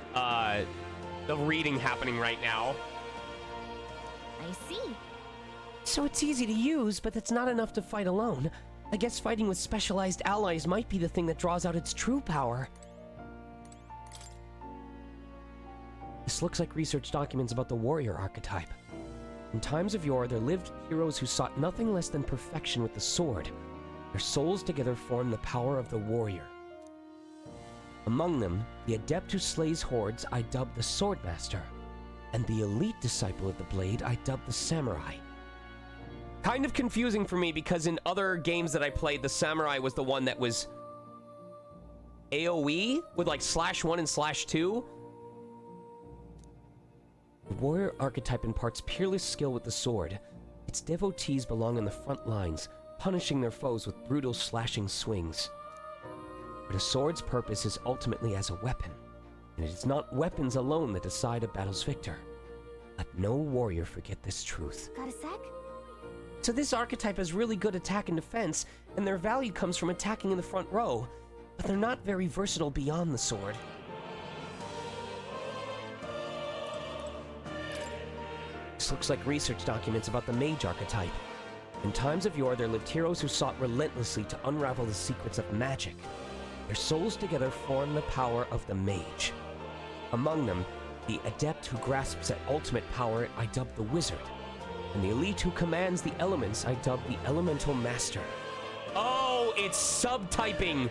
reading happening right now. I see. So it's easy to use, but it's not enough to fight alone. I guess fighting with specialized allies might be the thing that draws out its true power. This looks like research documents about the warrior archetype. In times of yore, there lived heroes who sought nothing less than perfection with the sword. Their souls together form the power of the warrior. Among them, the adept who slays hordes I dubbed the Swordmaster, and the elite disciple of the blade I dubbed the Samurai. Kind of confusing for me because in other games that I played, the Samurai was the one that was AoE with like /1 and /2. The warrior archetype imparts peerless skill with the sword. Its devotees belong in the front lines, punishing their foes with brutal slashing swings. But a sword's purpose is ultimately as a weapon, and it is not weapons alone that decide a battle's victor. Let no warrior forget this truth. Got a sec? So this archetype has really good attack and defense, and their value comes from attacking in the front row, but they're not very versatile beyond the sword. This looks like research documents about the mage archetype. In times of yore, there lived heroes who sought relentlessly to unravel the secrets of magic. Their souls together form the power of the mage. Among them, the adept who grasps at ultimate power I dubbed the wizard, and the elite who commands the elements I dubbed the elemental master. Oh, it's subtyping.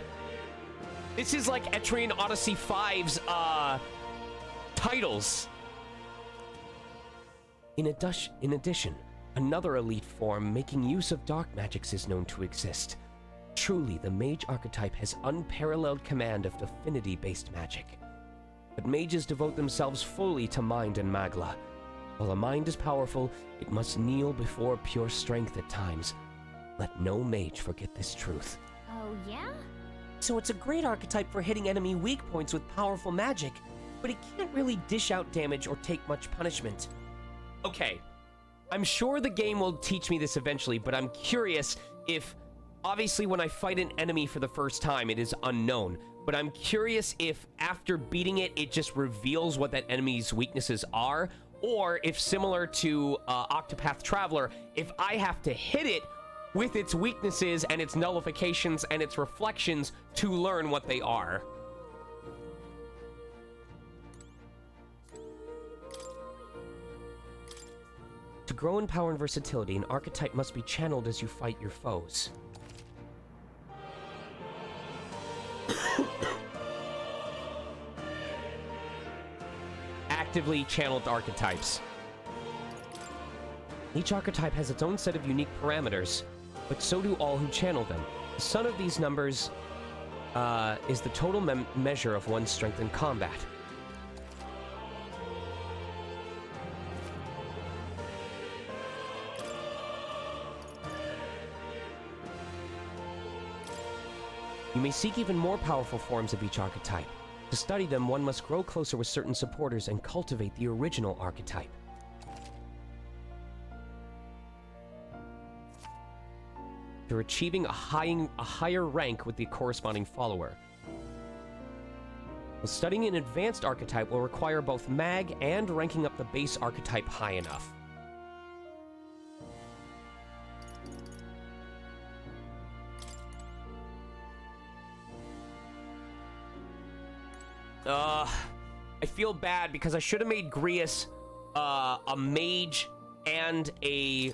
This is like Etrian Odyssey 5's titles. In addition, another elite form making use of dark magics is known to exist. Truly, the mage archetype has unparalleled command of affinity-based magic. But mages devote themselves fully to mind and magla. While the mind is powerful, it must kneel before pure strength at times. Let no mage forget this truth. Oh, yeah? So it's a great archetype for hitting enemy weak points with powerful magic, but it can't really dish out damage or take much punishment. Okay, I'm sure the game will teach me this eventually, but I'm curious if, obviously when I fight an enemy for the first time, it is unknown, but I'm curious if after beating it, it just reveals what that enemy's weaknesses are, or if similar to Octopath Traveler, if I have to hit it with its weaknesses and its nullifications and its reflections to learn what they are. To grow in power and versatility, an archetype must be channeled as you fight your foes. Actively channeled archetypes. Each archetype has its own set of unique parameters, but so do all who channel them. The sum of these numbers is the total measure of one's strength in combat. You may seek even more powerful forms of each archetype. To study them, one must grow closer with certain supporters and cultivate the original archetype. They're achieving a higher rank with the corresponding follower. Well, studying an advanced archetype will require both mag and ranking up the base archetype high enough. I feel bad because I should have made Grius a mage and a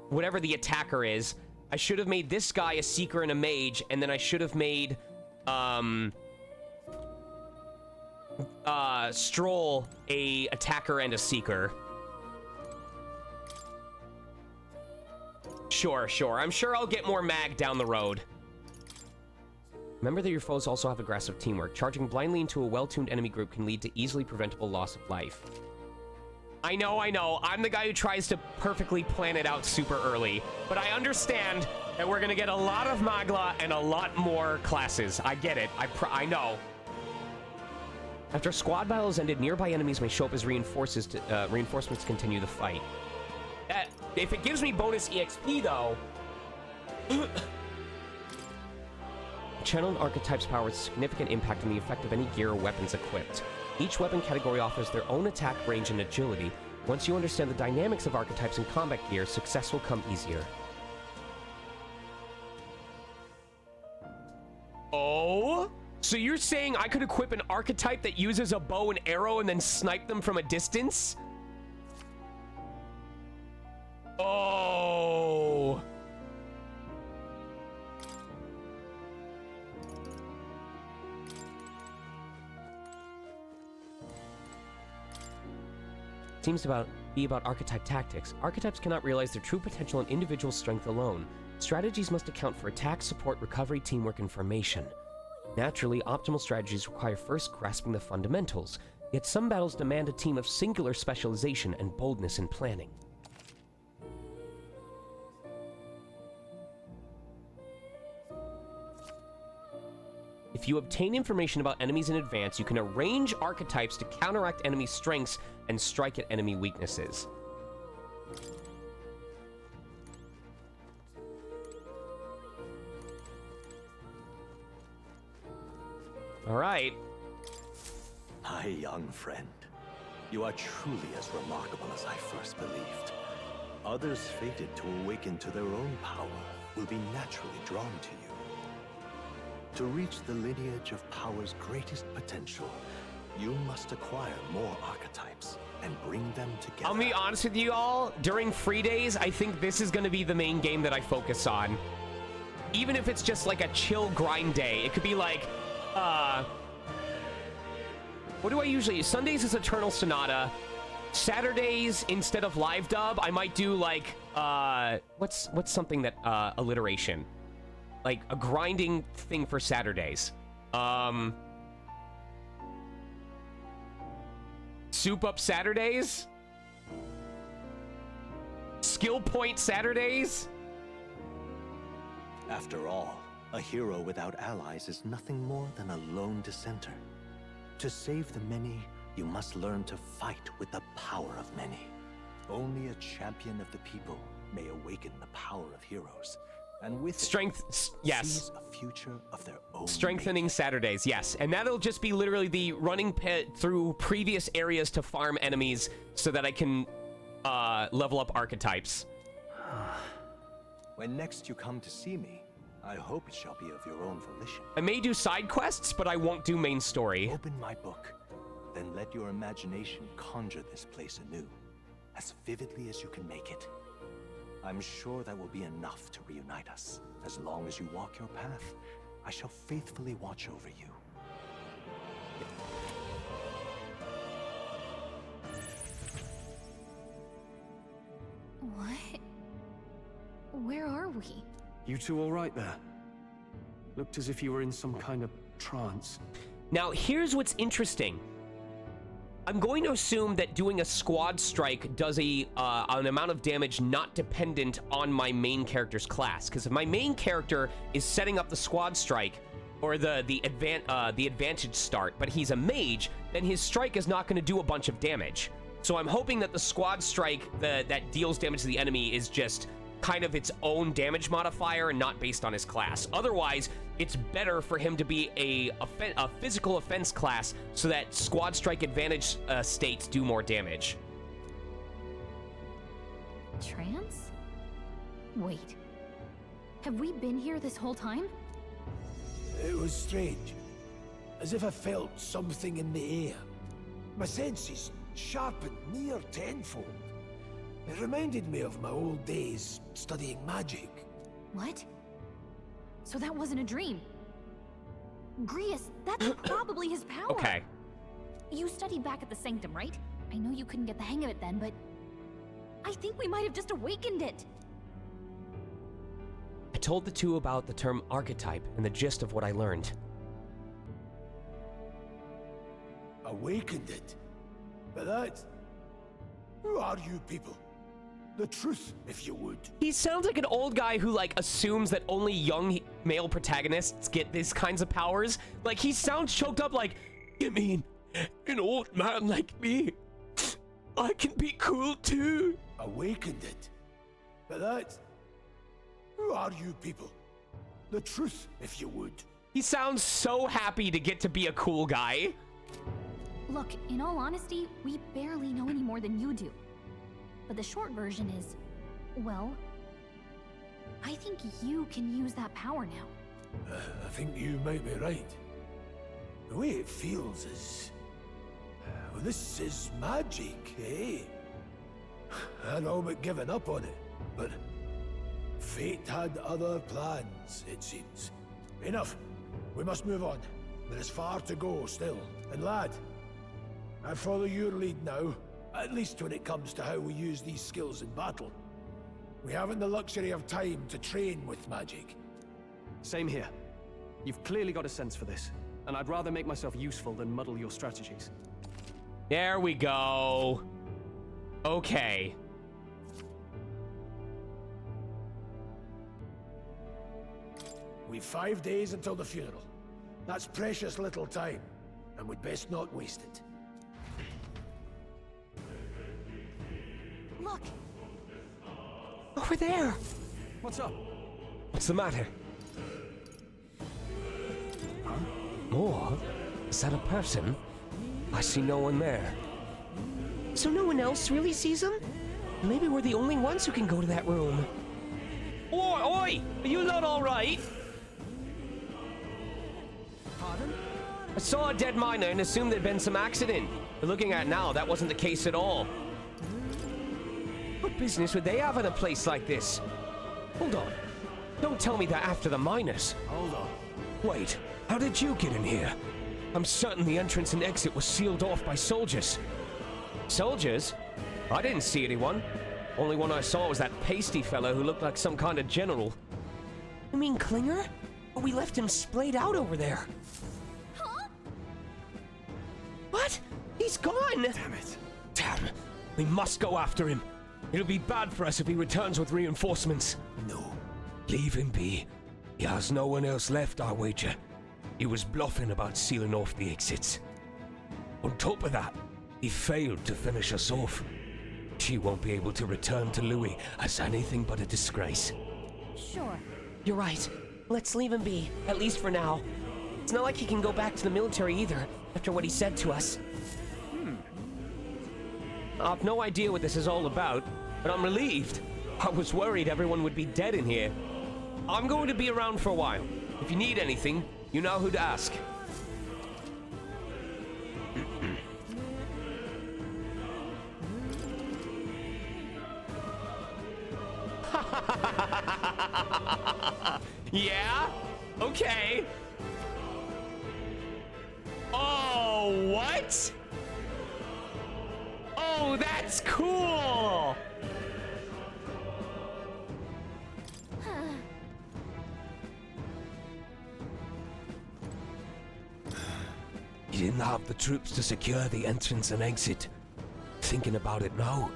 whatever the attacker is. I should have made this guy a seeker and a mage, and then I should have made Stroll a attacker and a seeker. Sure. I'm sure I'll get more mag down the road. Remember that your foes also have aggressive teamwork. Charging blindly into a well-tuned enemy group can lead to easily preventable loss of life. I know. I'm the guy who tries to perfectly plan it out super early. But I understand that we're gonna get a lot of Magla and a lot more classes. I get it. I know. After squad battles ended, nearby enemies may show up as reinforcements to continue the fight. If it gives me bonus EXP, though... Channeled archetypes power has significant impact on the effect of any gear or weapons equipped. Each weapon category offers their own attack range and agility. Once you understand the dynamics of archetypes in combat gear, success will come easier. Oh? So you're saying I could equip an archetype that uses a bow and arrow and then snipe them from a distance? Oh. seems to be about archetype tactics. Archetypes cannot realize their true potential and individual strength alone. Strategies must account for attack, support, recovery, teamwork, and formation. Naturally, optimal strategies require first grasping the fundamentals, yet some battles demand a team of singular specialization and boldness in planning. If you obtain information about enemies in advance, you can arrange archetypes to counteract enemy strengths and strike at enemy weaknesses. All right. My young friend, you are truly as remarkable as I first believed. Others fated to awaken to their own power will be naturally drawn to you. To reach the lineage of power's greatest potential, you must acquire more archetypes and bring them together. I'll be honest with you all, during free days, I think this is going to be the main game that I focus on. Even if it's just like a chill grind day, it could be like, what do I usually... Sundays is Eternal Sonata. Saturdays, instead of live dub, I might do like, what's something that, alliteration? Like a grinding thing for Saturdays. Soup Up Saturdays? Skill Point Saturdays? After all, a hero without allies is nothing more than a lone dissenter. To save the many, you must learn to fight with the power of many. Only a champion of the people may awaken the power of heroes. And with strength, yes. A future of their own. Strengthening Saturdays, yes. And that'll just be literally the running pit through previous areas to farm enemies so that I can level up archetypes. When next you come to see me, I hope it shall be of your own volition. I may do side quests, but I won't do main story. Open my book, then let your imagination conjure this place anew, as vividly as you can make it. I'm sure that will be enough to reunite us. As long as you walk your path, I shall faithfully watch over you. What? Where are we? You two all right there? Looked as if you were in some kind of trance. Now, here's what's interesting. I'm going to assume that doing a squad strike does an amount of damage not dependent on my main character's class. Because if my main character is setting up the squad strike or the advantage start, but he's a mage, then his strike is not going to do a bunch of damage. So I'm hoping that the squad strike that deals damage to the enemy is just kind of its own damage modifier and not based on his class. Otherwise, it's better for him to be a physical offense class so that squad strike advantage states do more damage. Trance? Wait. Have we been here this whole time? It was strange. As if I felt something in the air. My senses sharpened near tenfold. It reminded me of my old days studying magic. What? So that wasn't a dream. Grius, that's probably his power. Okay. You studied back at the Sanctum, right? I know you couldn't get the hang of it then, but I think we might have just awakened it. I told the two about the term archetype and the gist of what I learned. Awakened it? But that... Who are you people? The truth, if you would. He sounds like an old guy who, like, assumes that only young male protagonists get these kinds of powers. Like, he sounds choked up like, You mean, an old man like me, I can be cool too? Awakened it? But that... Who are you people? The truth, if you would. He sounds so happy to get to be a cool guy. Look, in all honesty, we barely know any more than you do. But the short version is, well, I think you can use that power now. I think you might be right. The way it feels is... Well, this is magic, eh? I'd all but given up on it, but... Fate had other plans, it seems. Enough. We must move on. There is far to go still. And lad, I follow your lead now. At least when it comes to how we use these skills in battle. We haven't the luxury of time to train with magic. Same here. You've clearly got a sense for this, and I'd rather make myself useful than muddle your strategies. There we go. Okay. We've 5 days until the funeral. That's precious little time, and we'd best not waste it. Look! Over there! What's up? What's the matter? Oh, is that a person? I see no one there. So no one else really sees him? Maybe we're the only ones who can go to that room. Oi, oi! Are you not alright? Pardon? I saw a dead miner and assumed there'd been some accident. But looking at it now, that wasn't the case at all. What business would they have in a place like this? Hold on. Don't tell me that after the miners. Hold on. Wait, how did you get in here? I'm certain the entrance and exit was sealed off by soldiers. Soldiers? I didn't see anyone. Only one I saw was that pasty fellow who looked like some kind of general. You mean Klinger? But we left him splayed out over there. Huh? What? He's gone! Damn it. Damn, we must go after him. It'll be bad for us if he returns with reinforcements. No. Leave him be. He has no one else left, I wager. He was bluffing about sealing off the exits. On top of that, he failed to finish us off. She won't be able to return to Louis as anything but a disgrace. Sure. You're right. Let's leave him be, at least for now. It's not like he can go back to the military either, after what he said to us. I've no idea what this is all about, but I'm relieved. I was worried everyone would be dead in here. I'm going to be around for a while. If you need anything, you know who to ask. Yeah? Okay. Oh, what? Oh, that's cool! He didn't have the troops to secure the entrance and exit. Thinking about it now,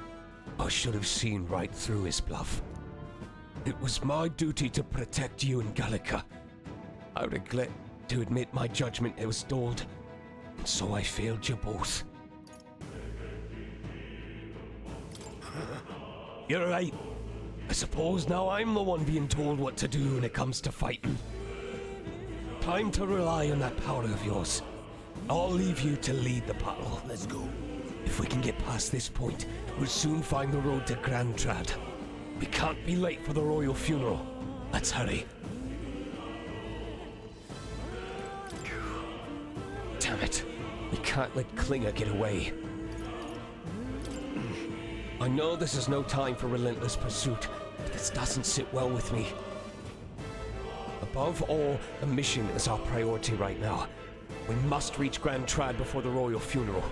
I should have seen right through his bluff. It was my duty to protect you and Gallica. I regret to admit my judgment was stalled, and so I failed you both. You're right. I suppose now I'm the one being told what to do when it comes to fighting. Time to rely on that power of yours. I'll leave you to lead the battle. Let's go. If we can get past this point, we'll soon find the road to Grand Trad. We can't be late for the royal funeral. Let's hurry. Damn it. We can't let Klinger get away. I know this is no time for relentless pursuit, but this doesn't sit well with me. Above all, the mission is our priority right now. We must reach Grand Trad before the royal funeral.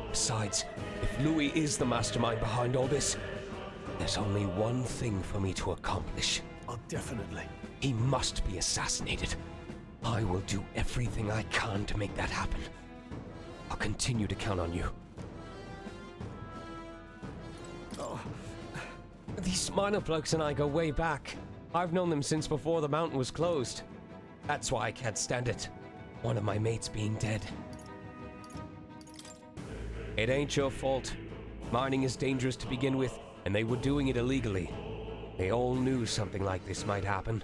Besides, if Louis is the mastermind behind all this, there's only one thing for me to accomplish. Oh, definitely. He must be assassinated. I will do everything I can to make that happen. I'll continue to count on you. These miner blokes and I go way back. I've known them since before the mountain was closed. That's why I can't stand it. One of my mates being dead. It ain't your fault. Mining is dangerous to begin with, and they were doing it illegally. They all knew something like this might happen.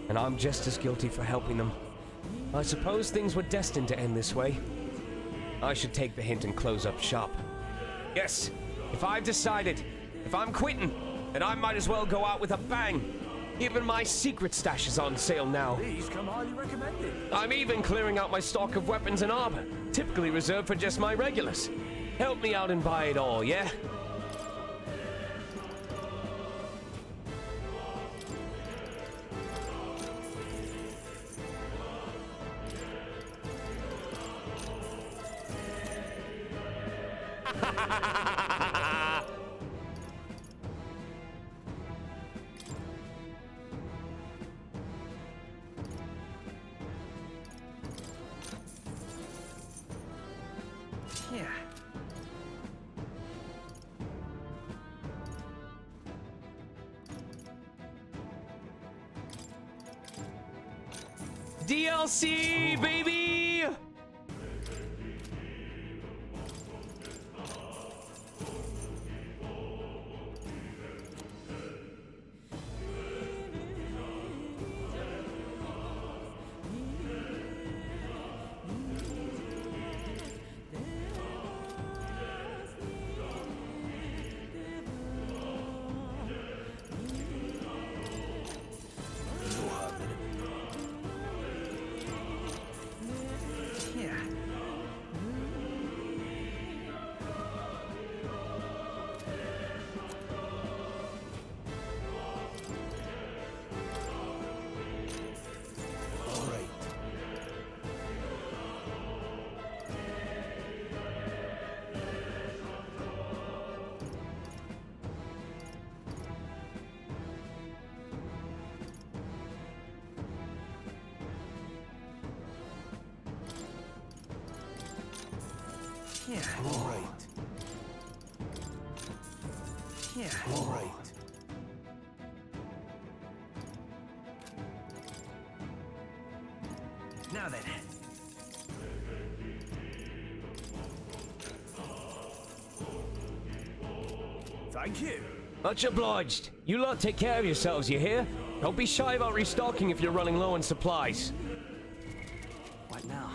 And I'm just as guilty for helping them. I suppose things were destined to end this way. I should take the hint and close up shop. Yes, if I've decided, if I'm quitting, then I might as well go out with a bang. Even my secret stash is on sale now. These come highly recommended. I'm even clearing out my stock of weapons and armor, typically reserved for just my regulars. Help me out and buy it all, yeah? Yeah. DLC, baby! Yeah. All right. Yeah. All right. Yeah. All right. Now then. Thank you. Much obliged. You lot take care of yourselves, you hear? Don't be shy about restocking if you're running low on supplies. What now?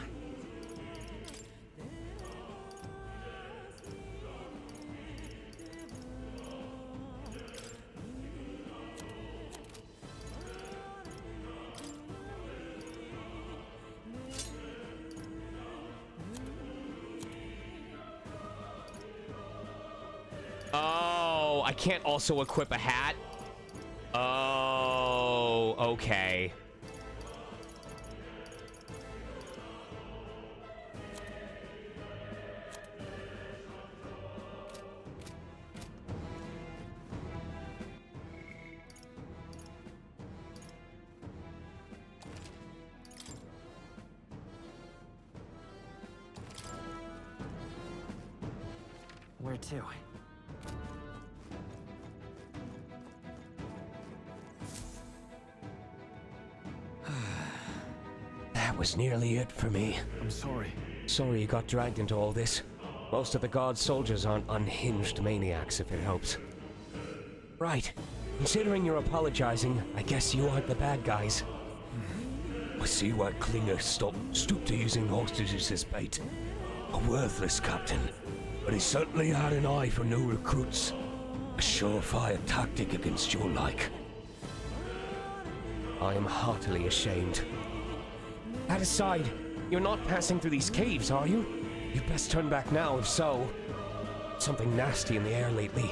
Oh, I can't also equip a hat? Oh, okay. Where to? That was nearly it for me. I'm sorry. Sorry you got dragged into all this. Most of the God's soldiers aren't unhinged maniacs, if it helps. Right. Considering you're apologizing, I guess you aren't the bad guys. I see why Klinger stooped to using hostages as bait. A worthless captain, but he certainly had an eye for new recruits. A surefire tactic against your like. I am heartily ashamed. That aside, you're not passing through these caves, are you? You'd best turn back now, if so. Something nasty in the air lately.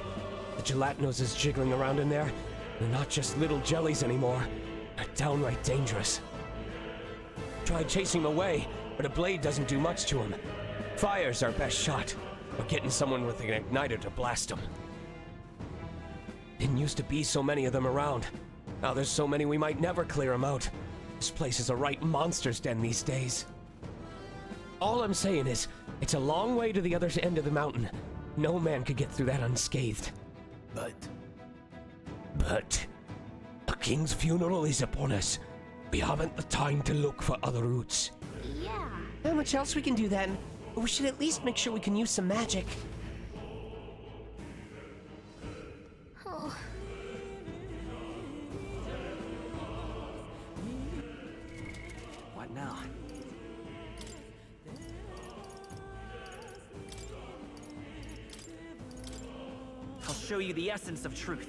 The gelatinous is jiggling around in there. They're not just little jellies anymore. They're downright dangerous. Tried chasing them away, but a blade doesn't do much to them. Fire's our best shot, or getting someone with an igniter to blast them. Didn't used to be so many of them around. Now there's so many we might never clear them out. This place is a right monster's den these days. All I'm saying is, it's a long way to the other end of the mountain. No man could get through that unscathed. But the king's funeral is upon us. We haven't the time to look for other routes. Yeah. How much else we can do then? We should at least make sure we can use some magic. Oh. What now? I'll show you the essence of truth.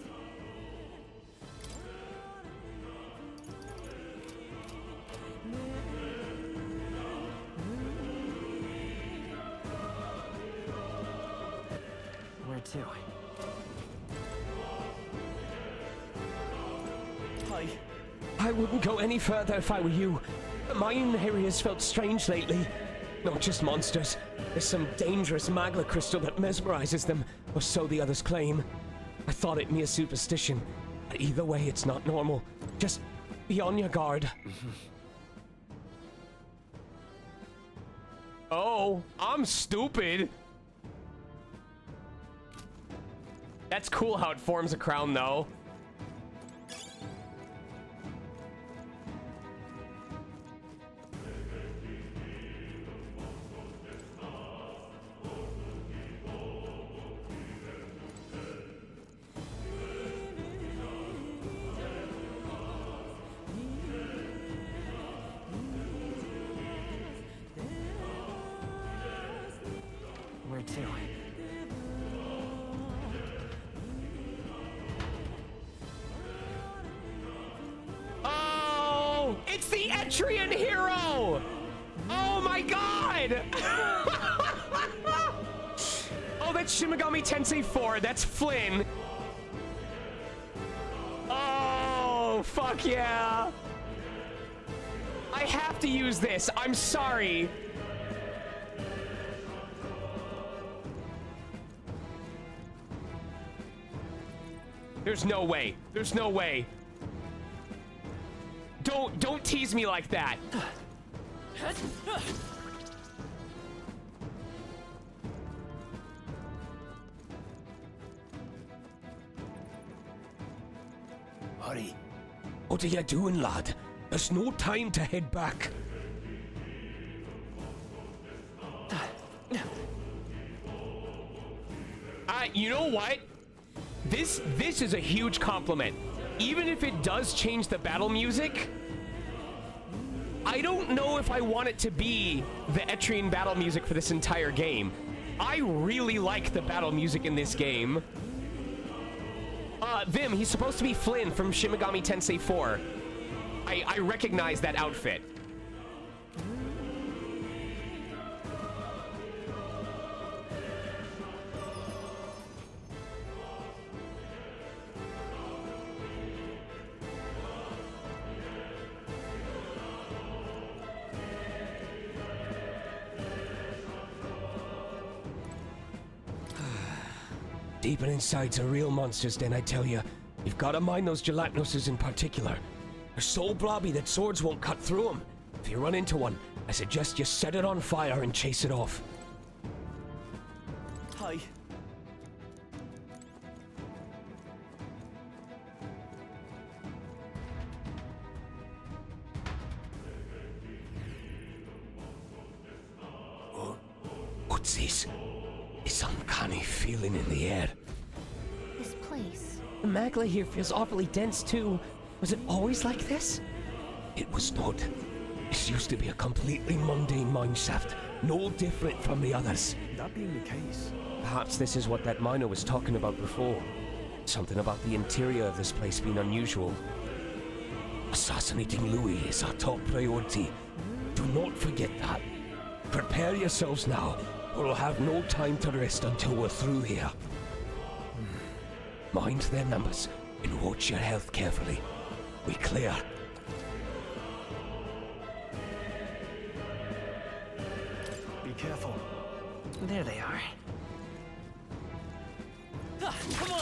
Where to? I wouldn't go any further if I were you. My area's felt strange lately. not just monsters. There's some dangerous magma crystal that mesmerizes them, or so the others claim. I thought it mere superstition, but either way, it's not normal. Just be on your guard. Oh, I'm stupid. That's cool how it forms a crown, though. Where to? Oh, it's the Etrian hero! Oh my god! Oh, that's Shin Megami Tensei 4. That's Flynn. Oh, fuck yeah. I have to use this. I'm sorry. There's no way. There's no way. Don't tease me like that. Hurry. What are you doing, lad? There's no time to head back. You know what? This is a huge compliment. Even if it does change the battle music, I don't know if I want it to be the Etrian battle music for this entire game. I really like the battle music in this game. Vim, he's supposed to be Flynn from Shin Megami Tensei 4. I recognize that outfit. Deep and inside's a real monster's den, I tell you. You've got to mind those gelatinoses in particular. They're so blobby that swords won't cut through them. If you run into one, I suggest you set it on fire and chase it off. Hi. What's this? This uncanny feeling in the air. This place. The magma here feels awfully dense, too. Was it always like this? It was not. This used to be a completely mundane mineshaft, no different from the others. That being the case, Perhaps this is what that miner was talking about before. Something about the interior of this place being unusual. Assassinating Louis is our top priority. Do not forget that. Prepare yourselves now, or we'll have no time to rest until we're through here. Mind their numbers and watch your health carefully. We clear. Be careful. There they are. Come on!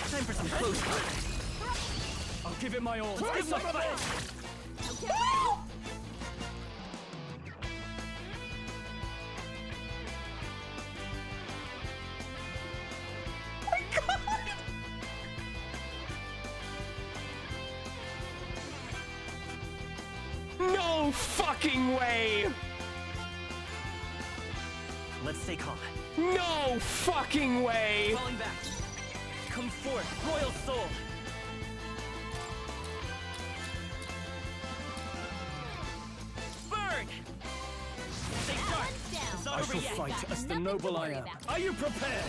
Time for some close work. I'll give it my all. Give some of it! No fucking way! Let's stay calm. No fucking way! Falling back. Come forth, royal soul. Burn! Stay sharp. It's not I over shall yet. fight as the noble I am. Are you prepared?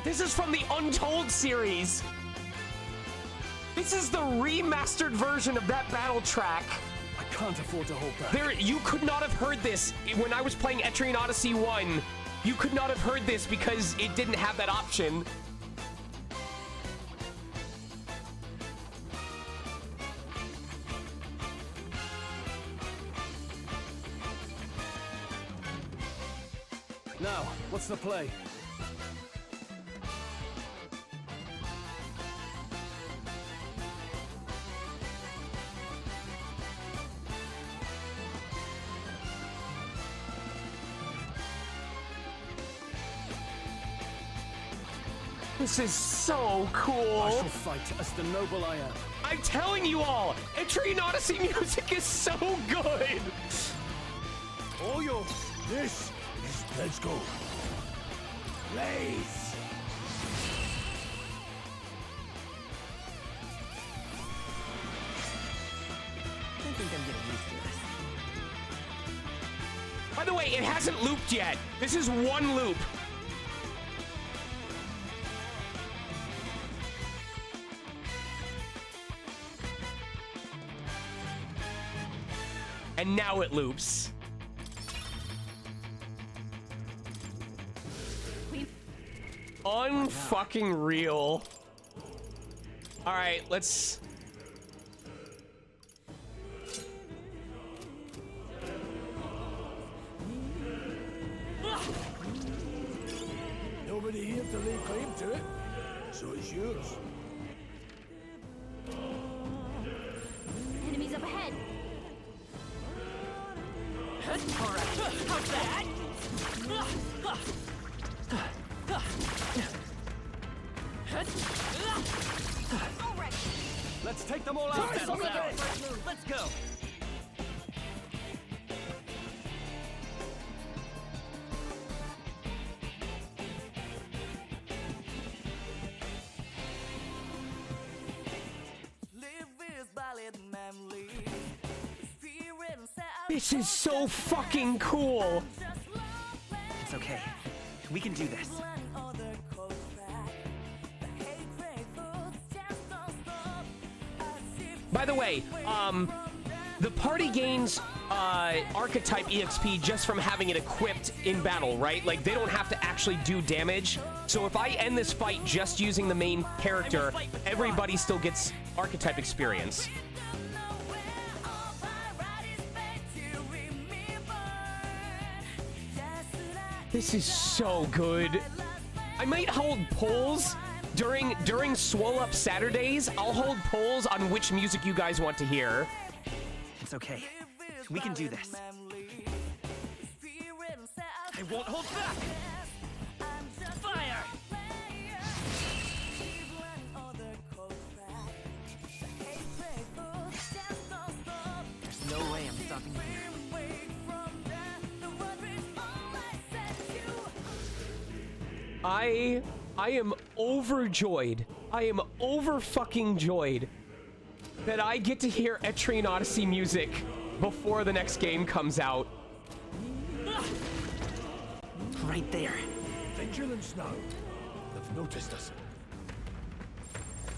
This is from the Untold series. This is the remastered version of that battle track. I can't afford to hold back. You could not have heard this when I was playing Etrian Odyssey 1. you could not have heard this because it didn't have that option. Now, what's the play? This is so cool. I shall fight as the noble I am. I'm telling you all, Etrian Odyssey music is so good. All yours. This is Let's Go. Blaze. I think I'm getting used to this. By the way, it hasn't looped yet. This is one loop. And now it loops. Unfucking real. All right, let's. Nobody here to lay claim to it, so it's yours. Enemies up ahead. Alright, how's that? Alright. Let's take them all out. Battle's ours. Let's go. This is so fucking cool. It's okay. We can do this. By the way, the party gains archetype EXP just from having it equipped in battle, right? Like, they don't have to actually do damage. So if I end this fight just using the main character, everybody still gets archetype experience. This is so good. I might hold polls during Swole Up Saturdays. I'll hold polls on which music you guys want to hear. It's okay. We can do this. I won't hold back. Fire! There's no way I'm stopping you here. I am overjoyed. I am over fucking joyed that I get to hear Etrian Odyssey music before the next game comes out. Right there. Vigilance now. They've noticed us.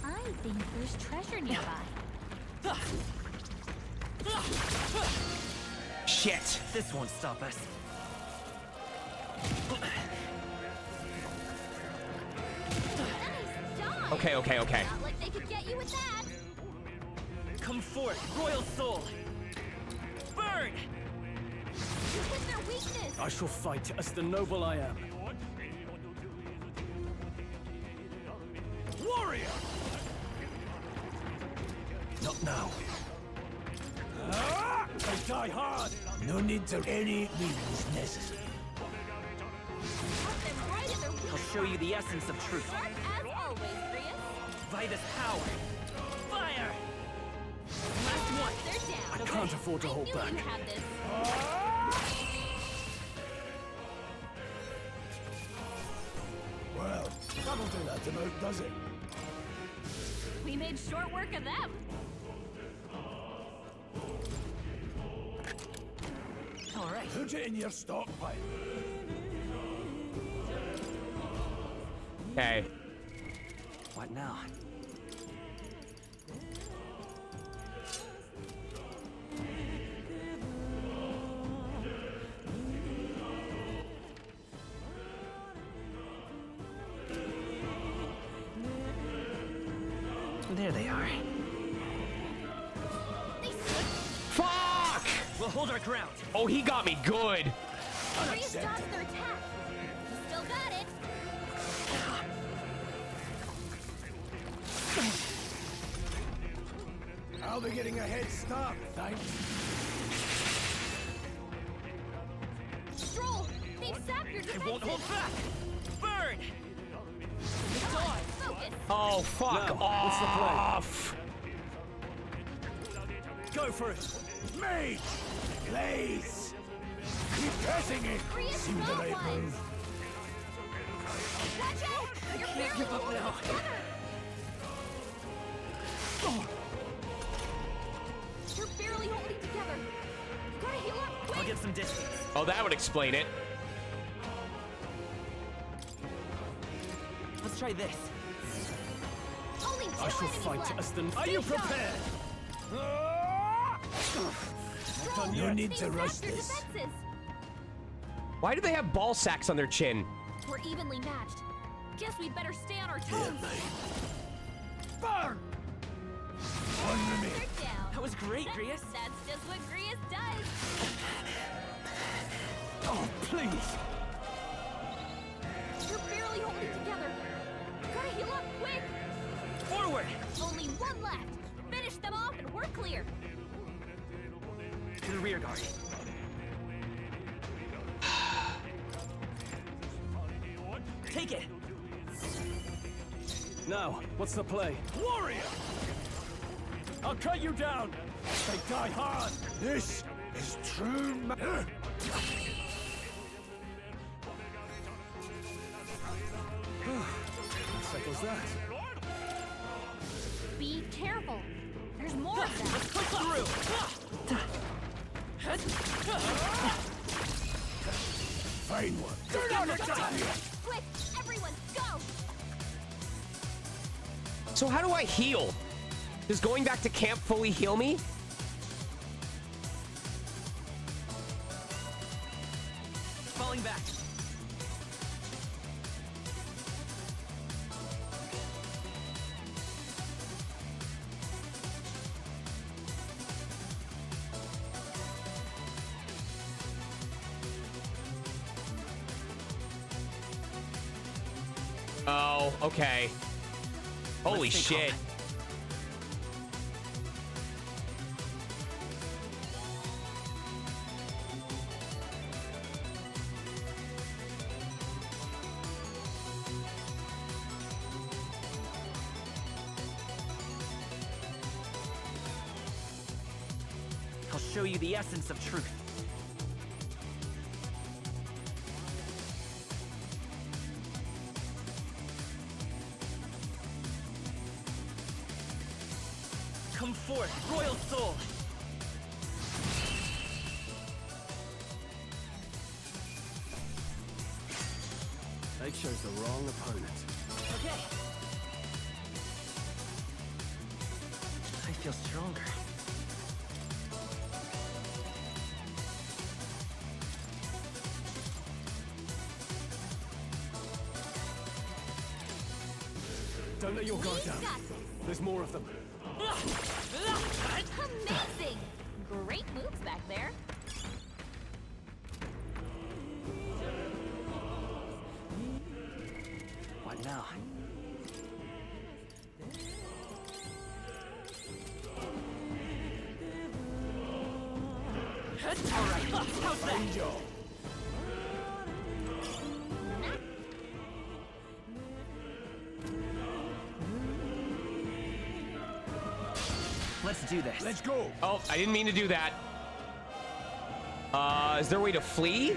I think there's treasure nearby. Shit. This won't stop us. Okay. Not like they could get you with that. Come forth, royal soul. Burn! You hit their weakness. I shall fight as the noble I am. Warrior! Not now. I die hard. No need to any means necessary. Put them right in their weakness. I'll show you the essence of truth. Sharp as always, Prius. Vitus power. Fire! Last one. They're down. I can't afford to hold I back. knew you had this. Well, that'll do that about, does it? We made short work of them. All right. Put it in your stockpile. Okay. What now? There they are. Fuck! We'll hold our ground. Oh, he got me good. Grius dodged their attack. Still got it. I'll be getting a head start, thanks. Stroll, they've sapped your defenses. It won't hold back. Burn! Focus. Oh, fuck off! Go for it. Mage! Blaze! Keep pressing it! See the they move. Watch out! You're Can't give up now. You're barely holding together. You gotta heal up quick. I'll get some distance. Oh, that would explain it. Let's try this. Only two I shall enemies fight left. Aston. Are you prepared? You need to rush this. Why do they have ball sacks on their chin? We're evenly matched. Guess we'd better stay on our toes. Burn! 1 minute. They're down. That was great, Grius. That's just what Grius does. Oh, please. You're barely holding together. Gotta heal up quick. Forward. Only one left. Finish them off and we're clear. To the rear guard. Take it. Now, what's the play? Warrior! I'll cut you down. They die hard. This is true Settles that. Be careful. There's more of them. Push through. Fine one. Turn on attack! Quick, everyone, go! So how do I heal? Does going back to camp fully heal me? Falling back. Oh, okay. Holy shit. I'll show you the essence of truth. Come forth, royal soul! They chose the wrong opponent. Okay. I feel stronger. Don't let your guard down. There's more of them. Amazing! Great moves back there. What now? All right, how's that? Let's do this. Let's go. Oh, I didn't mean to do that. Is there a way to flee?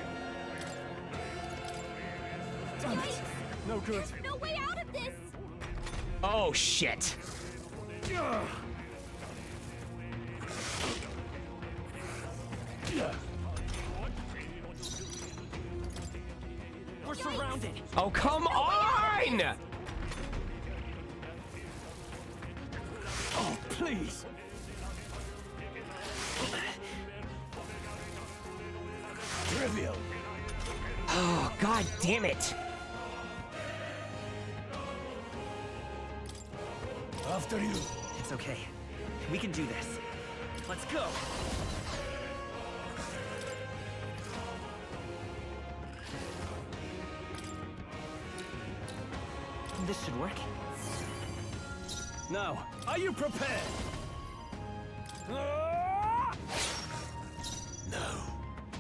No good. There's no way out of this. Oh, shit. We're surrounded. Oh, come on! Oh, please. Trivial. Oh, god damn it. Off after you. It's okay. We can do this. Let's go! This should work. Now, are you prepared? Now,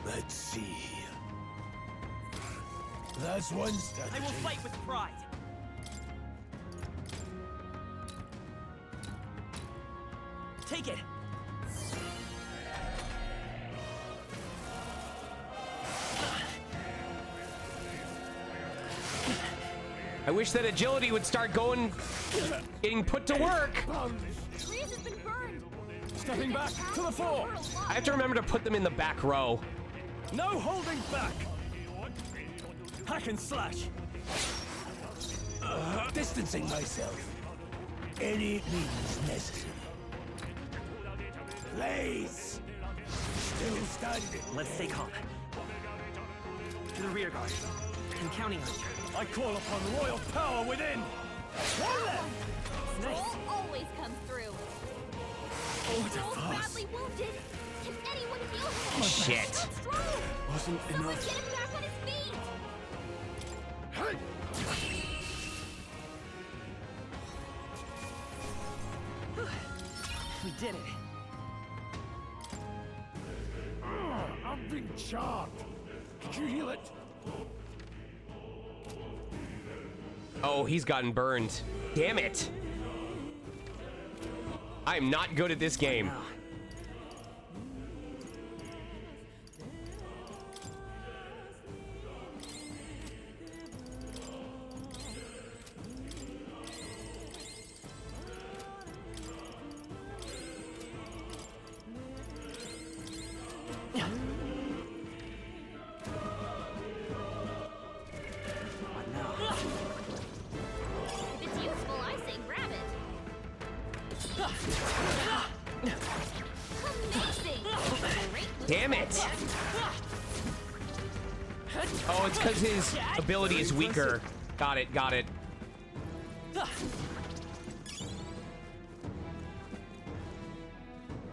let's see. That's one strategy. I will fight with pride. Take it. I wish that agility would start getting put to work. Grease has been burned. Stepping back to the fore. I have to remember to put them in the back row. No holding back. Hack and slash. Distancing myself. Any means necessary. Blaze! Still standing. Let's stay calm. To the rear guard. I'm counting on you. I call upon royal power within. One left. Nice. Troll always comes through. Troll's badly wounded. Can anyone heal him? Shit. Wasn't Someone enough. get him back on his feet. We did it. I've been charmed. Did you heal it? Oh, he's gotten burned. Damn it. I am not good at this game. If it's useful, I say grab it. Amazing! Great. Damn it. Oh, it's because his ability is weaker. Got it, got it.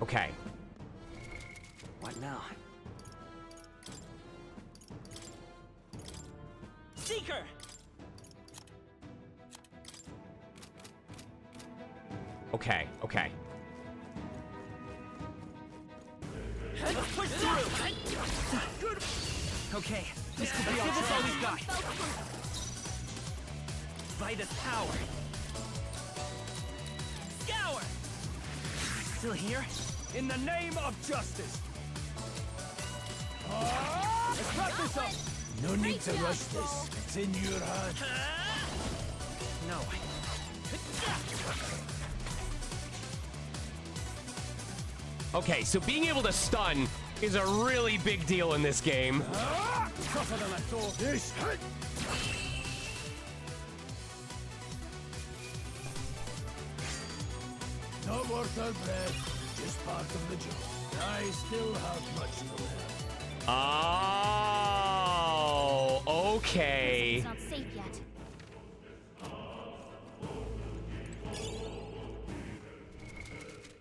Okay. What now? Seeker! Okay, okay. Let's push through. Okay, this could be all we've got. By this power. Scour! Still here? In the name of justice. Let's wrap this up. No need to rush this. It's in your hands. No. Okay, so being able to stun is a really big deal in this game. Tougher than I thought. This. Not worth our breath. Just part of the job. I still have much to learn. Oh, okay. It's not safe yet.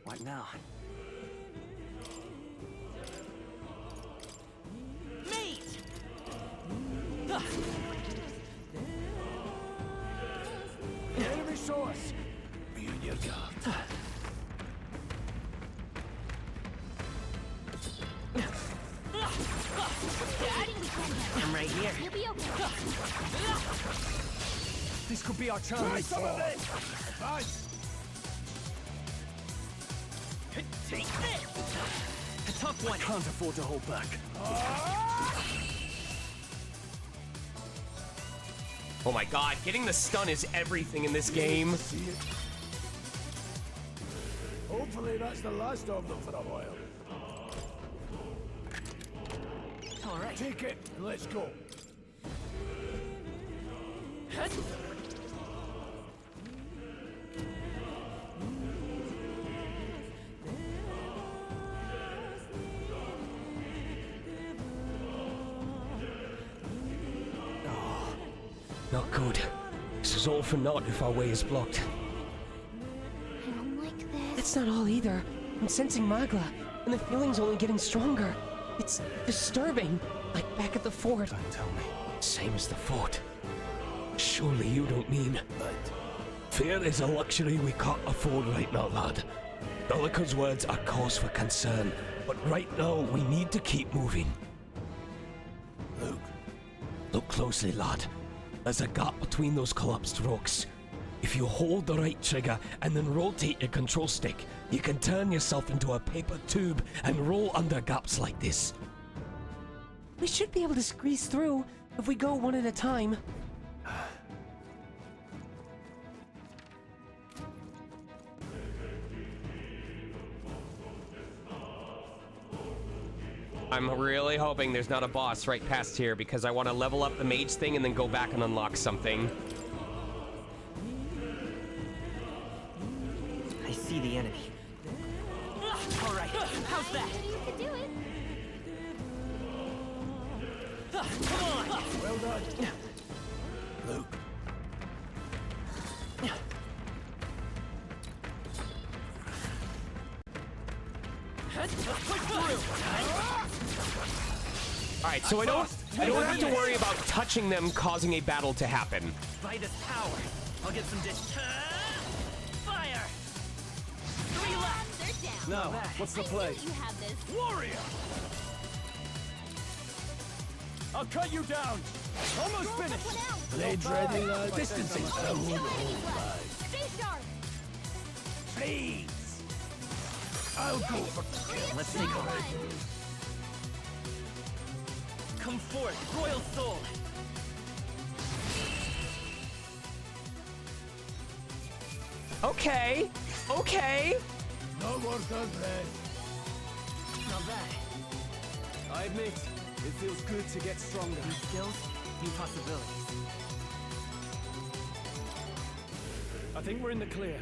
What now? Meet! The enemy saw us. Be on your guard. I'm right here. You'll be okay. This could be our chance. Try some of this. Advance. Take this! A tough one. Can't afford to hold back. Oh my god, getting the stun is everything in this game. See it? Hopefully that's the last of them for a while. All right. Take it and let's go. Not good. This is all for naught if our way is blocked. I That's not all either. I'm sensing magla, and the feeling's only getting stronger. It's disturbing, like back at the fort. Don't tell me. Same as the fort. Surely you don't mean... Fear is a luxury we can't afford right now, lad. Dolica's words are cause for concern, but right now we need to keep moving. Luke. Look closely, lad. There's a gap between those collapsed rocks. If you hold the right trigger and then rotate your control stick, you can turn yourself into a paper tube and roll under gaps like this. We should be able to squeeze through if we go one at a time. I'm really hoping there's not a boss right past here because I want to level up the mage thing and then go back and unlock something. I see the enemy. All right, how's that? You could do it. Come on! Well done. Luke. Alright, so I don't have to worry about touching them causing a battle to happen. By this power, I'll get some fire! 3 left! They're down. Now, what's the play? You have this. Warrior! I'll cut you down! Almost finished! Blades ready, lad. Distancing. Stay sharp. Please. I'll go for the kill. Let's take a ride. Come forth, Royal Soul! Okay, okay. No more red. Not bad. I admit, it feels good to get stronger. New skills, new possibilities. I think we're in the clear.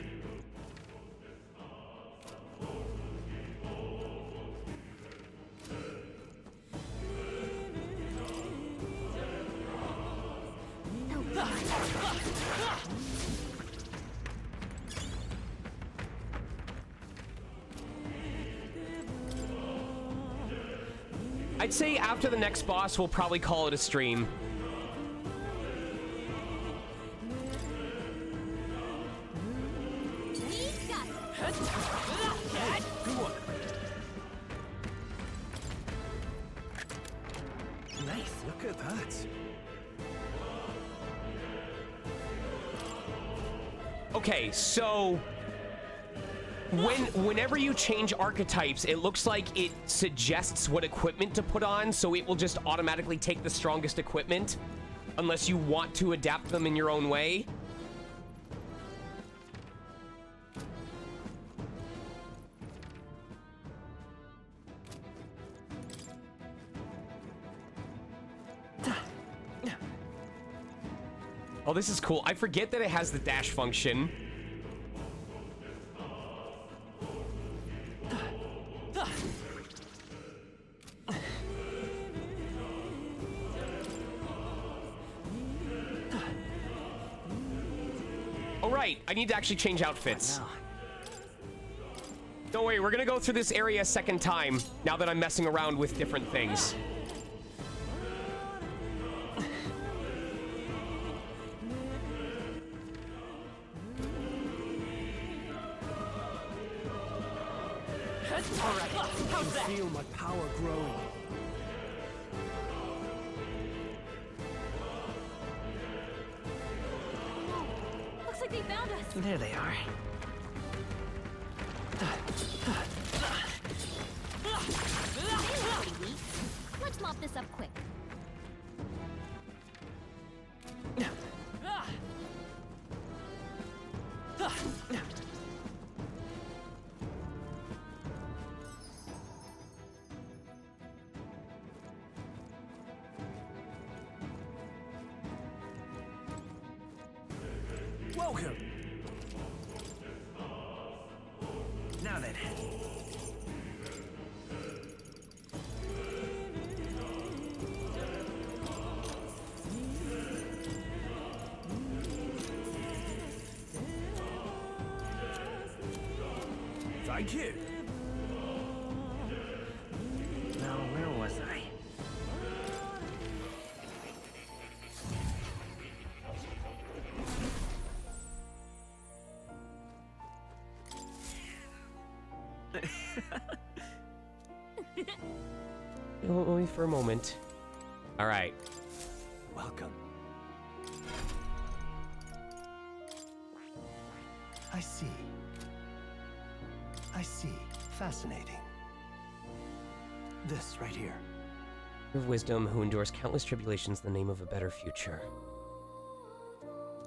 I'd say after the next boss, we'll probably call it a stream. Nice, look at that. Okay, so whenever you change archetypes, it looks like it suggests what equipment to put on, so it will just automatically take the strongest equipment unless you want to adapt them in your own way. Oh, this is cool. I forget that it has the dash function. Oh, right. I need to actually change outfits. Don't worry, we're gonna go through this area a second time now that I'm messing around with different things. I can feel my power growing. Looks like they found us. There they are. Let's mop this up quick. Welcome. Now then. like it. Now, where was I? Only for a moment. All right. Welcome. I see. I see. Fascinating. This right here. Of wisdom who endures countless tribulations in the name of a better future.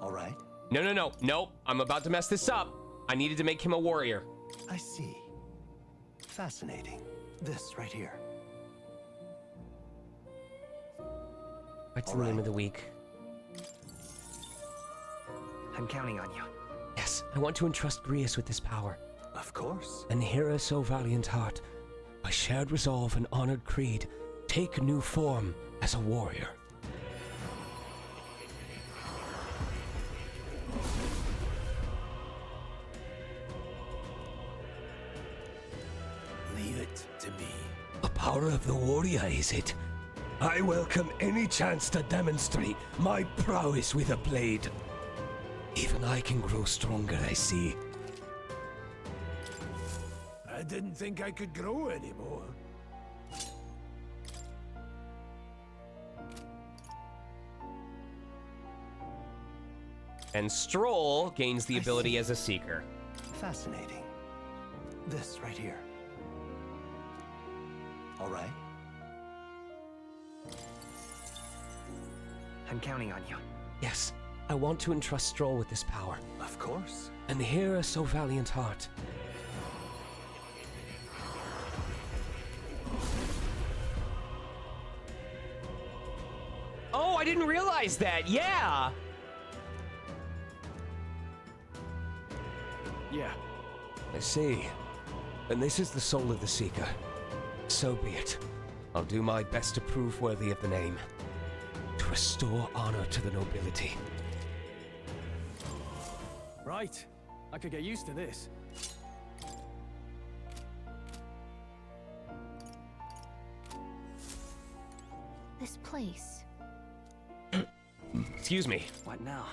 All right. No. Nope. I'm about to mess this up. I needed to make him a warrior. I see. Fascinating. This right here. What's the name of the week? I'm counting on you. Yes, I want to entrust Grius with this power. Of course. And hear us, O valiant heart. By shared resolve and honored creed, take new form as a warrior. Leave it to me. The power of the warrior, is it? I welcome any chance to demonstrate my prowess with a blade. Even I can grow stronger, I see. I didn't think I could grow anymore. And Stroll gains the ability as a seeker. Fascinating. This right here. All right. I'm counting on you. Yes, I want to entrust Stroll with this power. Of course. And hear us, O valiant heart. Oh, I didn't realize that. Yeah. Yeah. I see. And this is the soul of the Seeker. So be it. I'll do my best to prove worthy of the name. To restore honor to the nobility. Right. I could get used to this. This place. Excuse me. What now?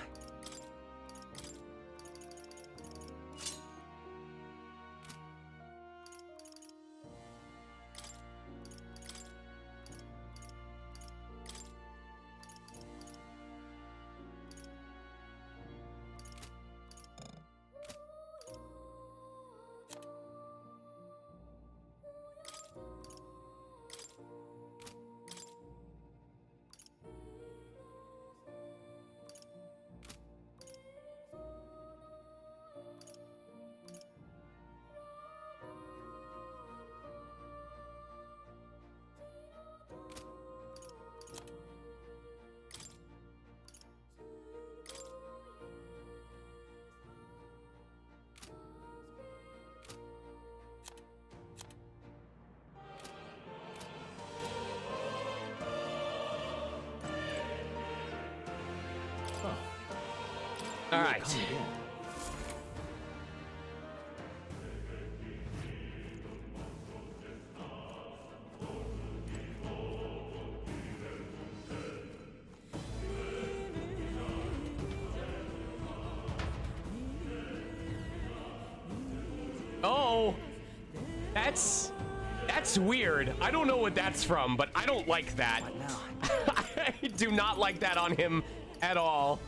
All right. Oh, that's weird. I don't know what that's from, but I don't like that. What now? I do not like that on him at all.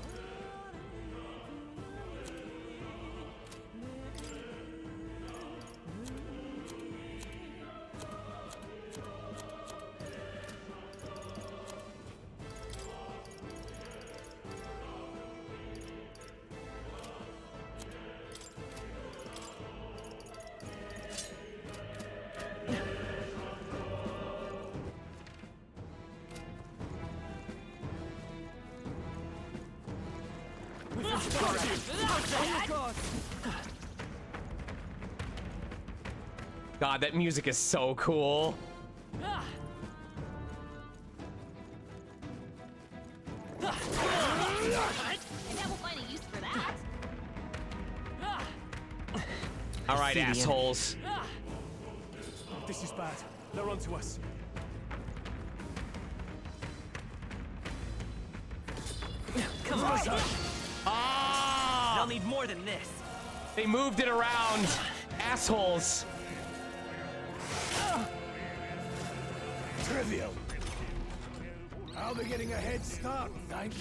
God, that music is so cool. I bet we'll find a use for that. All right, assholes. This is bad. They're onto us. Come on. Ah! They'll need more than this. They moved it around. Assholes. Trivial. How they're getting a head start, thanks.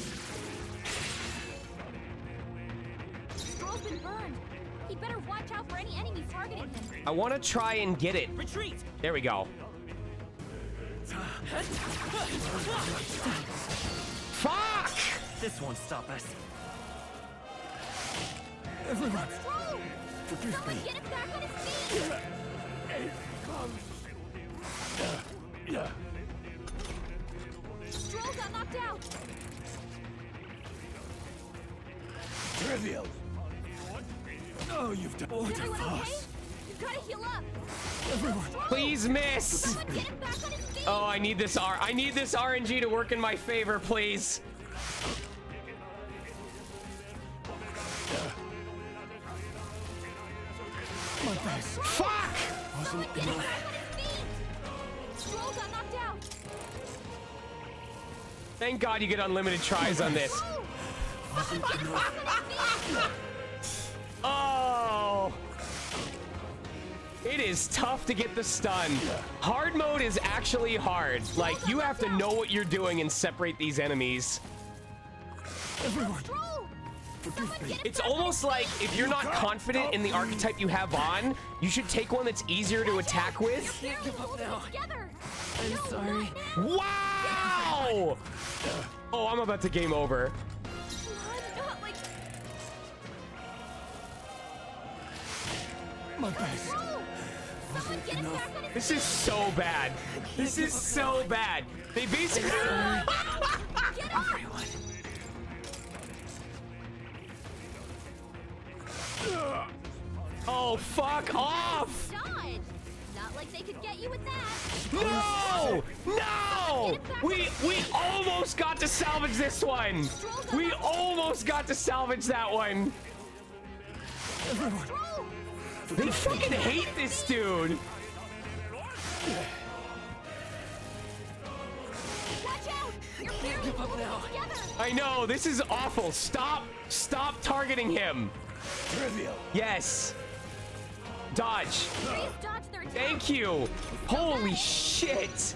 Stroll's been burned. He'd better watch out for any enemies targeting him. I want to try and get it. Retreat. There we go. Fuck! This won't stop us. Everyone, Stroll! forgive Someone me. get him back on his feet! Stroll got knocked out! Trivial. Oh, you've done Is everyone okay? You've gotta heal up! Everyone, Please miss. Someone get him back on his feet! Oh, I need this RNG to work in my favor, please. my best. Fuck! Someone get him back on his feet! Stroll got knocked out! Thank God you get unlimited tries on this. Someone get him back on his feet! Oh! It is tough to get the stun. Hard mode is actually hard. Like, you have to know what you're doing and separate these enemies. Everyone, Stroll! forgive me. It's almost like if you're not confident in the archetype you have on, you should take one that's easier to attack with. Can't give up now. Together! I'm sorry. Wow! Oh, I'm about to game over. Not like My best. Stroll! Someone get him back on his This is so bad. This is so bad. They basically... Get up! Everyone. Oh, fuck off! Dodge! Not like they could get you with that! No! No! We almost got to salvage this one. We almost got to salvage that one. Stroll! They fucking hate this dude. Watch out! You're barely holding it together! I know, this is awful. Stop targeting him. Trivial. Yes. Dodge. Please dodge their attack! Thank you. Holy shit.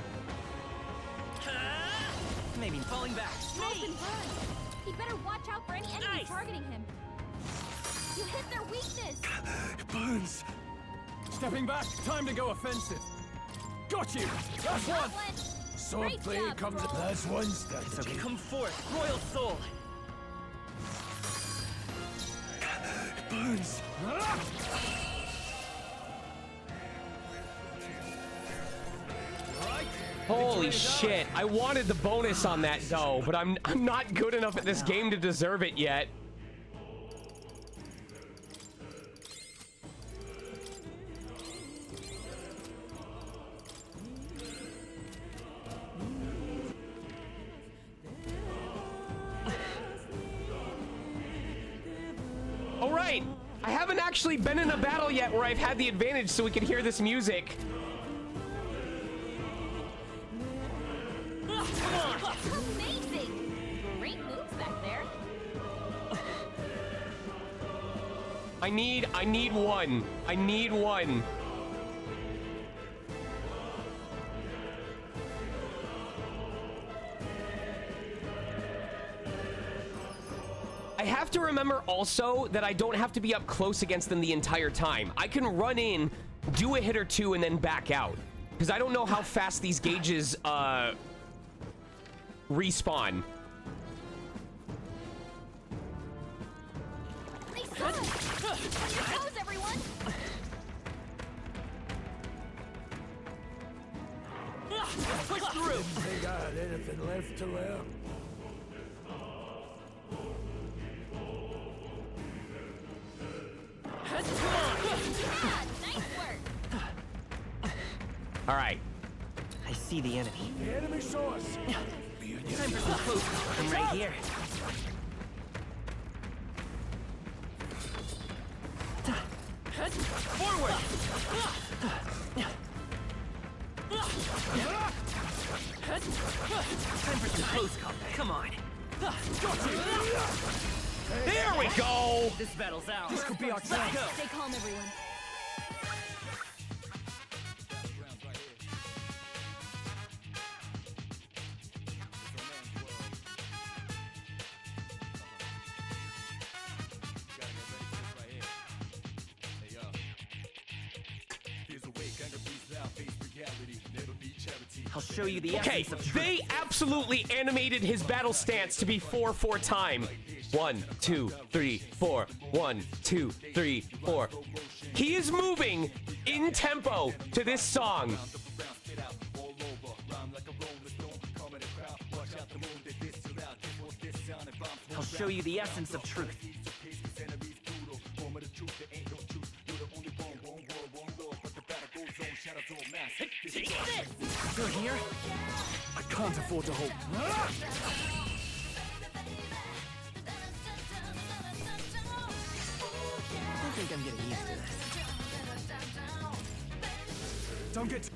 Maybe falling back. Stroll's been burned! He'd better watch out for any enemies targeting him! You hit their weakness! It burns. Stepping back. Time to go offensive. Got you. That's one. Outlet! Sword Great play job, comes. Stroll. That's one It's strategy. okay. Come forth, Royal Soul. It burns. Holy shit. I wanted the bonus on that though, but I'm not good enough at this game to deserve it yet. All right. I haven't actually been in a battle yet where I've had the advantage so we can hear this music. Amazing! Great moves back there. I need one. I need one. I have to remember also that I don't have to be up close against them the entire time. I can run in, do a hit or two, and then back out. Because I don't know how fast these gauges respawn. They saw us! On your toes, everyone! Push through. They got anything left to learn? Yeah, nice work! All right. I see the enemy. The enemy saw us. Time for some close. I'm right here. Forward! Time for some close combat. Come on. There we go! This battle's ours. This could be our chance. Stay calm, everyone. I'll show you the Okay, essence of truth. they absolutely animated his battle stance to be 4/4 time. 1, 2, 3, 4. 1, 2, 3, 4. He is moving in tempo to this song. I'll show you the essence of truth. Take this! You're here? I can't afford to hold. I think I'm getting used to this. Don't get.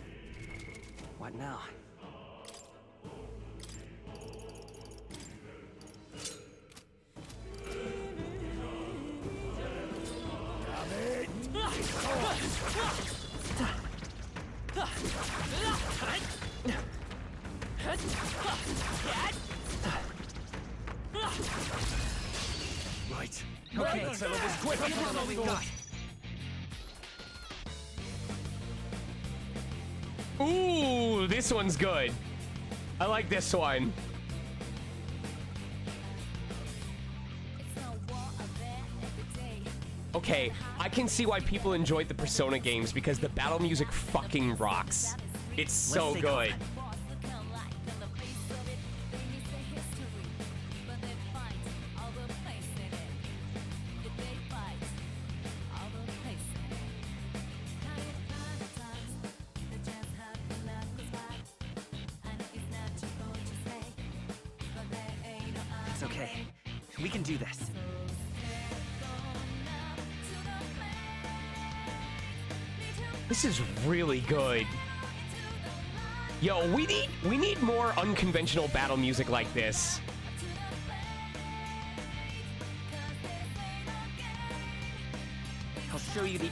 What now? Right. Okay, let's settle this quick. Look at what we got. Ooh, this one's good. I like this one. Okay, I can see why people enjoyed the Persona games because the battle music fucking rocks. It's so good. It's okay. We can do this. This is really good. Yo, we need more unconventional battle music like this. I'll show you the...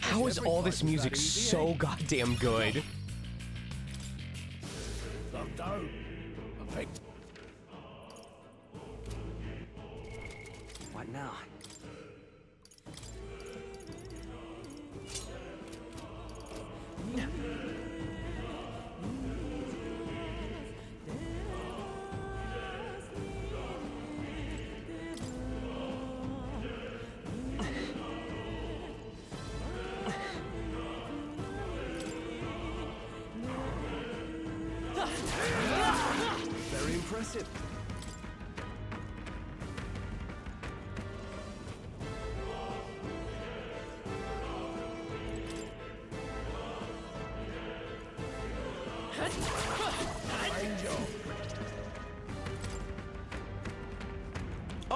How is all this music so goddamn good? What now? Very impressive.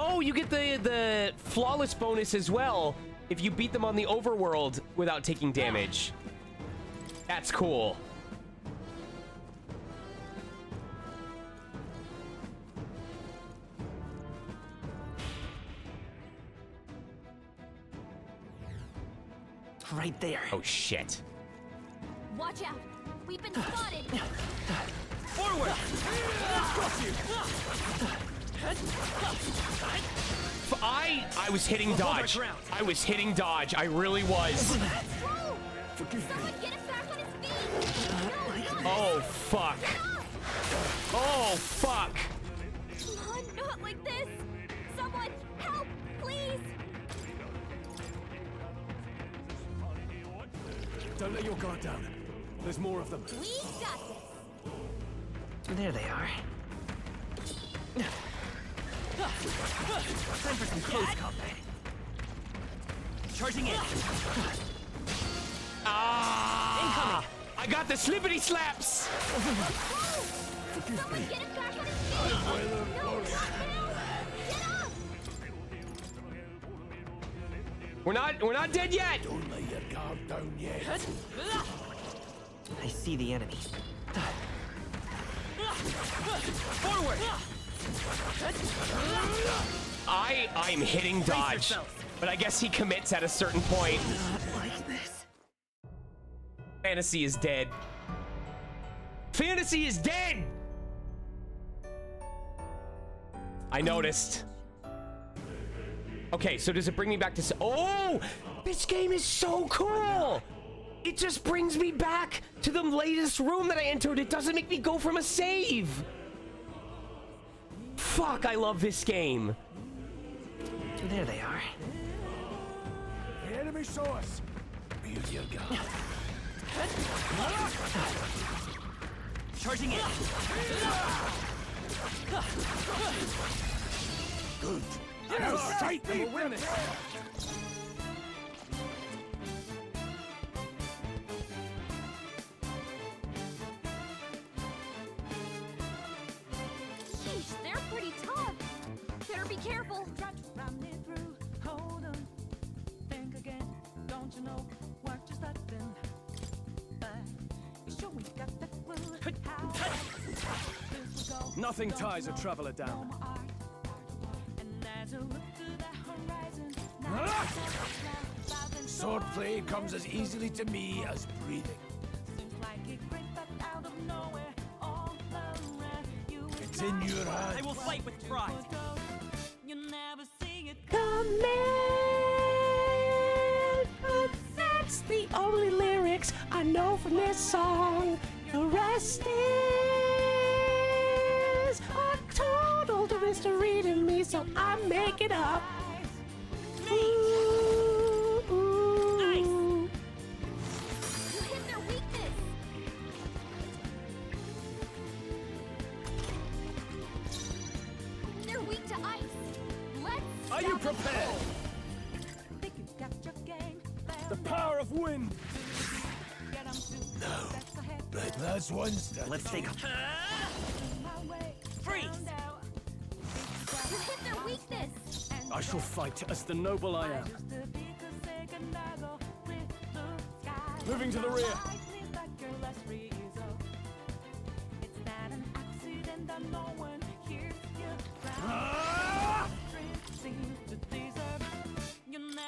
Oh, you get the flawless bonus as well if you beat them on the overworld without taking damage. That's cool. Right there. Oh shit. Watch out! We've been spotted! Forward! I was hitting dodge. I was hitting dodge. I really was. Someone get him back on his feet! Oh fuck. Oh fuck. Come on, not like this! Someone, help, please! Don't let your guard down. There's more of them. We got this! There they are. Time for some close combat. Charging in. Ah! I got the slippity slaps. Someone get him back on his feet! No, not now! We're not dead yet. Don't let your guard down yet. I see the enemy. Forward! I'm hitting dodge, but I guess he commits at a certain point. Not like this. Fantasy is dead. Fantasy is dead! I noticed. Okay, so does it bring me back to... Oh! This game is so cool! It just brings me back to the latest room that I entered. It doesn't make me go from a save. Fuck, I love this game. There they are. The enemy saw us. Use your gun. Charging in. Good. Now straight them awareness. Sheesh, they're pretty tough. Better be careful. Hold on, think again. Don't you know what you're starting? Sure we got the clue. How Nothing ties a traveler down. Swordplay comes as easily to me as breathing. It's in your hands. I will fight with pride. Command, but that's the only lyrics I know from this song. The rest is a total mystery to me, so I make it up. Ooh, ooh. Nice. You hit their weakness. They're weak to ice. Let's. Are you prepared? The power of wind. No, but that's one step. Let's take a... Freeze! You hit their weakness. I shall fight as the noble I am. Moving to the rear.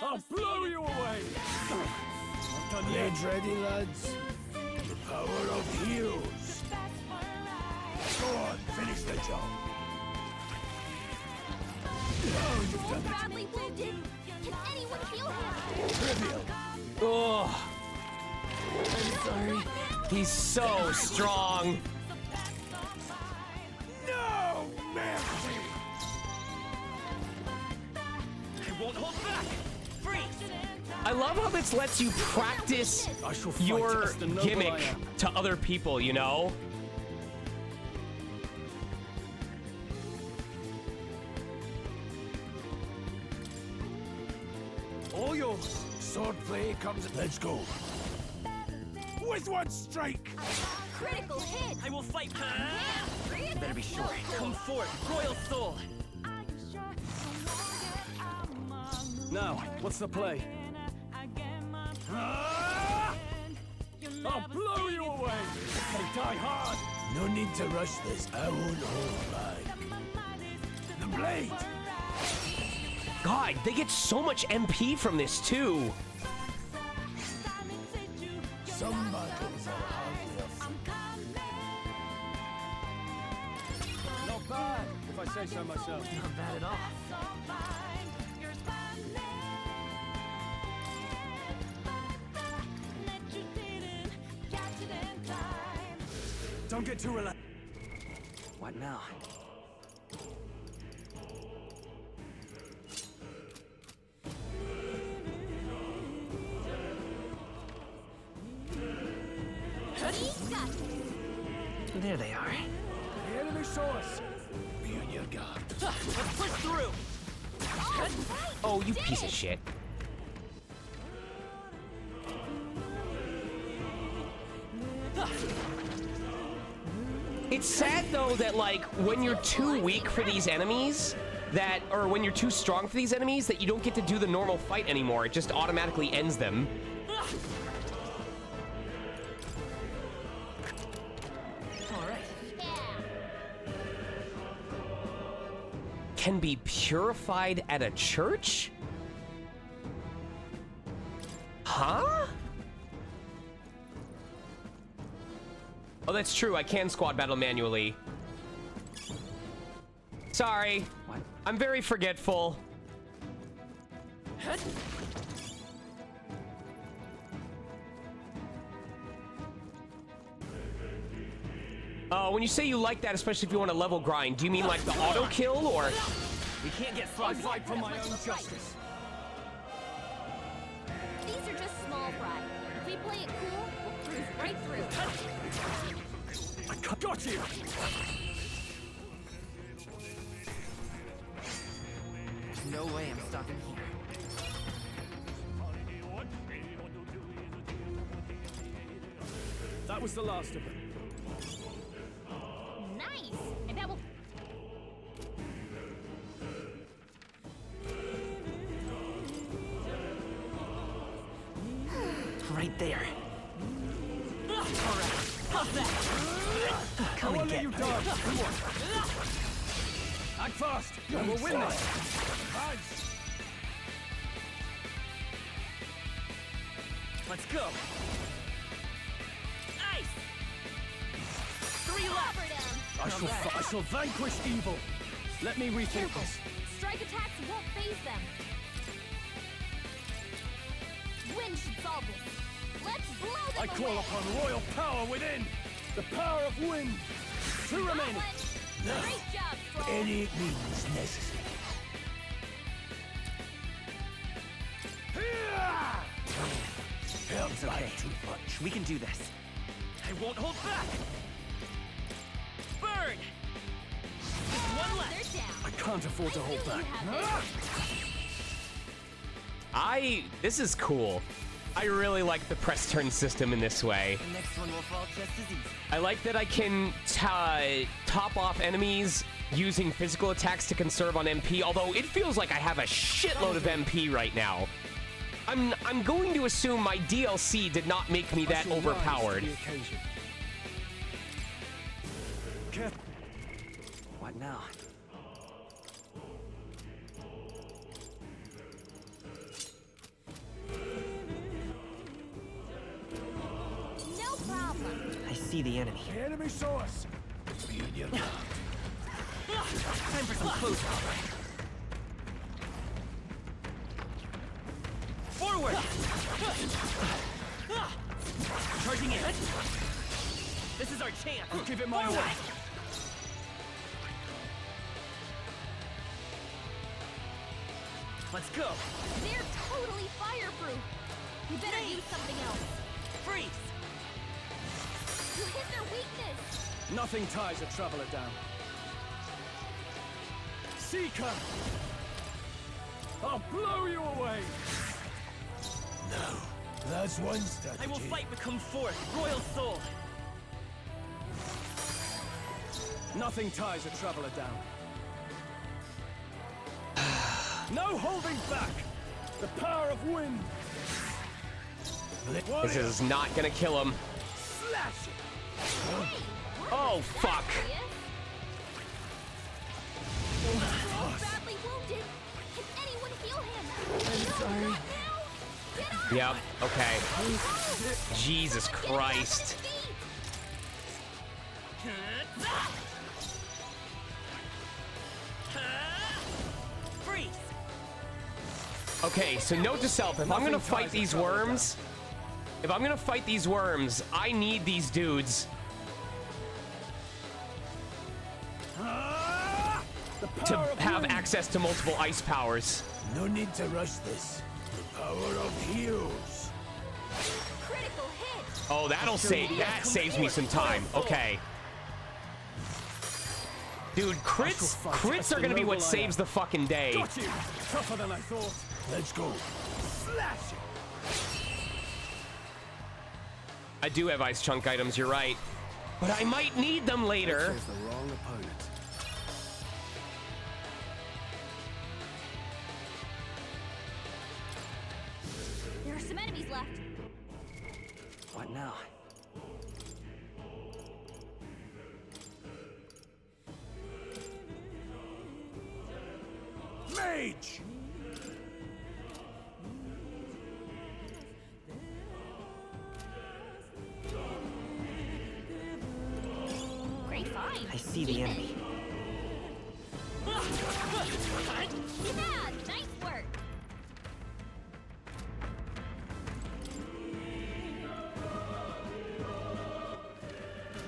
I'll blow you away! Blades ready, lads. The power of heroes. Go on, finish the job. Oh, you've done it. Badly wounded. Can anyone heal him? Trivial. Oh, I'm sorry. he's so strong. No mercy. I won't hold back. Freeze! I love how this lets you practice I shall fight your as the noble I gimmick am. to other people, you know? All yours. Swordplay comes. Let's go. With one strike. Critical hit. I will fight. Better be sure. Come forth, royal soul. Now, what's the play? I'll blow you away! They die hard! No need to rush this. I won't hold back. The blade. God, they get so much MP from this too. Some battles are hardly a fun. Not bad, if I say so myself. Not bad at all. Don't get too relaxed. What now? There they are. The enemy saw us. Be on your guard. Let's push through. Oh, you piece of shit. It's sad though that like when you're too weak for these enemies, that, or when you're too strong for these enemies, that you don't get to do the normal fight anymore. It just automatically ends them. Can be purified at a church? Huh? Oh, that's true. I can squad battle manually. Sorry. What? I'm very forgetful. When you say you like that, especially if you want to level grind, do you mean like the auto kill or? We can't get I fight for my own justice. These are just small fry. If we play it cool, we'll cruise right through. I got you. No way I'm stopping here. That was the last of them. Nice! And that will... Right there. Alright, how's that? Come and get me. Come on. Act fast, and we'll win this. Let's go. Ice. 3 left. I shall vanquish evil. Let me rethink Careful. this. Strike attacks won't phase them. Wind should solve this. Let's blow them I call away. upon royal power within. The power of wind. 2 remaining. Great job, Stroll. Any means necessary. It's okay. We can do this. I won't hold back. Burn. Just one left. They're down. I can't afford to hold back. This is cool. I really like the press turn system in this way. The next one will fall just as easy. I like that I can top off enemies using physical attacks to conserve on MP, although it feels like I have a shitload of MP right now. I'm going to assume my DLC did not make me that overpowered. What now? No problem. I see the enemy. The enemy saw us. Be in your guard. Time for some close up. Forward. Charging in. This is our chance. I'll give it my way. Let's go. They're totally fireproof. We better use something else. Freeze. You hit their weakness. Nothing ties a traveler down. Seeker! I'll blow you away! No, that's one strategy. I will fight but come forth, royal soul. Nothing ties a traveler down. No holding back! The power of wind! This is not gonna kill him. Slash it! Oh, fuck. Badly wounded. Can anyone heal him? I'm sorry. Yep, okay. Jesus Christ. Freeze. Okay, so note to self, if I'm gonna fight these worms, I need these dudes to have access to multiple ice powers. No need to rush this. The power of heroes. Critical hit. Oh, that saves me some time. Okay. Dude, crits are gonna be what saves the fucking day. Got you! Tougher than I thought. Let's go. Slash it! I do have ice chunk items, you're right. But I might need them later. Chose the wrong opponent. some enemies left. What now? Mage! Great find. I see the enemy. Yeah, nice work.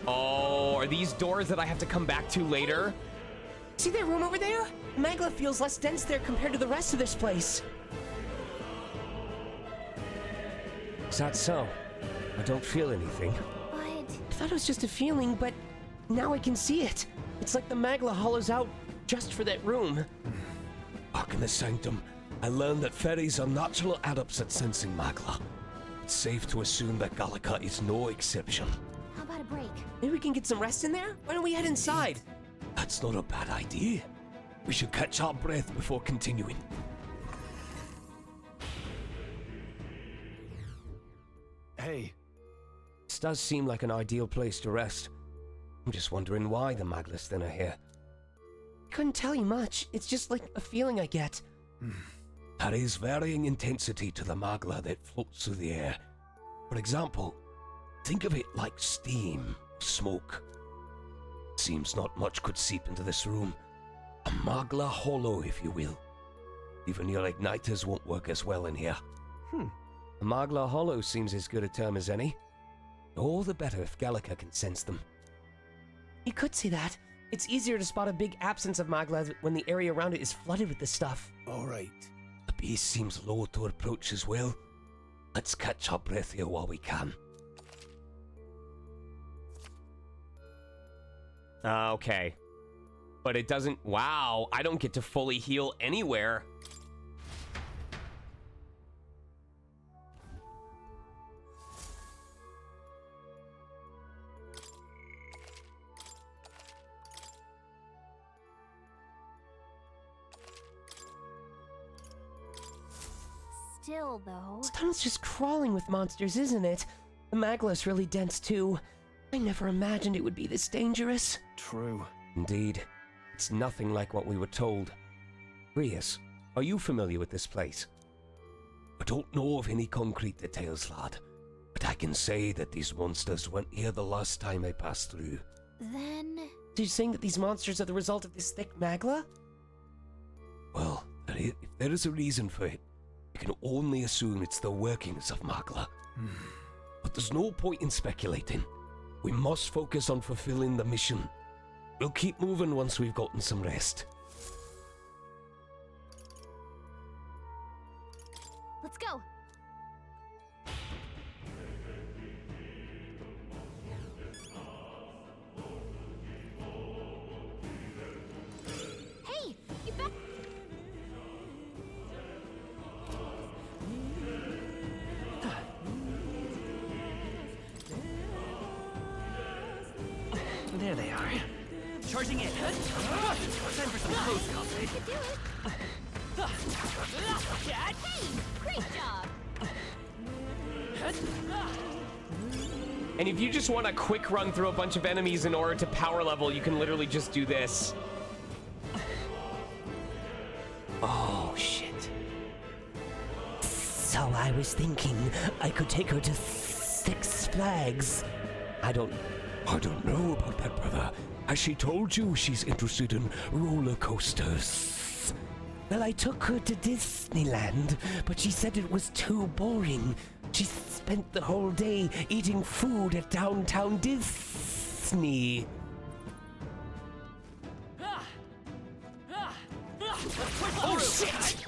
Oh, are these doors that I have to come back to later? See that room over there? Magla feels less dense there compared to the rest of this place. Is that so? I don't feel anything. But I thought it was just a feeling, but now I can see it. It's like the Magla hollows out just for that room. Back in the Sanctum, I learned that fairies are natural adepts at sensing Magla. It's safe to assume that Gallica is no exception. How about a break? Maybe we can get some rest in there? Why don't we head inside? That's not a bad idea. We should catch our breath before continuing. Hey. This does seem like an ideal place to rest. I'm just wondering why the Magla's thinner here. Couldn't tell you much. It's just like a feeling I get. There is varying intensity to the Magla that floats through the air. For example, think of it like steam, smoke. Seems not much could seep into this room. A Magla hollow, if you will. Even your igniters won't work as well in here. A Magla hollow seems as good a term as any. All the better if Gallica can sense them. You could see that. It's easier to spot a big absence of Magla when the area around it is flooded with this stuff. All right. The beast seems low to approach as well. Let's catch our breath here while we can. Okay. But it doesn't... Wow, I don't get to fully heal anywhere. Still, though. This tunnel's just crawling with monsters, isn't it? The Magla's really dense, too. I never imagined it would be this dangerous. True. Indeed. It's nothing like what we were told. Rias, are you familiar with this place? I don't know of any concrete details, lad, but I can say that these monsters weren't here the last time I passed through. Then... So you're saying that these monsters are the result of this thick Magla? Well, if there is a reason for it, you can only assume it's the workings of Magla. But there's no point in speculating. We must focus on fulfilling the mission. We'll keep moving once we've gotten some rest. Let's go. Hey, you back? There they are. Charging in. Time for some close combat. You can do it. Hey, great job. And if you just want a quick run through a bunch of enemies in order to power level, you can literally just do this. Oh, shit. So I was thinking I could take her to Six Flags. I don't know about that, brother. Has she told you she's interested in roller coasters? Well, I took her to Disneyland, but she said it was too boring. She spent the whole day eating food at downtown Disney. Oh, shit!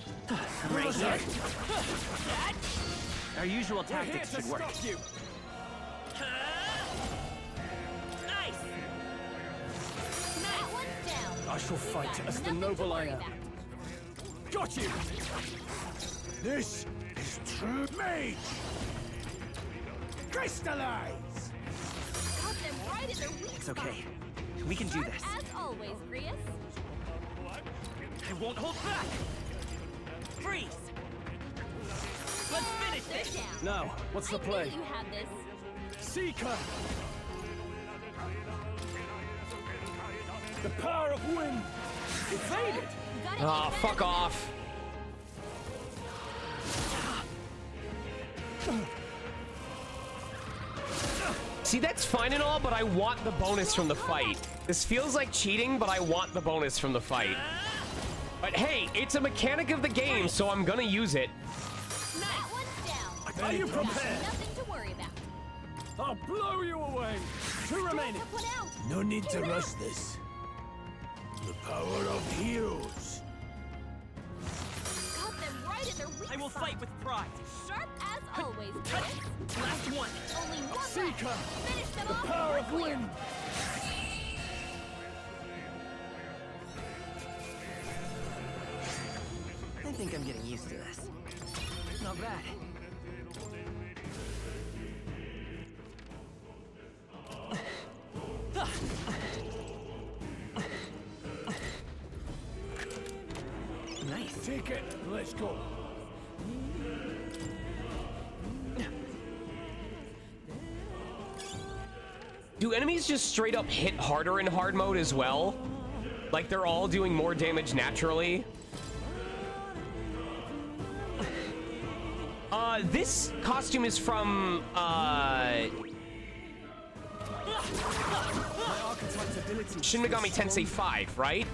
Right here. Our usual tactics should work. I shall fight as the noble I am. Got you! This is true mage! Crystallize! Got them right in their weak It's okay. We can do this. As always, Grius. I won't hold back! Freeze! Let's finish They're down. Now, what's the I knew play? you had this. Seeker! The power of wind! Evaded! Ah, fuck off. See, that's fine and all, but I want the bonus from the fight. This feels like cheating, but I want the bonus from the fight. But hey, it's a mechanic of the game, so I'm gonna use it. That one's down. Are you prepared? Nothing to worry about. I'll blow you away! Two remaining. Put out. No need to rush this. The power of heroes. Got them right in their weak I will spot. fight with pride. Sharp as always, Prince. Last one. Only one Seeker! left. Finish them The off. power of Clear. wind! I think I'm getting used to this. Not bad. Nice. Take it. Let's go. Do enemies just straight up hit harder in hard mode as well? Like they're all doing more damage naturally? This costume is from, Shin Megami Tensei 5, right?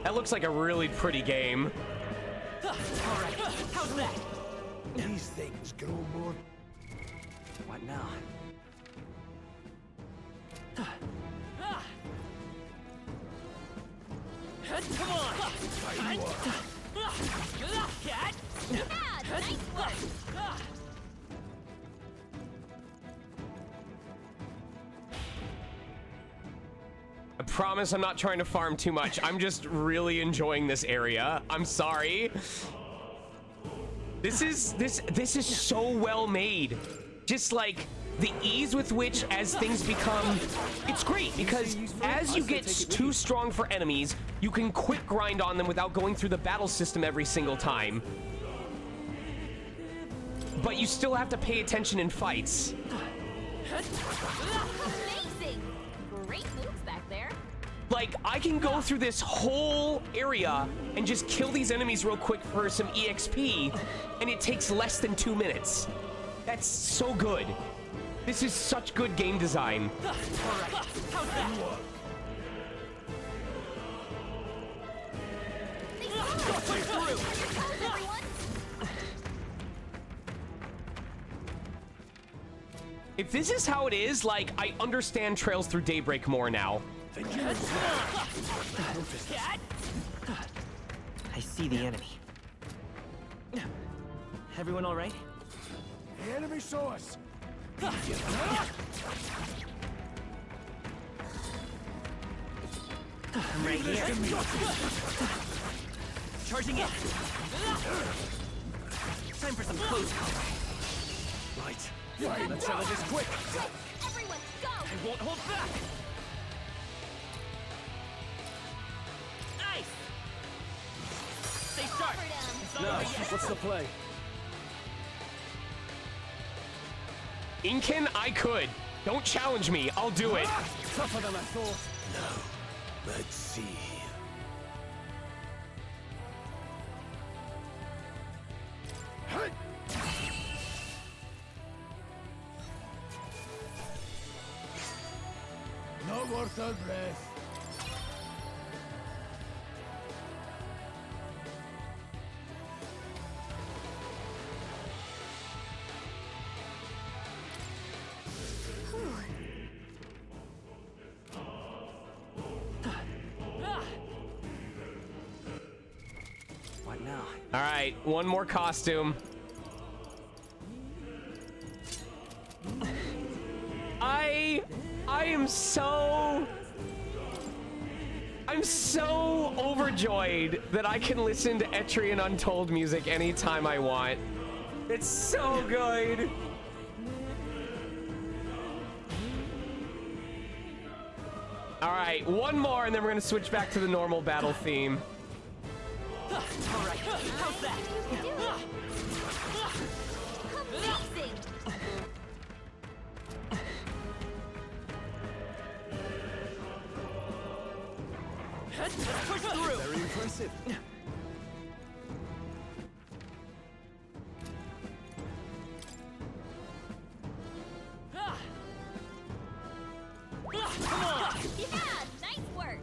That looks like a really pretty game. Alright, how's that? These things grow more. What now? Come on! Nice work. I promise I'm not trying to farm too much. I'm just really enjoying this area. I'm sorry. This is so well made. Just like the ease with which as things become, it's great because as you get too strong for enemies, you can quick grind on them without going through the battle system every single time. But you still have to pay attention in fights. Amazing. Great moves back there. Like, I can go through this whole area and just kill these enemies real quick for some EXP, and it takes less than 2 minutes. That's so good. This is such good game design. Alright, how's that? Push through. Everyone. If this is how it is, like, I understand Trails Through Daybreak more now. I see the enemy. Everyone all right? The enemy saw us. I'm right here. Charging in. Time for some close combat. Right. Let's settle this quick. Everyone, go. I won't hold back. Nice. Stay sharp. It's not Now, over yet. what's the play? Inken, I could. Don't challenge me. I'll do it. Tougher than I thought. Now, let's see. Not worth a breath. What now? All right, one more costume. I'm so overjoyed that I can listen to Etrian Untold music anytime I want. It's so good. All right. right, one more, and then we're gonna switch back to the normal battle theme. All right, how's that? Amazing! Let's push through. Very impressive. Come on! Yeah, nice work!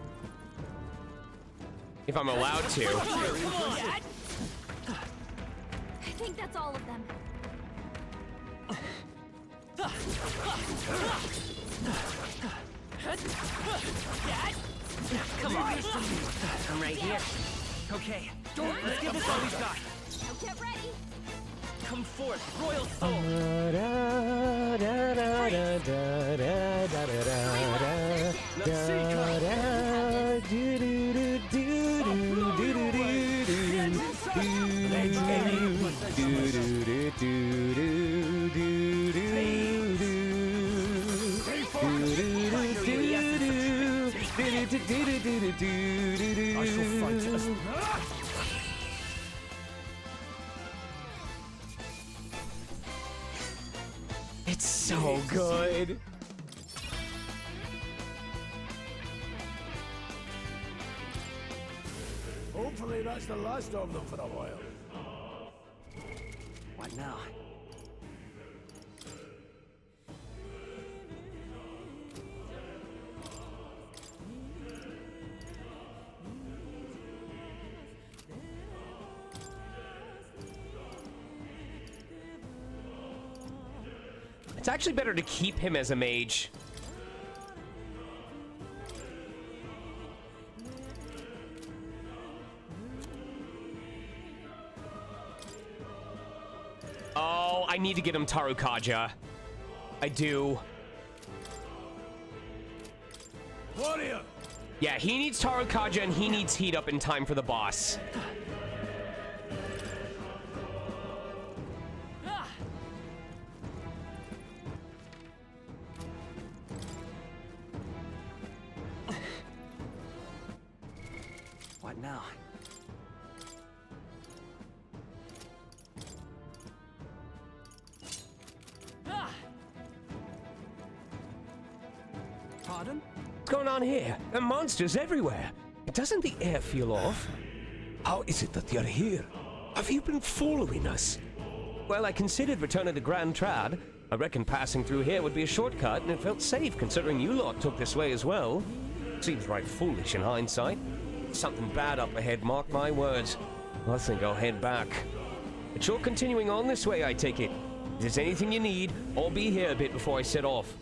If I'm allowed to. Come on! I think that's all of them. Come on. I'm right here. Okay, let's give this all we've got. Now get ready! Come forth, Royal Soul. I shall fight us. It's so good. Hopefully that's the last of them for a while. What now? It's actually better to keep him as a mage. Oh, I need to get him Tarukaja. I do. Warrior! Yeah, he needs Tarukaja and he needs heat up in time for the boss. What now? Pardon? What's going on here? There are monsters everywhere. Doesn't the air feel off? How is it that you're here? Have you been following us? Well, I considered returning to Grand Trad. I reckon passing through here would be a shortcut, and it felt safe considering you lot took this way as well. Seems right foolish in hindsight. Something bad up ahead, mark my words. I think I'll head back. But you're continuing on this way, I take it. If there's anything you need, I'll be here a bit before I set off.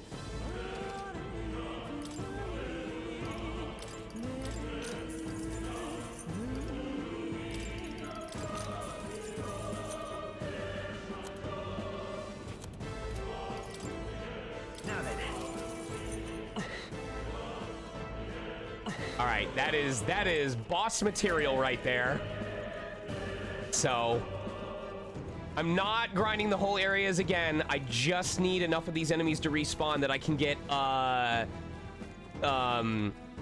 Now then. All right, that is boss material right there. So I'm not grinding the whole areas again. I just need enough of these enemies to respawn that I can get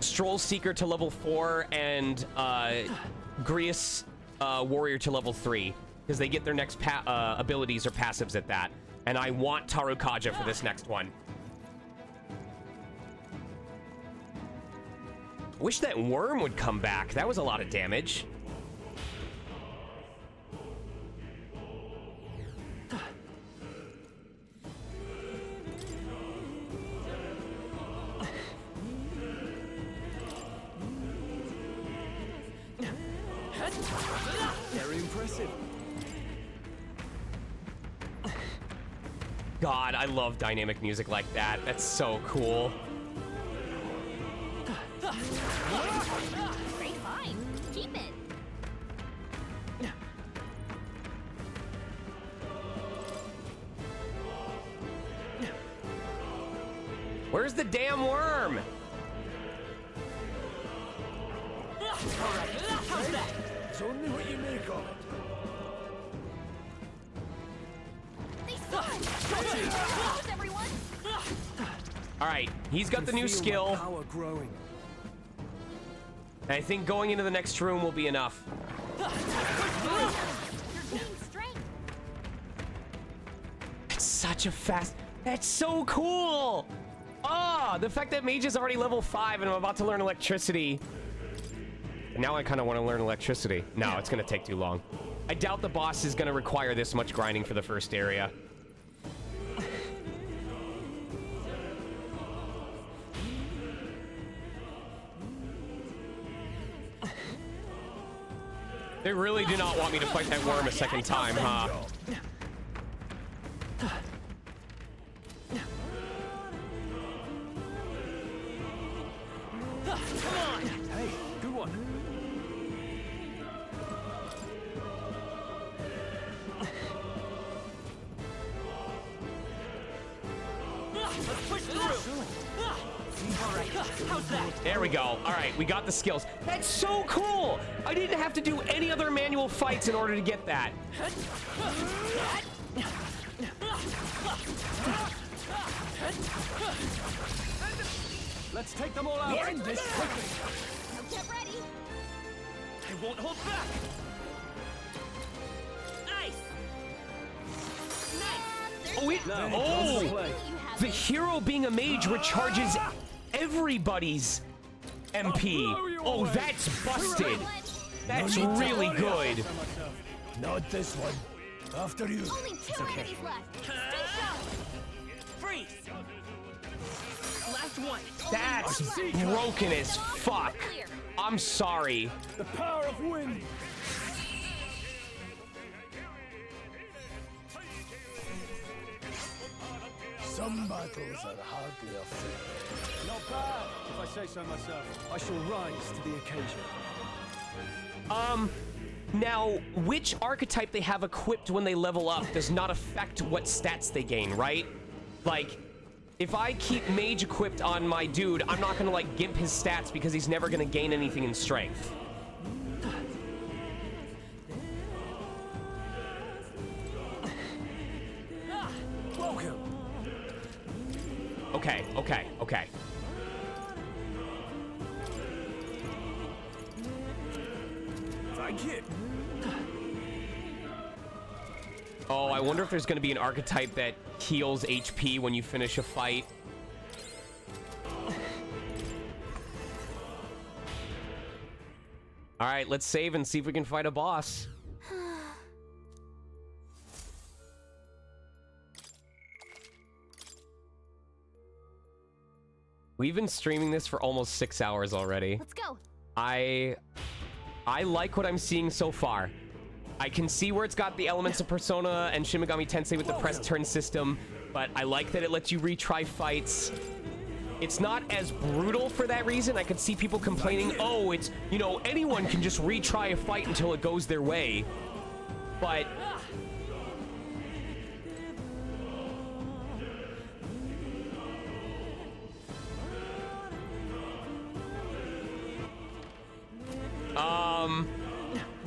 Stroll Seeker to level 4 and Grius Warrior to level 3 because they get their next abilities or passives at that. And I want Tarukaja for this next one. Wish that worm would come back. That was a lot of damage. Very impressive. God, I love dynamic music like that. That's so cool. Great find. Keep it. Where's the damn worm? How's that? It's only what you make of it. They saw it! Everyone! All right, he's got the new skill. Power growing. And I think going into the next room will be enough. It's such a fast... That's so cool! Ah, the fact that Mage is already level 5 and I'm about to learn electricity. Now I kind of want to learn electricity. No, it's going to take too long. I doubt the boss is going to require this much grinding for the first area. They really do not want me to fight that worm a second time, huh? Come on! Hey, good one. Let's push through! Alright, how's that? There we go. Alright, we got the skills. That's so cool! I didn't have to do any other manual fights in order to get that. Let's take them all out. End this quickly. Get ready. I won't hold back. Nice. Nice. Oh, the hero being a mage recharges everybody's MP. Oh, that's busted. That's really good. Not this one. After you. Only two enemies left. Stay sharp. Freeze. Last one. That's broken as fuck. I'm sorry. The power of wind. Some battles are hardly a fair. Not bad, if I say so myself. I shall rise to the occasion. Now, which archetype they have equipped when they level up does not affect what stats they gain, right? Like, if I keep mage equipped on my dude, I'm not gonna like gimp his stats because he's never gonna gain anything in strength. Welcome. Okay. Thank you. Oh, I wonder if there's gonna be an archetype that heals HP when you finish a fight. All right, let's save and see if we can fight a boss. We've been streaming this for almost 6 hours already. Let's go. I like what I'm seeing so far. I can see where it's got the elements of Persona and Shin Megami Tensei with the press turn system, but I like that it lets you retry fights. It's not as brutal for that reason. I could see people complaining, oh, it's, you know, anyone can just retry a fight until it goes their way. But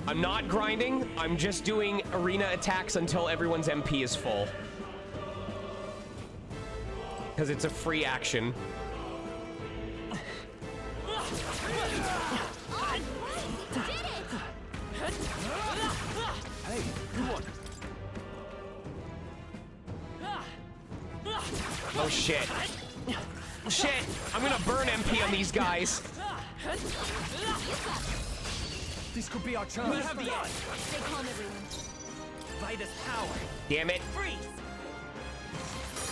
I'm not grinding. I'm just doing arena attacks until everyone's MP is full. Because it's a free action. Hey, good one. Oh shit. Shit! I'm gonna burn MP on these guys. This could be our chance. We have the edge. Stay calm, everyone. By this power. Damn it. Freeze.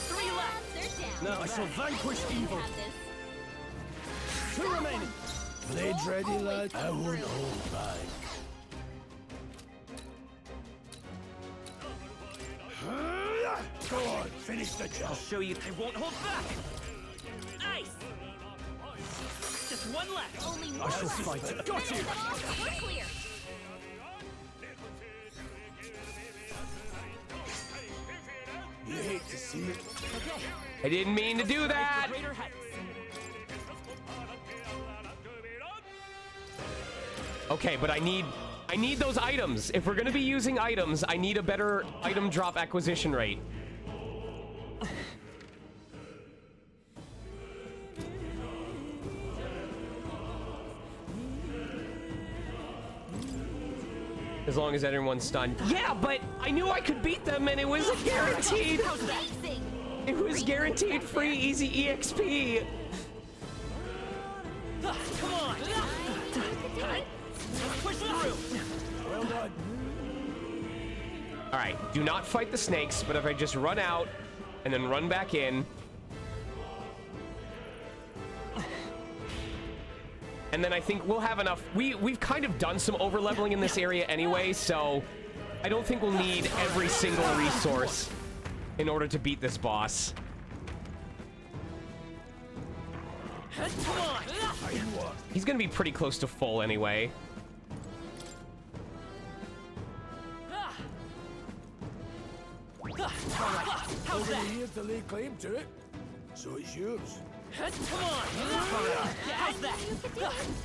3 left. They're down. Now I shall vanquish evil. Have this. 2 remaining. Blades ready, lad? I won't hold back. Go on, finish the job. I'll show you. I won't hold back. Nice. Just 1 left. Only I shall fight it. Got you. We're clear. You hate to see it. Okay. I didn't mean to do that. Greater heights. Okay, but I need those items. If we're gonna be using items, I need a better item drop acquisition rate. As long as everyone's stunned. Yeah, but I knew I could beat them, and it was a guaranteed. It was guaranteed free easy EXP. Come on! Push through! Well done. All right, do not fight the snakes, but if I just run out and then run back in. And then I think we'll have enough. We've kind of done some over leveling in this area anyway, so I don't think we'll need every single resource in order to beat this boss. He's gonna be pretty close to full anyway. How's that? Here to lay claim to it, so it's yours. Come on! How's that?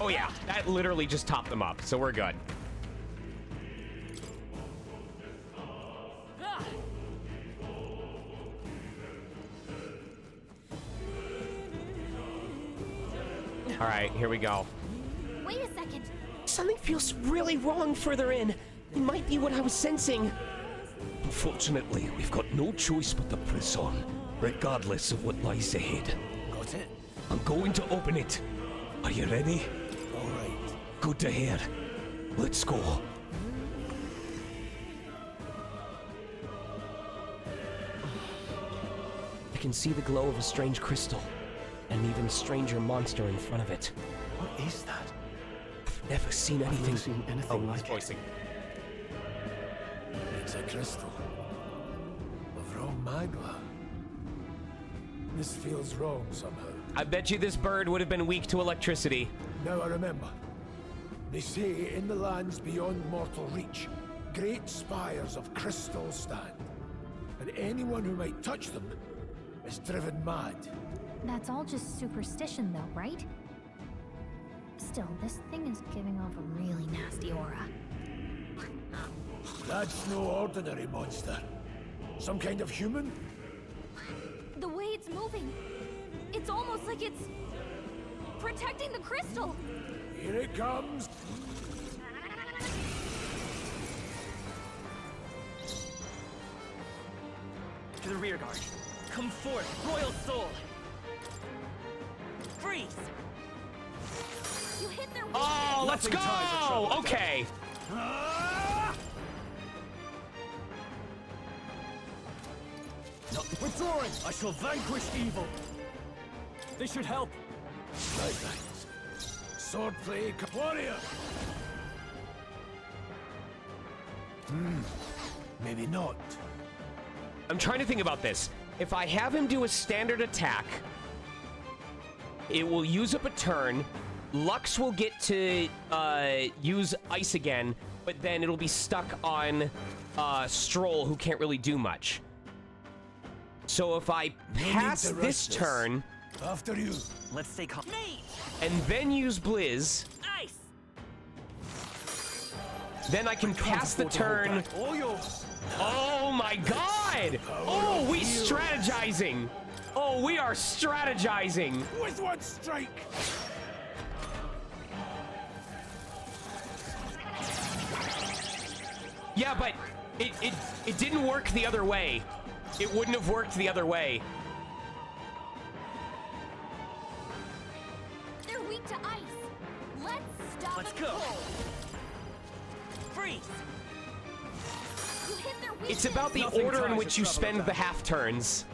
Oh yeah, that literally just topped them up, so we're good. All right, here we go. Wait a second. Something feels really wrong further in. It might be what I was sensing. Unfortunately, we've got no choice but to press on, regardless of what lies ahead. Got it? I'm going to open it. Are you ready? All right. Good to hear. Let's go. I can see the glow of a strange crystal, and an even stranger monster in front of it. What is that? I've never seen anything, like voicing. It's a crystal of raw magma. This feels wrong somehow. I bet you this bird would have been weak to electricity. Now I remember. They say in the lands beyond mortal reach, great spires of crystal stand. And anyone who might touch them is driven mad. That's all just superstition though, right? Still, this thing is giving off a really nasty aura. That's no ordinary monster. Some kind of human? The way it's moving, it's almost like it's protecting the crystal. Here it comes. To the rear guard. Come forth, Royal Soul. Freeze. You hit their Oh, let's go! Okay. Not withdrawing! I shall vanquish evil! They should help! Lifelines. Swordplay, warrior! Maybe not. I'm trying to think about this. If I have him do a standard attack, it will use up a turn. Lux will get to use ice again, but then it'll be stuck on Stroll, who can't really do much. So if I pass this turn, after you, let's stay calm. And then use Blizz, Ice. then I can pass the turn. all yours. Oh my god! Oh, we strategizing! Oh, we are strategizing! With one strike! Yeah, but it didn't work the other way. It wouldn't have worked the other way. They're weak to ice. Let's stop Let's it go. cold. Freeze. You hit their weakness. It's about the Nothing order in ties which a you trouble spend with the that. half turns.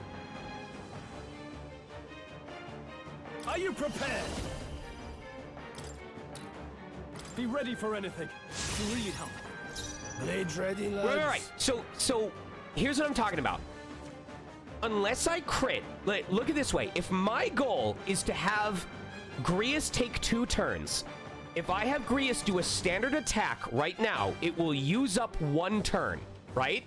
Are you prepared? Be ready for anything. You need help. Blades ready, lads. Right. So here's what I'm talking about. Unless I crit, look at it this way. If my goal is to have Grius take 2 turns, if I have Grius do a standard attack right now, it will use up 1 turn, right?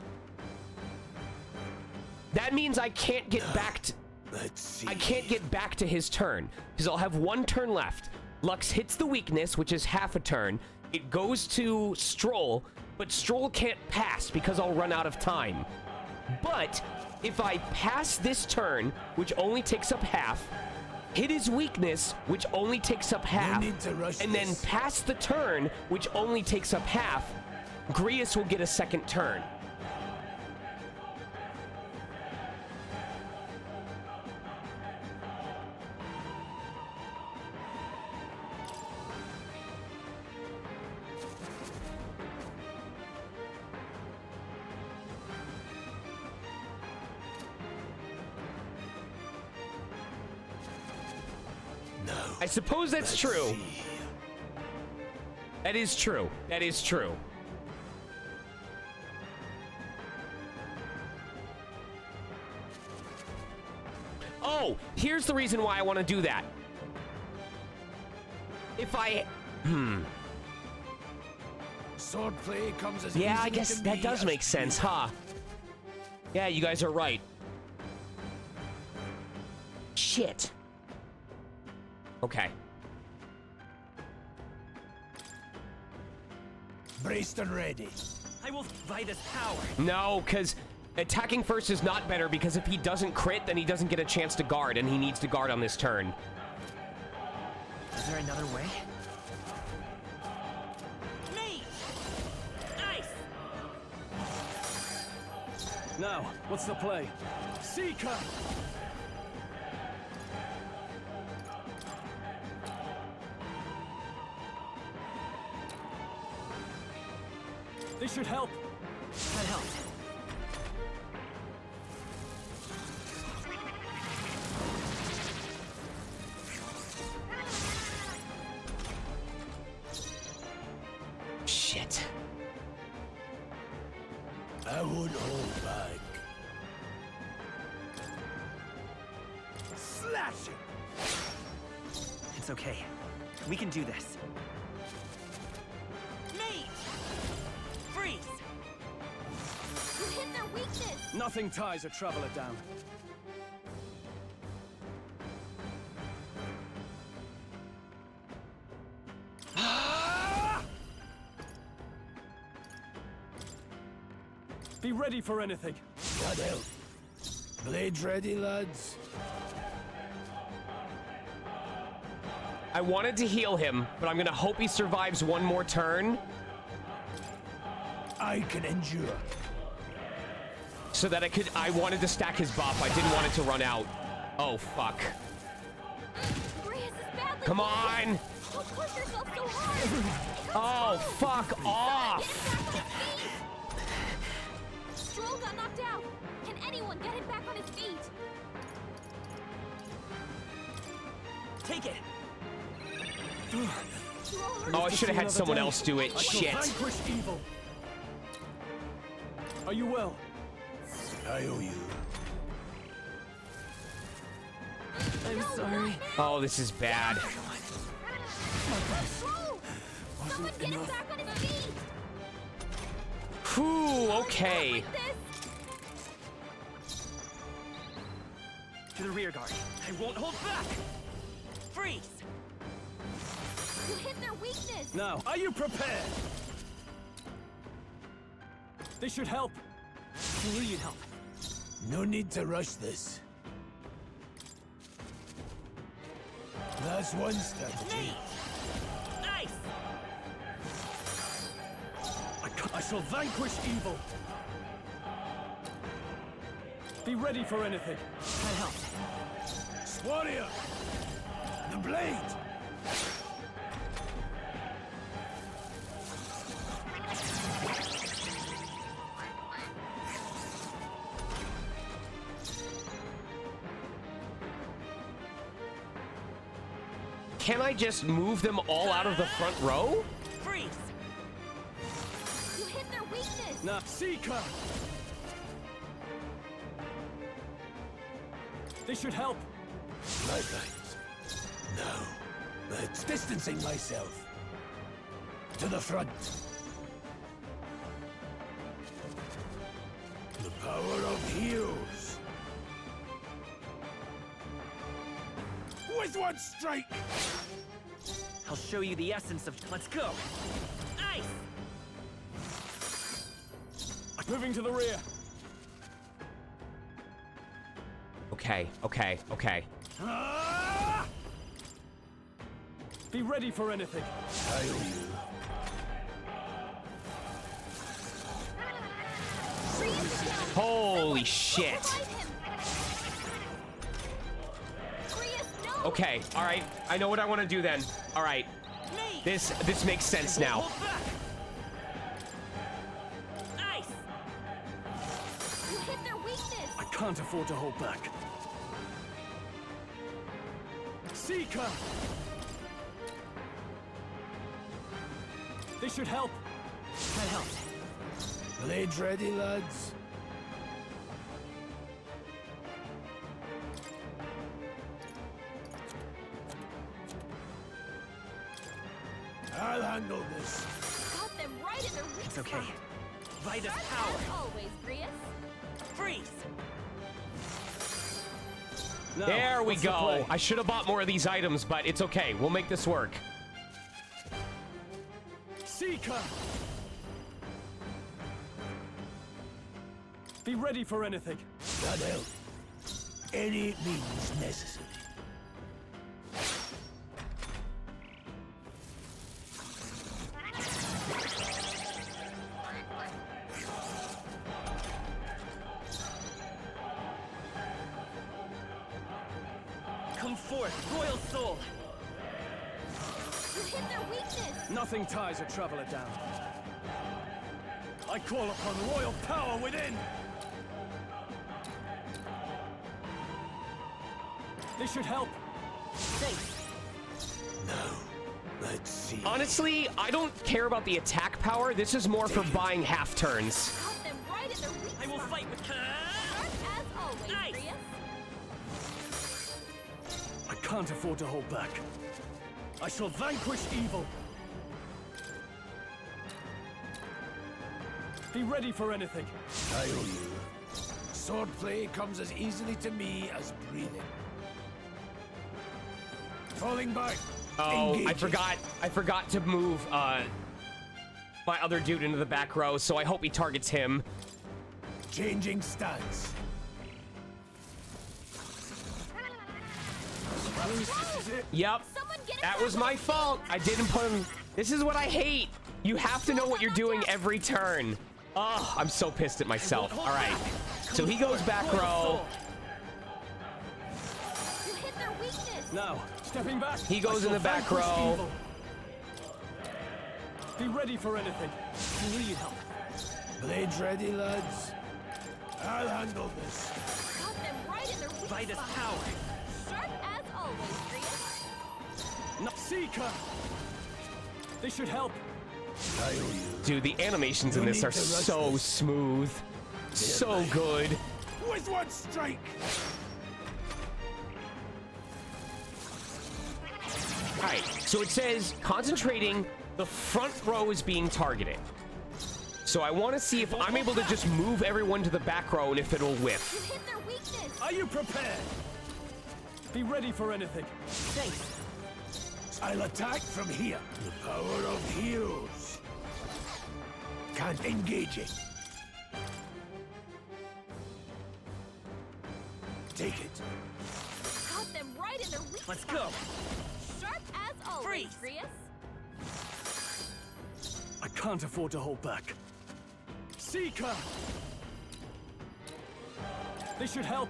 That means I can't get back to... Let's see. I can't get back to his turn, because I'll have 1 turn left. Lux hits the weakness, which is half a turn. It goes to Stroll, but Stroll can't pass because I'll run out of time. But if I pass this turn, which only takes up half, hit his weakness, which only takes up half, need to rush and then this. pass the turn, which only takes up half, Grius will get a second turn. I suppose that's true. That is true. That is true. Oh, here's the reason why I want to do that. If I... Swordplay comes as Yeah, easily I guess to that me does as make sense, huh? Yeah, you guys are right. Shit. Okay. Braced and ready. I will fight his power. No, because attacking first is not better, because if he doesn't crit, then he doesn't get a chance to guard, and he needs to guard on this turn. Is there another way? Me! Nice! Now, what's the play? Seeker! This should help. That helped. Shit. I won't hold back. Slash it! It's okay. We can do this. Mate! Freeze! You hit their weakness! Nothing ties a traveler down. Be ready for anything. God help. Blades ready, lads. I wanted to heal him, but I'm gonna hope he survives one more turn. I can endure. So that I wanted to stack his buff. I didn't want it to run out. Oh, fuck. Grius is badly Come on! wounded. Don't push yourself so hard! Oh, fuck off! Stroll got knocked out. Can anyone get him back on his feet? Take it! Oh, I should have had someone else do it. I shall Shit. vanquish evil. Are you well? I owe you. I'm sorry. Oh, this is bad. Someone get him back on his feet! Whew, okay. To the rear guard. I won't hold back! Freeze! You hit their weakness! Now, are you prepared? This should help. I knew you'd help. No need to rush this. That's one strategy. Nice! I shall vanquish evil. Be ready for anything. That helped. Warrior! The blade! Can I just move them all out of the front row? Freeze! You hit their weakness! Now, Seeker! This should help. Lifelines. No. But distancing myself. To the front. The power of heroes. With one strike! I'll show you the essence of... Let's go! Nice! Moving to the rear. Okay, okay, okay. Ah! Be ready for anything. I owe you. Holy shit. Okay, all right. I know what I want to do then. All right. This makes sense now. Nice. You hit their weakness. I can't afford to hold back. Seeker! This should help. That helped. Blades ready, lads. I'll handle this. Got them right in their weak It's okay. spot. Vitus Sharp power. as always, Grius. Freeze. Now, There we what's the go. play? I should have bought more of these items, but it's okay. We'll make this work. Seeker! Be ready for anything. That help. Any means necessary. Come forth, royal soul. You hit their weakness. Nothing ties a traveler down. I call upon royal power within! This should help. Thanks. No. Let's see. Honestly, I don't care about the attack power. This is more for buying half turns. Got them right in their weak I will spot. fight with. Sharp as always, Nice. Grius. I can't afford to hold back. I shall vanquish evil. Be ready for anything. I owe you. Swordplay comes as easily to me as breathing. Falling back. Oh, Engaging. I forgot to move my other dude into the back row, so I hope he targets him. Changing stance. Yep. That was my fault. I didn't put him. This is what I hate. You have to know what you're doing every turn. Oh, I'm so pissed at myself. All right. So he goes back row. You hit their weakness. Now, stepping back. He goes in the back vanquish row. evil. Be ready for anything. I knew you'd help. Blades ready, lads. I'll handle this. Got them right in their weak Vitus spot. power. Sharp as always, Grius. No, Seeker! This should help. I owe you. Dude, the animations in this are so smooth. So good. With one strike. All right. So it says concentrating, the front row is being targeted. So I want to see if I'm able to just move everyone to the back row and if it'll whiff. You hit their weakness. Are you prepared? Be ready for anything. Thanks. I'll attack from here. The power of heroes. Can't engage it. Take it. Got them right in their weak Let's spot. go. Sharp as always, Freeze. Grius. I can't afford to hold back. Seeker! This should help.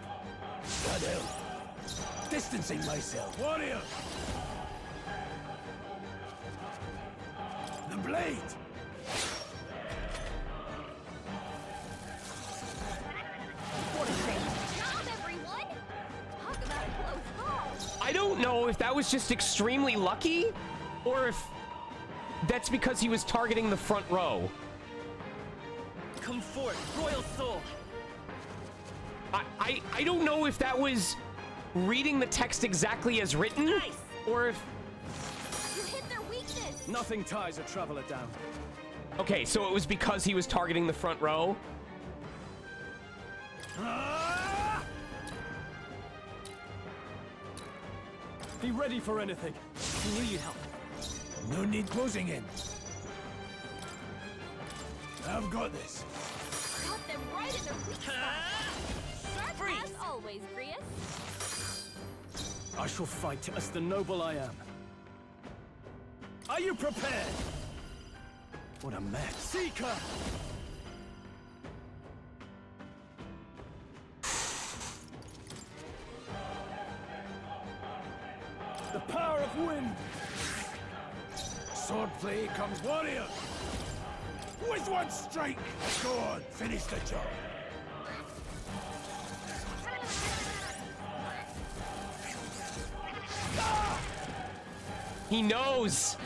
That help. Distancing myself. Warrior! The blade! What a great job, everyone! Talk about a close call. I don't know if that was just extremely lucky or if that's because he was targeting the front row. Come forth, royal soul. I don't know if that was reading the text exactly as written Nice. or if... You hit their weakness. Nothing ties a traveler down. Okay, so it was because he was targeting the front row. Be ready for anything. I knew you'd help. No need closing in. I've got this. Got them right in their weak spot. Sharp Freeze. as always, Grius. I shall fight as the noble I am. Are you prepared? What a mess. Seeker! swordplay comes warrior. With one strike. Go on, finish the job. He knows.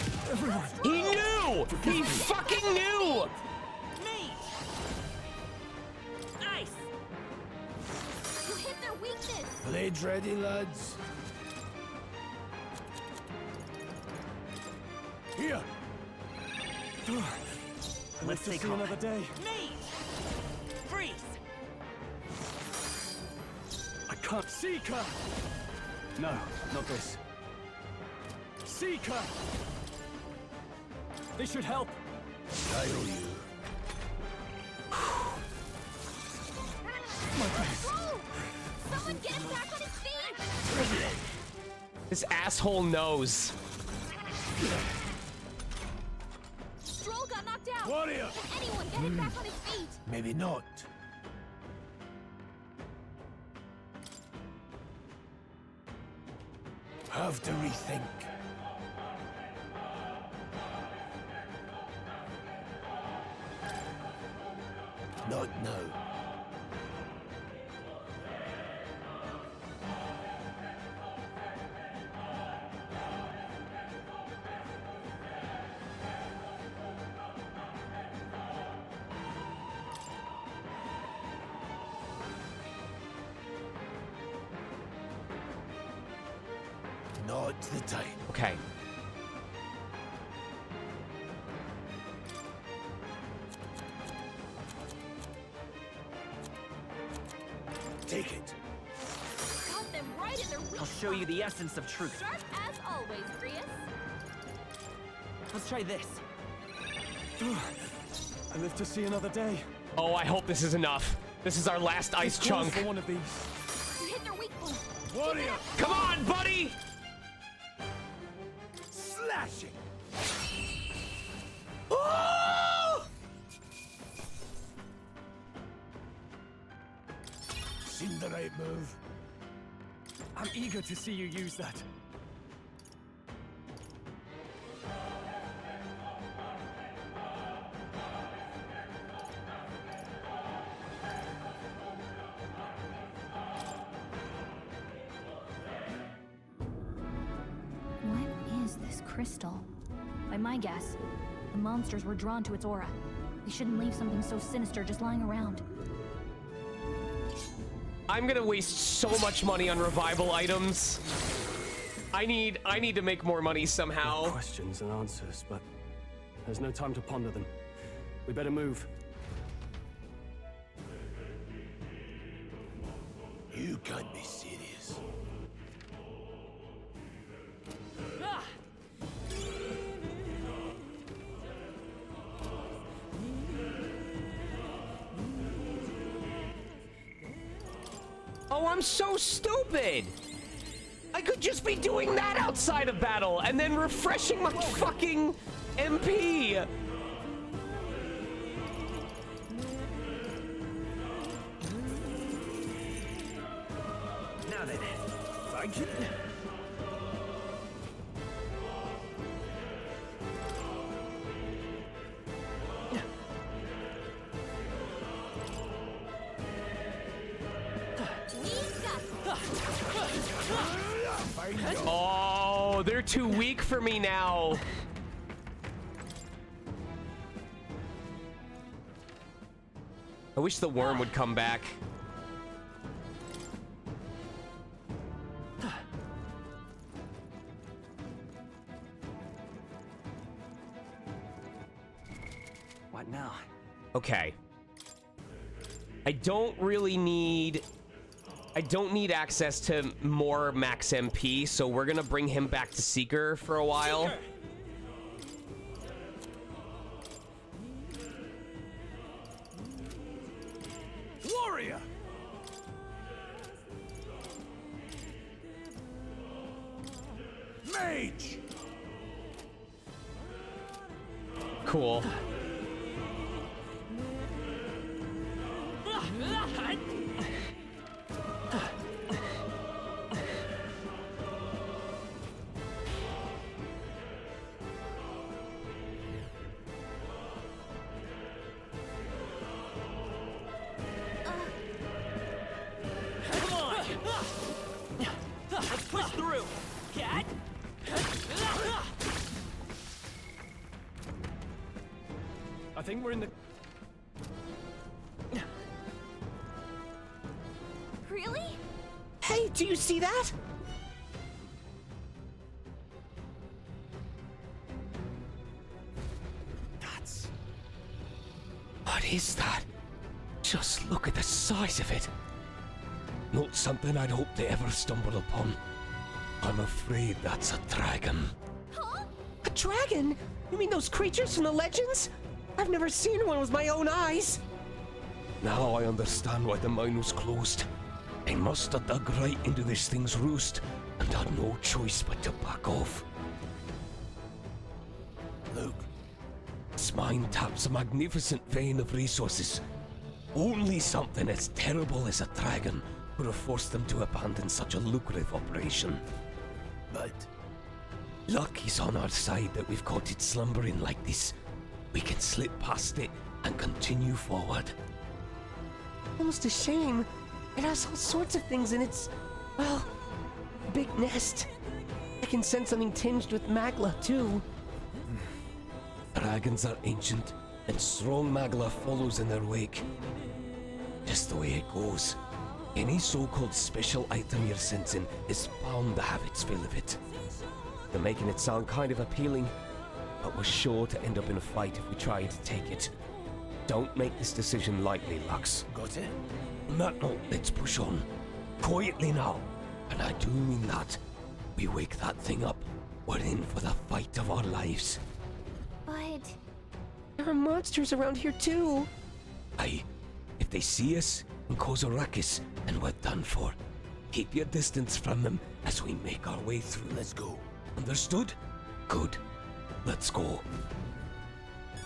He knew. He fucking knew. Me! Nice! You hit their weakness! Blades ready, lads. Here. Let's take see home. another day. Me! Freeze! I can't. Seeker! No, not this. Seeker! This should help. I owe you. Whoa! Someone get him back on his feet! This asshole knows. Stroll got knocked out! Warrior! Can anyone get him back on his feet? Maybe not. Have to rethink. Not now. Not the time. Okay. Take it. Got them right in their weak I'll show you the essence of truth. Sharp as always, Grius. Let's try this. I live to see another day. Oh, I hope this is enough. This is our last ice This calls chunk. for one of these. You hit their weak point. Warrior! Come on, buddy! Slashing! Seemed the right move. I'm eager to see you use that. What is this crystal? By my guess, the monsters were drawn to its aura. They shouldn't leave something so sinister just lying around. I'm gonna waste so much money on revival items. I need to make more money somehow. Questions and answers, but there's no time to ponder them. We better move. You can't be serious. Oh, I'm so stupid. I could just be doing that outside of battle and then refreshing my fucking MP. Now then, Thank you. Oh, they're too weak for me now. I wish the worm would come back. what now? Okay. I don't need access to more max MP, so we're gonna bring him back to Seeker for a while. Warrior! Mage! Cool. think we're in the... Really? Hey, do you see that? That's... What is that? Just look at the size of it. Not something I'd hoped to ever stumble upon. I'm afraid that's a dragon. Huh? A dragon? You mean those creatures from the legends? I've never seen one with my own eyes. Now I understand why the mine was closed. I must have dug right into this thing's roost and had no choice but to back off. Look. This mine taps a magnificent vein of resources. Only something as terrible as a dragon would have forced them to abandon such a lucrative operation. But... luck is on our side that we've caught it slumbering like this. We can slip past it and continue forward. Almost a shame. It has all sorts of things in its, well, big nest. I can sense something tinged with magla, too. Dragons are ancient, and strong magla follows in their wake. Just the way it goes. Any so-called special item you're sensing is bound to have its fill of it. They're making it sound kind of appealing, but we're sure to end up in a fight if we try to take it. Don't make this decision lightly, Lux. Got it? On that note, let's push on. Quietly now. And I do mean that. We wake that thing up. We're in for the fight of our lives. But... there are monsters around here, too. Aye. If they see us and cause a ruckus, and we're done for. Keep your distance from them as we make our way through. Let's go. Understood? Good. Let's go.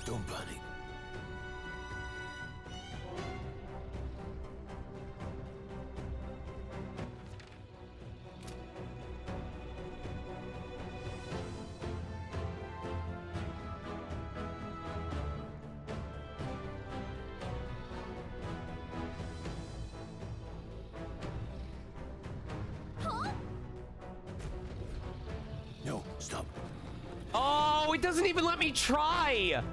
Don't panic. No, stop. Oh, it doesn't even let me try!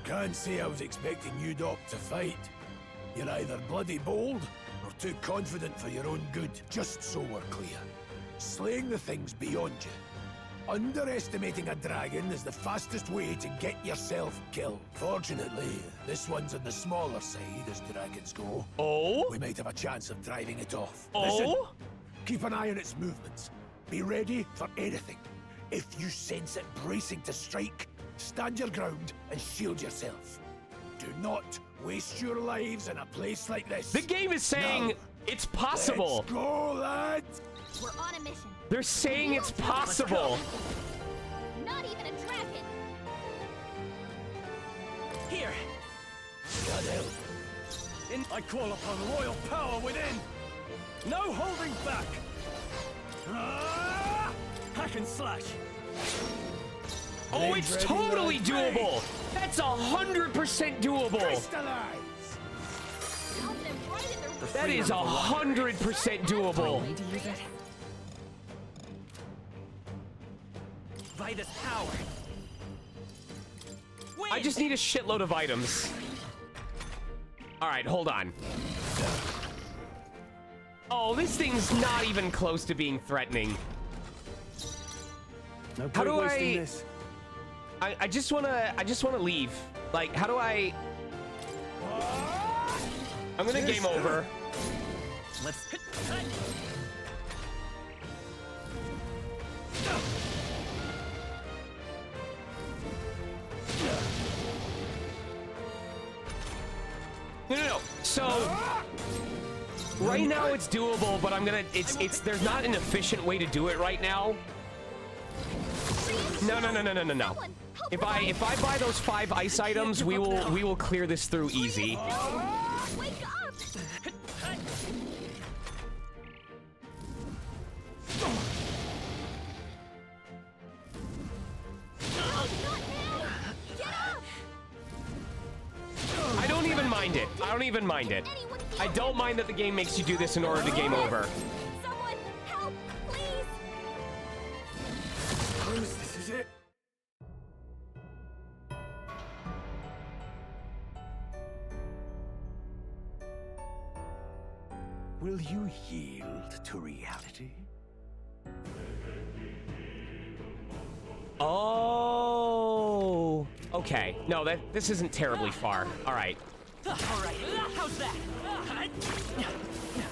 Can't say I was expecting you, Doc, to fight. You're either bloody bold or too confident for your own good, just so we're clear. Slaying the thing's beyond you. Underestimating a dragon is the fastest way to get yourself killed. Fortunately, this one's on the smaller side as dragons go. Oh? We might have a chance of driving it off. Oh? Listen, keep an eye on its movements. Be ready for anything. If you sense it bracing to strike, stand your ground and shield yourself. Do not waste your lives in a place like this. The game is saying it's possible. Let's go, lads! We're on a mission. They're saying it's possible. Not even a dragon. Here. God help. I call upon royal power within. No holding back. Hack and slash. Oh, it's totally doable. That's 100% doable. Crystallize. That is 100% doable. By this power. I just need a shitload of items. All right, hold on. Oh, this thing's not even close to being threatening. No How do point wasting I? this. I just wanna leave. Like, how do I? I'm gonna game over. Let's hit. No. So right now it's doable, but I'm gonna. It's. There's not an efficient way to do it right now. No. If I buy those 5 ice items, we will clear this through easy. Wake up! I don't even mind it. I don't even mind it. I don't mind that the game makes you do this in order to game over. Someone help, please! Will you yield to reality? Oh. Okay. No, this isn't terribly far. All right. All right. How's that?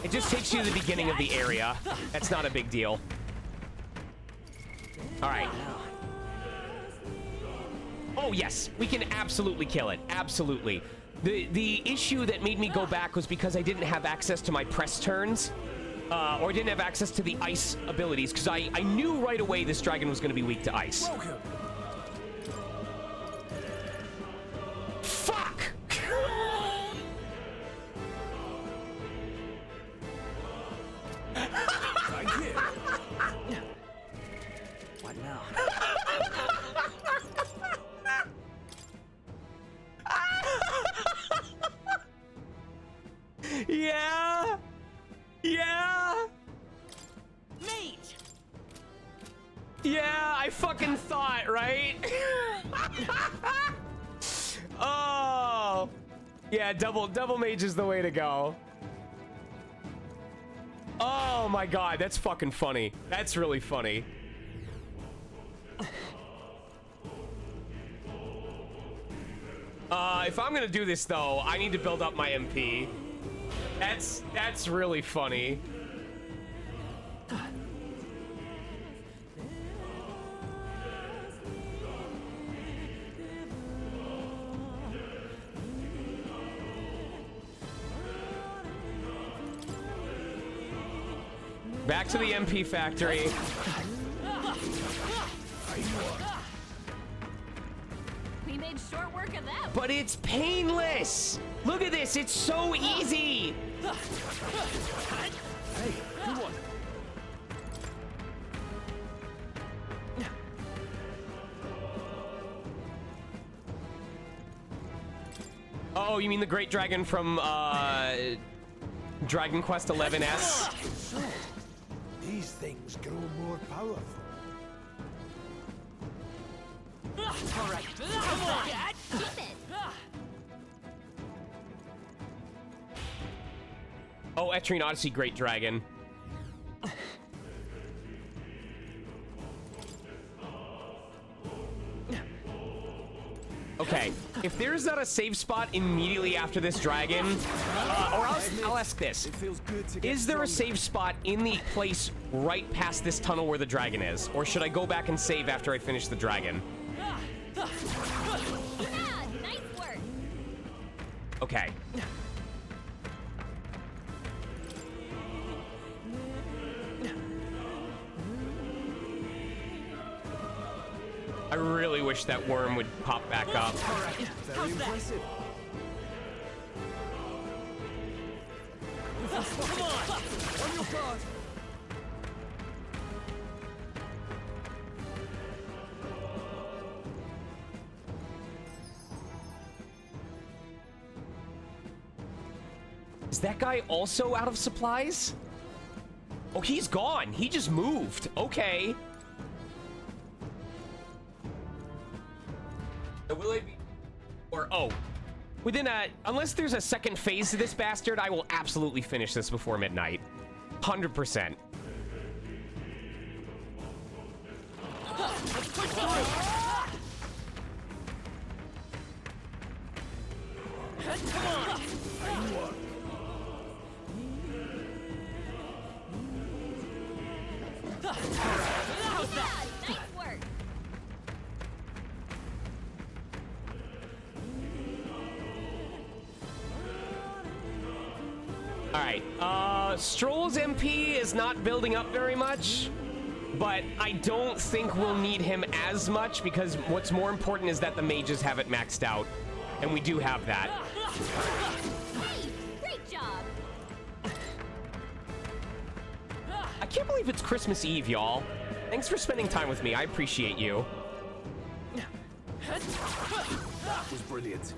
It just takes you to the beginning of the area. That's not a big deal. All right. Oh, yes. We can absolutely kill it. Absolutely. The issue that made me go back was because I didn't have access to my press turns. Or didn't have access to the ice abilities, because I knew right away this dragon was going to be weak to ice. Fuck! Thank you. What now? Yeah! Yeah! Mage! Yeah, I fucking thought, right? Oh! Yeah, double mage is the way to go. Oh my god, that's fucking funny. That's really funny. If I'm gonna do this though, I need to build up my MP. That's really funny. Back to the MP factory. We made short work of that. But it's painless! Look at this, it's so easy! Hey, good one. Oh, you mean the Great Dragon from, Dragon Quest XI's? So, these things grow more powerful. All right. Come on. Keep it. Oh, Etrian Odyssey Great Dragon. Okay, if there's not a save spot immediately after this dragon, or I'll ask this. Is there a save spot in the place right past this tunnel where the dragon is? Or should I go back and save after I finish the dragon? Yeah, nice work. Okay. I really wish that worm would pop back up. Very impressive. Come on. On your guard. Is that guy also out of supplies? Oh, he's gone. He just moved. Okay. Will I be... Or, oh. Within a... Unless there's a second phase to this bastard, I will absolutely finish this before midnight. 100%. Let's push through. Come on. How's that? Nice work. Alright, Stroll's MP is not building up very much, but I don't think we'll need him as much because what's more important is that the mages have it maxed out, and we do have that. Hey, great job. I can't believe it's Christmas Eve, y'all. Thanks for spending time with me. I appreciate you. That was brilliant.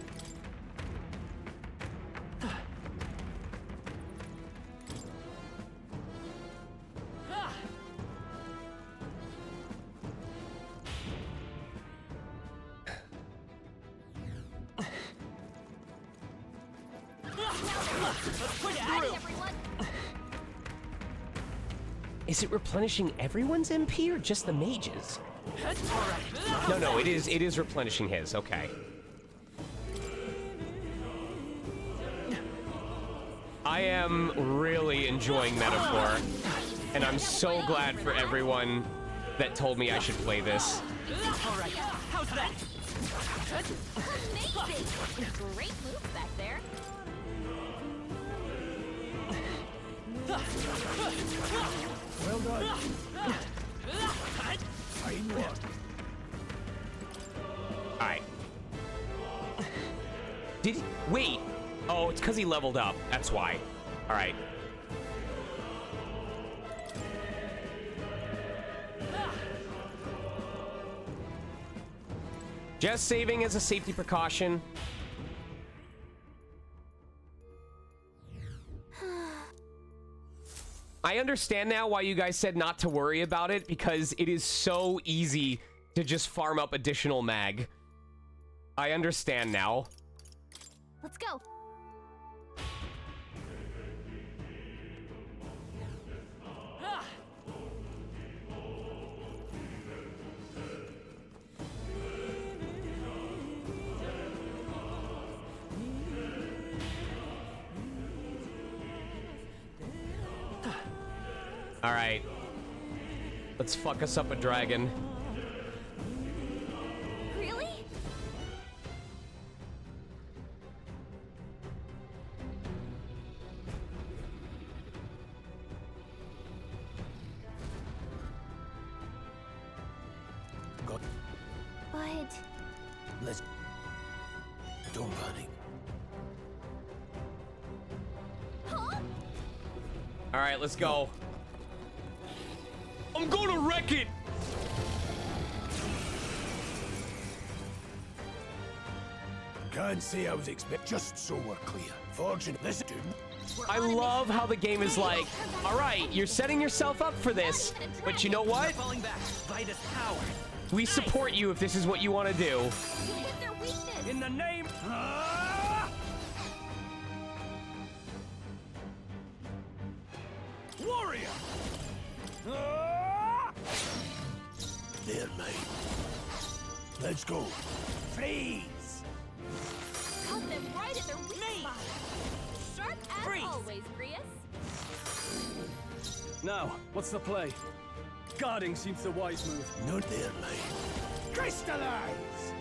Let's push through. Everyone. Is it replenishing everyone's MP or just the mages? No, it is replenishing his. Okay. I am really enjoying Metaphor, and I'm so glad for everyone that told me I should play this. Alright, how's that? Amazing! Great move back there. Well done. Fine work. Alright. Did he... Wait. Oh, it's because he leveled up. That's why. Alright. Just saving as a safety precaution. I understand now why you guys said not to worry about it, because it is so easy to just farm up additional mag. I understand now. Let's go. All right. Let's fuck us up a dragon. Really? Go. But... Let's... Don't panic. Huh? All right, let's go. I'm gonna wreck it! Can't say I was just so we're clear. Fortune, listen to me. I love how the game is like, all right, you're setting yourself up for this, but you know what? Falling back by this power. We support you if this is what you want to do. You hit their weakness. In the name. Warrior! There, mate. Let's go. Freeze! Cut them right at their weak spot. Sharp as always, Grius. Now, what's the play? Guarding seems the wise move. Not there, mate. Crystallize!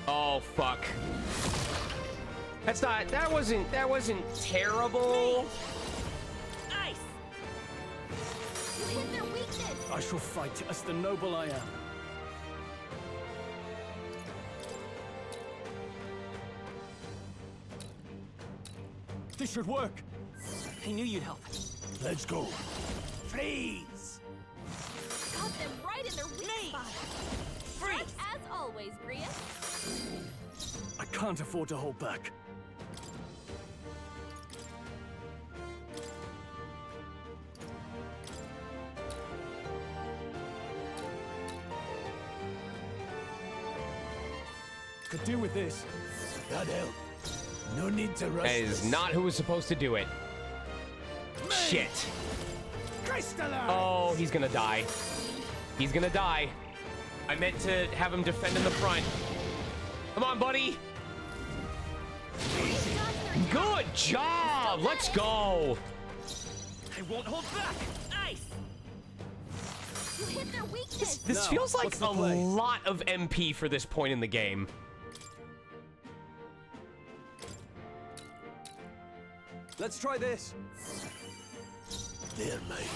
Oh, fuck. That wasn't terrible. Ice. You hit their weakness. I shall fight as the noble I am. This should work. I knew you'd help. Let's go. Freeze! Cut them right in their weak spot. Sharp as always, Grius. I can't afford to hold back. Could do with this. That help. No need to rush. That is not who was supposed to do it. Shit. Crystallize! Oh, he's gonna die. He's gonna die. I meant to have him defend in the front. Come on, buddy. Good job. Let's go. I won't hold back. Ice. You hit their weakness. This Now, feels like what's the a play? lot of MP for this point in the game. Let's try this. There, mate.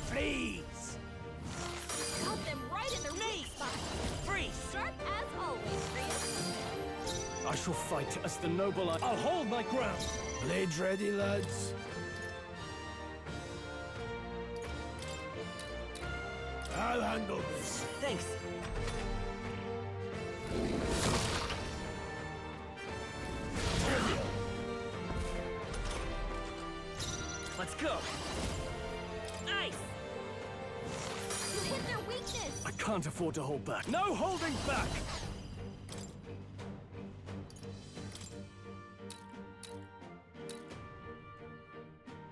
Freeze! Cut them right in their weak spot. Freeze. Sharp as always, Grius. I shall fight as the noble I'll hold my ground. Blades ready, lads. I'll handle this. Thanks. Let's go. Ice. You hit their weakness. I can't afford to hold back. No holding back!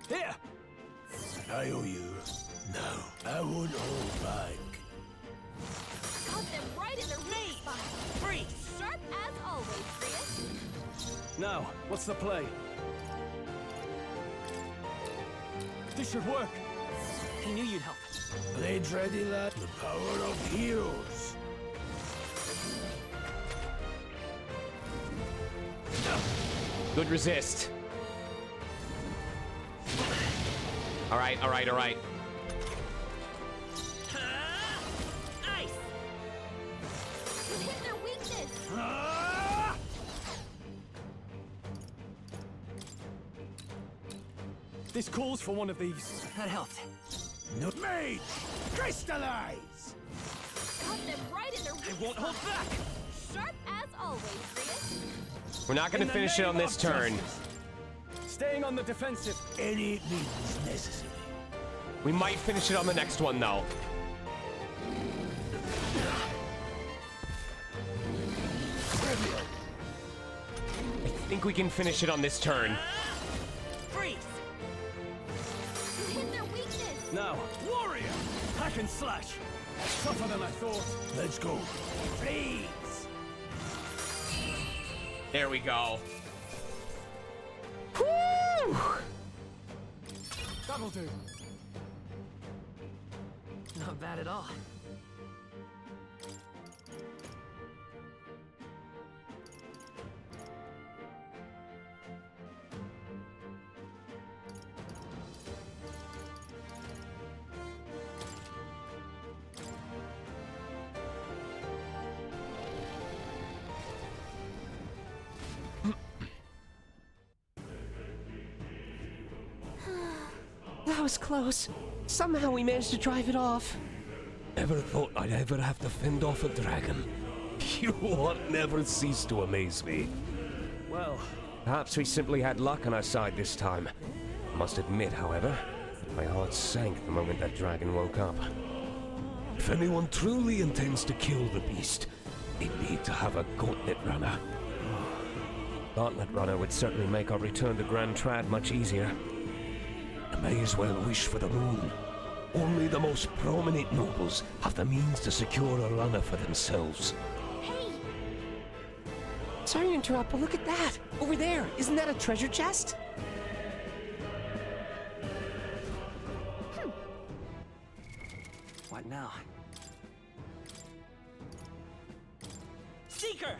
Here! I owe you. No, I won't hold back. Got them right in their weak spot. Freeze! Sharp as always, Prius. Now, what's the play? This should work. I knew you'd help. Blades ready, lad. The power of heroes. Good resist. All right, all right, all right. Ice! You hit their weakness. This calls for one of these. That helped. No mage! Crystallize! Got them right in their weak I won't hold back! Sharp as always, Prius. We're not going to finish it on this turn. Staying on the defensive. Any means necessary. We might finish it on the next one, though. I think we can finish it on this turn. Freeze! You hit their weakness. Now, warrior! Hack and slash. Tougher than I thought. Let's go. Freeze! There we go. Woo! That'll do. Not bad at all. That was close. Somehow we managed to drive it off. Never thought I'd ever have to fend off a dragon. Your what never ceased to amaze me. Well, perhaps we simply had luck on our side this time. I must admit, however, my heart sank the moment that dragon woke up. If anyone truly intends to kill the beast, they need to have a gauntlet runner. Gauntlet runner would certainly make our return to Grand Trad much easier. I may as well wish for the moon. Only the most prominent nobles have the means to secure a runner for themselves. Hey! Sorry to interrupt, but look at that! Over there! Isn't that a treasure chest? What now? Seeker!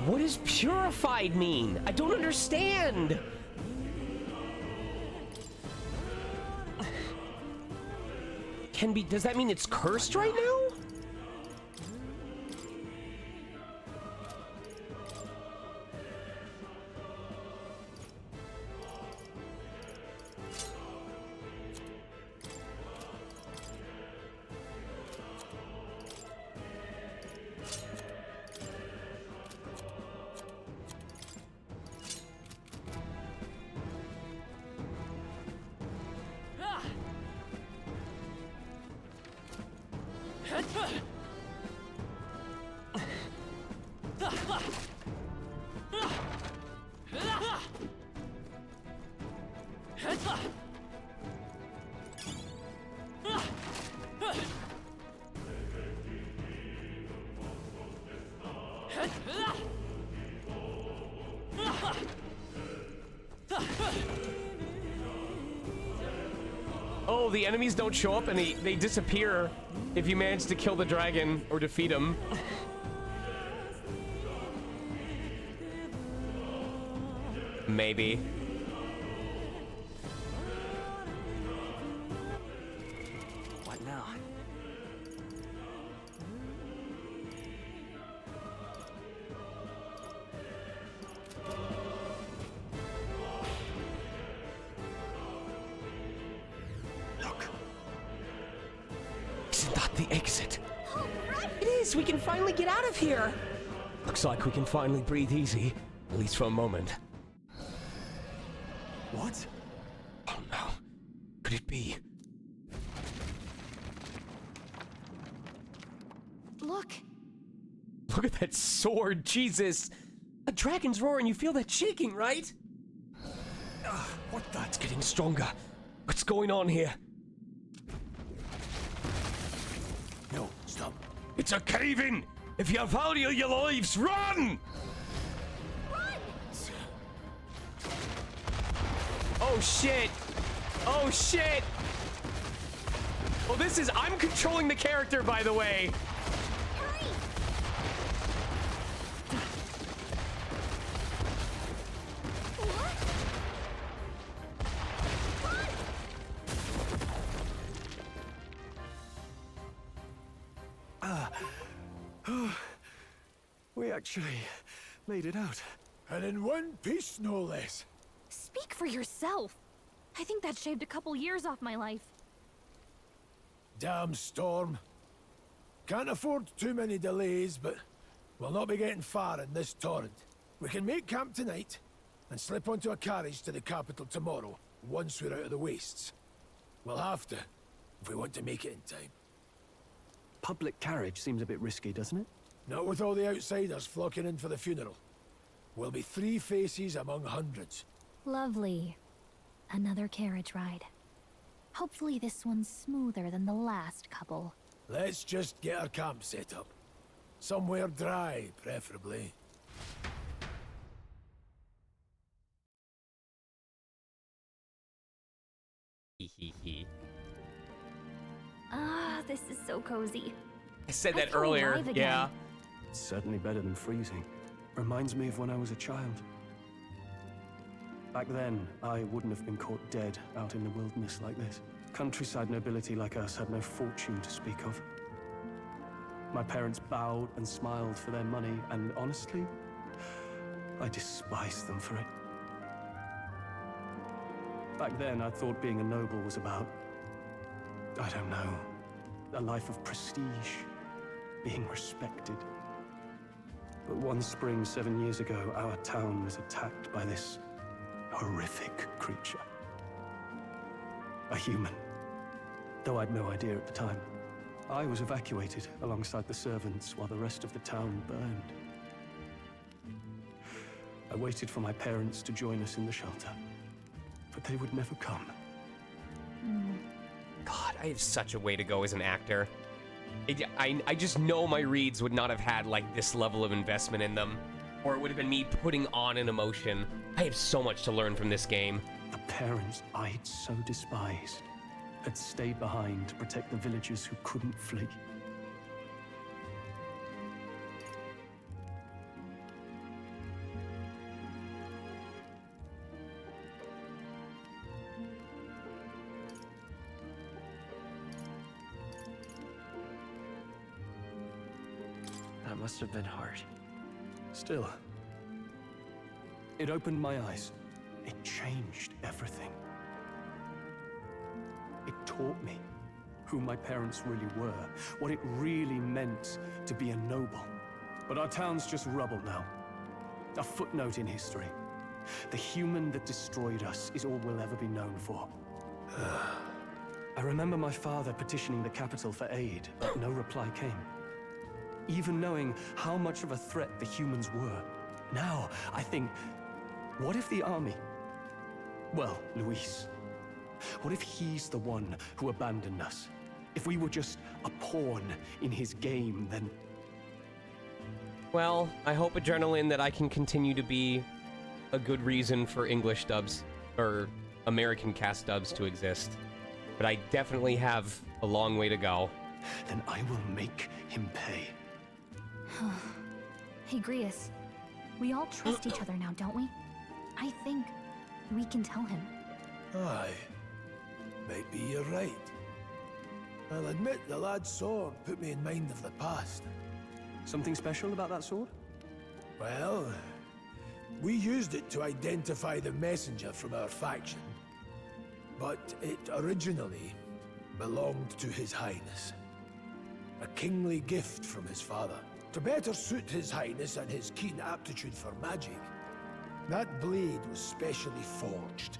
What does purified mean? I don't understand. Does that mean it's cursed right now? Oh, the enemies don't show up and they disappear if you manage to kill the dragon or defeat him. Maybe. What now? The exit. It is! We can finally get out of here! Looks like we can finally breathe easy, at least for a moment. What? Oh no. Could it be? Look. Look at that sword, Jesus! A dragon's roar and you feel that shaking, right? What the? It's getting stronger. What's going on here? No, stop. It's a cave-in! If you value your lives, run! Oh shit! Oh shit! Well, this is... I'm controlling the character, by the way. We actually made it out. And in one piece, no less. Speak for yourself. I think that shaved a couple years off my life. Damn storm. Can't afford too many delays, but we'll not be getting far in this torrent. We can make camp tonight and slip onto a carriage to the capital tomorrow, once we're out of the wastes. We'll have to, if we want to make it in time. Public carriage seems a bit risky, doesn't it? Not with all the outsiders flocking in for the funeral. We'll be 3 faces among hundreds. Lovely. Another carriage ride. Hopefully this one's smoother than the last couple. Let's just get our camp set up. Somewhere dry, preferably. Ah, this is so cozy. I said that feel earlier, alive yeah. again. It's certainly better than freezing. Reminds me of when I was a child. Back then, I wouldn't have been caught dead out in the wilderness like this. Countryside nobility like us had no fortune to speak of. My parents bowed and smiled for their money, and honestly, I despised them for it. Back then, I thought being a noble was about, I don't know, a life of prestige, being respected. But one spring 7 years ago, our town was attacked by this horrific creature. A human. Though I'd no idea at the time. I was evacuated alongside the servants while the rest of the town burned. I waited for my parents to join us in the shelter, but they would never come. God, I have such a way to go as an actor. I just know my reads would not have had, like, this level of investment in them. Or it would have been me putting on an emotion. I have so much to learn from this game. The parents I'd so despised had stayed behind to protect the villagers who couldn't flee. That must have been hard. Still, it opened my eyes. It changed everything. It taught me who my parents really were, what it really meant to be a noble. But our town's just rubble now. A footnote in history. The human that destroyed us is all we'll ever be known for. I remember my father petitioning the capital for aid, but no reply came. Even knowing how much of a threat the humans were. Now, I think, what if the army... Well, Luis, what if he's the one who abandoned us? If we were just a pawn in his game, then... Well, I hope, Adrenaline, that I can continue to be a good reason for English dubs, or American cast dubs to exist. But I definitely have a long way to go. Then I will make him pay. Hey, Grius. We all trust each other now, don't we? I think we can tell him. Aye. Maybe you're right. I'll admit the lad's sword put me in mind of the past. Something special about that sword? Well, we used it to identify the messenger from our faction. But it originally belonged to His Highness. A kingly gift from his father, to better suit his highness and his keen aptitude for magic. That blade was specially forged,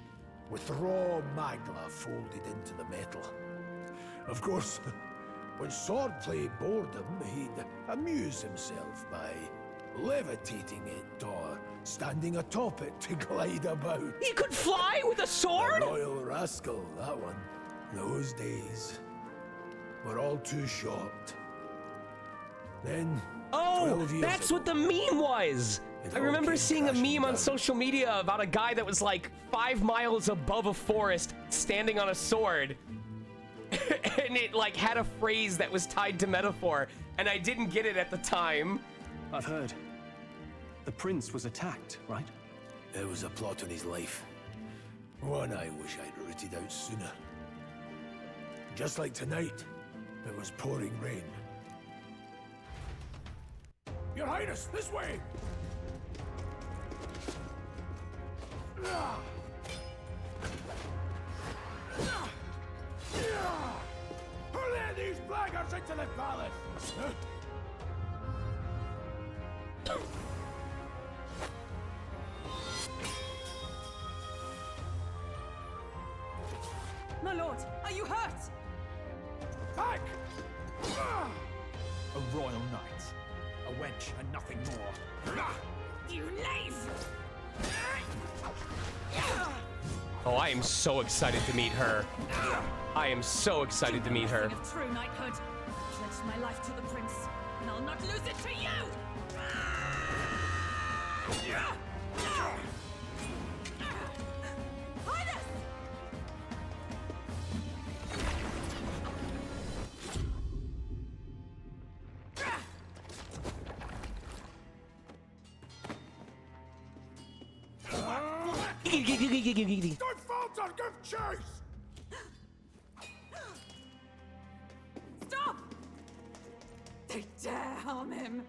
with raw magla folded into the metal. Of course, when swordplay bored him, he'd amuse himself by levitating it or standing atop it to glide about. He could fly with a sword? A royal rascal, that one. Those days were all too short. Then, oh, that's what the meme was! I remember seeing a meme on social media about a guy that was like 5 miles above a forest standing on a sword. And it like had a phrase that was tied to metaphor, and I didn't get it at the time. I've heard. The prince was attacked, right? There was a plot on his life. One I wish I'd rooted out sooner. Just like tonight, it was pouring rain. Your Highness, this way! Who let these blackguards into the palace? My lord, are you hurt? Back! A royal knight. A wench and nothing more. You knave! Oh, I am so excited to meet her. I am so excited to meet her. Of true knighthood. I pledged my life to the prince, and I'll not lose it to you! Highness! Don't falter, give chase! Stop! They dare harm him.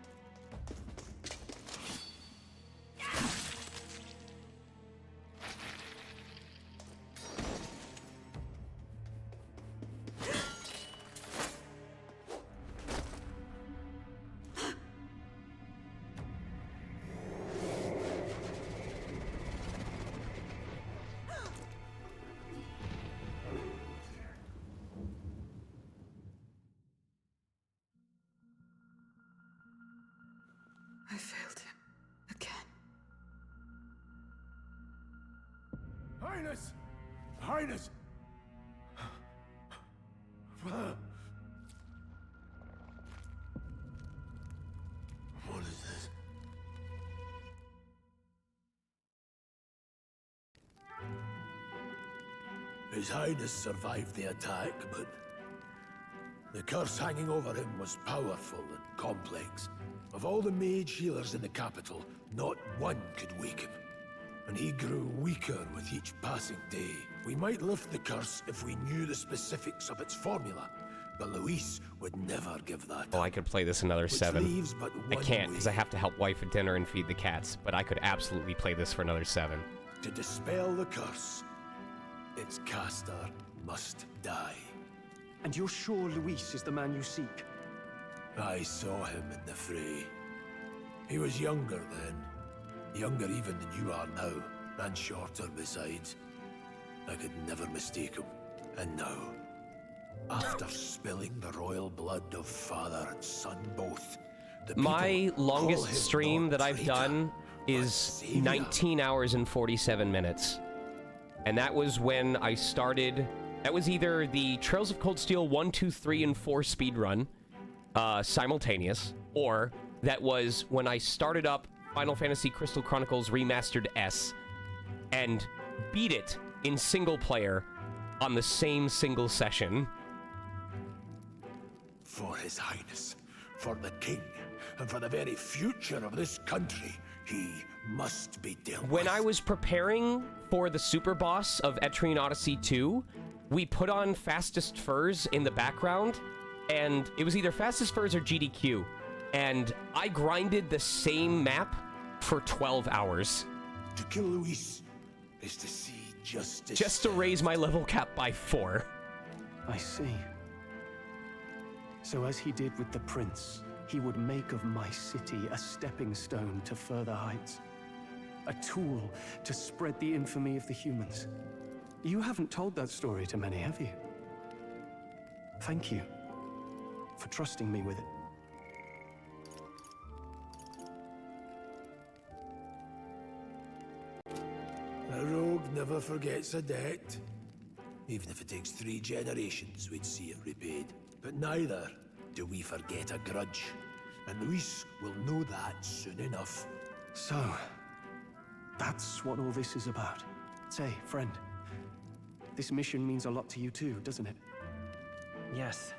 I failed him again. Highness! Highness! What is this? His Highness survived the attack, but the curse hanging over him was powerful and complex. Of all the mage healers in the capital, not one could wake him. And he grew weaker with each passing day. We might lift the curse if we knew the specifics of its formula, but Luis would never give that. Oh, I could play this another 7. I can't, because I have to help wife with dinner and feed the cats, but I could absolutely play this for another 7. To dispel the curse, its caster must die. And you're sure Luis is the man you seek? I saw him in the fray. He was younger then. Younger even than you are now, and shorter besides. I could never mistake him. And now, after spilling the royal blood of father and son both, my longest stream that I've done is 19 hours and 47 minutes. And that was when I started... That was either the Trails of Cold Steel 1, 2, 3, and 4 speedrun, simultaneous, or that was when I started up Final Fantasy Crystal Chronicles Remastered S and beat it in single player on the same single session. For His Highness, for the King, and for the very future of this country, he must be dealt with. When I was preparing for the super boss of Etrian Odyssey 2, we put on Fastest Furs in the background, and it was either Fastest Furs or GDQ, and I grinded the same map for 12 hours. To kill Luis is to see justice. Just to raise my level cap by 4. I see. So as he did with the prince, he would make of my city a stepping stone to further heights. A tool to spread the infamy of the humans. You haven't told that story to many, have you? Thank you for trusting me with it. A rogue never forgets a debt. Even if it takes 3 generations, we'd see it repaid. But neither do we forget a grudge. And Luis will know that soon enough. So, that's what all this is about. Say, friend, this mission means a lot to you too, doesn't it? Yes,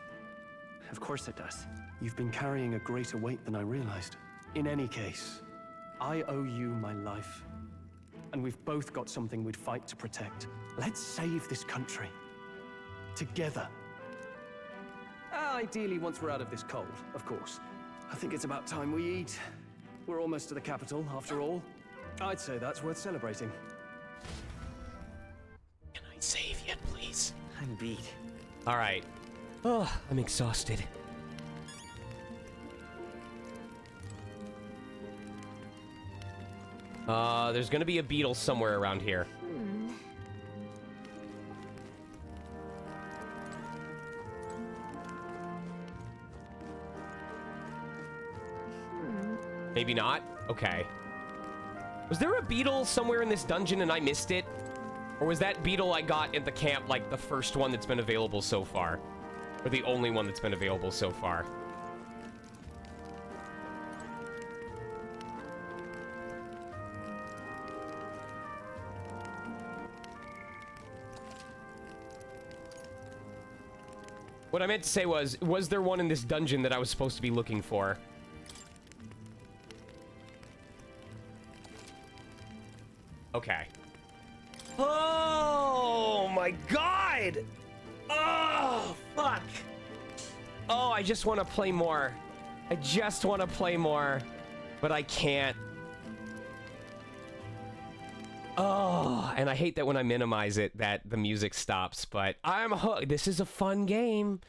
of course it does. You've been carrying a greater weight than I realized. In any case, I owe you my life. And we've both got something we'd fight to protect. Let's save this country. Together. Ideally, once we're out of this cold, of course. I think it's about time we eat. We're almost to the capital, after all. I'd say that's worth celebrating. Can I save yet, please? I'm beat. All right. Oh, I'm exhausted. There's gonna be a beetle somewhere around here. Maybe not? Okay. Was there a beetle somewhere in this dungeon and I missed it? Or was that beetle I got at the camp like the first one that's been available so far? Or the only one that's been available so far? What I meant to say was there one in this dungeon that I was supposed to be looking for? Okay. Oh my god! Oh, fuck! Oh, I just want to play more. I just want to play more, but I can't. Oh, and I hate that when I minimize it that the music stops, but I'm hooked. This is a fun game.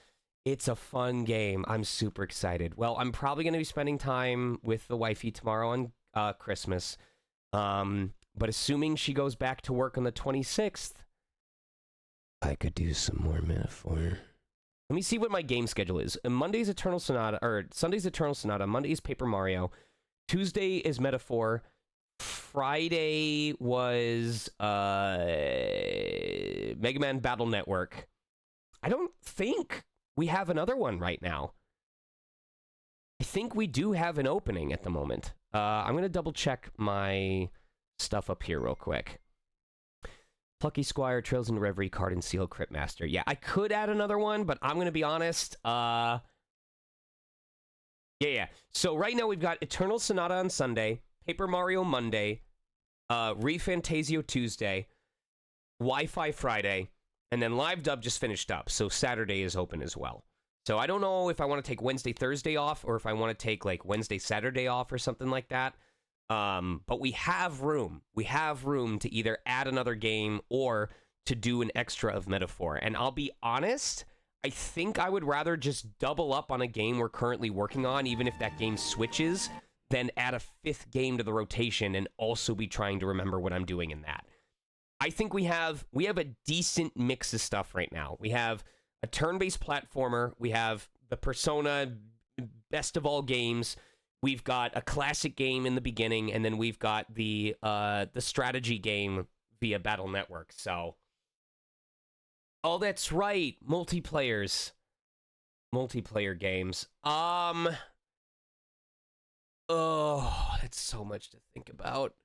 It's a fun game. I'm super excited. Well, I'm probably going to be spending time with the wifey tomorrow on Christmas. But assuming she goes back to work on the 26th, I could do some more Metaphor. Let me see what my game schedule is. Monday's Eternal Sonata, or Sunday's Eternal Sonata. Monday's Paper Mario. Tuesday is Metaphor. Friday was Mega Man Battle Network. I don't think we have another one right now. I think we do have an opening at the moment. I'm going to double check my stuff up here real quick. Plucky Squire, Trails into Reverie, Card and Seal, Crypt Master. Yeah, I could add another one, but I'm going to be honest. Yeah. So right now we've got Eternal Sonata on Sunday, Paper Mario Monday, Refantazio Tuesday, Wi-Fi Friday, and then Live Dub just finished up, so Saturday is open as well. So I don't know if I want to take Wednesday, Thursday off, or if I want to take like Wednesday, Saturday off or something like that. But we have room. We have room to either add another game or to do an extra of Metaphor. And I'll be honest, I think I would rather just double up on a game we're currently working on, even if that game switches, than add a 5th game to the rotation and also be trying to remember what I'm doing in that. I think we have a decent mix of stuff right now. We have a turn-based platformer. We have the Persona best of all games. We've got a classic game in the beginning, and then we've got the strategy game via Battle Network. So, oh, that's right, multiplayer games. Oh, that's so much to think about.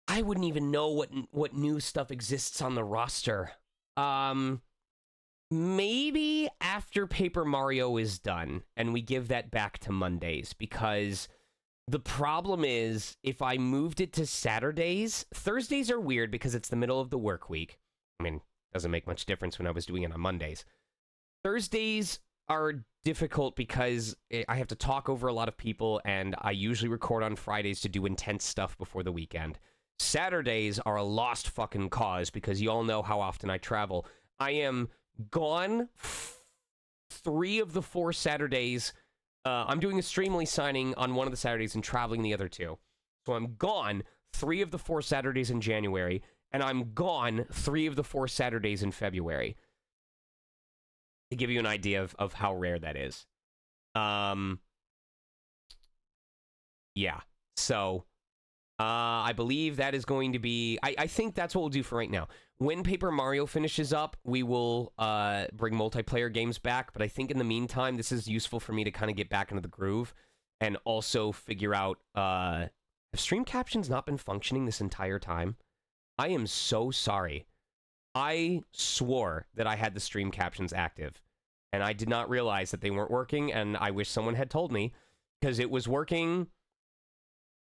I wouldn't even know what new stuff exists on the roster. Maybe after Paper Mario is done and we give that back to Mondays, because the problem is if I moved it to Saturdays, Thursdays are weird because it's the middle of the work week. I mean, doesn't make much difference when I was doing it on Mondays. Thursdays are difficult because I have to talk over a lot of people, and I usually record on Fridays to do intense stuff before the weekend. Saturdays are a lost fucking cause because you all know how often I travel. I am gone 3 of the 4 Saturdays. I'm doing a Streamly signing on one of the Saturdays and traveling the other 2. So I'm gone 3 of the 4 Saturdays in January, and I'm gone 3 of the 4 Saturdays in February. To give you an idea of how rare that is. Yeah. So, I believe that is going to be... I think that's what we'll do for right now. When Paper Mario finishes up, we will bring multiplayer games back, but I think in the meantime, this is useful for me to kind of get back into the groove and also figure out... have stream captions not been functioning this entire time? I am so sorry. I swore that I had the stream captions active, and I did not realize that they weren't working, and I wish someone had told me, because it was working...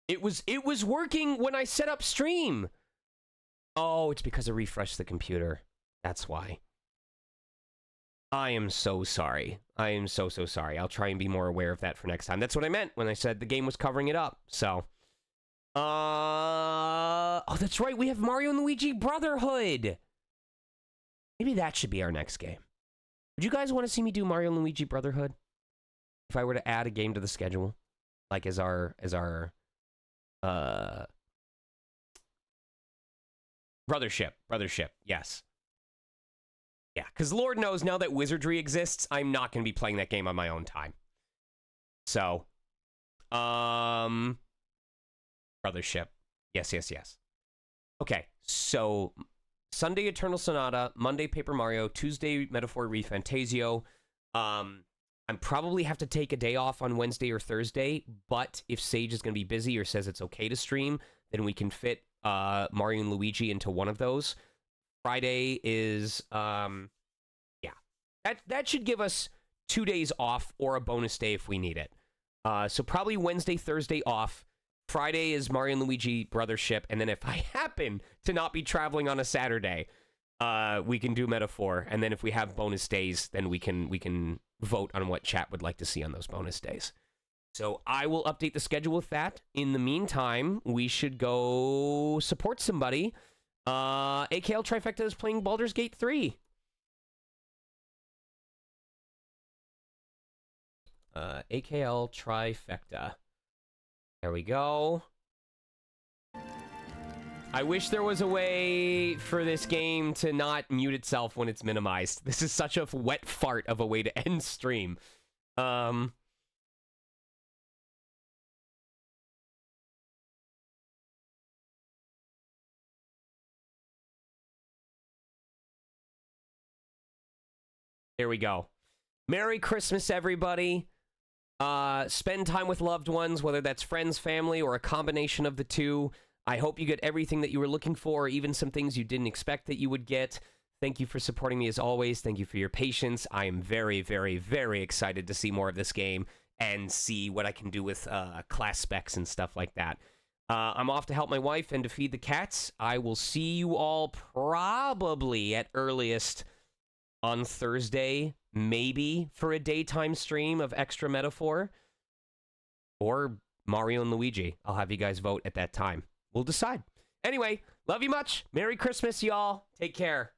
It was working when I set up stream. Oh, it's because I refreshed the computer. That's why. I am so sorry. I am so sorry. I'll try and be more aware of that for next time. That's what I meant when I said the game was covering it up. So, oh, that's right. We have Mario and Luigi Brotherhood. Maybe that should be our next game. Would you guys want to see me do Mario and Luigi Brotherhood? If I were to add a game to the schedule, like as our Brothership, yes. Yeah, because Lord knows now that Wizardry exists, I'm not going to be playing that game on my own time. So, Brothership. Yes. Okay, so Sunday Eternal Sonata, Monday Paper Mario, Tuesday Metaphor Refantazio. I'm probably have to take a day off on Wednesday or Thursday, but if Sage is going to be busy or says it's okay to stream, then we can fit Mario and Luigi into one of those. Friday is, yeah. That should give us 2 days off or a bonus day if we need it. So probably Wednesday, Thursday off. Friday is Mario and Luigi Brothership, and then if I happen to not be traveling on a Saturday, we can do Metaphor, and then if we have bonus days, then we can vote on what chat would like to see on those bonus days. So I will update the schedule with that. In the meantime, we should go support somebody. AKL Trifecta is playing Baldur's Gate 3. AKL Trifecta. There we go. I wish there was a way for this game to not mute itself when it's minimized. This is such a wet fart of a way to end stream. There we go. Merry Christmas, everybody. Spend time with loved ones, whether that's friends, family, or a combination of the two. I hope you get everything that you were looking for, even some things you didn't expect that you would get. Thank you for supporting me as always. Thank you for your patience. I am very, very, very excited to see more of this game and see what I can do with class specs and stuff like that. I'm off to help my wife and to feed the cats. I will see you all probably at earliest on Thursday, maybe for a daytime stream of Extra Metaphor. Or Mario and Luigi. I'll have you guys vote at that time. We'll decide. Anyway, love you much. Merry Christmas, y'all. Take care.